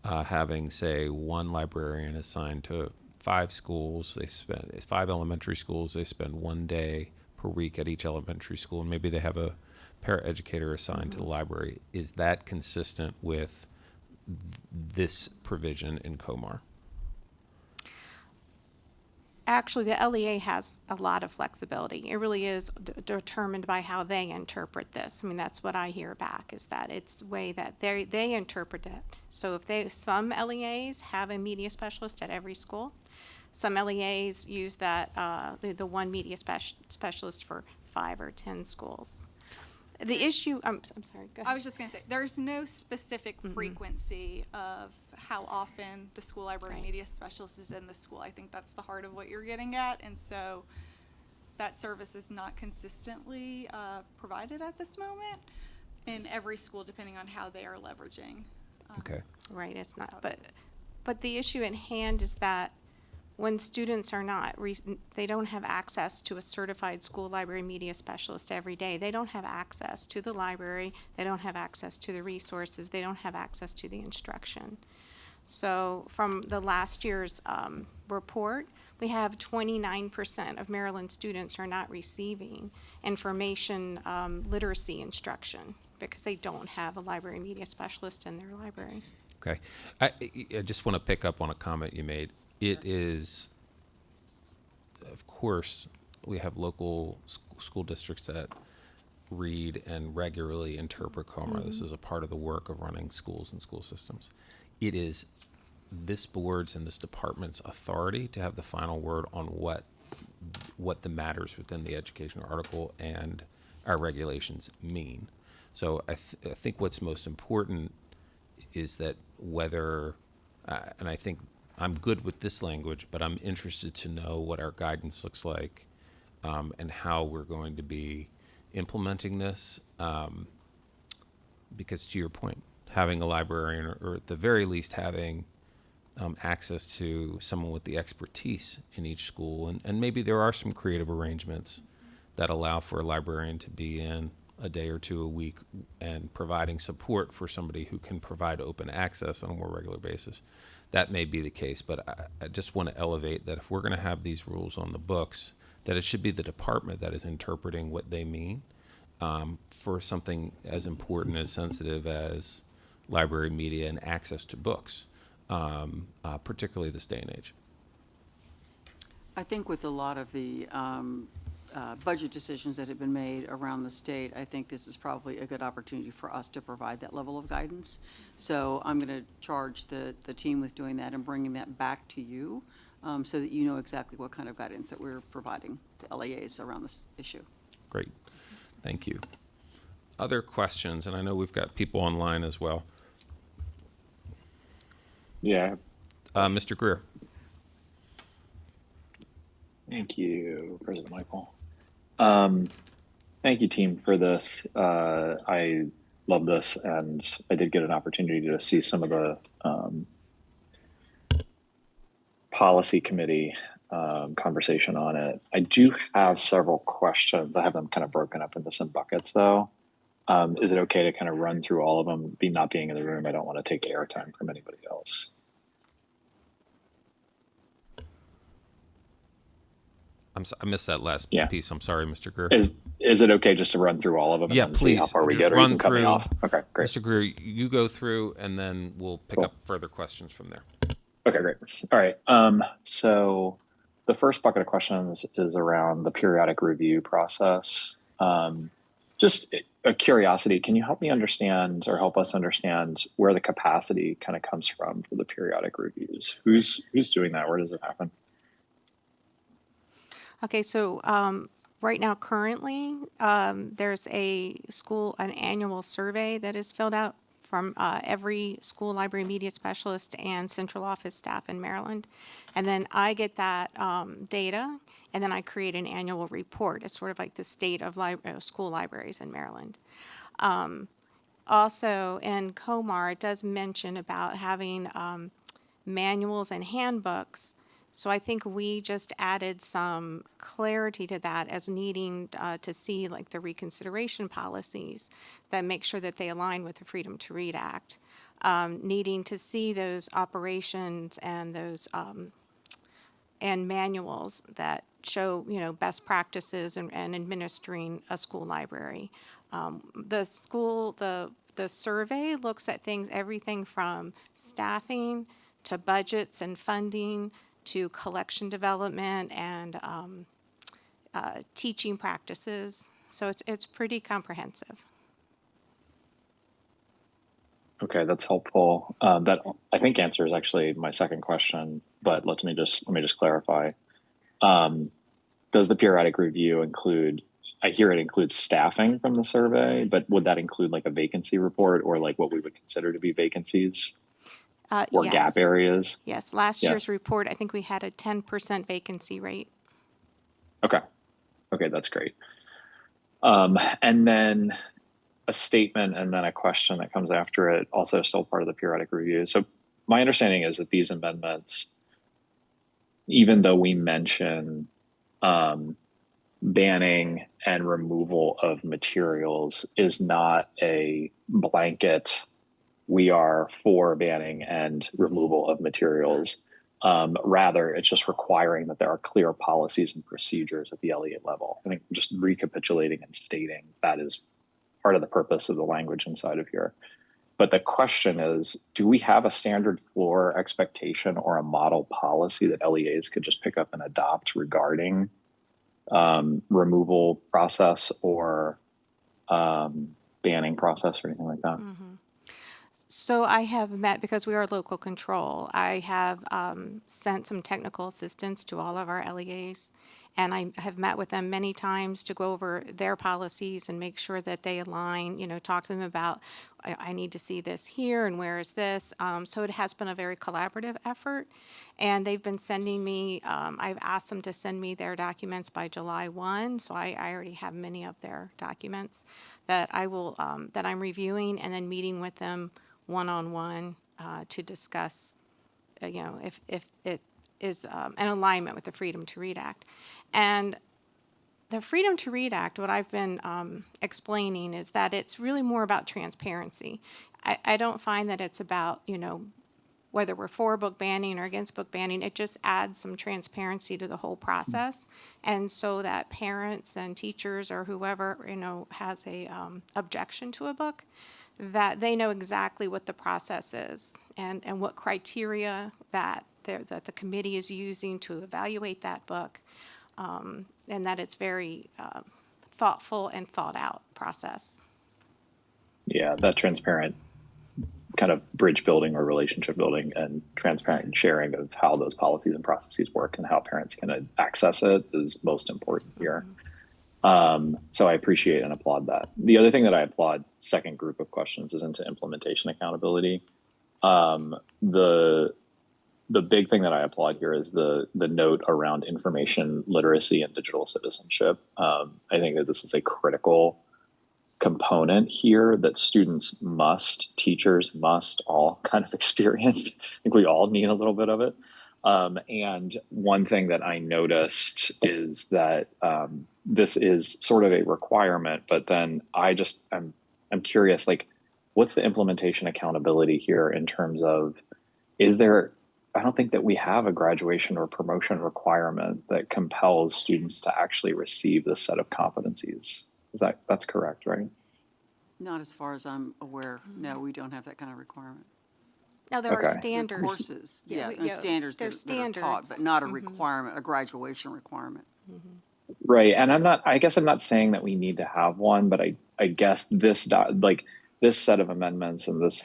[SPEAKER 1] having, say, one librarian assigned to 5 schools, it's 5 elementary schools, they spend 1 day per week at each elementary school, and maybe they have a paraeducator assigned to the library. Is that consistent with this provision in COMAR?
[SPEAKER 8] Actually, the LEA has a lot of flexibility. It really is determined by how they interpret this. I mean, that's what I hear back, is that it's the way that they interpret it. So if some LEAs have a media specialist at every school. Some LEAs use that, the one media specialist for 5 or 10 schools. The issue, I'm sorry, go ahead.
[SPEAKER 12] I was just going to say, there's no specific frequency of how often the school library media specialist is in the school. I think that's the heart of what you're getting at. And so that service is not consistently provided at this moment in every school, depending on how they are leveraging.
[SPEAKER 1] Okay.
[SPEAKER 8] Right, it's not, but the issue at hand is that when students are not, they don't have access to a certified school library media specialist every day. They don't have access to the library. They don't have access to the resources. They don't have access to the instruction. So from the last year's report, we have 29% of Maryland students are not receiving information literacy instruction because they don't have a library media specialist in their library.
[SPEAKER 1] Okay. I just want to pick up on a comment you made. It is, of course, we have local school districts that read and regularly interpret COMAR. This is a part of the work of running schools and school systems. It is this board's and this department's authority to have the final word on what the matters within the education article and our regulations mean. So I think what's most important is that whether, and I think I'm good with this language, but I'm interested to know what our guidance looks like and how we're going to be implementing this. Because to your point, having a librarian, or at the very least having access to someone with the expertise in each school, and maybe there are some creative arrangements that allow for a librarian to be in a day or two a week and providing support for somebody who can provide open access on a more regular basis. That may be the case, but I just want to elevate that if we're going to have these rules on the books, that it should be the department that is interpreting what they mean for something as important, as sensitive as library media and access to books, particularly this day and age.
[SPEAKER 6] I think with a lot of the budget decisions that have been made around the state, I think this is probably a good opportunity for us to provide that level of guidance. So I'm going to charge the team with doing that and bringing that back to you so that you know exactly what kind of guidance that we're providing the LEAs around this issue.
[SPEAKER 1] Great. Thank you. Other questions? And I know we've got people online as well.
[SPEAKER 10] Yeah.
[SPEAKER 1] Mr. Greer.
[SPEAKER 10] Thank you, President Michael. Thank you, team, for this. I love this, and I did get an opportunity to see some of the policy committee conversation on it. I do have several questions. I have them kind of broken up into some buckets, though. Is it okay to kind of run through all of them? Not being in the room, I don't want to take airtime from anybody else.
[SPEAKER 1] I missed that last piece. I'm sorry, Mr. Greer.
[SPEAKER 10] Is it okay just to run through all of them?
[SPEAKER 1] Yeah,
[SPEAKER 10] and
[SPEAKER 1] please.
[SPEAKER 10] See how far we get, or
[SPEAKER 1] run
[SPEAKER 10] you can cut me
[SPEAKER 1] through.
[SPEAKER 10] off. Okay, great.
[SPEAKER 1] Mr. Greer, you go through, and then we'll pick up further questions from there.
[SPEAKER 10] Okay, great. All right. So the first bucket of questions is around the periodic review process. Just a curiosity, can you help me understand, or help us understand, where the capacity kind of comes from for the periodic reviews? Who's doing that? Where does it happen?
[SPEAKER 8] Okay, so right now, currently, there's an annual survey that is filled out from every school library media specialist and central office staff in Maryland. And then I get that data, and then I create an annual report. It's sort of like the state of school libraries in Maryland. Also, in COMAR, it does mention about having manuals and handbooks So I think we just added some clarity to that as needing to see like the reconsideration policies that make sure that they align with the Freedom to Read Act. Needing to see those operations and those and manuals that show, best practices and administering a school library. The survey looks at things, everything from staffing to budgets and funding to collection development and teaching practices. So it's pretty comprehensive.
[SPEAKER 10] Okay, that's helpful. That I think answers actually my second question, but let me just clarify. Does the periodic review include? I hear it includes staffing from the survey, but would that include like a vacancy report or like what we would consider to be vacancies or
[SPEAKER 8] Yes.
[SPEAKER 10] gap areas?
[SPEAKER 8] Yes, last
[SPEAKER 10] Yeah.
[SPEAKER 8] year's report, I think we had a 10% vacancy rate.
[SPEAKER 10] Okay, that's great. And then a statement and then a question that comes after it, also still part of the periodic review. So my understanding is that these amendments, even though we mention banning and removal of materials, is not a blanket, we are for banning and removal of materials. Rather, it's just requiring that there are clear policies and procedures at the LEA level. I think just recapitulating and stating that is part of the purpose of the language inside of here. But the question is, do we have a standard floor expectation or a model policy that LEAs could just pick up and adopt regarding removal process or banning process or anything like that?
[SPEAKER 8] So I have met, because we are local control, I have sent some technical assistance to all of our LEAs, and I have met with them many times to go over their policies and make sure that they align, talk to them about, I need to see this here and where is this. So it has been a very collaborative effort, and they've been sending me, I've asked them to send me their documents by July 1, so I already have many of their documents that I will, that I'm reviewing and then meeting with them one-on-one to discuss, if it is an alignment with the Freedom to Read Act. And the Freedom to Read Act, what I've been explaining is that it's really more about transparency. I don't find that it's about, whether we're for book banning or against book banning. It just adds some transparency to the whole process. And so that parents and teachers or whoever, has a objection to a book, that they know exactly what the process is and what criteria that the committee is using to evaluate that book, and that it's very thoughtful and thought out process.
[SPEAKER 10] Yeah, that transparent kind of bridge building or relationship building and transparent sharing of how those policies and processes work and how parents can access it is most important here. So I appreciate and applaud that. The other thing that I applaud, second group of questions, is into implementation accountability. The big thing that I applaud here is the note around information literacy and digital citizenship. I think that this is a critical component here that students must, teachers must all kind of experience. I think we all need a little bit of it. And one thing that I noticed is that this is sort of a requirement, but then I'm curious, like, what's the implementation accountability here in terms of, I don't think that we have a graduation or promotion requirement that compels students to actually receive this set of competencies. That's correct, right?
[SPEAKER 6] Not as far as I'm aware. No, we don't have that kind of requirement.
[SPEAKER 8] Now, there are standards.
[SPEAKER 6] Courses,
[SPEAKER 8] Yeah,
[SPEAKER 6] and standards that are taught, but not a requirement, a graduation requirement.
[SPEAKER 10] Right, and I guess I'm not saying that we need to have one, but I guess this set of amendments and this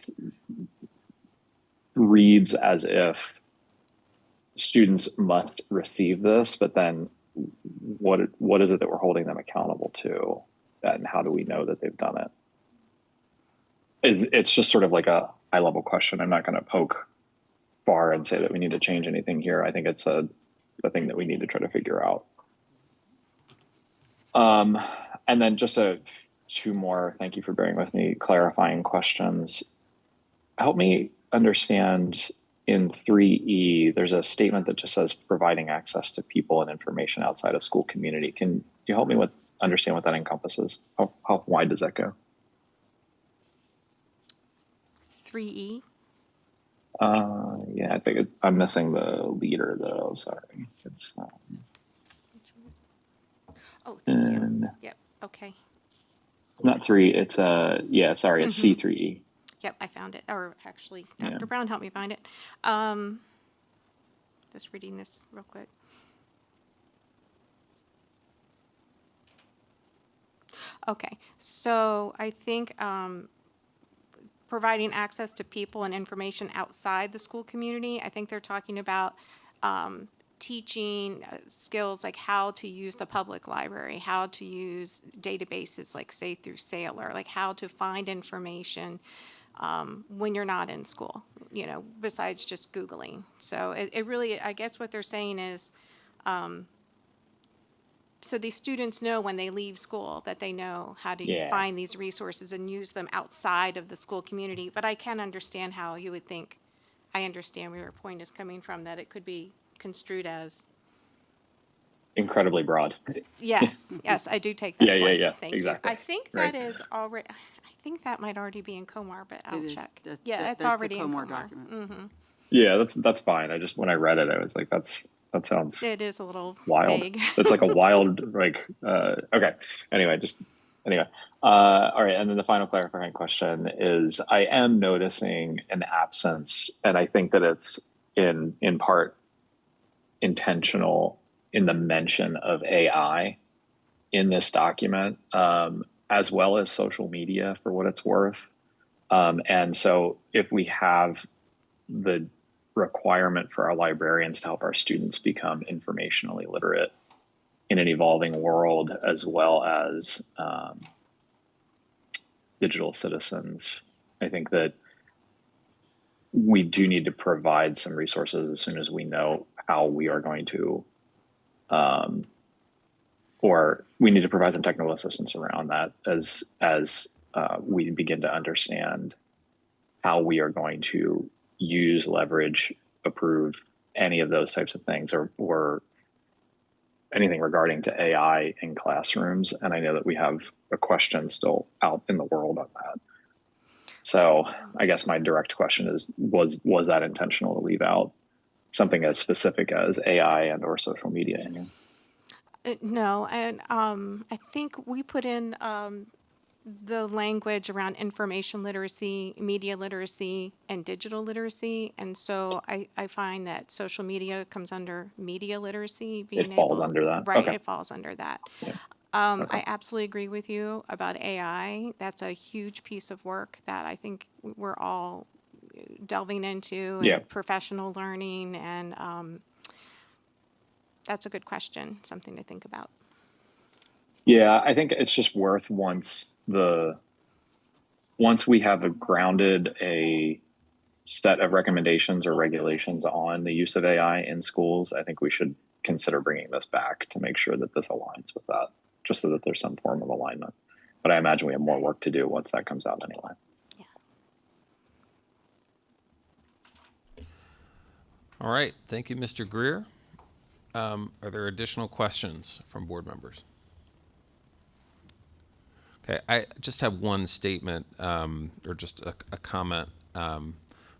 [SPEAKER 10] reads as if students must receive this, but then what is it that we're holding them accountable to, and how do we know that they've done it? It's just sort of like a high-level question. I'm not going to poke far and say that we need to change anything here. I think it's a thing that we need to try to figure out. And then just two more, thank you for bearing with me, clarifying questions. Help me understand in 3E, there's a statement that just says providing access to people and information outside of school community. Can you help me with understand what that encompasses? How wide does that go?
[SPEAKER 8] 3E?
[SPEAKER 10] Yeah, I think I'm missing the leader though. Sorry, it's
[SPEAKER 8] Oh, thank you. Yep, okay.
[SPEAKER 10] not 3. It's yeah, sorry, it's C3E.
[SPEAKER 8] Yep, I found it. Or actually, Dr.
[SPEAKER 10] Yeah.
[SPEAKER 8] Brown helped me find it. Just reading this real quick. Okay, so I think providing access to people and information outside the school community, I think they're talking about teaching skills like how to use the public library, how to use databases like Say Through Sailor, like how to find information when you're not in school, you know, besides just Googling. So it really, I guess what they're saying is, so these students know when they leave school that they know how to find these resources and use them outside of the school community. But I can understand how you would think, I understand where your point is coming from, that it could be construed as.
[SPEAKER 10] Incredibly broad.
[SPEAKER 8] Yes, yes, I do take that point.
[SPEAKER 10] Yeah,
[SPEAKER 8] Thank
[SPEAKER 10] exactly.
[SPEAKER 8] you. I think that is already, I think that might already be in Comar, but I'll check. Yeah, it's
[SPEAKER 6] that's the
[SPEAKER 8] already in
[SPEAKER 6] Comar
[SPEAKER 8] Comar.
[SPEAKER 6] document.
[SPEAKER 10] Yeah, that's fine. I just when I read it, I was like, that sounds
[SPEAKER 8] It is a little
[SPEAKER 10] wild.
[SPEAKER 8] vague.
[SPEAKER 10] It's like a wild okay. Anyway, all right, and then the final clarifying question is I am noticing an absence, and I think that it's in part intentional in the mention of AI in this document, as well as social media for what it's worth. And so if we have the requirement for our librarians to help our students become informationally literate in an evolving world, as well as digital citizens, I think that we do need to provide some resources as soon as we know how we are going to, or we need to provide some technical assistance around that as we begin to understand how we are going to use, leverage, approve any of those types of things, or anything regarding to AI in classrooms. And I know that we have a question still out in the world on that. So I guess my direct question is, was that intentional to leave out something as specific as AI and or social media in here?
[SPEAKER 8] No, and I think we put in the language around information literacy, media literacy, and digital literacy. And so I find that social media comes under media literacy.
[SPEAKER 10] It falls under that.
[SPEAKER 8] Right,
[SPEAKER 10] Okay.
[SPEAKER 8] it falls under that.
[SPEAKER 10] Yeah.
[SPEAKER 8] I absolutely agree with you about AI. That's a huge piece of work that I think we're all delving into, and professional learning, and that's a good question, something to think about.
[SPEAKER 10] Yeah, I think it's just worth once we have a set of recommendations or regulations on the use of AI in schools, I think we should consider bringing this back to make sure that this aligns with that, just so that there's some form of alignment. But I imagine we have more work to do once that comes out anyway.
[SPEAKER 1] All right, thank you, Mr. Greer. Are there additional questions from board members? Okay, I just have one statement, or just a comment.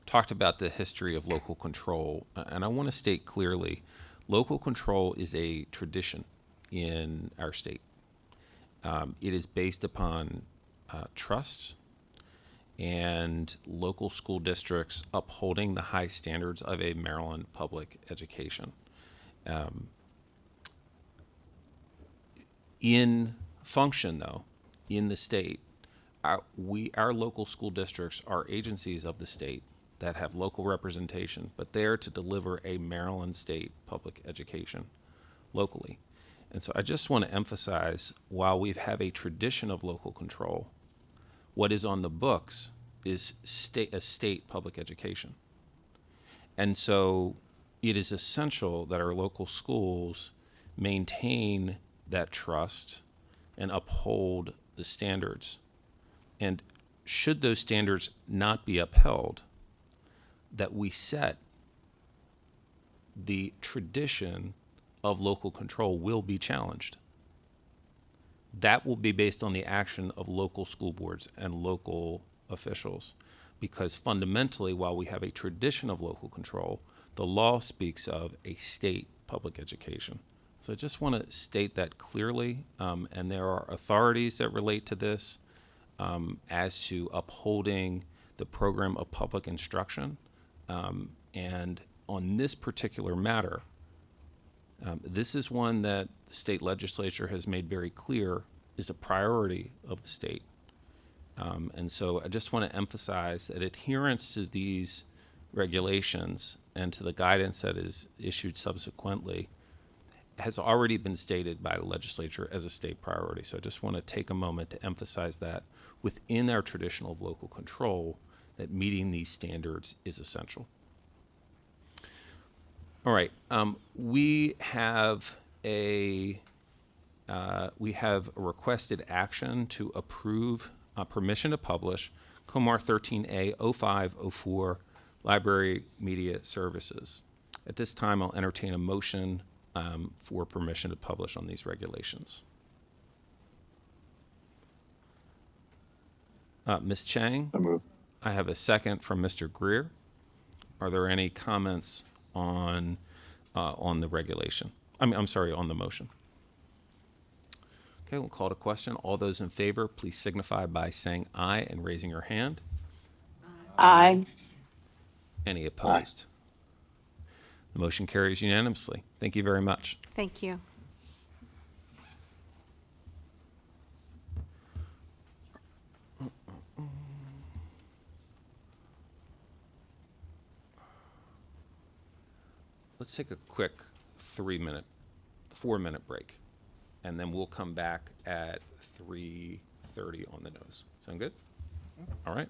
[SPEAKER 1] Talked about the history of local control, and I want to state clearly, local control is a tradition in our state. It is based upon trust and local school districts upholding the high standards of a Maryland public education. In function, though, in the state, our local school districts are agencies of the state that have local representation, but they're to deliver a Maryland state public education locally. And so I just want to emphasize, while we have a tradition of local control, what is on the books is a state public education. And so it is essential that our local schools maintain that trust and uphold the standards. And should those standards not be upheld, that we set the tradition of local control will be challenged. That will be based on the action of local school boards and local officials, because fundamentally, while we have a tradition of local control, the law speaks of a state public education. So I just want to state that clearly, and there are authorities that relate to this as to upholding the program of public instruction. And on this particular matter, this is one that the state legislature has made very clear is a priority of the state. And so I just want to emphasize that adherence to these regulations and to the guidance that is issued subsequently has already been stated by the legislature as a state priority. So I just want to take a moment to emphasize that within our traditional of local control, that meeting these standards is essential. All right, we have a requested action to approve permission to publish Comar 13A 0504 Library Media Services. At this time, I'll entertain a motion for permission to publish on these regulations. Ms. Chang? I have a second from Mr. Greer. Are there any comments on the regulation? I'm sorry, on the motion. Okay, we'll call to question. All those in favor, please signify by saying aye and raising your hand.
[SPEAKER 9] Aye.
[SPEAKER 1] Any opposed? The motion carries unanimously. Thank you very much.
[SPEAKER 8] Thank you.
[SPEAKER 1] Let's take a quick 4-minute break, and then we'll come back at 3:30 on the nose. Sound good? All right.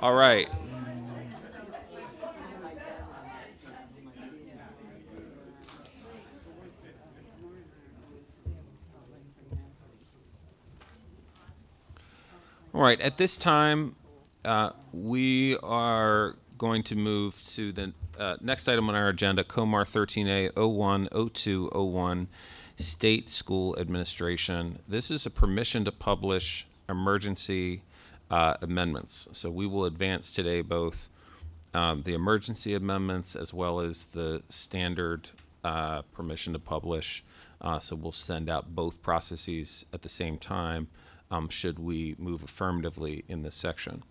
[SPEAKER 1] All right. All right, at this time, we are going to move to the next item on our agenda, COMAR 13A 010201, State School Administration. This is a permission to publish emergency amendments. So we will advance today both the emergency amendments as well as the standard permission to publish. So we'll send out both processes at the same time should we move affirmatively in this section.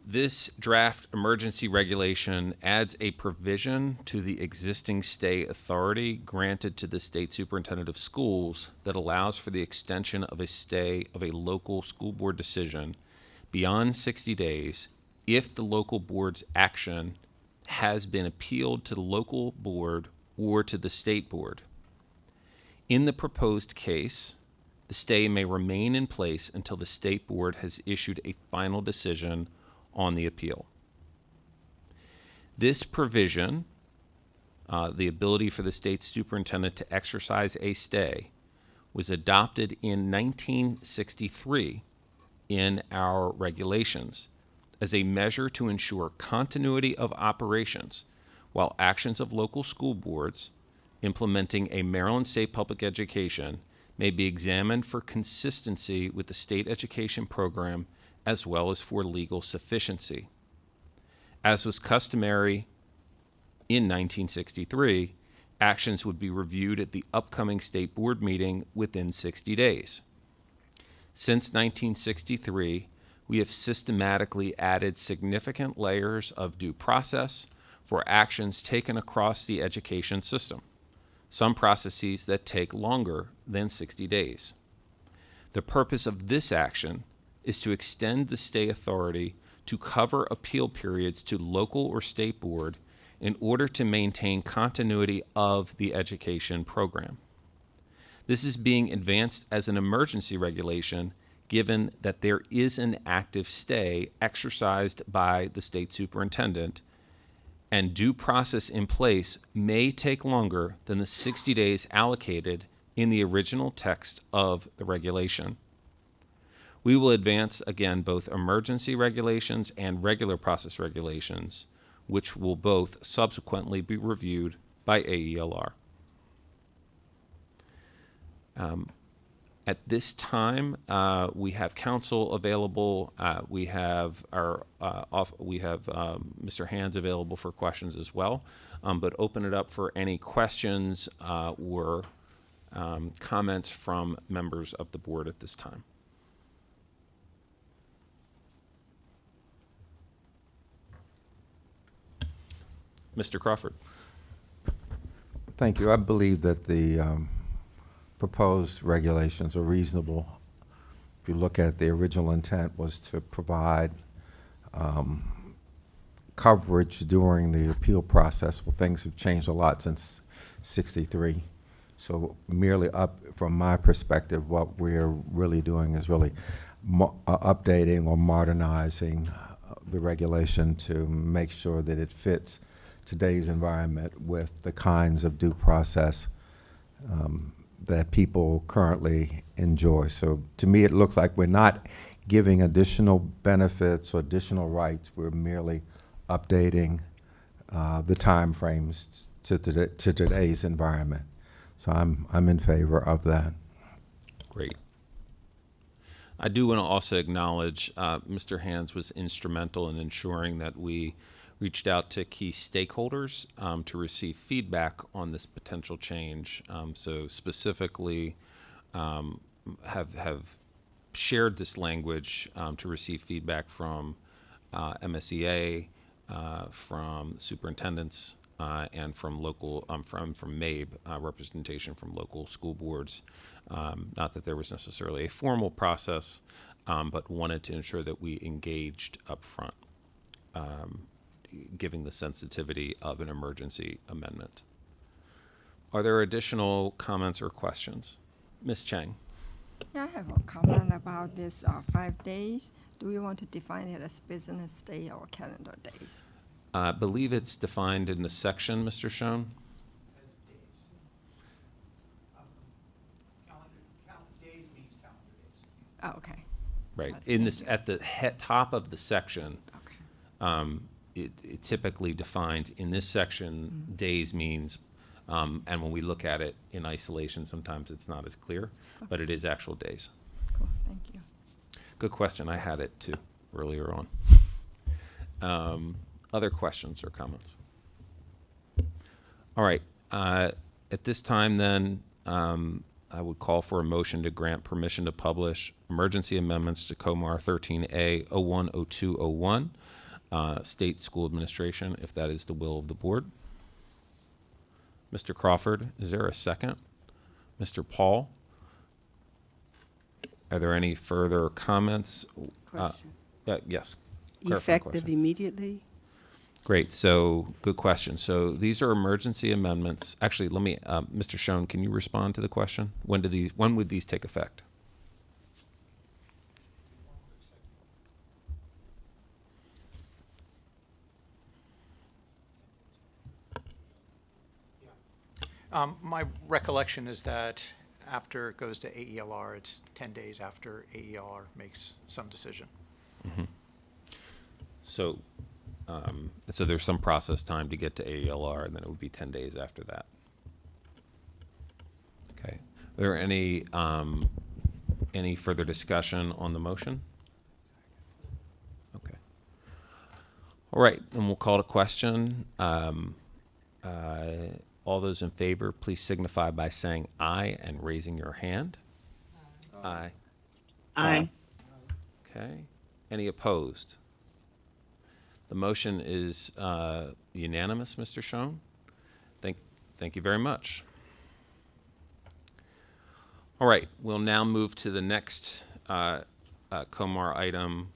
[SPEAKER 1] This draft emergency regulation adds a provision to the existing stay authority granted to the state superintendent of schools that allows for the extension of a stay of a local school board decision beyond 60 days if the local board's action has been appealed to the local board or to the state board. In the proposed case, the stay may remain in place until the state board has issued a final decision on the appeal. This provision, the ability for the state superintendent to exercise a stay, was adopted in 1963 in our regulations as a measure to ensure continuity of operations while actions of local school boards implementing a Maryland State Public Education may be examined for consistency with the state education program as well as for legal sufficiency. As was customary in 1963, actions would be reviewed at the upcoming state board meeting within 60 days. Since 1963, we have systematically added significant layers of due process for actions taken across the education system, some processes that take longer than 60 days. The purpose of this action is to extend the stay authority to cover appeal periods to local or state board in order to maintain continuity of the education program. This is being advanced as an emergency regulation given that there is an active stay exercised by the state superintendent, and due process in place may take longer than the 60 days allocated in the original text of the regulation. We will advance, again, both emergency regulations and regular process regulations, which will both subsequently be reviewed by AELR. At this time, we have counsel available. We have Mr. Hands available for questions as well. But open it up for any questions or comments from members of the board at this time. Mr. Crawford.
[SPEAKER 3] Thank you. I believe that the proposed regulations are reasonable. If you look at the original intent was to provide coverage during the appeal process. Well, things have changed a lot since '63. So merely from my perspective, what we're really doing is really updating or modernizing the regulation to make sure that it fits today's environment with the kinds of due process that people currently enjoy. So to me, it looks like we're not giving additional benefits or additional rights. We're merely updating the time frames to today's environment. So I'm in favor of that.
[SPEAKER 1] Great. I do want to also acknowledge Mr. Hands was instrumental in ensuring that we reached out to key stakeholders to receive feedback on this potential change. So specifically have shared this language to receive feedback from MSEA, from superintendents, and from local, from MABE, representation from local school boards. Not that there was necessarily a formal process, but wanted to ensure that we engaged up front, giving the sensitivity of an emergency amendment. Are there additional comments or questions? Ms. Chang.
[SPEAKER 14] Yeah, I have a comment about this 5 days. Do we want to define it as business day or calendar days?
[SPEAKER 1] I believe it's defined in the section, Mr. Schoen.
[SPEAKER 14] Oh, okay.
[SPEAKER 1] Right. In this, at the top of the section, it typically defines, in this section, days means, and when we look at it in isolation, sometimes it's not as clear, but it is actual days.
[SPEAKER 14] Cool, thank you.
[SPEAKER 1] Good question. I had it too earlier on. Other questions or comments? All right. At this time, then, I would call for a motion to grant permission to publish emergency amendments to COMAR 13A 010201, State School Administration, if that is the will of the board. Mr. Crawford, is there a second? Mr. Paul? Are there any further comments?
[SPEAKER 13] Question.
[SPEAKER 1] Yes.
[SPEAKER 13] Effective immediately?
[SPEAKER 1] Great. So, good question. So these are emergency amendments. Actually, let me, Mr. Schoen, can you respond to the question? When would these take effect?
[SPEAKER 2] My recollection is that after it goes to AELR, it's 10 days after AELR makes some decision.
[SPEAKER 1] Mm-hmm. So, so there's some process time to get to AELR, and then it would be 10 days after that. Okay. Are there any further discussion on the motion? Okay. All right, and we'll call to question. All those in favor, please signify by saying aye and raising your hand. Aye.
[SPEAKER 9] Aye.
[SPEAKER 1] Okay. Any opposed? The motion is unanimous, Mr. Schoen. Thank you very much. All right, we'll now move to the next COMAR item.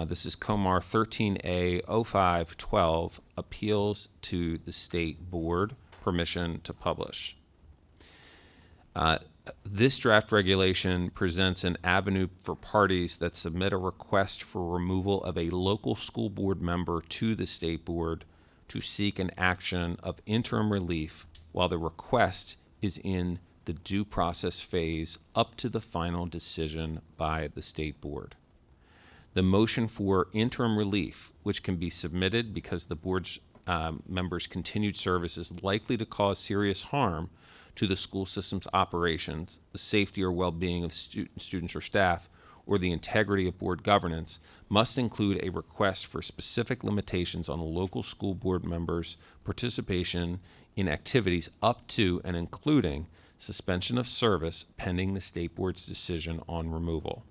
[SPEAKER 1] This is COMAR 13A 0512, Appeals to the State Board, Permission to Publish. This draft regulation presents an avenue for parties that submit a request for removal of a local school board member to the state board to seek an action of interim relief while the request is in the due process phase up to the final decision by the state board. The motion for interim relief, which can be submitted because the board's members' continued service is likely to cause serious harm to the school system's operations, the safety or well-being of students or staff, or the integrity of board governance, must include a request for specific limitations on the local school board members' participation in activities up to and including suspension of service pending the state board's decision on removal.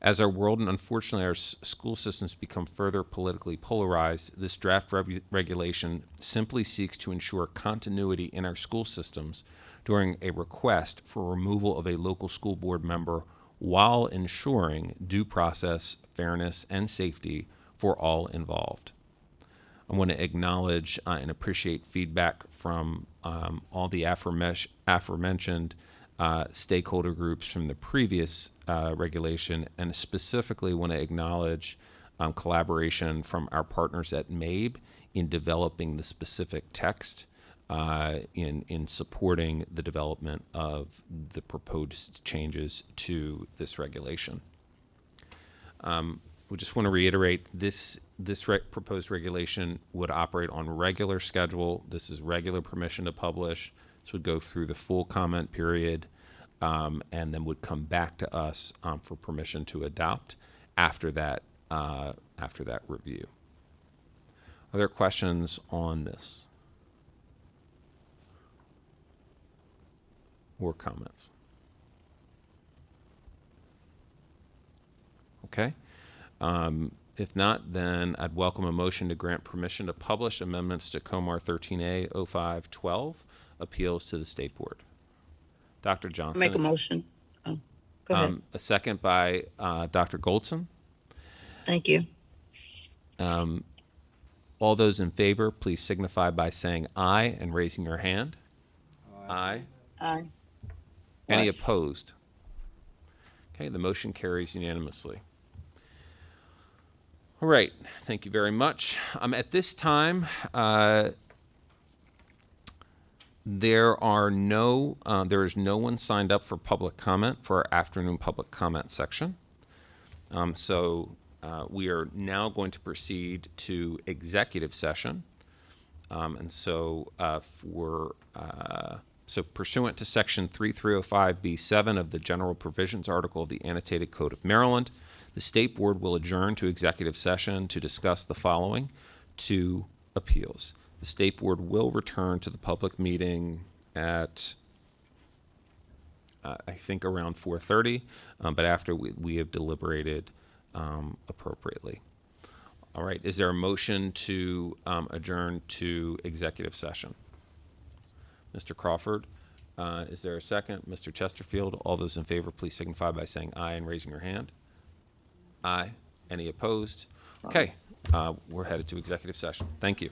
[SPEAKER 1] As our world and unfortunately our school systems become further politically polarized, this draft regulation simply seeks to ensure continuity in our school systems during a request for removal of a local school board member while ensuring due process, fairness, and safety for all involved. I want to acknowledge and appreciate feedback from all the aforementioned stakeholder groups from the previous regulation, and specifically want to acknowledge collaboration from our partners at MABE in developing the specific text in supporting the development of the proposed changes to this regulation. We just want to reiterate this proposed regulation would operate on regular schedule. This is regular permission to publish. This would go through the full comment period and then would come back to us for permission to adopt after that review. Are there questions on this? Or comments? Okay. If not, then I'd welcome a motion to grant permission to publish amendments to COMAR 13A 0512, Appeals to the State Board. Dr. Johnson.
[SPEAKER 9] Make a motion. Oh, go ahead.
[SPEAKER 1] A second by Dr. Goldson.
[SPEAKER 9] Thank you.
[SPEAKER 1] All those in favor, please signify by saying aye and raising your hand. Aye.
[SPEAKER 9] Aye.
[SPEAKER 1] Any opposed? Okay, the motion carries unanimously. All right, thank you very much. At this time, there is no one signed up for public comment for our afternoon public comment section. We are now going to proceed to executive session. So pursuant to Section 3305B7 of the General Provisions Article of the Annotated Code of Maryland, the State Board will adjourn to executive session to discuss the following two appeals. The State Board will return to the public meeting at, I think, around 4:30, but after we have deliberated appropriately. All right, is there a motion to adjourn to executive session? Mr. Crawford, is there a second? Mr. Chesterfield, all those in favor, please signify by saying aye and raising your hand. Aye. Any opposed? Okay, we're headed to executive session. Thank you.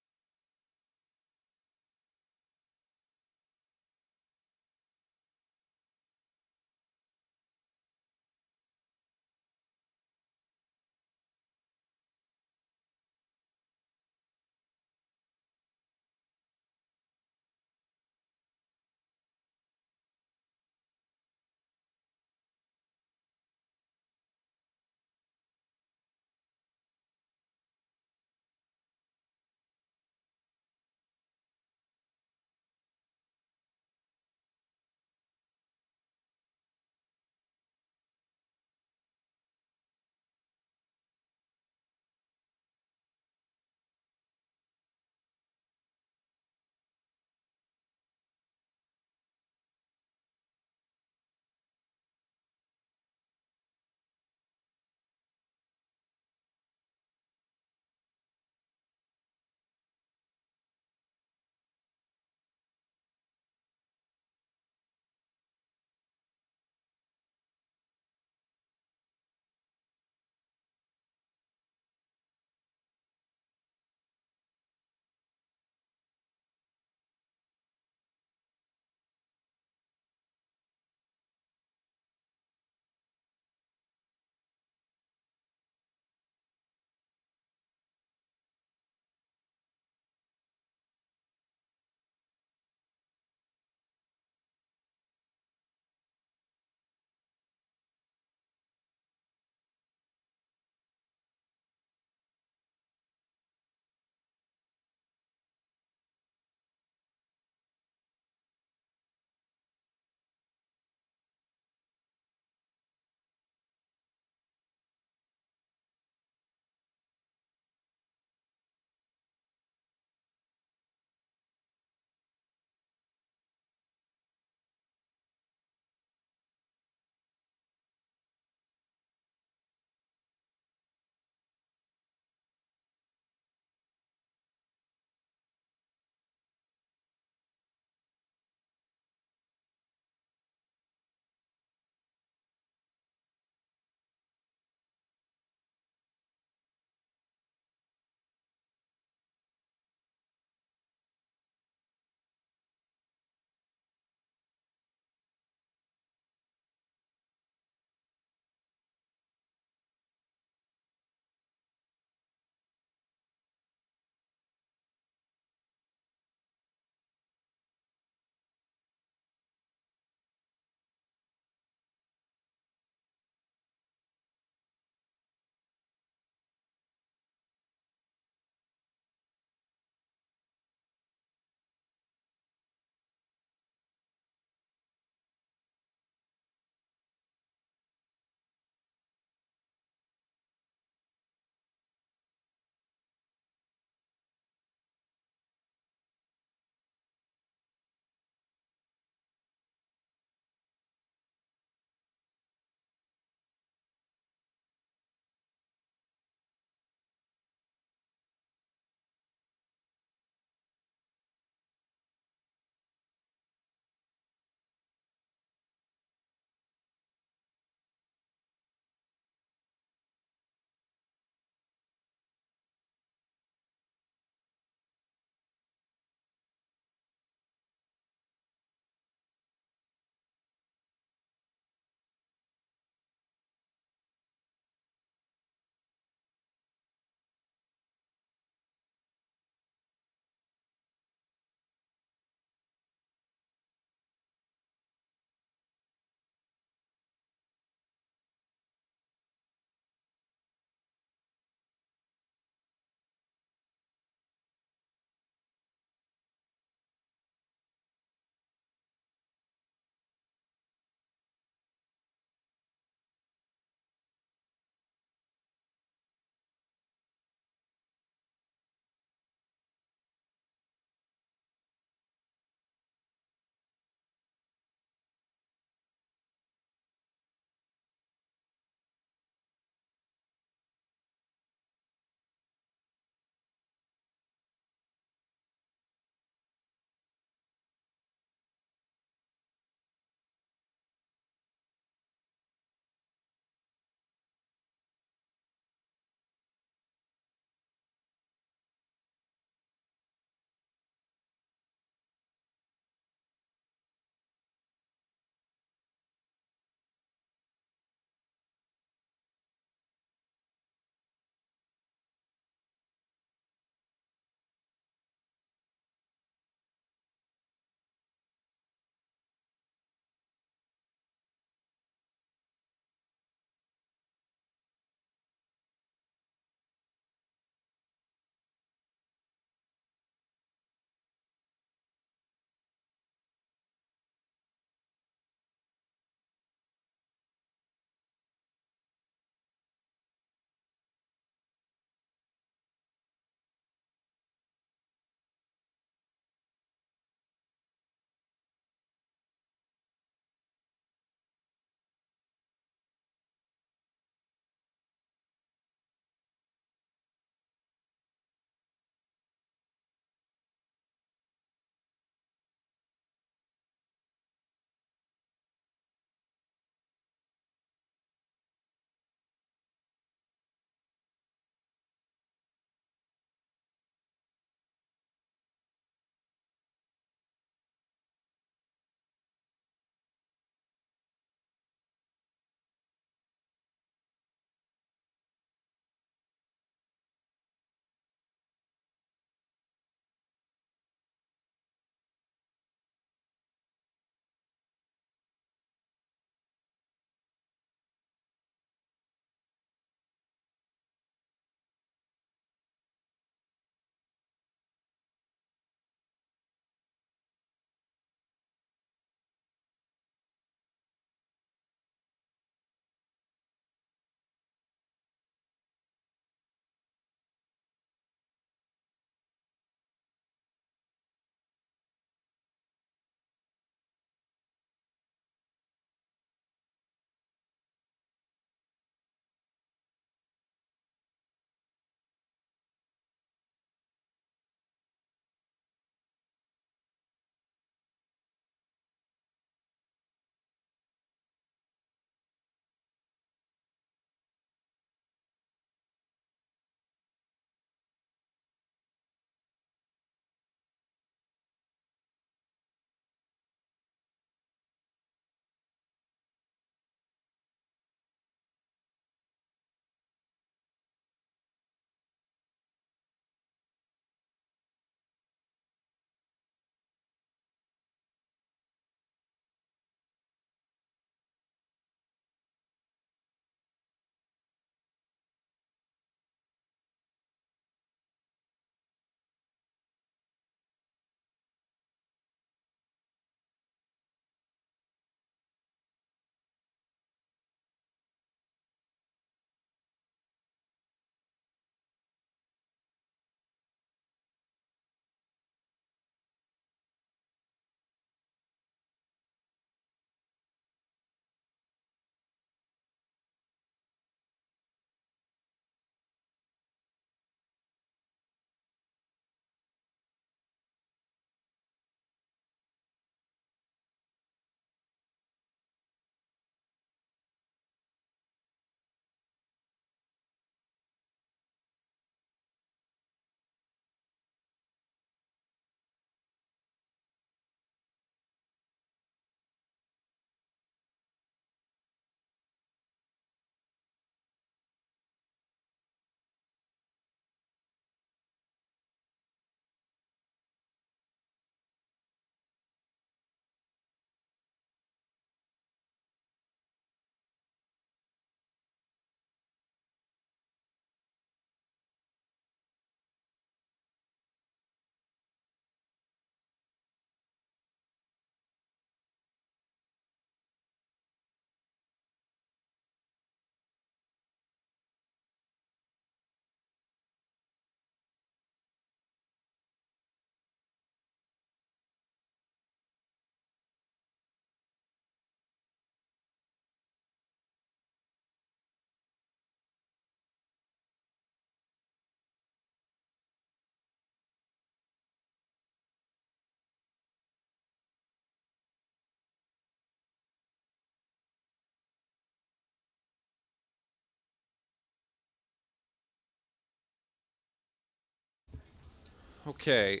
[SPEAKER 1] Okay,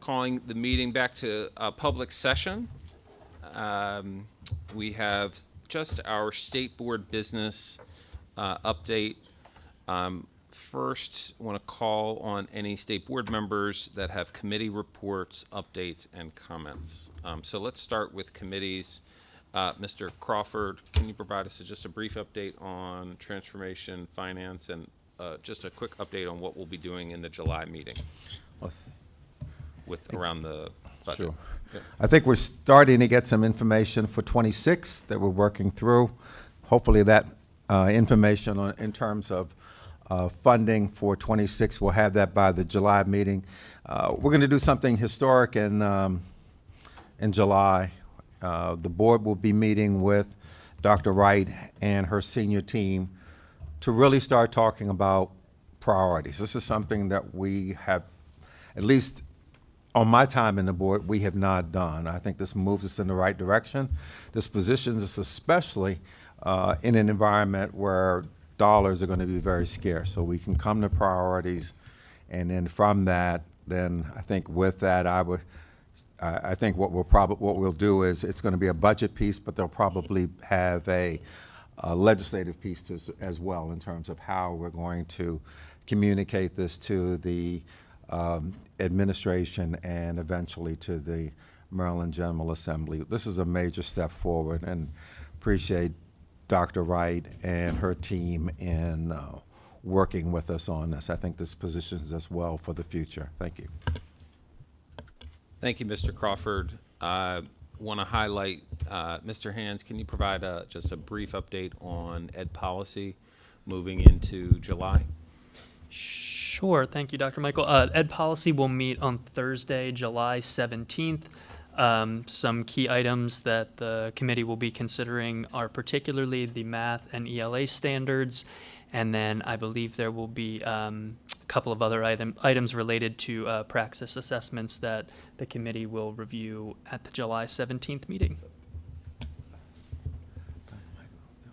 [SPEAKER 1] calling the meeting back to public session. We have just our state board business update. First, want to call on any state board members that have committee reports, updates, and comments. So let's start with committees. Mr. Crawford, can you provide us just a brief update on transformation, finance, and just a quick update on what we'll be doing in the July meeting with around the budget?
[SPEAKER 3] Sure.
[SPEAKER 1] Yeah.
[SPEAKER 3] I think we're starting to get some information for 26 that we're working through. Hopefully that information in terms of funding for 26, we'll have that by the July meeting. We're going to do something historic in July. The board will be meeting with Dr. Wright and her senior team to really start talking about priorities. This is something that we have, at least on my time in the board, we have not done. I think this moves us in the right direction. This positions us especially in an environment where dollars are going to be very scarce. So we can come to priorities, and then from that, then I think with that, I think what we'll do is it's going to be a budget piece, but they'll probably have a legislative piece as well in terms of how we're going to communicate this to the administration and eventually to the Maryland General Assembly. This is a major step forward, and appreciate Dr. Wright and her team in working with us on this. I think this positions us well for the future. Thank you.
[SPEAKER 1] Thank you, Mr. Crawford. Want to highlight, Mr. Hands, can you provide just a brief update on ed policy moving into July?
[SPEAKER 15] Sure. Thank you, Dr. Michael. Ed policy will meet on Thursday, July 17th. Some key items that the committee will be considering are particularly the math and ELA standards, and then I believe there will be a couple of other items related to praxis assessments that the committee will review at the July 17th meeting.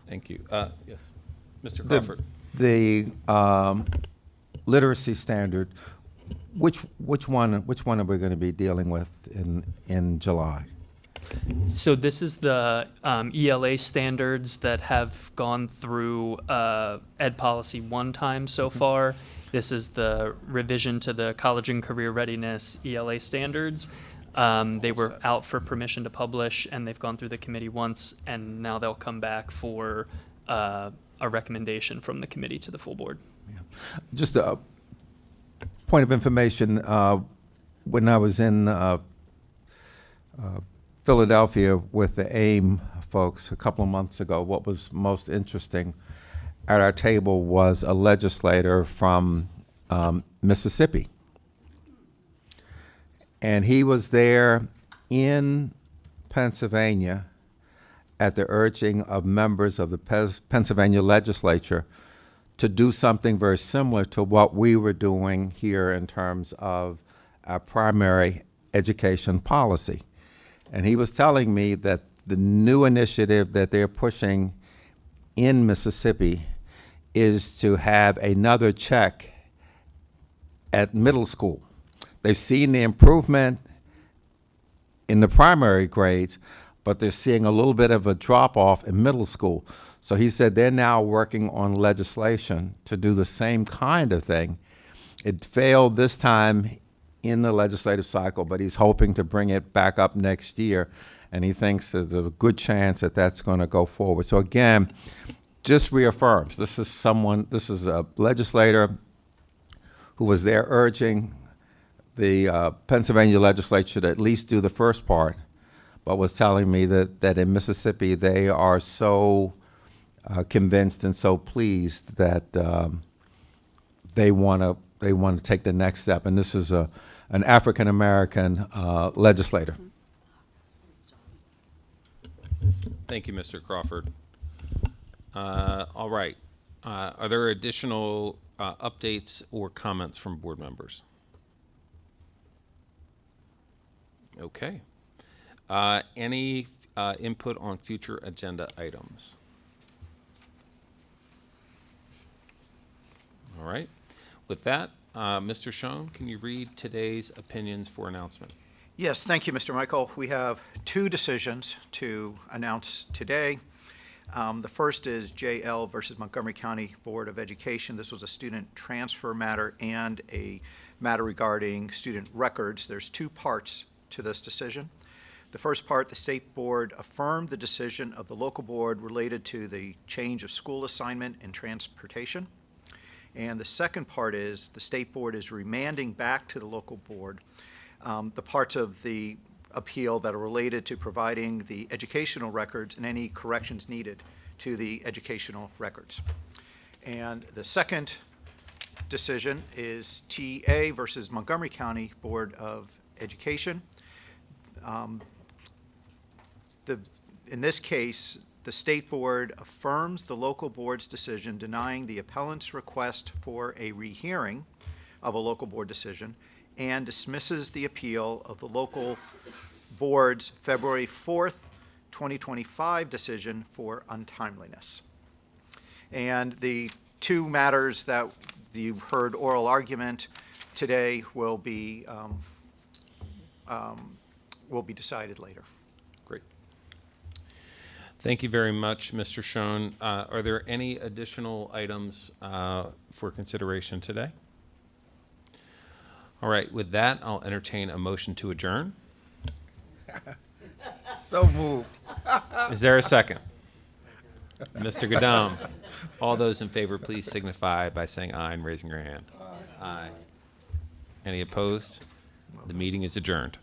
[SPEAKER 1] Thank you. Yes, Mr. Crawford.
[SPEAKER 3] The literacy standard, which one are we going to be dealing with in July?
[SPEAKER 15] So this is the ELA standards that have gone through ed policy one time so far. This is the revision to the college and career readiness ELA standards. They were out for permission to publish, and they've gone through the committee once, and now they'll come back for a recommendation from the committee to the full board.
[SPEAKER 3] Yeah. Just a point of information, when I was in Philadelphia with the AIM folks a couple of months ago, what was most interesting at our table was a legislator from Mississippi. And he was there in Pennsylvania at the urging of members of the Pennsylvania legislature to do something very similar to what we were doing here in terms of our primary education policy. And he was telling me that the new initiative that they're pushing in Mississippi is to have another check at middle school. They've seen the improvement in the primary grades, but they're seeing a little bit of a drop-off in middle school. So he said they're now working on legislation to do the same kind of thing. It failed this time in the legislative cycle, but he's hoping to bring it back up next year, and he thinks there's a good chance that that's going to go forward. So again, just reaffirms this is a legislator who was there urging the Pennsylvania legislature to at least do the first part, but was telling me that in Mississippi they are so convinced and so pleased that they want to take the next step, and this is an African American legislator.
[SPEAKER 1] Thank you, Mr. Crawford. All right. Are there additional updates or comments from board members? Okay. Any input on future agenda items? All right. With that, Mr. Schoen, can you read today's opinions for announcement?
[SPEAKER 2] Yes, thank you, Mr. Michael. We have two decisions to announce today. The first is JL versus Montgomery County Board of Education. This was a student transfer matter and a matter regarding student records. There's two parts to this decision. The first part, the state board affirmed the decision of the local board related to the change of school assignment and transportation. And the second part is the state board is remanding back to the local board the parts of the appeal that are related to providing the educational records and any corrections needed to the educational records. And the second decision is TA versus Montgomery County Board of Education. In this case, the state board affirms the local board's decision denying the appellant's request for a rehearing of a local board decision and dismisses the appeal of the local board's February 4th, 2025 decision for untimeliness. And the two matters that you heard oral argument today will be decided later.
[SPEAKER 1] Great. Thank you very much, Mr. Schoen. Are there any additional items for consideration today? All right, with that, I'll entertain a motion to adjourn.
[SPEAKER 3] So moved.
[SPEAKER 1] Is there a second? Mr. Godom. All those in favor, please signify by saying aye and raising your hand. Aye. Any opposed? The meeting is adjourned.